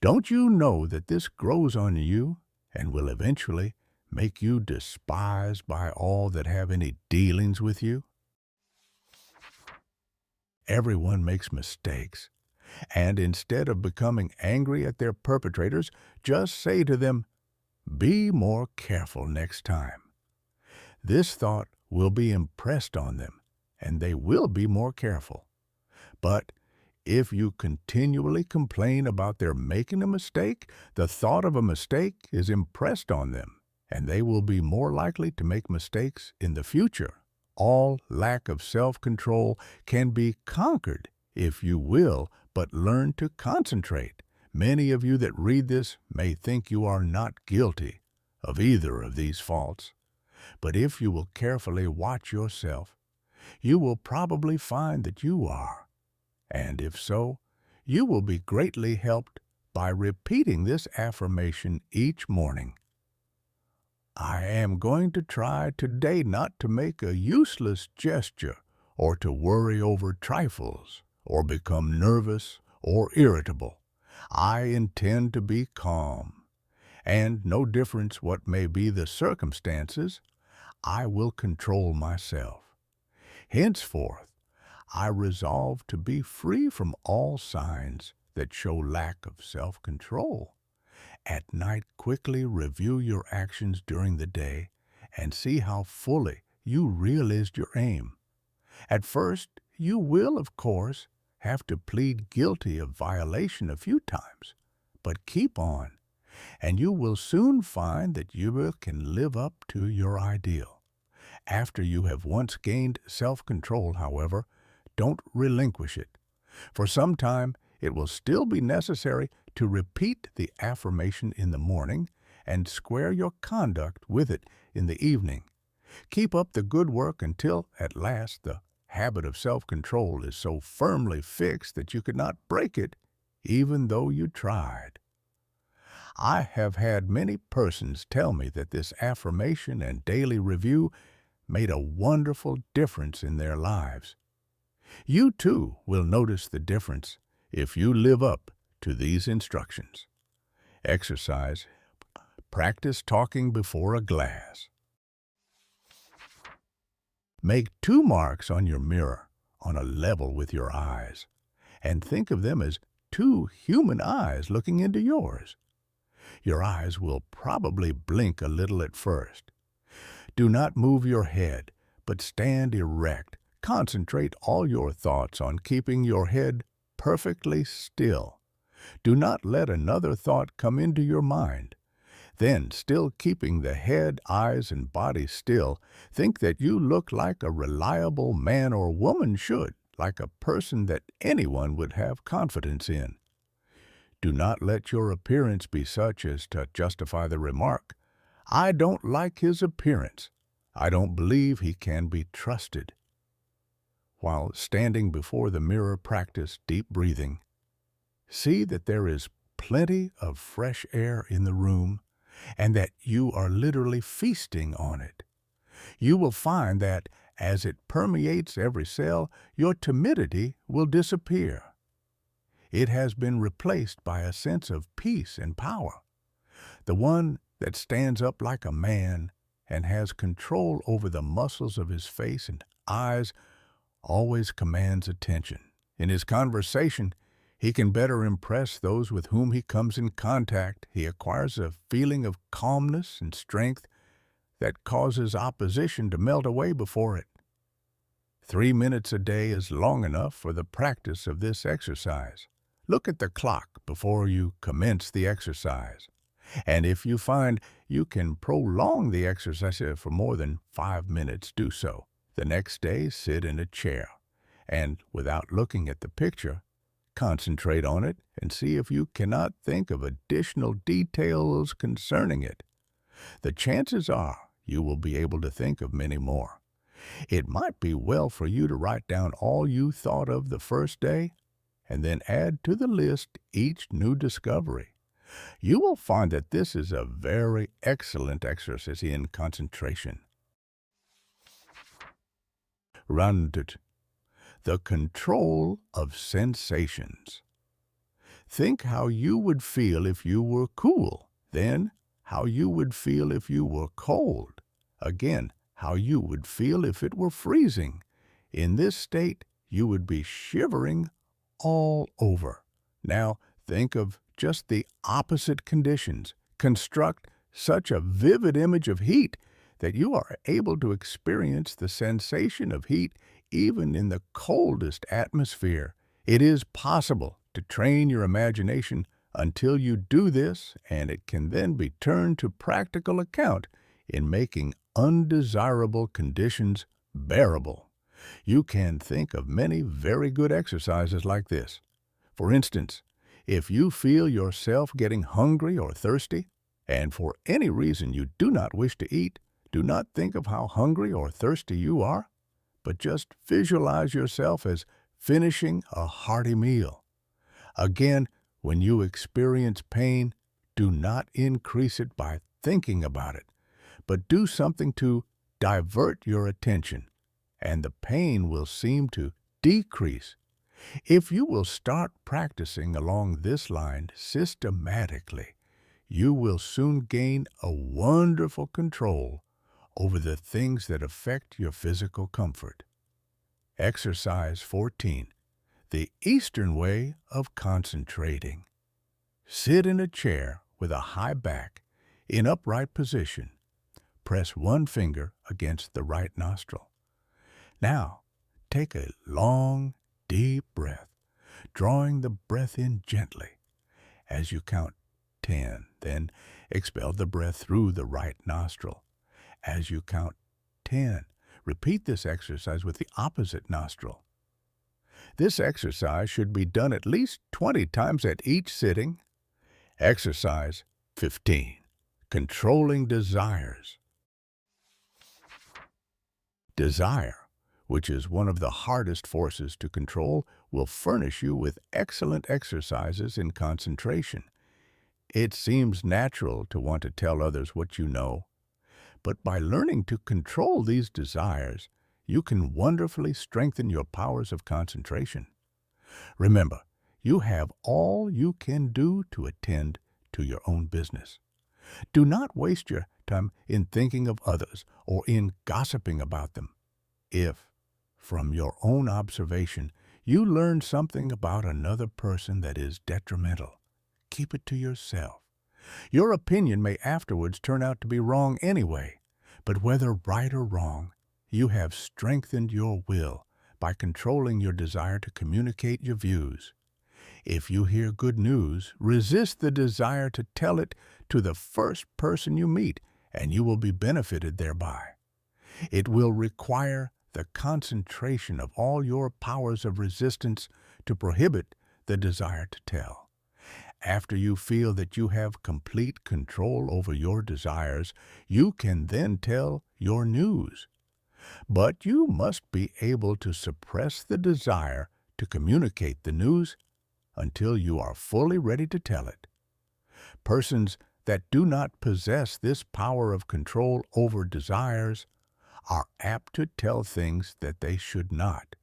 Don't you know that this grows on you and will eventually make you despised by all that have any dealings with you? Everyone makes mistakes, and instead of becoming angry at their perpetrators, just say to them, be more careful next time. This thought will be impressed on them, and they will be more careful. But If you continually complain about their making a mistake, the thought of a mistake is impressed on them, and they will be more likely to make mistakes in the future. All lack of self-control can be conquered if you will but learn to concentrate. Many of you that read this may think you are not guilty of either of these faults, but if you will carefully watch yourself, you will probably find that you are. And if so, you will be greatly helped by repeating this affirmation each morning. I am going to try today not to make a useless gesture or to worry over trifles or become nervous or irritable. I intend to be calm, and no difference what may be the circumstances, I will control myself. Henceforth, I resolve to be free from all signs that show lack of self-control. At night, quickly review your actions during the day and see how fully you realized your aim. At first, you will, of course, have to plead guilty of violation a few times, but keep on, and you will soon find that you can live up to your ideal. After you have once gained self-control, however, don't relinquish it. For some time, it will still be necessary to repeat the affirmation in the morning and square your conduct with it in the evening. Keep up the good work until, at last, the habit of self-control is so firmly fixed that you could not break it, even though you tried. I have had many persons tell me that this affirmation and daily review made a wonderful difference in their lives. You, too, will notice the difference if you live up to these instructions. Exercise. Practice talking before a glass. Make 2 marks on your mirror on a level with your eyes, and think of them as 2 human eyes looking into yours. Your eyes will probably blink a little at first. Do not move your head, but stand erect. Concentrate all your thoughts on keeping your head perfectly still. Do not let another thought come into your mind. Then, still keeping the head, eyes, and body still, think that you look like a reliable man or woman should, like a person that anyone would have confidence in. Do not let your appearance be such as to justify the remark, "I don't like his appearance. I don't believe he can be trusted." While standing before the mirror, practice deep breathing. See that there is plenty of fresh air in the room and that you are literally feasting on it. You will find that as it permeates every cell, your timidity will disappear. It has been replaced by a sense of peace and power, the one that stands up like a man and has control over the muscles of his face and eyes, always commands attention. In his conversation, he can better impress those with whom he comes in contact. He acquires a feeling of calmness and strength that causes opposition to melt away before it. 3 minutes a day is long enough for the practice of this exercise. Look at the clock before you commence the exercise. And if you find you can prolong the exercise for more than 5 minutes, do so. The next day, sit in a chair, and without looking at the picture, concentrate on it and see if you cannot think of additional details concerning it. The chances are you will be able to think of many more. It might be well for you to write down all you thought of the first day and then add to the list each new discovery. You will find that this is a very excellent exercise in concentration. Rounded. The control of sensations. Think how you would feel if you were cool, then how you would feel if you were cold, again how you would feel if it were freezing. In this state, you would be shivering all over. Now think of just the opposite conditions. Construct such a vivid image of heat that you are able to experience the sensation of heat even in the coldest atmosphere. It is possible to train your imagination until you do this, and it can then be turned to practical account in making undesirable conditions bearable. You can think of many very good exercises like this. For instance, if you feel yourself getting hungry or thirsty, and for any reason you do not wish to eat, do not think of how hungry or thirsty you are, but just visualize yourself as finishing a hearty meal. Again, when you experience pain, do not increase it by thinking about it, but do something to divert your attention, and the pain will seem to decrease. If you will start practicing along this line systematically, you will soon gain a wonderful control over the things that affect your physical comfort. Exercise 14. The Eastern way of concentrating. Sit in a chair with a high back in upright position. Press one finger against the right nostril. Now, take a long, deep breath, drawing the breath in gently as you count 10. Then expel the breath through the right nostril as you count 10. Repeat this exercise with the opposite nostril. This exercise should be done at least 20 times at each sitting. Exercise 15. Controlling desires. Desire, which is one of the hardest forces to control, will furnish you with excellent exercises in concentration. It seems natural to want to tell others what you know, but by learning to control these desires, you can wonderfully strengthen your powers of concentration. Remember, you have all you can do to attend to your own business. Do not waste your time in thinking of others or in gossiping about them. If, from your own observation, you learn something about another person that is detrimental, keep it to yourself. Your opinion may afterwards turn out to be wrong anyway, but whether right or wrong, you have strengthened your will by controlling your desire to communicate your views. If you hear good news, resist the desire to tell it to the first person you meet, and you will be benefited thereby. It will require the concentration of all your powers of resistance to prohibit the desire to tell. After you feel that you have complete control over your desires, you can then tell your news. But you must be able to suppress the desire to communicate the news until you are fully ready to tell it. Persons that do not possess this power of control over desires are apt to tell things that they should not,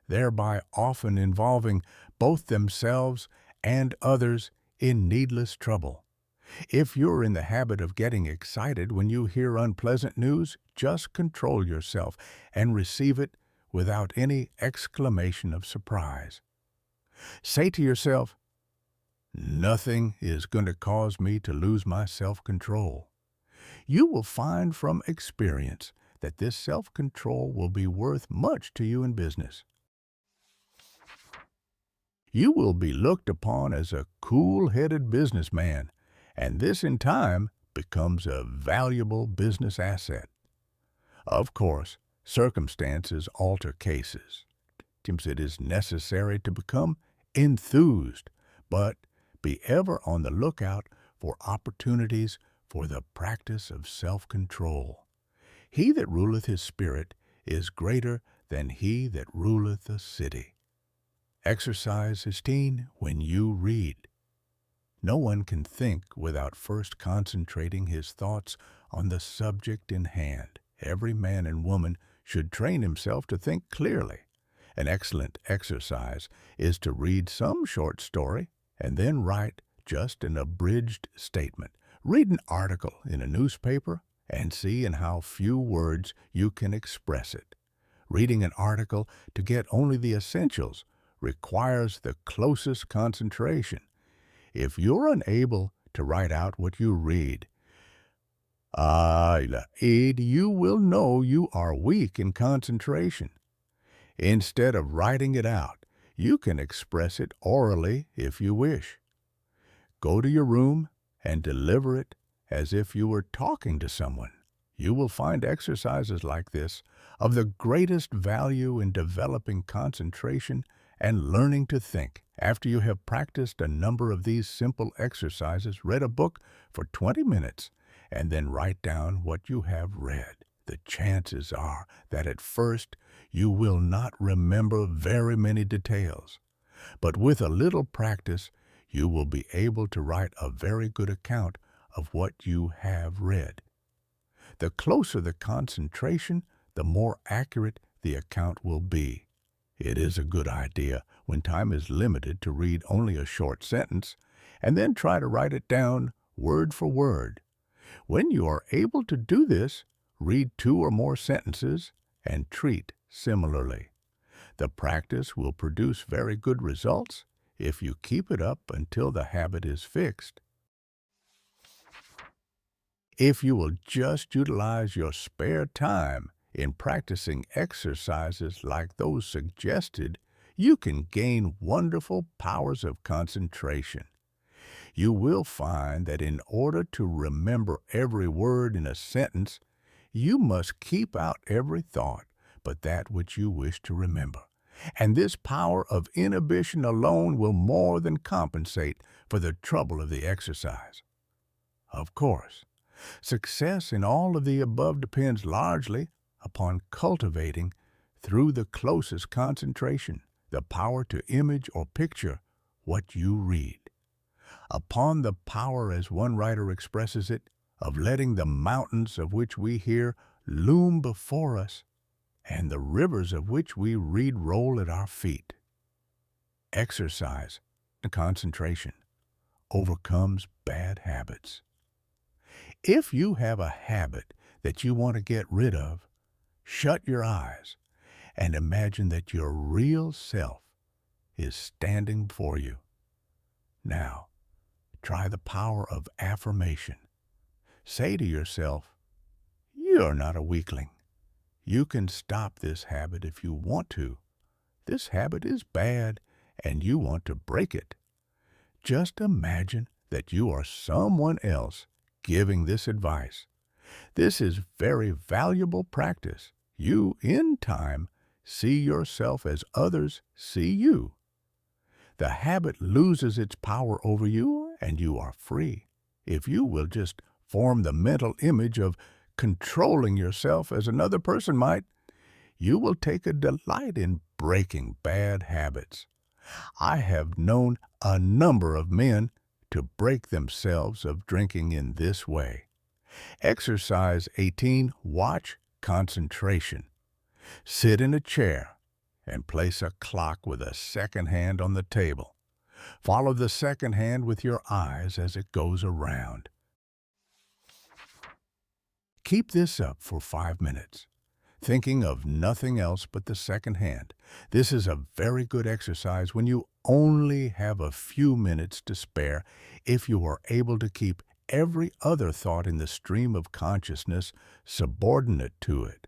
thereby often involving both themselves and others in needless trouble. If you're in the habit of getting excited when you hear unpleasant news, just control yourself and receive it without any exclamation of surprise. Say to yourself, "Nothing is going to cause me to lose my self-control." You will find from experience that this self-control will be worth much to you in business. You will be looked upon as a cool-headed businessman, and this in time becomes a valuable business asset. Of course, circumstances alter cases. It is necessary to become enthused, but be ever on the lookout for opportunities for the practice of self-control. He that ruleth his spirit is greater than he that ruleth a city. Exercise 16. When you read. No one can think without first concentrating his thoughts on the subject in hand. Every man and woman should train himself to think clearly. An excellent exercise is to read some short story and then write just an abridged statement. Read an article in a newspaper and see in how few words you can express it. Reading an article to get only the essentials requires the closest concentration. If you're unable to write out what you read, you will know you are weak in concentration. Instead of writing it out, You can express it orally if you wish. Go to your room and deliver it as if you were talking to someone. You will find exercises like this of the greatest value in developing concentration and learning to think. After you have practiced a number of these simple exercises, read a book for 20 minutes, and then write down what you have read, the chances are that at first you will not remember very many details. But with a little practice, you will be able to write a very good account of what you have read. The closer the concentration, the more accurate the account will be. It is a good idea, when time is limited, to read only a short sentence and then try to write it down word for word. When you are able to do this, read 2 or more sentences and treat similarly. The practice will produce very good results if you keep it up until the habit is fixed. If you will just utilize your spare time in practicing exercises like those suggested, you can gain wonderful powers of concentration. You will find that in order to remember every word in a sentence, you must keep out every thought but that which you wish to remember. And this power of inhibition alone will more than compensate for the trouble of the exercise. Of course, success in all of the above depends largely upon cultivating, through the closest concentration, the power to image or picture what you read. Upon the power, as one writer expresses it, of letting the mountains of which we hear loom before us, and the rivers of which we read roll at our feet. Exercise and concentration overcomes bad habits. If you have a habit that you want to get rid of, shut your eyes and imagine that your real self is standing before you. Now, try the power of affirmation. Say to yourself, "You are not a weakling. You can stop this habit if you want to. This habit is bad and you want to break it." Just imagine that you are someone else giving this advice. This is very valuable practice. You, in time, see yourself as others see you. The habit loses its power over you and you are free. If you will just form the mental image of controlling yourself as another person might, you will take a delight in breaking bad habits. I have known a number of men to break themselves of drinking in this way. Exercise 18. Watch concentration. Sit in a chair and place a clock with a second hand on the table. Follow the second hand with your eyes as it goes around. Keep this up for 5 minutes, thinking of nothing else but the second hand. This is a very good exercise when you only have a few minutes to spare, if you are able to keep every other thought in the stream of consciousness subordinate to it.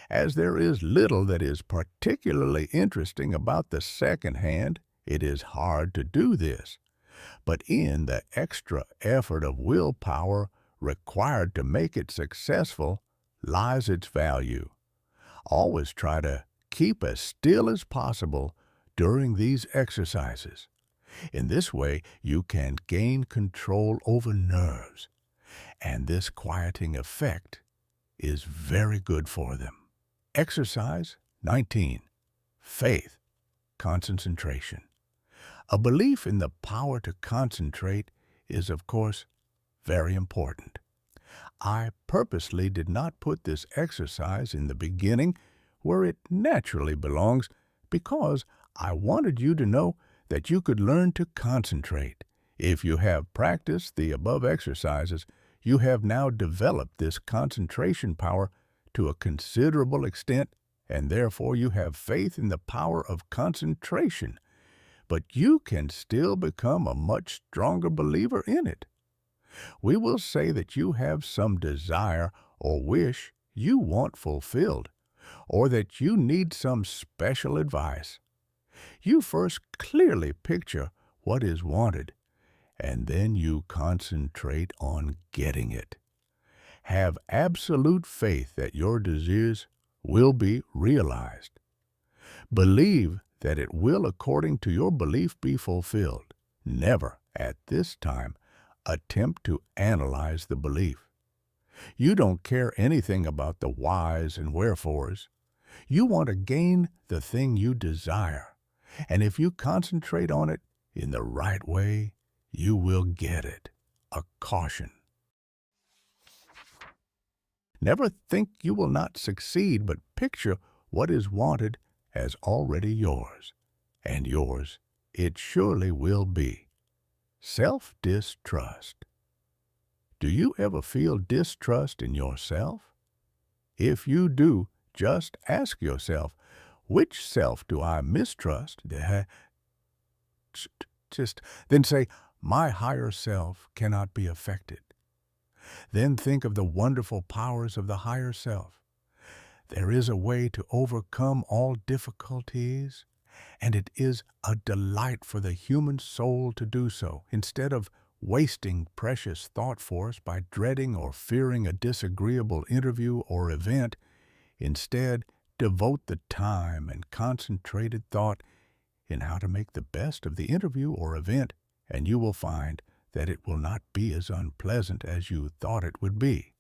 As there is little that is particularly interesting about the second hand, it is hard to do this. But in the extra effort of willpower required to make it successful lies its value. Always try to keep as still as possible during these exercises. In this way, you can gain control over nerves, and this quieting effect is very good for them. Exercise 19. Faith, concentration. A belief in the power to concentrate is, of course, very important. I purposely did not put this exercise in the beginning where it naturally belongs, because I wanted you to know that you could learn to concentrate. If you have practiced the above exercises, you have now developed this concentration power to a considerable extent, and therefore you have faith in the power of concentration. But you can still become a much stronger believer in it. We will say that you have some desire or wish you want fulfilled, or that you need some special advice. You first clearly picture what is wanted, and then you concentrate on getting it. Have absolute faith that your desires will be realized. Believe that it will, according to your belief, be fulfilled. Never, at this time, attempt to analyze the belief. You don't care anything about the whys and wherefores. You want to gain the thing you desire, and if you concentrate on it in the right way, you will get it. A caution. Never think you will not succeed, but picture what is wanted as already yours, and yours it surely will be. Self-distrust. Do you ever feel distrust in yourself? If you do, just ask yourself, which self do I mistrust? Then say, my higher self cannot be affected. Then think of the wonderful powers of the higher self. There is a way to overcome all difficulties, and it is a delight for the human soul to do so, instead of wasting precious thought force by dreading or fearing a disagreeable interview or event. Instead, devote the time and concentrated thought in how to make the best of the interview or event, and you will find that it will not be as unpleasant as you thought it would be.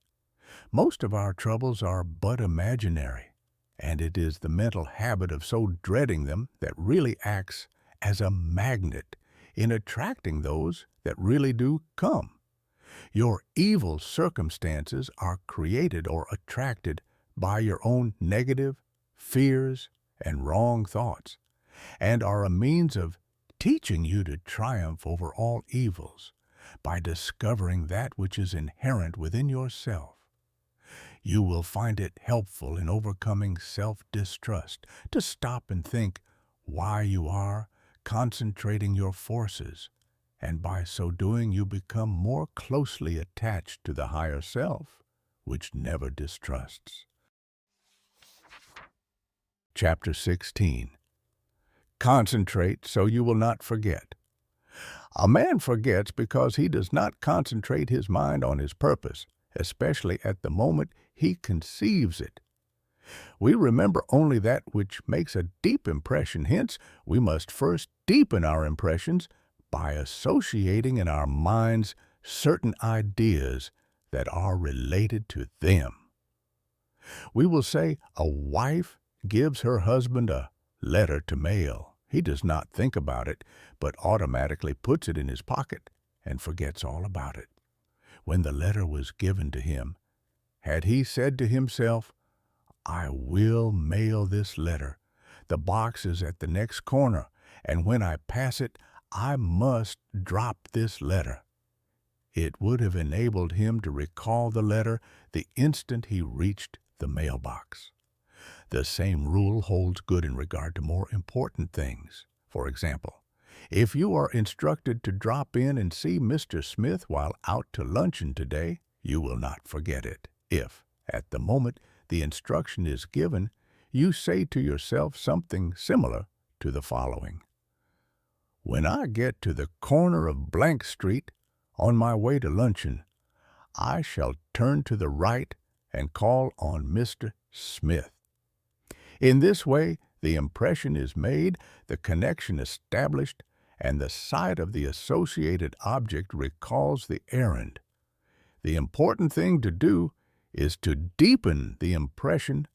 Most of our troubles are but imaginary, and it is the mental habit of so dreading them that really acts as a magnet in attracting those that really do come. Your evil circumstances are created or attracted by your own negative fears and wrong thoughts, and are a means of teaching you to triumph over all evils by discovering that which is inherent within yourself. You will find it helpful in overcoming self-distrust to stop and think why you are concentrating your forces, and by so doing you become more closely attached to the higher self, which never distrusts. Chapter 16. Concentrate so you will not forget. A man forgets because he does not concentrate his mind on his purpose, especially at the moment he conceives it. We remember only that which makes a deep impression, hence we must first deepen our impressions by associating in our minds certain ideas that are related to them. We will say a wife gives her husband a letter to mail. He does not think about it, but automatically puts it in his pocket and forgets all about it. When the letter was given to him, had he said to himself, I will mail this letter. The box is at the next corner, and when I pass it, I must drop this letter. It would have enabled him to recall the letter the instant he reached the mailbox. The same rule holds good in regard to more important things. For example, if you are instructed to drop in and see Mr. Smith while out to luncheon today, you will not forget it. If, at the moment the instruction is given, you say to yourself something similar to the following. When I get to the corner of Blank Street on my way to luncheon, I shall turn to the right and call on Mr. Smith. In this way, the impression is made, the connection established, and the sight of the associated object recalls the errand. The important thing to do is to deepen the impression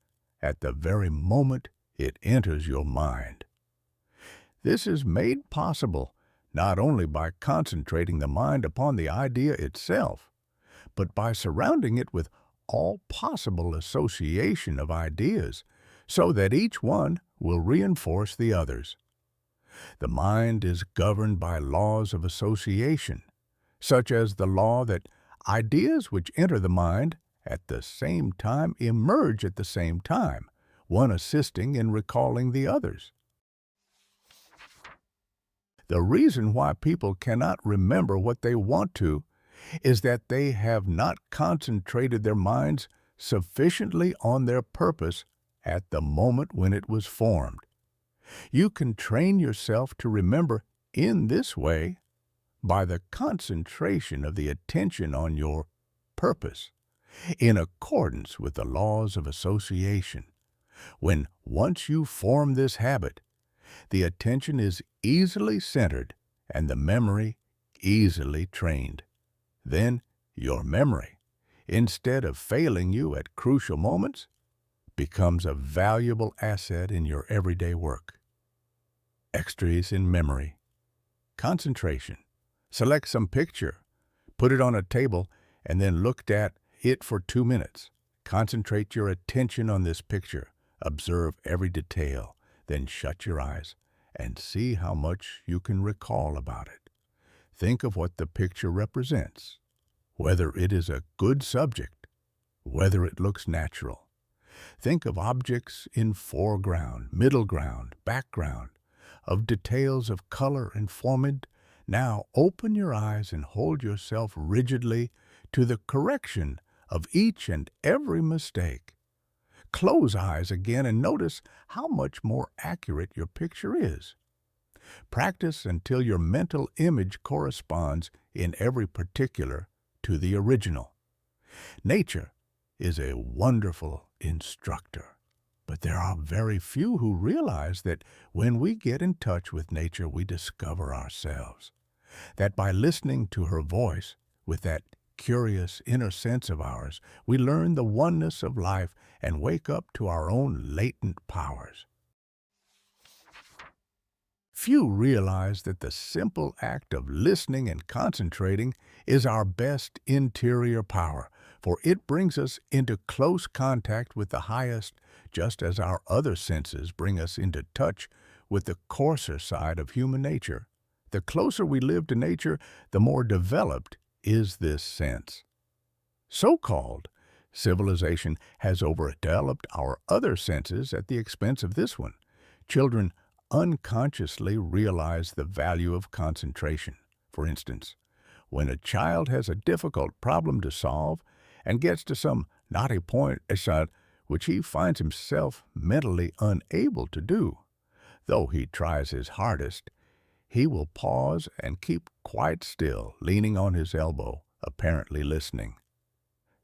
at the very moment it enters your mind. This is made possible not only by concentrating the mind upon the idea itself, but by surrounding it with all possible association of ideas, so that each one will reinforce the others. The mind is governed by laws of association, such as the law that ideas which enter the mind at the same time emerge at the same time, one assisting in recalling the others. The reason why people cannot remember what they want to is that they have not concentrated their minds sufficiently on their purpose at the moment when it was formed. You can train yourself to remember in this way by the concentration of the attention on your purpose, in accordance with the laws of association. When once you form this habit, the attention is easily centered and the memory easily trained. Then your memory, instead of failing you at crucial moments, becomes a valuable asset in your everyday work. Extras in memory. Concentration. Select some picture, put it on a table, and then look at it for 2 minutes. Concentrate your attention on this picture. Observe every detail, then shut your eyes and see how much you can recall about it. Think of what the picture represents, whether it is a good subject, whether it looks natural. Think of objects in foreground, middle ground, background, of details of color and form. Now open your eyes and hold yourself rigidly to the correction of each and every mistake. Close eyes again and notice how much more accurate your picture is. Practice until your mental image corresponds in every particular to the original. Nature is a wonderful instructor, but there are very few who realize that when we get in touch with nature, we discover ourselves. That by listening to her voice with that curious inner sense of ours, we learn the oneness of life and wake up to our own latent powers. Few realize that the simple act of listening and concentrating is our best interior power, for it brings us into close contact with the highest, just as our other senses bring us into touch with the coarser side of human nature. The closer we live to nature, the more developed is this sense. So-called civilization has overdeveloped our other senses at the expense of this one. Children unconsciously realize the value of concentration. For instance, when a child has a difficult problem to solve and gets to some knotty point which he finds himself mentally unable to do, though he tries his hardest, he will pause and keep quite still, leaning on his elbow, apparently listening.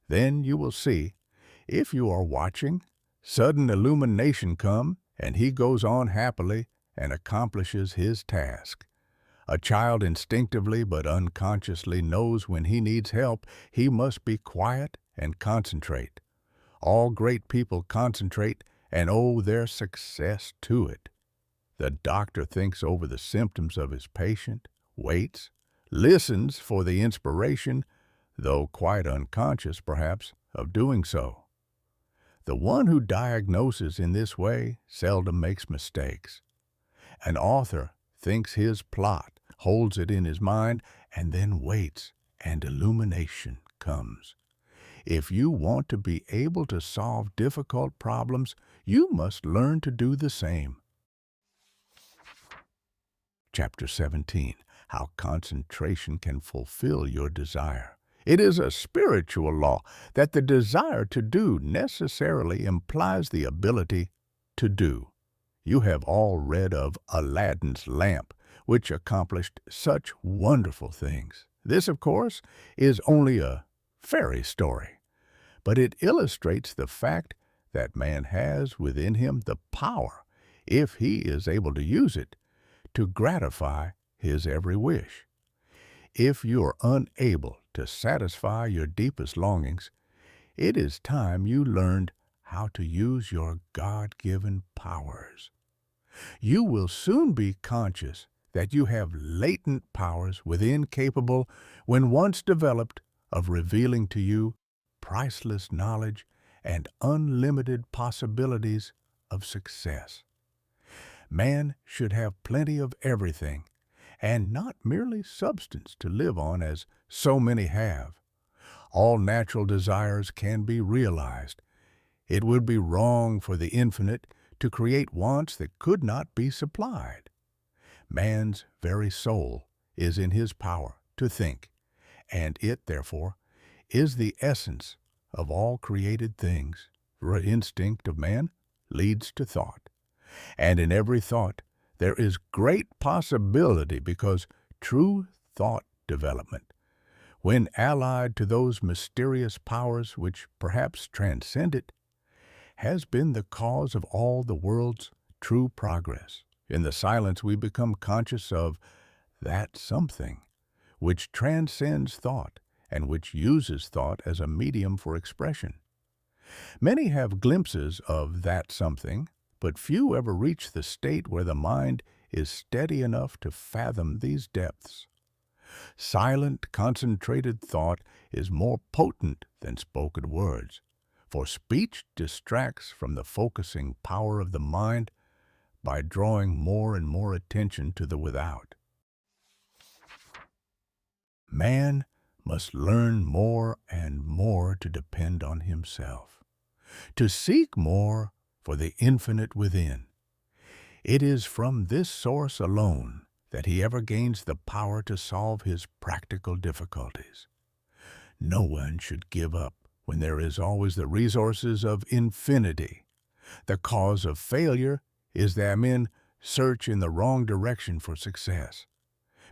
Then you will see, if you are watching, sudden illumination come, and he goes on happily and accomplishes his task. A child instinctively but unconsciously knows when he needs help, he must be quiet and concentrate. All great people concentrate and owe their success to it. The doctor thinks over the symptoms of his patient, waits, listens for the inspiration, though quite unconscious, perhaps, of doing so. The one who diagnoses in this way seldom makes mistakes. An author thinks his plot, holds it in his mind, and then waits, and illumination comes. If you want to be able to solve difficult problems, you must learn to do the same. Chapter 17. How concentration can fulfill your desire. It is a spiritual law that the desire to do necessarily implies the ability to do. You have all read of Aladdin's lamp, which accomplished such wonderful things. This, of course, is only a fairy story, but it illustrates the fact that man has within him the power, if he is able to use it, to gratify his every wish. If you are unable to satisfy your deepest longings, it is time you learned how to use your God-given powers. You will soon be conscious that you have latent powers within capable, when once developed, of revealing to you priceless knowledge and unlimited possibilities of success. Man should have plenty of everything, and not merely substance to live on as so many have. All natural desires can be realized. It would be wrong for the infinite to create wants that could not be supplied. Man's very soul is in his power to think, and it, therefore, is the essence of all created things, for instinct of man leads to thought. And in every thought, there is great possibility because true thought development, when allied to those mysterious powers which perhaps transcend it, has been the cause of all the world's true progress. In the silence, we become conscious of that something which transcends thought and which uses thought as a medium for expression. Many have glimpses of that something, but few ever reach the state where the mind is steady enough to fathom these depths. Silent, concentrated thought is more potent than spoken words, for speech distracts from the focusing power of the mind by drawing more and more attention to the without. Man must learn more and more to depend on himself, to seek more for the infinite within. It is from this source alone that he ever gains the power to solve his practical difficulties. No one should give up when there is always the resources of infinity. The cause of failure is that men search in the wrong direction for success,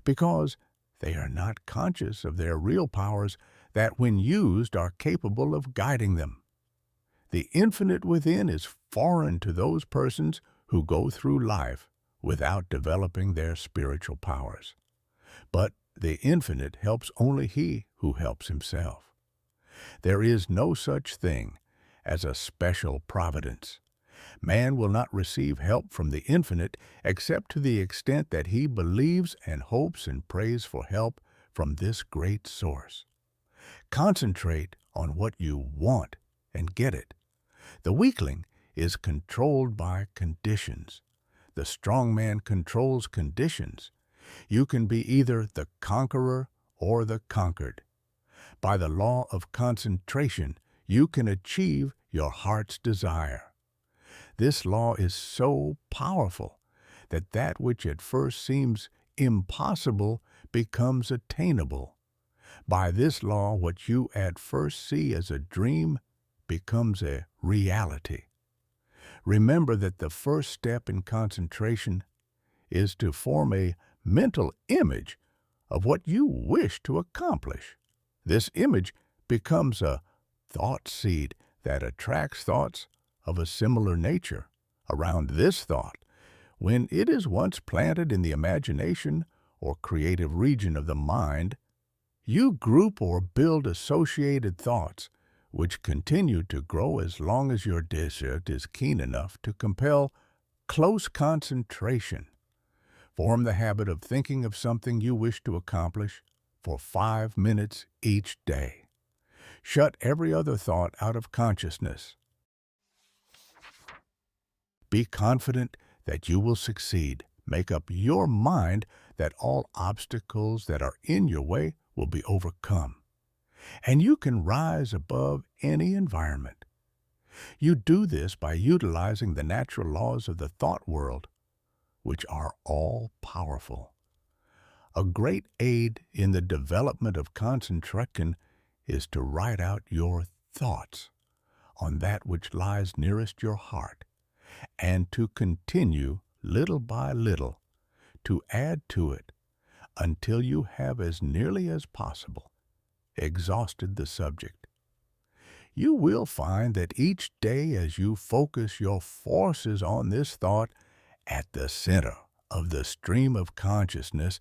because they are not conscious of their real powers that, when used, are capable of guiding them. The infinite within is foreign to those persons who go through life without developing their spiritual powers. But the infinite helps only he who helps himself. There is no such thing as a special providence. Man will not receive help from the infinite except to the extent that he believes and hopes and prays for help from this great source. Concentrate on what you want and get it. The weakling is controlled by conditions. The strong man controls conditions. You can be either the conqueror or the conquered. By the law of concentration, you can achieve your heart's desire. This law is so powerful that that which at first seems impossible becomes attainable. By this law, what you at first see as a dream becomes a reality. Remember that the first step in concentration is to form a mental image of what you wish to accomplish. This image becomes a thought seed that attracts thoughts of a similar nature. Around this thought, when it is once planted in the imagination or creative region of the mind, you group or build associated thoughts which continue to grow as long as your desire is keen enough to compel close concentration. Form the habit of thinking of something you wish to accomplish for 5 minutes each day. Shut every other thought out of consciousness. Be confident that you will succeed. Make up your mind that all obstacles that are in your way will be overcome, and you can rise above any environment. You do this by utilizing the natural laws of the thought world, which are all powerful. A great aid in the development of concentration is to write out your thoughts on that which lies nearest your heart, and to continue little by little to add to it until you have, as nearly as possible, exhausted the subject. You will find that each day, as you focus your forces on this thought at the center of the stream of consciousness,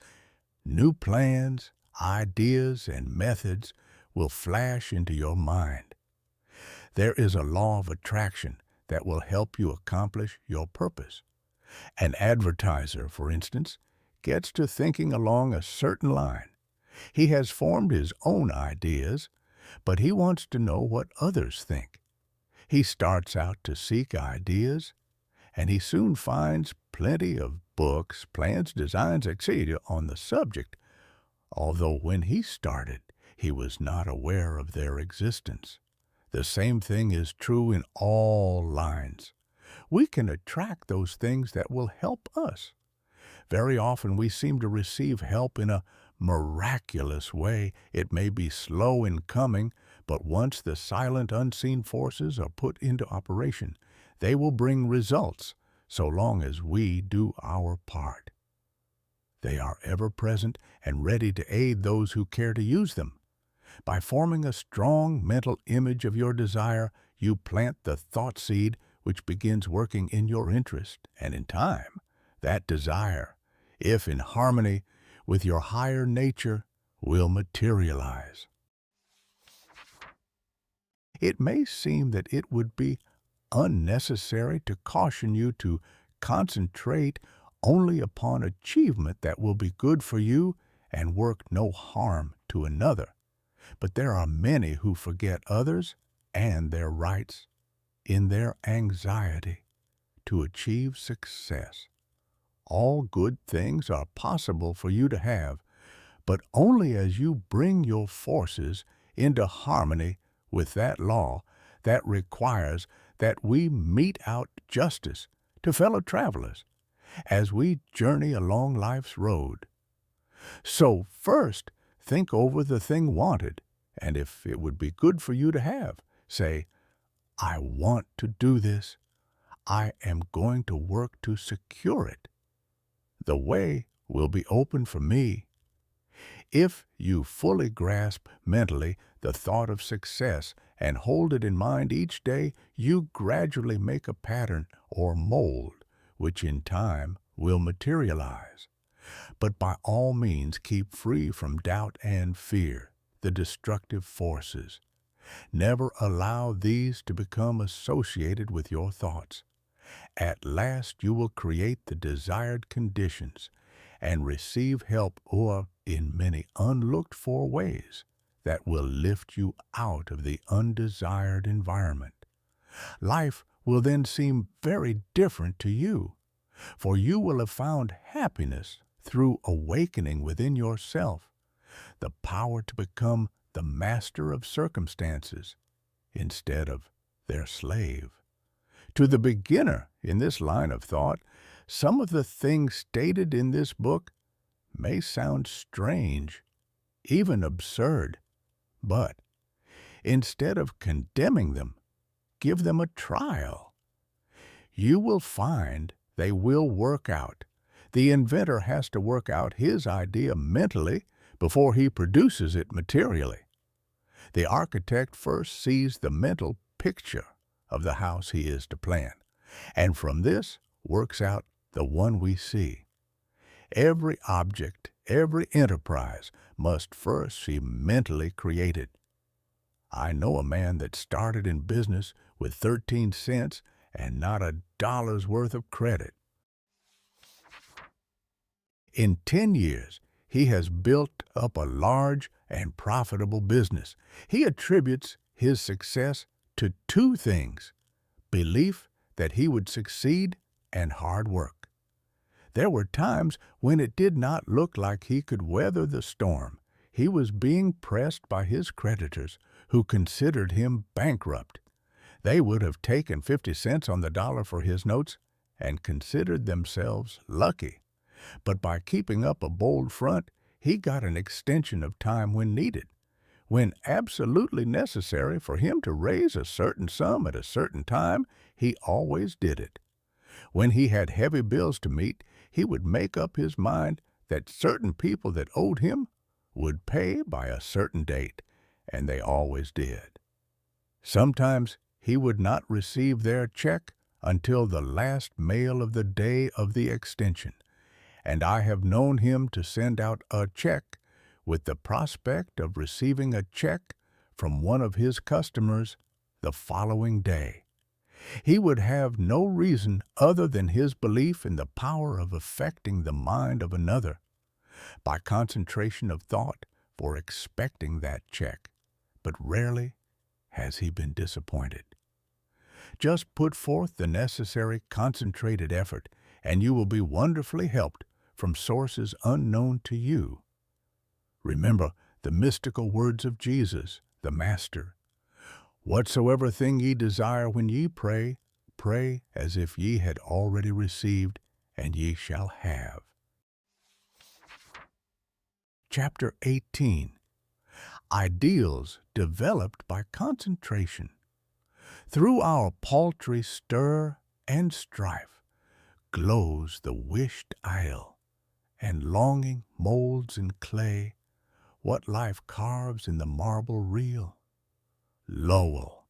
new plans, ideas, and methods will flash into your mind. There is a law of attraction that will help you accomplish your purpose. An advertiser, for instance, gets to thinking along a certain line. He has formed his own ideas, but he wants to know what others think. He starts out to seek ideas, and he soon finds plenty of books, plans, designs, etc. on the subject, although when he started, he was not aware of their existence. The same thing is true in all lines. We can attract those things that will help us. Very often we seem to receive help in a miraculous way. It may be slow in coming, but once the silent, unseen forces are put into operation, they will bring results so long as we do our part. They are ever present and ready to aid those who care to use them. By forming a strong mental image of your desire, you plant the thought seed which begins working in your interest, and in time, that desire, if in harmony with your higher nature, will materialize. It may seem that it would be unnecessary to caution you to concentrate only upon achievement that will be good for you and work no harm to another. But there are many who forget others and their rights in their anxiety to achieve success. All good things are possible for you to have, but only as you bring your forces into harmony with that law that requires that we mete out justice to fellow travelers as we journey along life's road. So first, think over the thing wanted, and if it would be good for you to have, say, I want to do this. I am going to work to secure it. The way will be open for me. If you fully grasp mentally the thought of success and hold it in mind each day, you gradually make a pattern or mold, which in time will materialize. But by all means keep free from doubt and fear, the destructive forces. Never allow these to become associated with your thoughts. At last you will create the desired conditions and receive help or in many unlooked-for ways that will lift you out of the undesired environment. Life will then seem very different to you, for you will have found happiness through awakening within yourself the power to become the master of circumstances instead of their slave. To the beginner in this line of thought, some of the things stated in this book may sound strange, even absurd, but instead of condemning them, give them a trial. You will find they will work out. The inventor has to work out his idea mentally before he produces it materially. The architect first sees the mental picture of the house he is to plan, and from this works out the one we see. Every object, every enterprise must first be mentally created. I know a man that started in business with 13 cents and not a dollar's worth of credit. In 10 years, he has built up a large and profitable business. He attributes his success to two things: belief that he would succeed and hard work. There were times when it did not look like he could weather the storm. He was being pressed by his creditors, who considered him bankrupt. They would have taken 50 cents on the dollar for his notes and considered themselves lucky. But by keeping up a bold front, he got an extension of time when needed. When absolutely necessary for him to raise a certain sum at a certain time, he always did it. When he had heavy bills to meet, he would make up his mind that certain people that owed him would pay by a certain date, and they always did. Sometimes he would not receive their check until the last mail of the day of the extension, and I have known him to send out a check with the prospect of receiving a check from one of his customers the following day. He would have no reason other than his belief in the power of affecting the mind of another by concentration of thought for expecting that check, but rarely has he been disappointed. Just put forth the necessary concentrated effort, and you will be wonderfully helped from sources unknown to you. Remember the mystical words of Jesus, the Master. Whatsoever thing ye desire when ye pray, pray as if ye had already received, and ye shall have. Chapter 18. Ideals developed by concentration. Through our paltry stir and strife, glows the wished ideal, and longing molds in clay what life carves in the marble real. Lowell.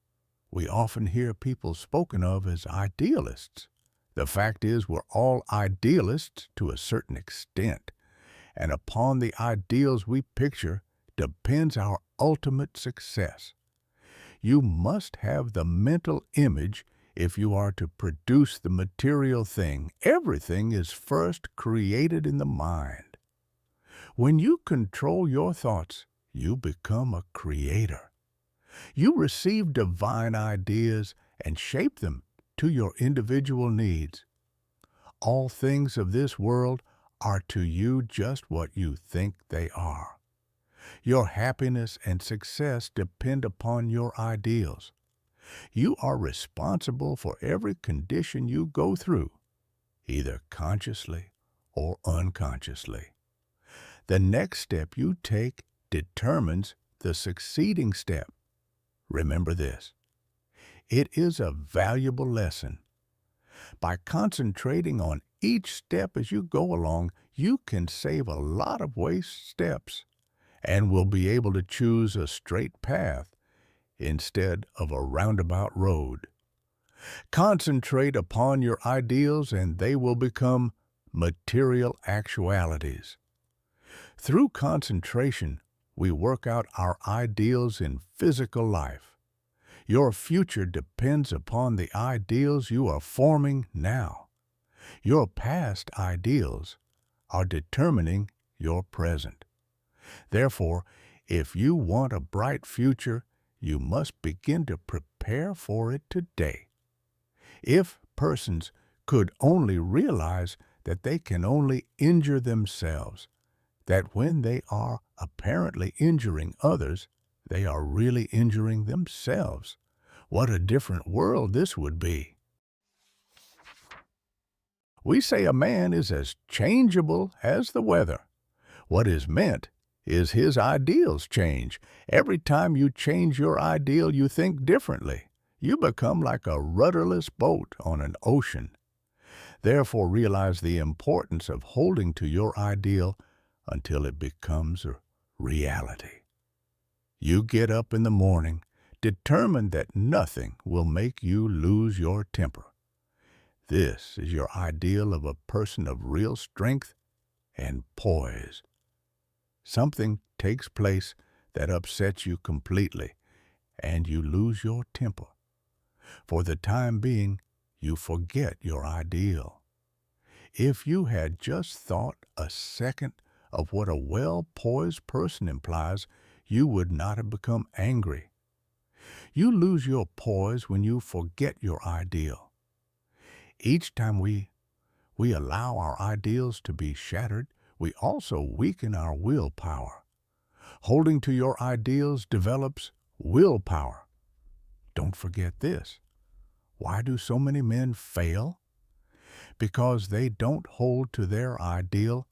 We often hear people spoken of as idealists. The fact is, we're all idealists to a certain extent, and upon the ideals we picture depends our ultimate success. You must have the mental image if you are to produce the material thing. Everything is first created in the mind. When you control your thoughts, you become a creator. You receive divine ideas and shape them to your individual needs. All things of this world are to you just what you think they are. Your happiness and success depend upon your ideals. You are responsible for every condition you go through, either consciously or unconsciously. The next step you take determines the succeeding step. Remember this. It is a valuable lesson. By concentrating on each step as you go along, you can save a lot of waste steps and will be able to choose a straight path instead of a roundabout road. Concentrate upon your ideals and they will become material actualities. Through concentration, we work out our ideals in physical life. Your future depends upon the ideals you are forming now. Your past ideals are determining your present. Therefore, if you want a bright future, you must begin to prepare for it today. If persons could only realize that they can only injure themselves, that when they are apparently injuring others, they are really injuring themselves, what a different world this would be. We say a man is as changeable as the weather. What is meant is his ideals change. Every time you change your ideal, you think differently. You become like a rudderless boat on an ocean. Therefore, realize the importance of holding to your ideal until it becomes a reality. You get up in the morning, determined that nothing will make you lose your temper. This is your ideal of a person of real strength and poise. Something takes place that upsets you completely, and you lose your temper. For the time being, you forget your ideal. If you had just thought a second of what a well-poised person implies, you would not have become angry. You lose your poise when you forget your ideal. Each time we allow our ideals to be shattered, we also weaken our willpower. Holding to your ideals develops willpower. Don't forget this. Why do so many men fail? Because they don't hold to their ideal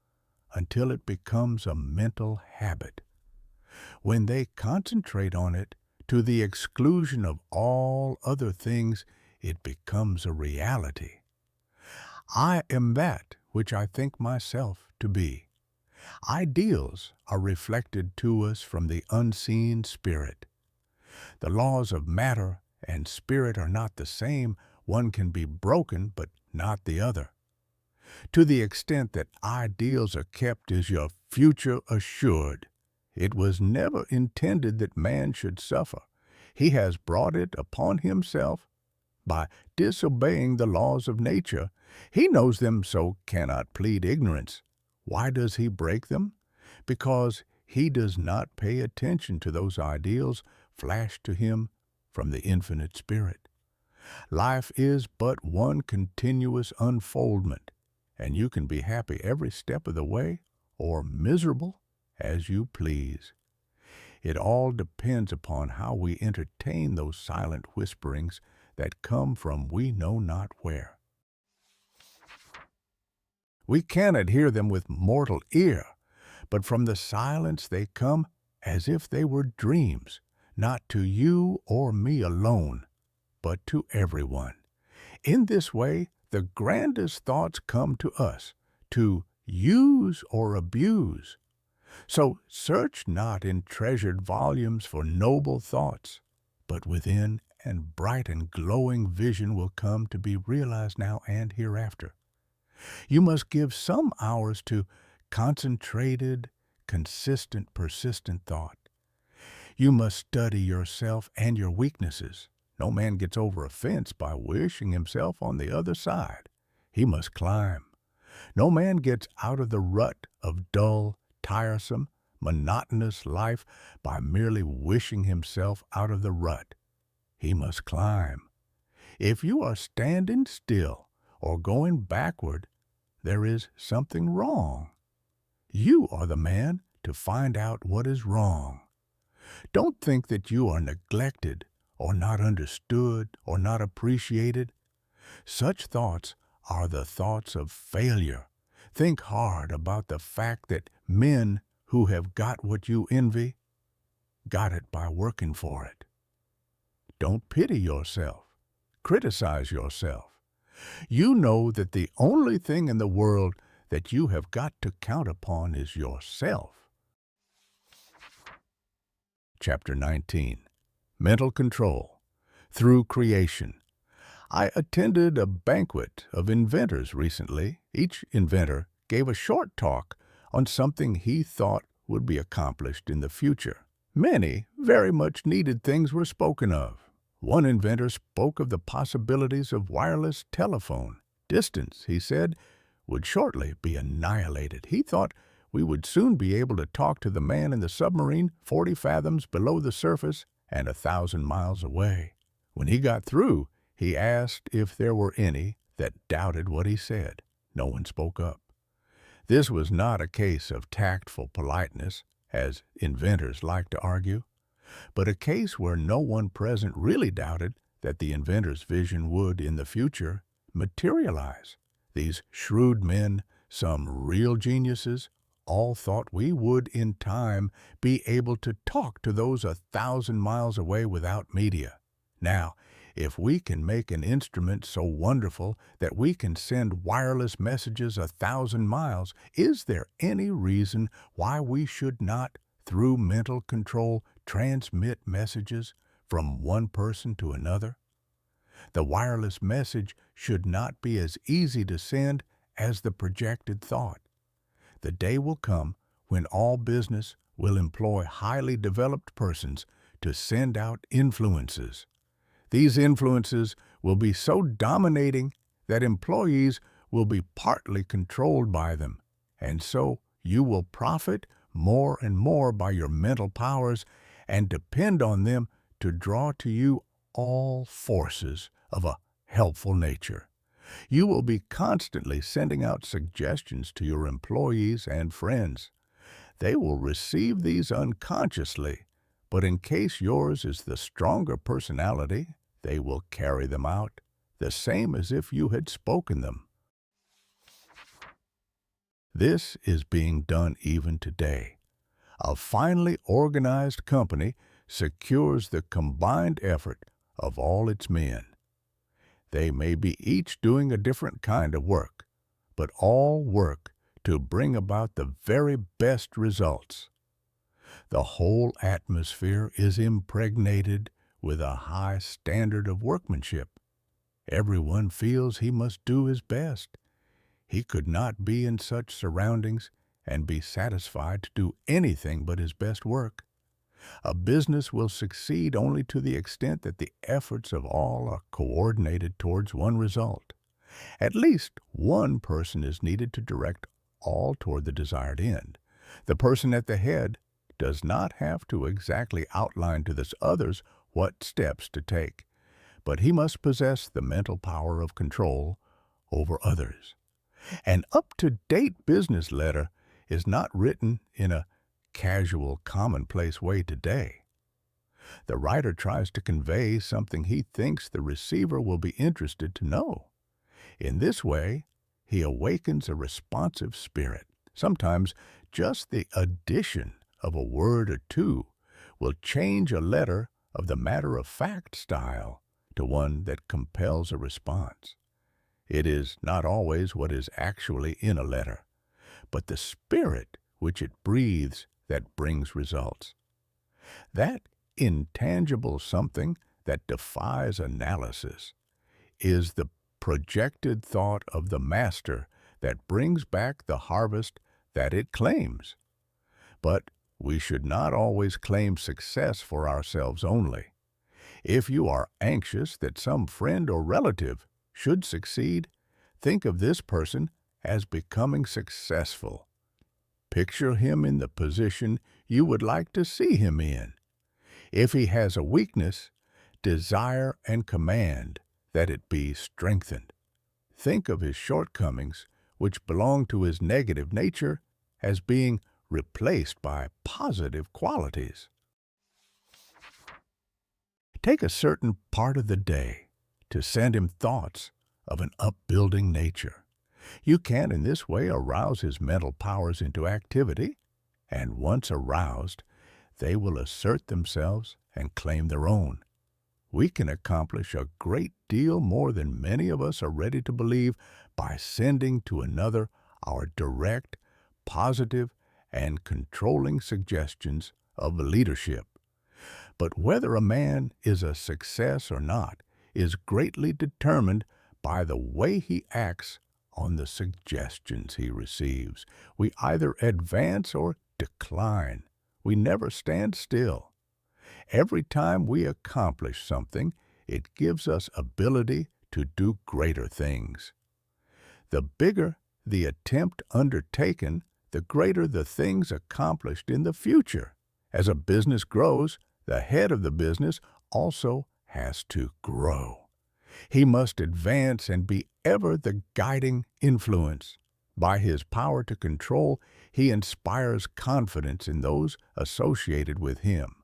until it becomes a mental habit. When they concentrate on it to the exclusion of all other things, it becomes a reality. I am that which I think myself to be. Ideals are reflected to us from the unseen spirit. The laws of matter and spirit are not the same. One can be broken, but not the other. To the extent that ideals are kept is your future assured. It was never intended that man should suffer. He has brought it upon himself by disobeying the laws of nature. He knows them, so cannot plead ignorance. Why does he break them? Because he does not pay attention to those ideals flashed to him from the infinite spirit. Life is but one continuous unfoldment, and you can be happy every step of the way or miserable as you please. It all depends upon how we entertain those silent whisperings that come from we know not where. We cannot hear them with mortal ear, but from the silence they come as if they were dreams, not to you or me alone, but to everyone. In this way, the grandest thoughts come to us to use or abuse. So search not in treasured volumes for noble thoughts, but within and bright and glowing vision will come to be realized now and hereafter. You must give some hours to concentrated, consistent, persistent thought. You must study yourself and your weaknesses. No man gets over a fence by wishing himself on the other side. He must climb. No man gets out of the rut of dull, tiresome, monotonous life by merely wishing himself out of the rut. He must climb. If you are standing still or going backward, there is something wrong. You are the man to find out what is wrong. Don't think that you are neglected or not understood or not appreciated. Such thoughts are the thoughts of failure. Think hard about the fact that men who have got what you envy got it by working for it. Don't pity yourself. Criticize yourself. You know that the only thing in the world that you have got to count upon is yourself. Chapter 19. Mental Control Through Creation. I attended a banquet of inventors recently. Each inventor gave a short talk on something he thought would be accomplished in the future. Many very much needed things were spoken of. One inventor spoke of the possibilities of wireless telephone. Distance, he said, would shortly be annihilated. He thought we would soon be able to talk to the man in the submarine 40 fathoms below the surface and 1,000 miles away. When he got through, he asked if there were any that doubted what he said. No one spoke up. This was not a case of tactful politeness, as inventors like to argue, but a case where no one present really doubted that the inventor's vision would, in the future, materialize. These shrewd men, some real geniuses, all thought we would, in time, be able to talk to those 1,000 miles away without media. Now, if we can make an instrument so wonderful that we can send wireless messages 1,000 miles, is there any reason why we should not, through mental control, transmit messages from one person to another? The wireless message should not be as easy to send as the projected thought. The day will come when all business will employ highly developed persons to send out influences. These influences will be so dominating that employees will be partly controlled by them, and so you will profit more and more by your mental powers and depend on them to draw to you all forces of a helpful nature. You will be constantly sending out suggestions to your employees and friends. They will receive these unconsciously, but in case yours is the stronger personality, they will carry them out, the same as if you had spoken them. This is being done even today. A finely organized company secures the combined effort of all its men. They may be each doing a different kind of work, but all work to bring about the very best results. The whole atmosphere is impregnated with a high standard of workmanship. Everyone feels he must do his best. He could not be in such surroundings and be satisfied to do anything but his best work. A business will succeed only to the extent that the efforts of all are coordinated towards one result. At least one person is needed to direct all toward the desired end. The person at the head does not have to exactly outline to the others what steps to take, but he must possess the mental power of control over others. An up-to-date business letter is not written in a casual, commonplace way today. The writer tries to convey something he thinks the receiver will be interested to know. In this way, he awakens a responsive spirit. Sometimes just the addition of a word or two will change a letter of the matter-of-fact style to one that compels a response. It is not always what is actually in a letter, but the spirit which it breathes that brings results. That intangible something that defies analysis is the projected thought of the master that brings back the harvest that it claims. But we should not always claim success for ourselves only. If you are anxious that some friend or relative should succeed, think of this person as becoming successful. Picture him in the position you would like to see him in. If he has a weakness, desire and command that it be strengthened. Think of his shortcomings, which belong to his negative nature, as being replaced by positive qualities. Take a certain part of the day to send him thoughts of an upbuilding nature. You can in this way arouse his mental powers into activity, and once aroused, they will assert themselves and claim their own. We can accomplish a great deal more than many of us are ready to believe by sending to another our direct, positive, and controlling suggestions of leadership. But whether a man is a success or not is greatly determined by the way he acts on the suggestions he receives. We either advance or decline. We never stand still. Every time we accomplish something, it gives us ability to do greater things. The bigger the attempt undertaken, the greater the things accomplished in the future. As a business grows, the head of the business also has to grow. He must advance and be ever the guiding influence. By his power to control, he inspires confidence in those associated with him.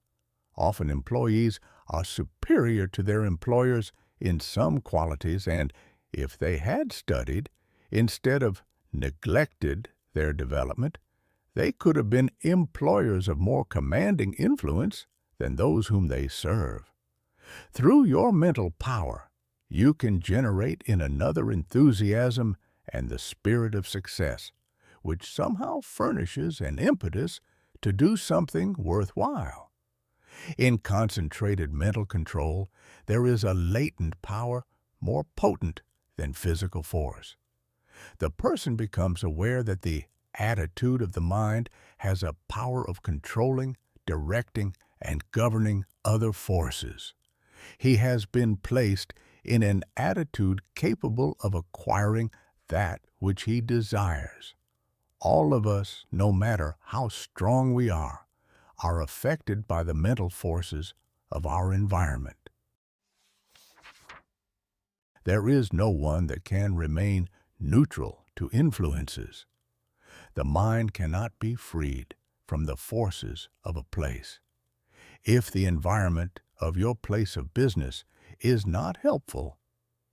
Often employees are superior to their employers in some qualities, and if they had studied, instead of neglected their development, they could have been employers of more commanding influence than those whom they serve. Through your mental power, you can generate in another enthusiasm and the spirit of success, which somehow furnishes an impetus to do something worthwhile. In concentrated mental control, there is a latent power more potent than physical force. The person becomes aware that the attitude of the mind has a power of controlling, directing, and governing other forces. He has been placed in an attitude capable of acquiring that which he desires. All of us, no matter how strong we are affected by the mental forces of our environment. There is no one that can remain neutral to influences. The mind cannot be freed from the forces of a place. If the environment of your place of business is not helpful,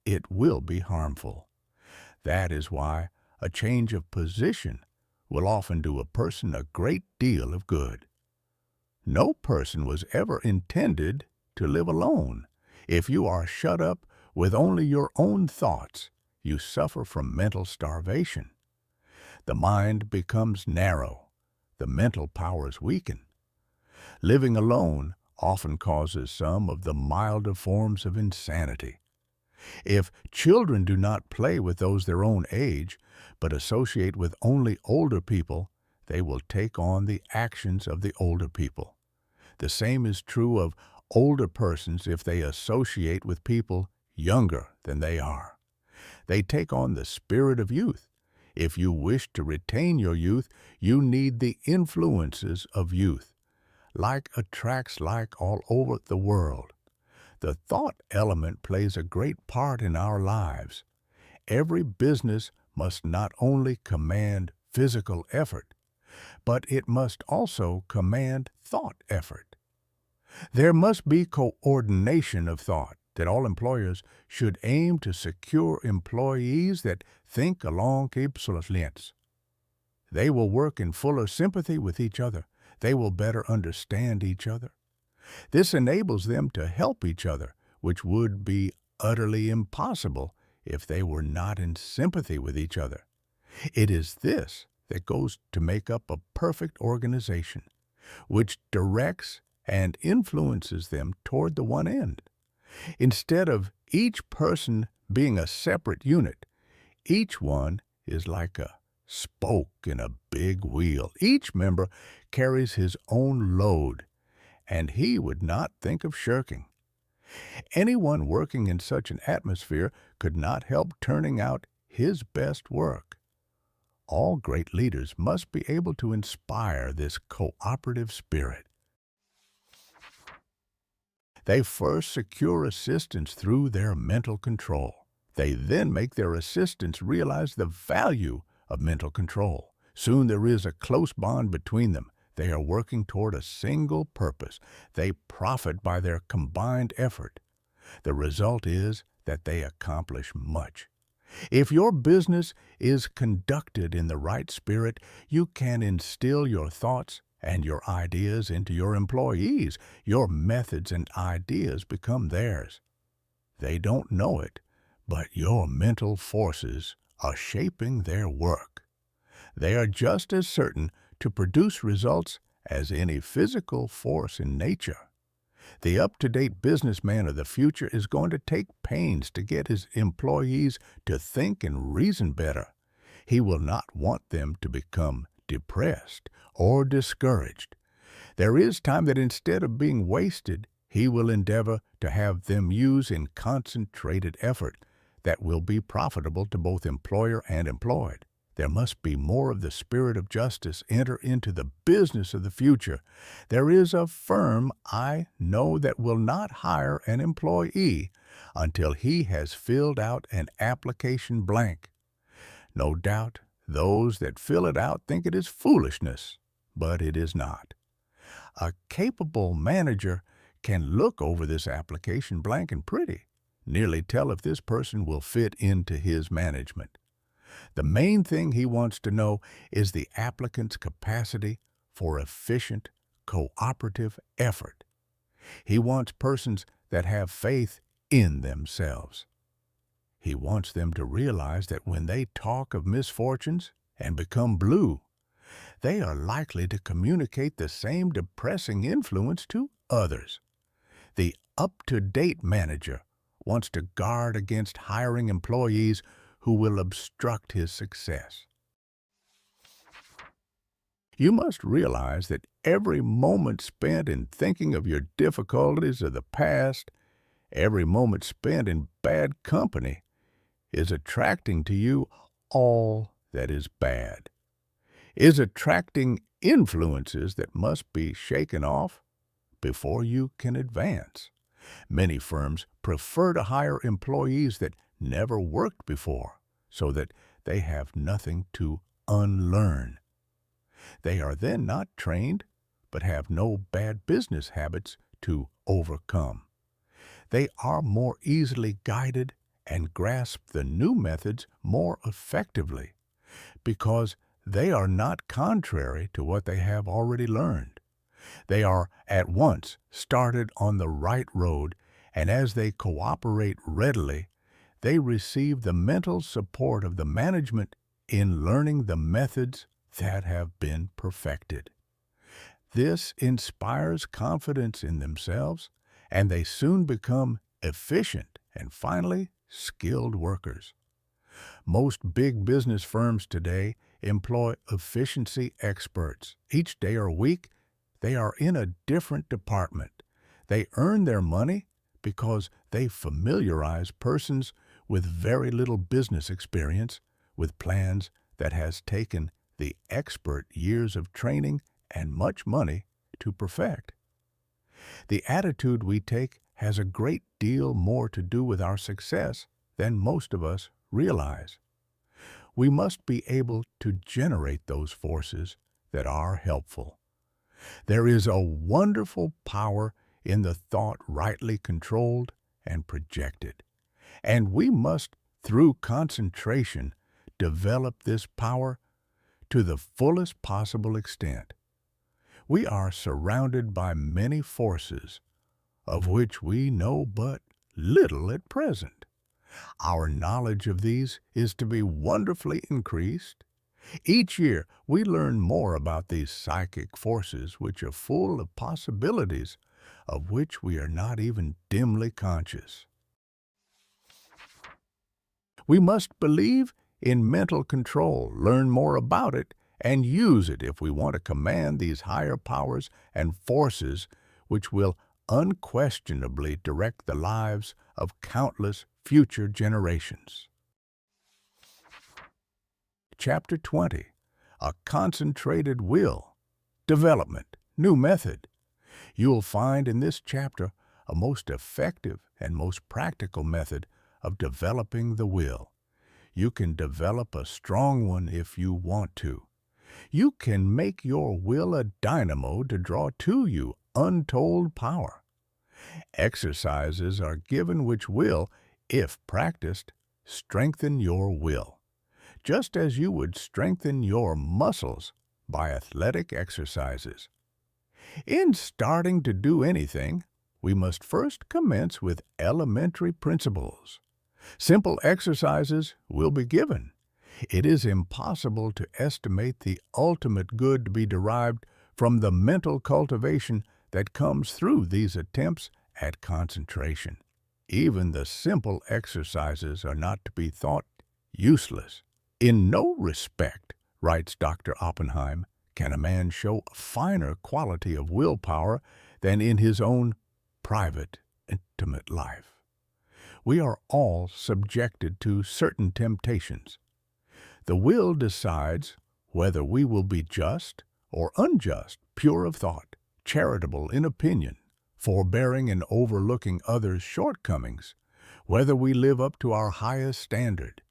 it will be harmful. That is why a change of position will often do a person a great deal of good. No person was ever intended to live alone. If you are shut up with only your own thoughts, you suffer from mental starvation. The mind becomes narrow. The mental powers weaken. Living alone often causes some of the milder forms of insanity. If children do not play with those their own age, but associate with only older people, they will take on the actions of the older people. The same is true of older persons if they associate with people younger than they are. They take on the spirit of youth. If you wish to retain your youth, you need the influences of youth. Like attracts like all over the world. The thought element plays a great part in our lives. Every business must not only command physical effort, but it must also command thought effort. There must be coordination of thought, that all employers should aim to secure employees that think along ipsos lines. They will work in fuller sympathy with each other. They will better understand each other. This enables them to help each other, which would be utterly impossible if they were not in sympathy with each other. It is this that goes to make up a perfect organization, which directs and influences them toward the one end. Instead of each person being a separate unit, each one is like a spoke in a big wheel. Each member carries his own load, and he would not think of shirking. Anyone working in such an atmosphere could not help turning out his best work. All great leaders must be able to inspire this cooperative spirit. They first secure assistance through their mental control. They then make their assistants realize the value of mental control. Soon there is a close bond between them. They are working toward a single purpose. They profit by their combined effort. The result is that they accomplish much. If your business is conducted in the right spirit, you can instill your thoughts and your ideas into your employees. Your methods and ideas become theirs. They don't know it, but your mental forces are shaping their work. They are just as certain to produce results as any physical force in nature. The up-to-date businessman of the future is going to take pains to get his employees to think and reason better. He will not want them to become depressed or discouraged. There is time that instead of being wasted, he will endeavor to have them use in concentrated effort that will be profitable to both employer and employed. There must be more of the spirit of justice enter into the business of the future. There is a firm I know that will not hire an employee until he has filled out an application blank. No doubt, those that fill it out think it is foolishness, but it is not. A capable manager can look over this application blank and nearly tell if this person will fit into his management. The main thing he wants to know is the applicant's capacity for efficient, cooperative effort. He wants persons that have faith in themselves. He wants them to realize that when they talk of misfortunes and become blue, they are likely to communicate the same depressing influence to others. The up-to-date manager wants to guard against hiring employees who will obstruct his success. You must realize that every moment spent in thinking of your difficulties of the past, every moment spent in bad company, is attracting to you all that is bad, is attracting influences that must be shaken off before you can advance. Many firms prefer to hire employees that never worked before, so that they have nothing to unlearn. They are then not trained, but have no bad business habits to overcome. They are more easily guided and grasp the new methods more effectively, because they are not contrary to what they have already learned. They are at once started on the right road, and as they cooperate readily, they receive the mental support of the management in learning the methods that have been perfected. This inspires confidence in themselves, and they soon become efficient and finally skilled workers. Most big business firms today employ efficiency experts. Each day or week, they are in a different department. They earn their money because they familiarize persons with very little business experience with plans that has taken the expert years of training and much money to perfect. The attitude we take has a great deal more to do with our success than most of us realize. We must be able to generate those forces that are helpful. There is a wonderful power in the thought rightly controlled and projected, and we must, through concentration, develop this power to the fullest possible extent. We are surrounded by many forces, of which we know but little at present. Our knowledge of these is to be wonderfully increased. Each year, we learn more about these psychic forces which are full of possibilities of which we are not even dimly conscious. We must believe in mental control, learn more about it, and use it if we want to command these higher powers and forces which will unquestionably direct the lives of countless future generations. Chapter 20. A Concentrated Will. Development. New Method. You will find in this chapter a most effective and most practical method of developing the will. You can develop a strong one if you want to. You can make your will a dynamo to draw to you untold power. Exercises are given which will, if practiced, strengthen your will, just as you would strengthen your muscles by athletic exercises. In starting to do anything, we must first commence with elementary principles. Simple exercises will be given. It is impossible to estimate the ultimate good to be derived from the mental cultivation that comes through these attempts at concentration. Even the simple exercises are not to be thought useless. In no respect, writes Dr. Oppenheim, can a man show a finer quality of willpower than in his own private, intimate life. We are all subjected to certain temptations. The will decides whether we will be just or unjust, pure of thought, charitable in opinion, forbearing in overlooking others' shortcomings, whether we live up to our highest standard.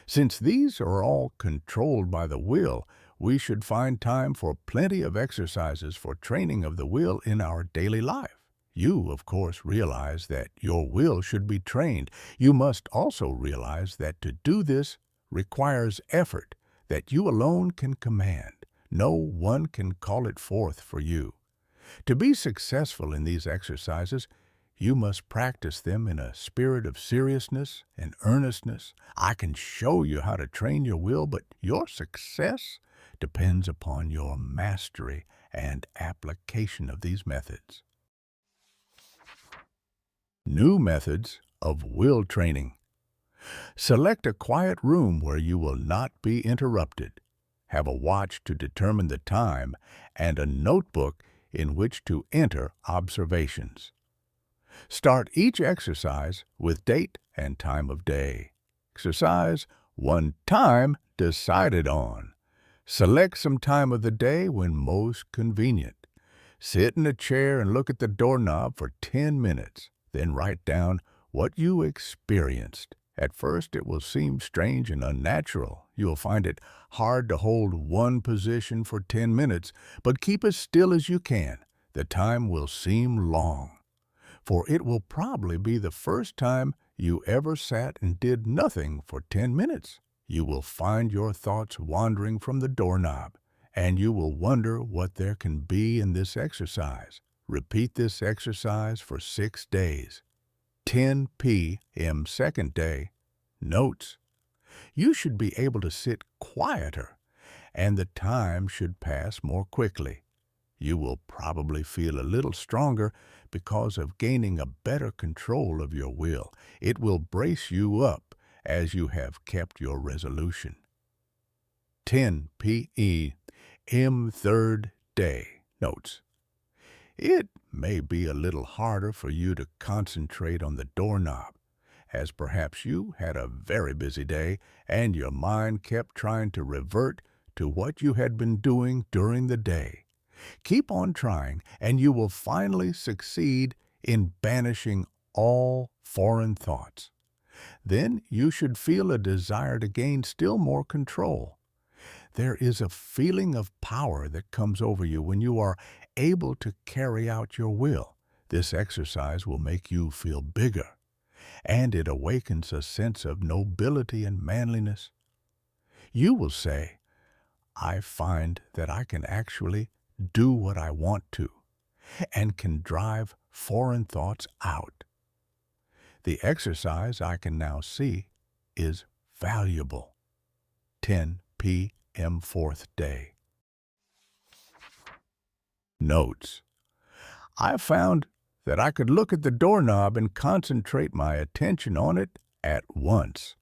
Since these are all controlled by the will, we should find time for plenty of exercises for training of the will in our daily life. You, of course, realize that your will should be trained. You must also realize that to do this requires effort that you alone can command. No one can call it forth for you. To be successful in these exercises, you must practice them in a spirit of seriousness and earnestness. I can show you how to train your will, but your success depends upon your mastery and application of these methods. New methods of will training. Select a quiet room where you will not be interrupted. Have a watch to determine the time and a notebook in which to enter observations. Start each exercise with date and time of day. Exercise 1 time decided on. Select some time of the day when most convenient. Sit in a chair and look at the doorknob for 10 minutes. Then write down what you experienced. At first it will seem strange and unnatural. You will find it hard to hold one position for 10 minutes, but keep as still as you can. The time will seem long, for it will probably be the first time you ever sat and did nothing for 10 minutes. You will find your thoughts wandering from the doorknob, and you will wonder what there can be in this exercise. Repeat this exercise for 6 days. 10 p.m. second day. Notes. You should be able to sit quieter, and the time should pass more quickly. You will probably feel a little stronger because of gaining a better control of your will. It will brace you up as you have kept your resolution. 10 p.m. third day. Notes. It may be a little harder for you to concentrate on the doorknob, as perhaps you had a very busy day and your mind kept trying to revert to what you had been doing during the day. Keep on trying, and you will finally succeed in banishing all foreign thoughts. Then you should feel a desire to gain still more control. There is a feeling of power that comes over you when you are able to carry out your will. This exercise will make you feel bigger, and it awakens a sense of nobility and manliness. You will say, I find that I can actually do what I want to, and can drive foreign thoughts out. The exercise, I can now see, is valuable. 10 p.m. fourth day. Notes. I found that I could look at the doorknob and concentrate my attention on it at once.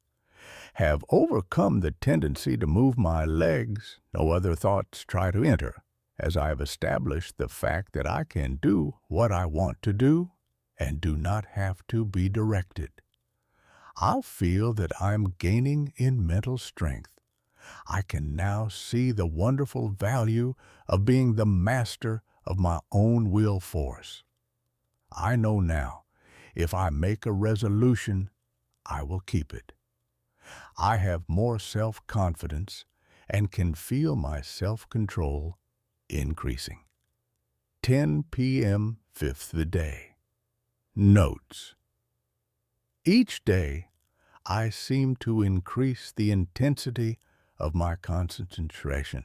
Have overcome the tendency to move my legs, no other thoughts try to enter, as I have established the fact that I can do what I want to do and do not have to be directed. I'll feel that I'm gaining in mental strength. I can now see the wonderful value of being the master of my own will force. I know now, if I make a resolution, I will keep it. I have more self-confidence and can feel my self-control increasing. 10 p.m. fifth day. Notes. Each day, I seem to increase the intensity of my concentration.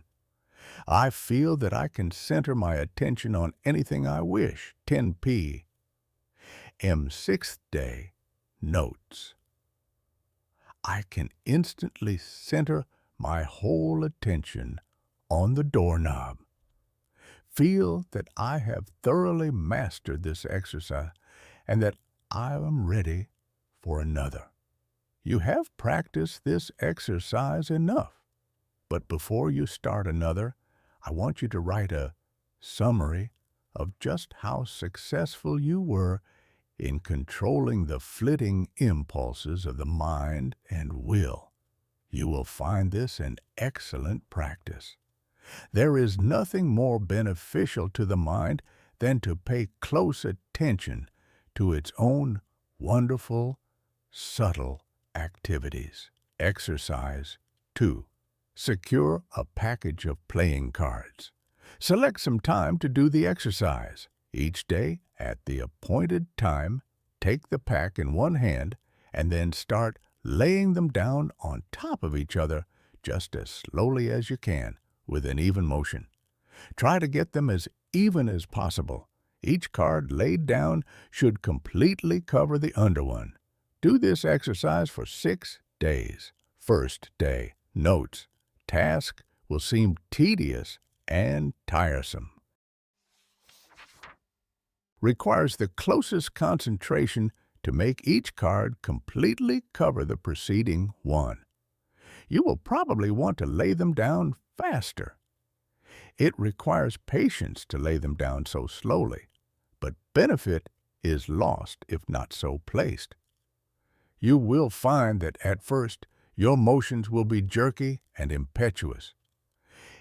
I feel that I can center my attention on anything I wish. 10 p.m. sixth day. Notes. I can instantly center my whole attention on the doorknob. Feel that I have thoroughly mastered this exercise and that I am ready for another. You have practiced this exercise enough, but before you start another, I want you to write a summary of just how successful you were in controlling the flitting impulses of the mind and will. You will find this an excellent practice. There is nothing more beneficial to the mind than to pay close attention to its own wonderful, subtle activities. Exercise 2. Secure a package of playing cards. Select some time to do the exercise. Each day, at the appointed time, take the pack in one hand and then start laying them down on top of each other just as slowly as you can with an even motion. Try to get them as even as possible. Each card laid down should completely cover the under one. Do this exercise for 6 days. First day. Notes. Task will seem tedious and tiresome. Requires the closest concentration to make each card completely cover the preceding one. You will probably want to lay them down faster. It requires patience to lay them down so slowly, but benefit is lost if not so placed. You will find that at first your motions will be jerky and impetuous.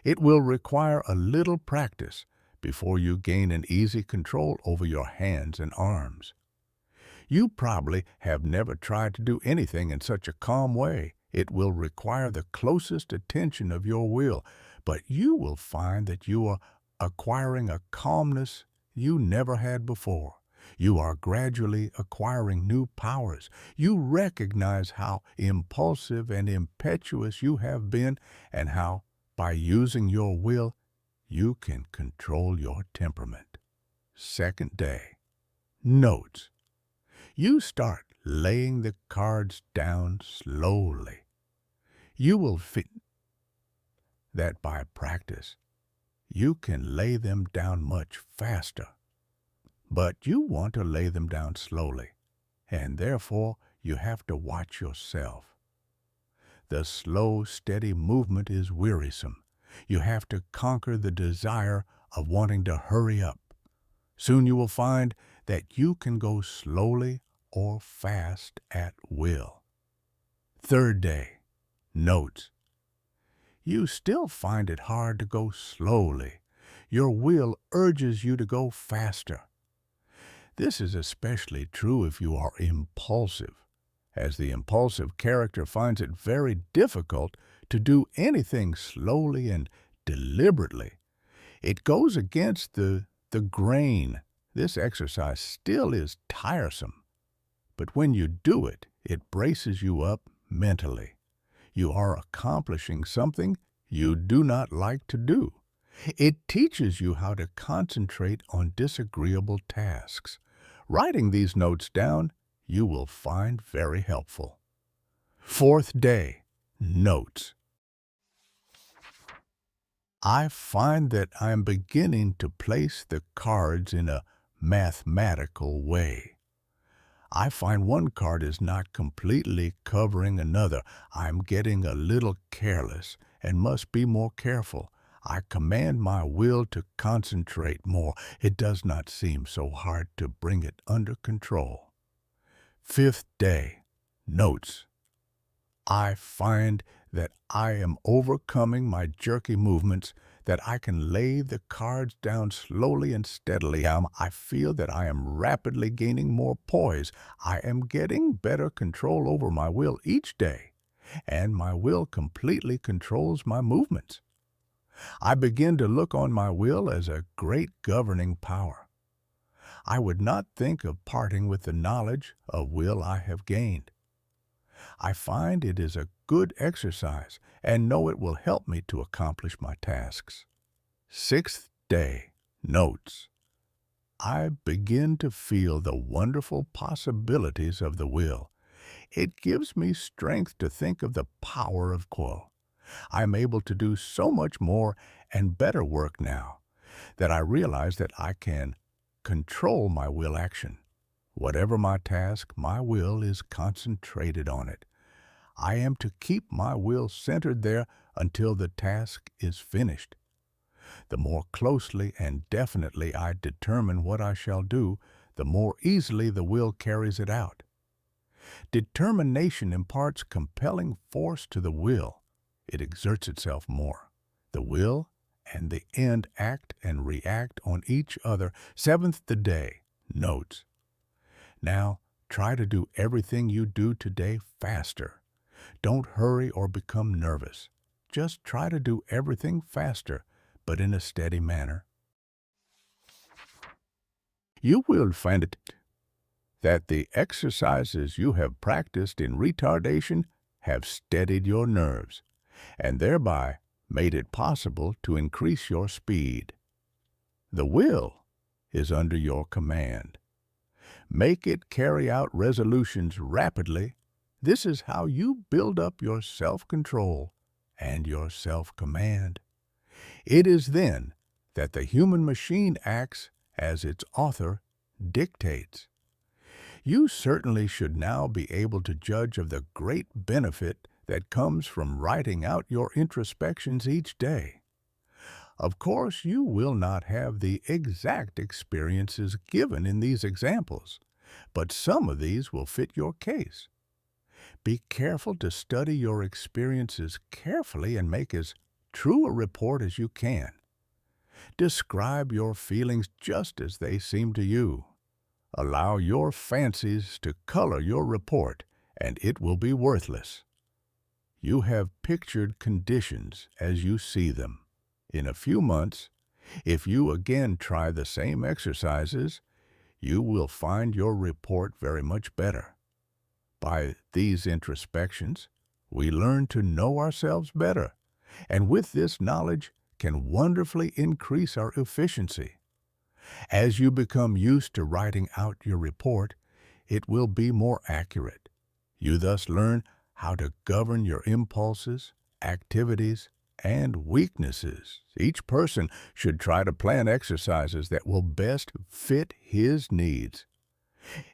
It will require a little practice before you gain an easy control over your hands and arms. You probably have never tried to do anything in such a calm way. It will require the closest attention of your will, but you will find that you are acquiring a calmness you never had before. You are gradually acquiring new powers. You recognize how impulsive and impetuous you have been and how, by using your will, you can control your temperament. Second day. Notes. You start laying the cards down slowly. You will feel that by practice, you can lay them down much faster. But you want to lay them down slowly, and therefore you have to watch yourself. The slow, steady movement is wearisome. You have to conquer the desire of wanting to hurry up. Soon you will find that you can go slowly or fast at will. Third day. Notes. You still find it hard to go slowly. Your will urges you to go faster. This is especially true if you are impulsive, as the impulsive character finds it very difficult to do anything slowly and deliberately. It goes against the grain. This exercise still is tiresome, but when you do it, it braces you up mentally. You are accomplishing something you do not like to do. It teaches you how to concentrate on disagreeable tasks. Writing these notes down, you will find very helpful. Fourth day, notes. I find that I am beginning to place the cards in a mathematical way. I find one card is not completely covering another. I'm getting a little careless and must be more careful. I command my will to concentrate more. It does not seem so hard to bring it under control. Fifth day, notes. I find that I am overcoming my jerky movements, that I can lay the cards down slowly and steadily. I feel that I am rapidly gaining more poise. I am getting better control over my will each day, and my will completely controls my movements. I begin to look on my will as a great governing power. I would not think of parting with the knowledge of will I have gained. I find it is a good exercise and know it will help me to accomplish my tasks. Sixth day, notes. I begin to feel the wonderful possibilities of the will. It gives me strength to think of the power of will. I am able to do so much more and better work now that I realize that I can control my will action. Whatever my task, my will is concentrated on it. I am to keep my will centered there until the task is finished. The more closely and definitely I determine what I shall do, the more easily the will carries it out. Determination imparts compelling force to the will. It exerts itself more. The will and the end act and react on each other. Seventh day, notes. Now, try to do everything you do today faster. Don't hurry or become nervous. Just try to do everything faster, but in a steady manner. You will find it that the exercises you have practiced in retardation have steadied your nerves, and thereby made it possible to increase your speed. The will is under your command. Make it carry out resolutions rapidly. This is how you build up your self-control and your self-command. It is then that the human machine acts as its author dictates. You certainly should now be able to judge of the great benefit that comes from writing out your introspections each day. Of course, you will not have the exact experiences given in these examples, but some of these will fit your case. Be careful to study your experiences carefully and make as true a report as you can. Describe your feelings just as they seem to you. Allow your fancies to color your report, and it will be worthless. You have pictured conditions as you see them. In a few months, if you again try the same exercises, you will find your report very much better. By these introspections, we learn to know ourselves better, and with this knowledge can wonderfully increase our efficiency. As you become used to writing out your report, it will be more accurate. You thus learn how to govern your impulses, activities, and weaknesses. Each person should try to plan exercises that will best fit his needs.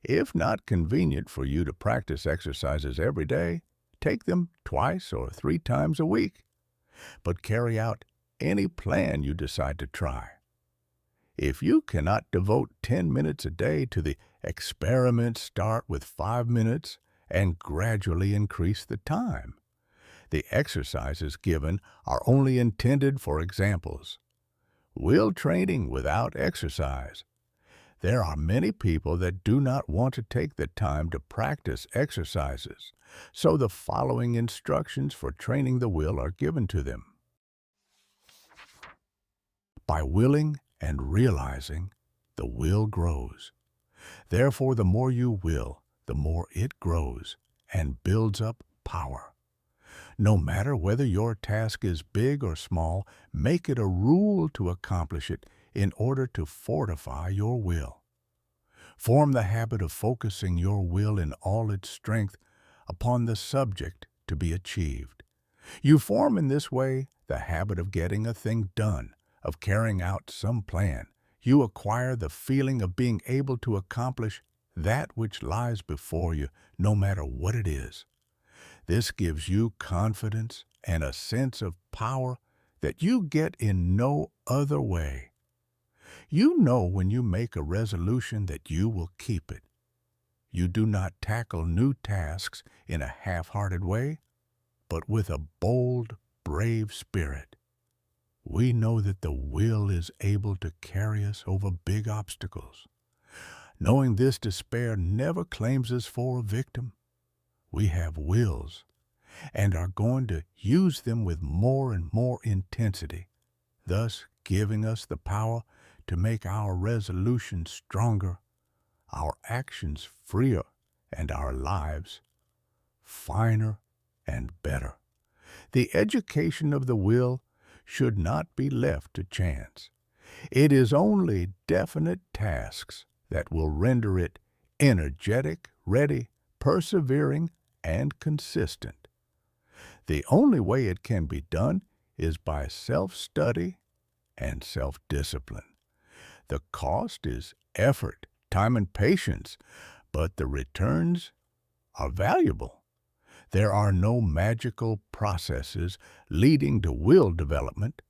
If not convenient for you to practice exercises every day, take them twice or 3 times a week. But carry out any plan you decide to try. If you cannot devote 10 minutes a day to the experiment, start with 5 minutes and gradually increase the time. The exercises given are only intended for examples. Will training without exercise. There are many people that do not want to take the time to practice exercises, so the following instructions for training the will are given to them. By willing and realizing, the will grows. Therefore, the more you will, the more it grows and builds up power. No matter whether your task is big or small, make it a rule to accomplish it in order to fortify your will. Form the habit of focusing your will in all its strength upon the subject to be achieved. You form in this way the habit of getting a thing done, of carrying out some plan. You acquire the feeling of being able to accomplish that which lies before you, no matter what it is. This gives you confidence and a sense of power that you get in no other way. You know when you make a resolution that you will keep it. You do not tackle new tasks in a half-hearted way, but with a bold, brave spirit. We know that the will is able to carry us over big obstacles. Knowing this, despair never claims us for a victim. We have wills and are going to use them with more and more intensity, thus giving us the power to make our resolutions stronger, our actions freer, and our lives finer and better. The education of the will should not be left to chance. It is only definite tasks that will render it energetic, ready, persevering, and consistent. The only way it can be done is by self-study and self-discipline. The cost is effort, time, and patience, but the returns are valuable. There are no magical processes leading to will development,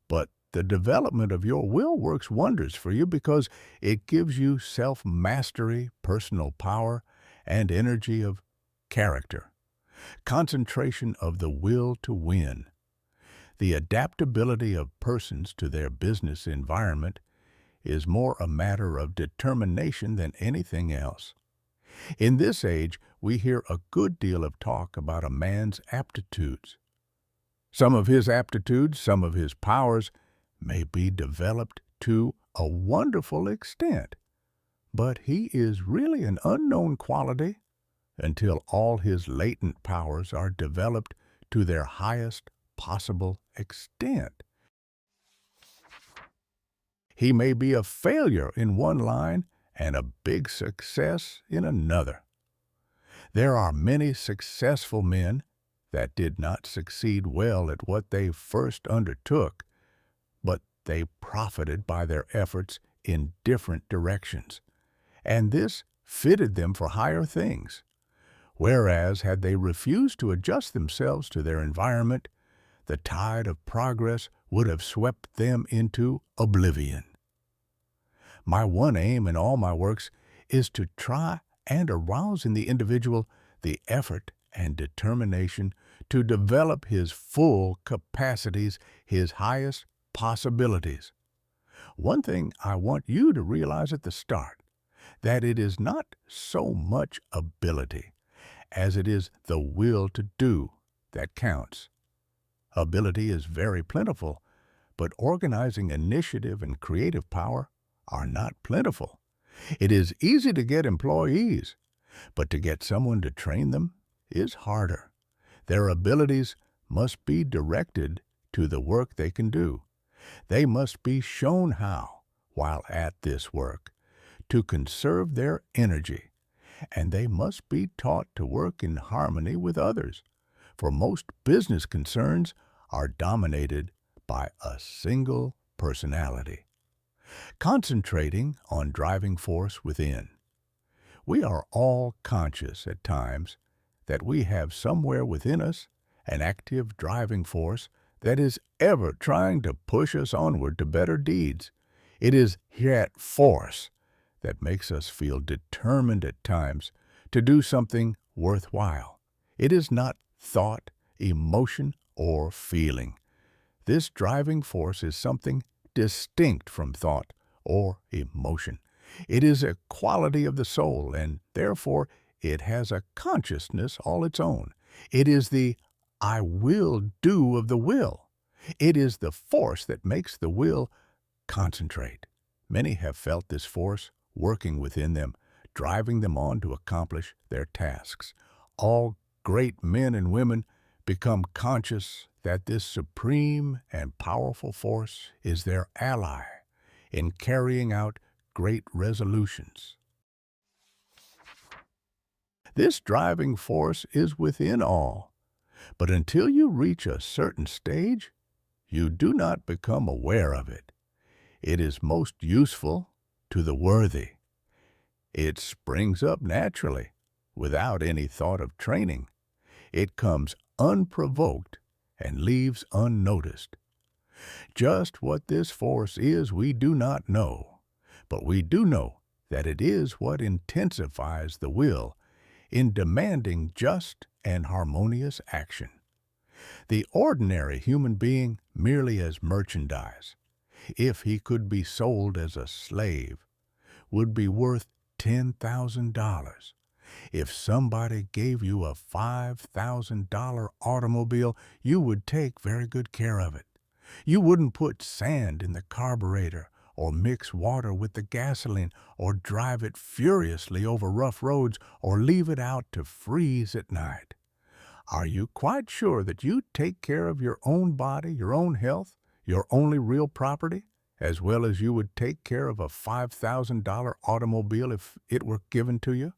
but the development of your will works wonders for you because it gives you self-mastery, personal power, and energy of character. Concentration of the will to win. The adaptability of persons to their business environment is more a matter of determination than anything else. In this age, we hear a good deal of talk about a man's aptitudes. Some of his aptitudes, some of his powers, may be developed to a wonderful extent, but he is really an unknown quality until all his latent powers are developed to their highest possible extent. He may be a failure in one line and a big success in another. There are many successful men that did not succeed well at what they first undertook, but they profited by their efforts in different directions, and this fitted them for higher things. Whereas, had they refused to adjust themselves to their environment, the tide of progress would have swept them into oblivion. My one aim in all my works is to try and arouse in the individual the effort and determination to develop his full capacities, his highest possibilities. One thing I want you to realize at the start, that it is not so much ability as it is the will to do that counts. Ability is very plentiful, but organizing initiative and creative power are not plentiful. It is easy to get employees, but to get someone to train them is harder. Their abilities must be directed to the work they can do. They must be shown how, while at this work, to conserve their energy, and they must be taught to work in harmony with others, for most business concerns are dominated by a single personality. Concentrating on driving force within. We are all conscious at times that we have somewhere within us an active driving force that is ever trying to push us onward to better deeds. It is that force that makes us feel determined at times to do something worthwhile. It is not thought, emotion, or feeling. This driving force is something distinct from thought or emotion. It is a quality of the soul, and therefore it has a consciousness all its own. It is the I will do of the will. It is the force that makes the will concentrate. Many have felt this force working within them, driving them on to accomplish their tasks. All great men and women become conscious that this supreme and powerful force is their ally in carrying out great resolutions. This driving force is within all, but until you reach a certain stage, you do not become aware of it. It is most useful to the worthy. It springs up naturally, without any thought of training. It comes unprovoked and leaves unnoticed. Just what this force is we do not know, but we do know that it is what intensifies the will in demanding just and harmonious action. The ordinary human being merely as merchandise, if he could be sold as a slave, would be worth $10,000. If somebody gave you a $5,000 automobile, you would take very good care of it. You wouldn't put sand in the carburetor or mix water with the gasoline or drive it furiously over rough roads or leave it out to freeze at night. Are you quite sure that you take care of your own body, your own health, your only real property, as well as you would take care of a $5,000 automobile if it were given to you?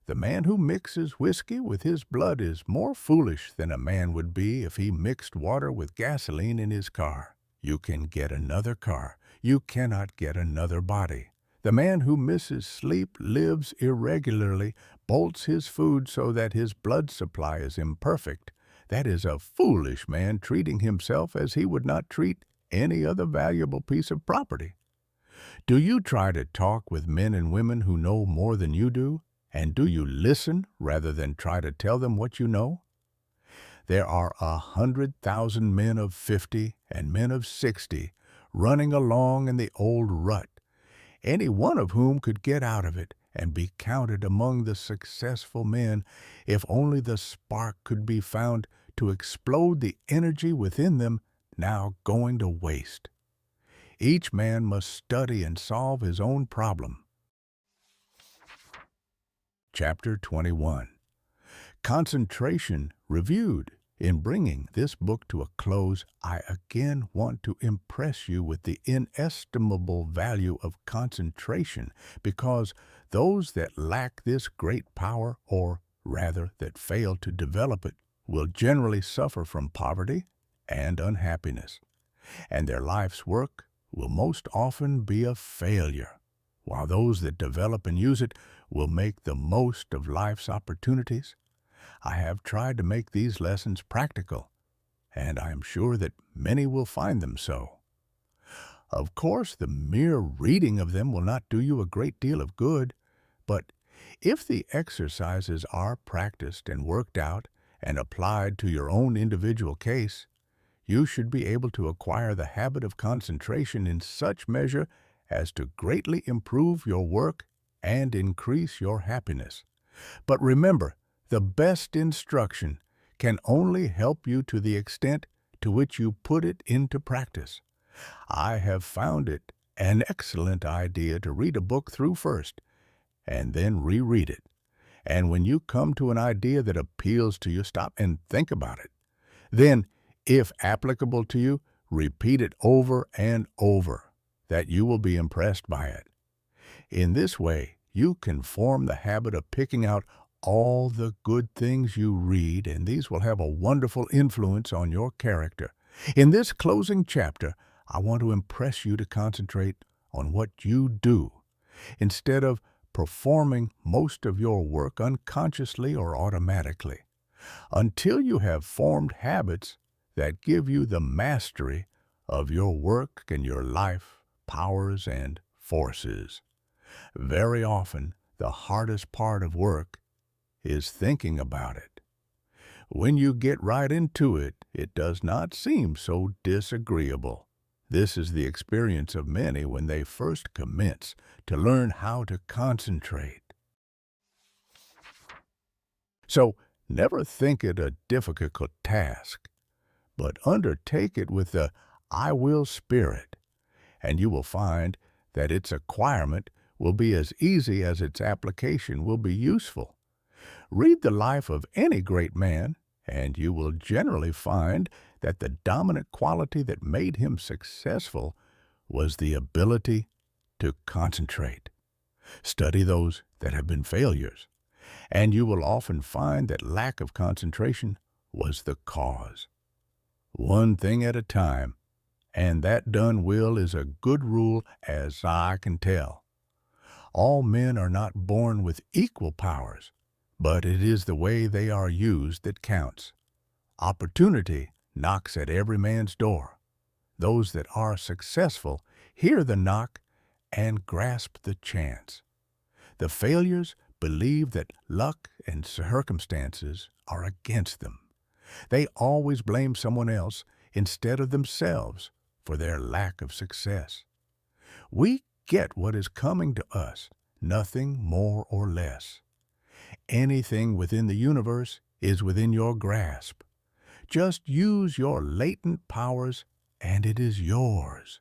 The man who mixes whiskey with his blood is more foolish than a man would be if he mixed water with gasoline in his car. You can get another car. You cannot get another body. The man who misses sleep, lives irregularly, bolts his food so that his blood supply is imperfect. That is a foolish man treating himself as he would not treat any other valuable piece of property. Do you try to talk with men and women who know more than you do? And do you listen rather than try to tell them what you know? There are 100,000 men of 50 and men of 60 running along in the old rut, any one of whom could get out of it and be counted among the successful men if only the spark could be found to explode the energy within them now going to waste. Each man must study and solve his own problem. Chapter 21. Concentration Reviewed. In bringing this book to a close, I again want to impress you with the inestimable value of concentration, because those that lack this great power, or rather that fail to develop it, will generally suffer from poverty and unhappiness, and their life's work will most often be a failure, while those that develop and use it will make the most of life's opportunities. I have tried to make these lessons practical, and I am sure that many will find them so. Of course, the mere reading of them will not do you a great deal of good, but if the exercises are practiced and worked out and applied to your own individual case, you should be able to acquire the habit of concentration in such measure as to greatly improve your work and increase your happiness. But remember, the best instruction can only help you to the extent to which you put it into practice. I have found it an excellent idea to read a book through first, and then reread it. And when you come to an idea that appeals to you, stop and think about it. Then, if applicable to you, repeat it over and over, that you will be impressed by it. In this way, you can form the habit of picking out all the good things you read, and these will have a wonderful influence on your character. In this closing chapter, I want to impress you to concentrate on what you do, instead of performing most of your work unconsciously or automatically, until you have formed habits that give you the mastery of your work and your life, powers, and forces. Very often, the hardest part of work is thinking about it. When you get right into it, it does not seem so disagreeable. This is the experience of many when they first commence to learn how to concentrate. So, never think it a difficult task, but undertake it with the "I will" spirit, and you will find that its acquirement will be as easy as its application will be useful. Read the life of any great man, and you will generally find that the dominant quality that made him successful was the ability to concentrate. Study those that have been failures, and you will often find that lack of concentration was the cause. One thing at a time, and that done will is a good rule as I can tell. All men are not born with equal powers, but it is the way they are used that counts. Opportunity knocks at every man's door. Those that are successful hear the knock and grasp the chance. The failures believe that luck and circumstances are against them. They always blame someone else instead of themselves for their lack of success. We get what is coming to us, nothing more or less. Anything within the universe is within your grasp. Just use your latent powers and it is yours.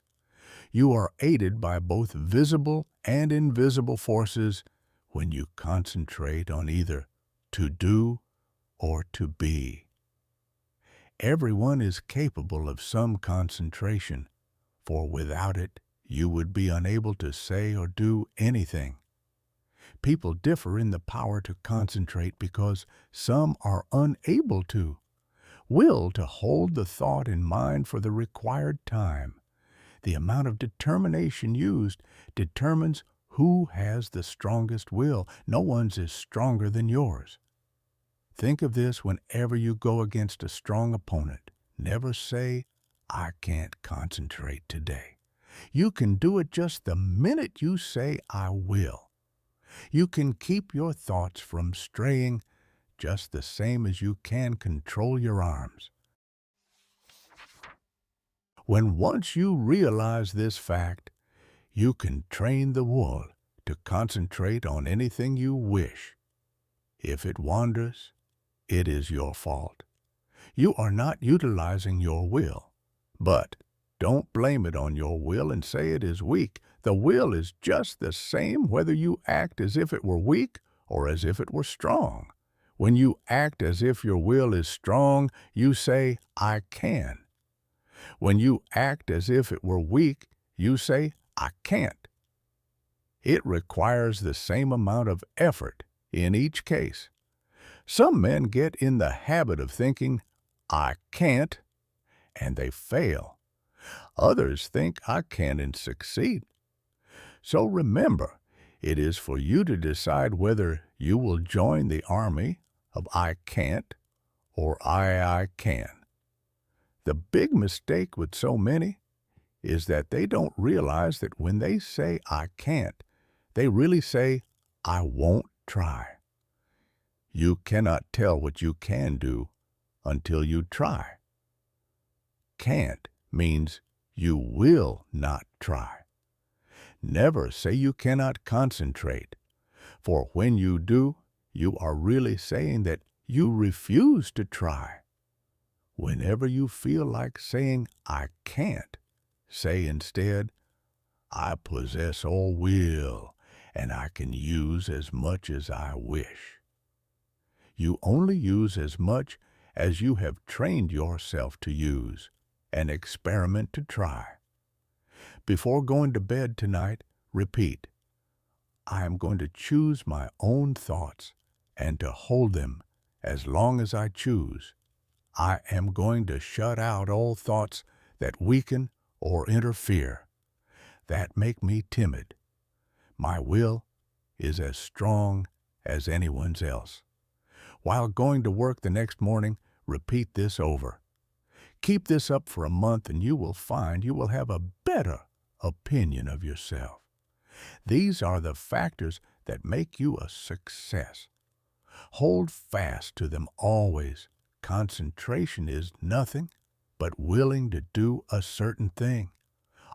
You are aided by both visible and invisible forces when you concentrate on either to do or to be. Everyone is capable of some concentration, for without it, you would be unable to say or do anything. People differ in the power to concentrate because some are unable to will to hold the thought in mind for the required time. The amount of determination used determines who has the strongest will. No one's is stronger than yours. Think of this whenever you go against a strong opponent. Never say, I can't concentrate today. You can do it just the minute you say, I will. You can keep your thoughts from straying just the same as you can control your arms. When once you realize this fact, you can train the will to concentrate on anything you wish. If it wanders, it is your fault. You are not utilizing your will. But don't blame it on your will and say it is weak. The will is just the same whether you act as if it were weak or as if it were strong. When you act as if your will is strong, you say, I can. When you act as if it were weak, you say, I can't. It requires the same amount of effort in each case. Some men get in the habit of thinking, I can't, and they fail. Others think, I can and succeed. So remember, it is for you to decide whether you will join the army of I can't or I can. The big mistake with so many is that they don't realize that when they say I can't, they really say I won't try. You cannot tell what you can do until you try. Can't means you will not try. Never say you cannot concentrate, for when you do, you are really saying that you refuse to try. Whenever you feel like saying, I can't, say instead, I possess all will, and I can use as much as I wish. You only use as much as you have trained yourself to use, and experiment to try. Before going to bed tonight, repeat, I am going to choose my own thoughts and to hold them as long as I choose. I am going to shut out all thoughts that weaken or interfere, that make me timid. My will is as strong as anyone's else. While going to work the next morning, repeat this over. Keep this up for a month and you will find you will have a better opinion of yourself. These are the factors that make you a success. Hold fast to them always. Concentration is nothing but willing to do a certain thing.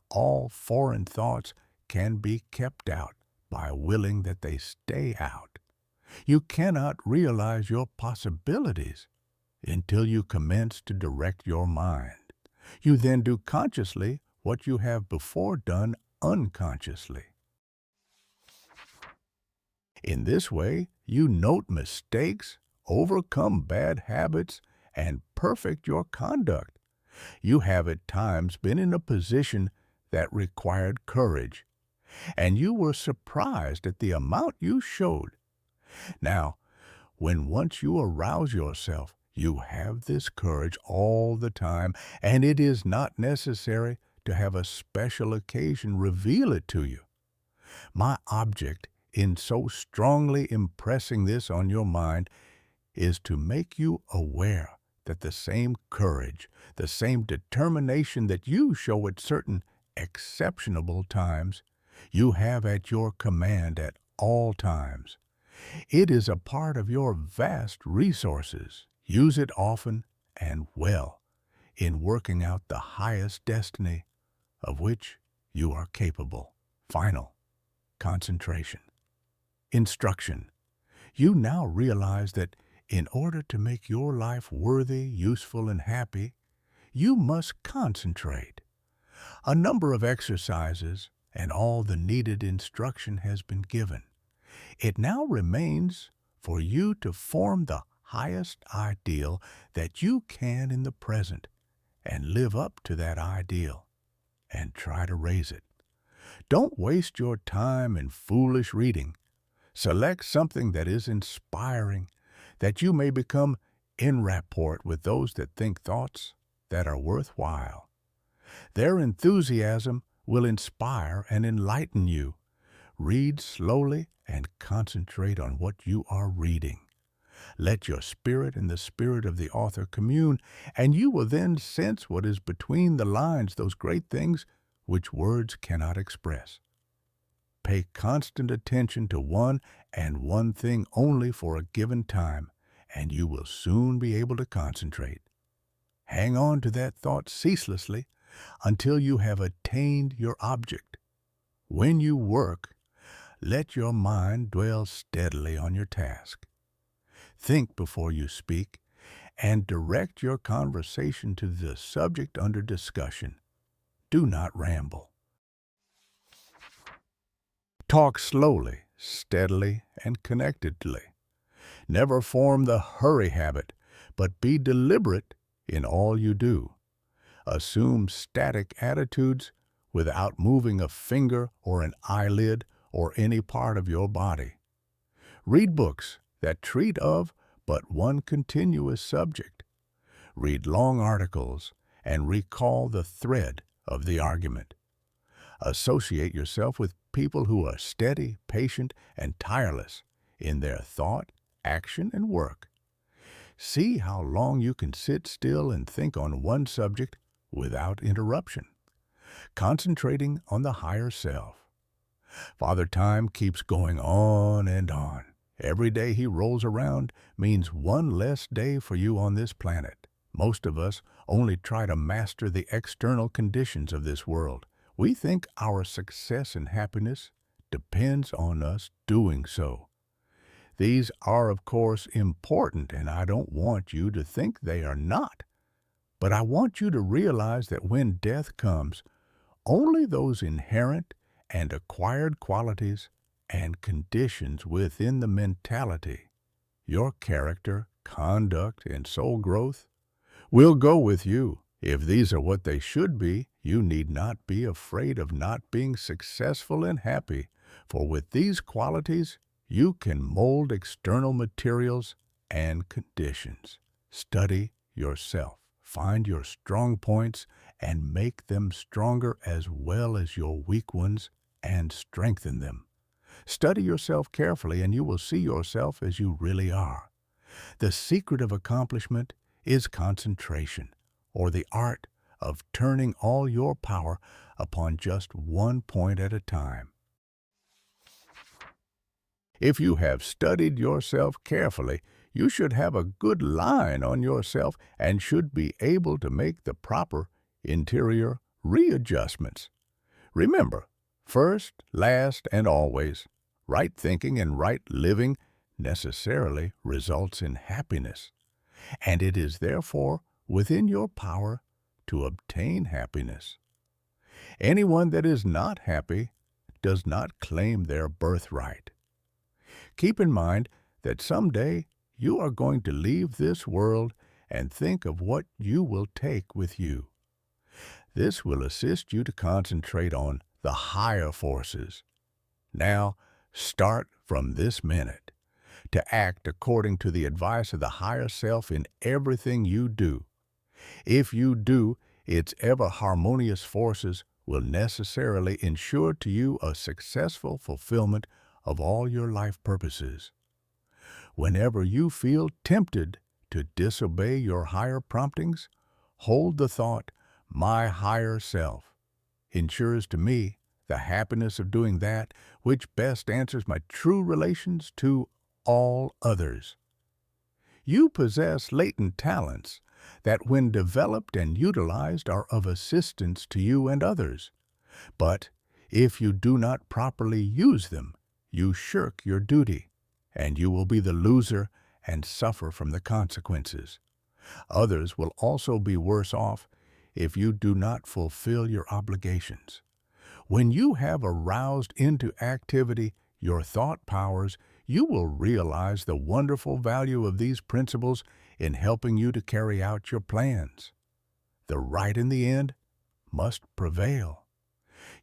All foreign thoughts can be kept out by willing that they stay out. You cannot realize your possibilities until you commence to direct your mind. You then do consciously what you have before done unconsciously. In this way, you note mistakes, overcome bad habits, and perfect your conduct. You have at times been in a position that required courage, and you were surprised at the amount you showed. Now, When once you arouse yourself, you have this courage all the time, and it is not necessary to have a special occasion reveal it to you. My object in so strongly impressing this on your mind is to make you aware that the same courage, the same determination that you show at certain exceptional times, you have at your command at all times. It is a part of your vast resources. Use it often and well in working out the highest destiny of which you are capable. Final concentration. Instruction. You now realize that in order to make your life worthy, useful, and happy, you must concentrate. A number of exercises and all the needed instruction has been given. It now remains for you to form the highest ideal that you can in the present and live up to that ideal and try to raise it. Don't waste your time in foolish reading. Select something that is inspiring, that you may become in rapport with those that think thoughts that are worthwhile. Their enthusiasm will inspire and enlighten you. Read slowly and concentrate on what you are reading. Let your spirit and the spirit of the author commune, and you will then sense what is between the lines, those great things which words cannot express. Pay constant attention to one and one thing only for a given time, and you will soon be able to concentrate. Hang on to that thought ceaselessly until you have attained your object. When you work, let your mind dwell steadily on your task. Think before you speak, and direct your conversation to the subject under discussion. Do not ramble. Talk slowly, steadily, and connectedly. Never form the hurry habit, but be deliberate in all you do. Assume static attitudes without moving a finger or an eyelid or any part of your body. Read books that treat of but one continuous subject. Read long articles and recall the thread of the argument. Associate yourself with people who are steady, patient, and tireless in their thought, action, and work. See how long you can sit still and think on one subject without interruption, concentrating on the higher self. Father Time keeps going on and on. Every day he rolls around means one less day for you on this planet. Most of us only try to master the external conditions of this world. We think our success and happiness depends on us doing so. These are, of course, important, and I don't want you to think they are not. But I want you to realize that when death comes, only those inherent and acquired qualities and conditions within the mentality, your character, conduct, and soul growth, will go with you. If these are what they should be, you need not be afraid of not being successful and happy, for with these qualities, you can mold external materials and conditions. Study yourself. Find your strong points and make them stronger as well as your weak ones and strengthen them. Study yourself carefully and you will see yourself as you really are. The secret of accomplishment is concentration, or the art of turning all your power upon just one point at a time. If you have studied yourself carefully, you should have a good line on yourself and should be able to make the proper interior readjustments. Remember, first, last, and always, right thinking and right living necessarily results in happiness, and it is therefore within your power to obtain happiness. Anyone that is not happy does not claim their birthright. Keep in mind that someday you are going to leave this world and think of what you will take with you. This will assist you to concentrate on the higher forces. Now, start from this minute. to act according to the advice of the higher self in everything you do. If you do, its ever-harmonious forces will necessarily ensure to you a successful fulfillment of all your life purposes. Whenever you feel tempted to disobey your higher promptings, hold the thought, "My higher self ensures to me the happiness of doing that which best answers my true relations to all others." You possess latent talents that, when developed and utilized, are of assistance to you and others. But if you do not properly use them, you shirk your duty, and you will be the loser and suffer from the consequences. Others will also be worse off if you do not fulfill your obligations. When you have aroused into activity your thought powers, you will realize the wonderful value of these principles in helping you to carry out your plans. The right in the end must prevail.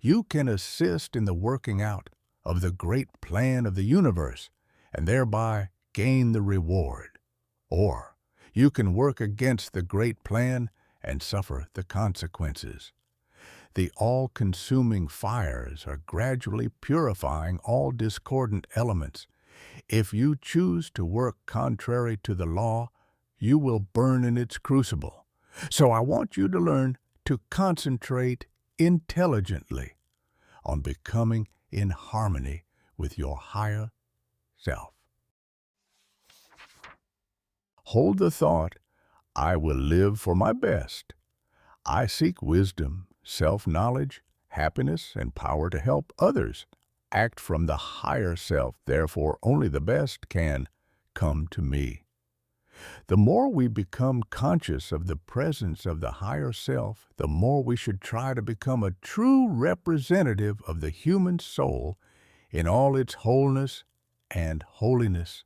You can assist in the working out of the great plan of the universe and thereby gain the reward. Or you can work against the great plan and suffer the consequences. The all-consuming fires are gradually purifying all discordant elements. If you choose to work contrary to the law, you will burn in its crucible. So I want you to learn to concentrate intelligently on becoming in harmony with your higher self. Hold the thought, "I will live for my best. I seek wisdom, self-knowledge, happiness, and power to help others act from the higher self. Therefore, only the best can come to me." The more we become conscious of the presence of the higher self, the more we should try to become a true representative of the human soul in all its wholeness and holiness,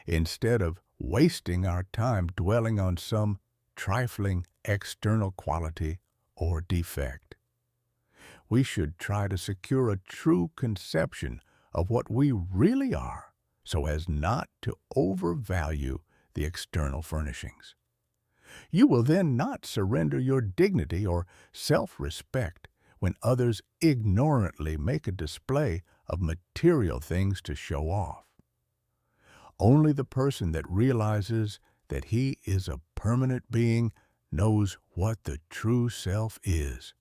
instead of wasting our time dwelling on some trifling external quality or defect. We should try to secure a true conception of what we really are, so as not to overvalue the external furnishings. You will then not surrender your dignity or self-respect when others ignorantly make a display of material things to show off. Only the person that realizes that he is a permanent being knows what the true self is.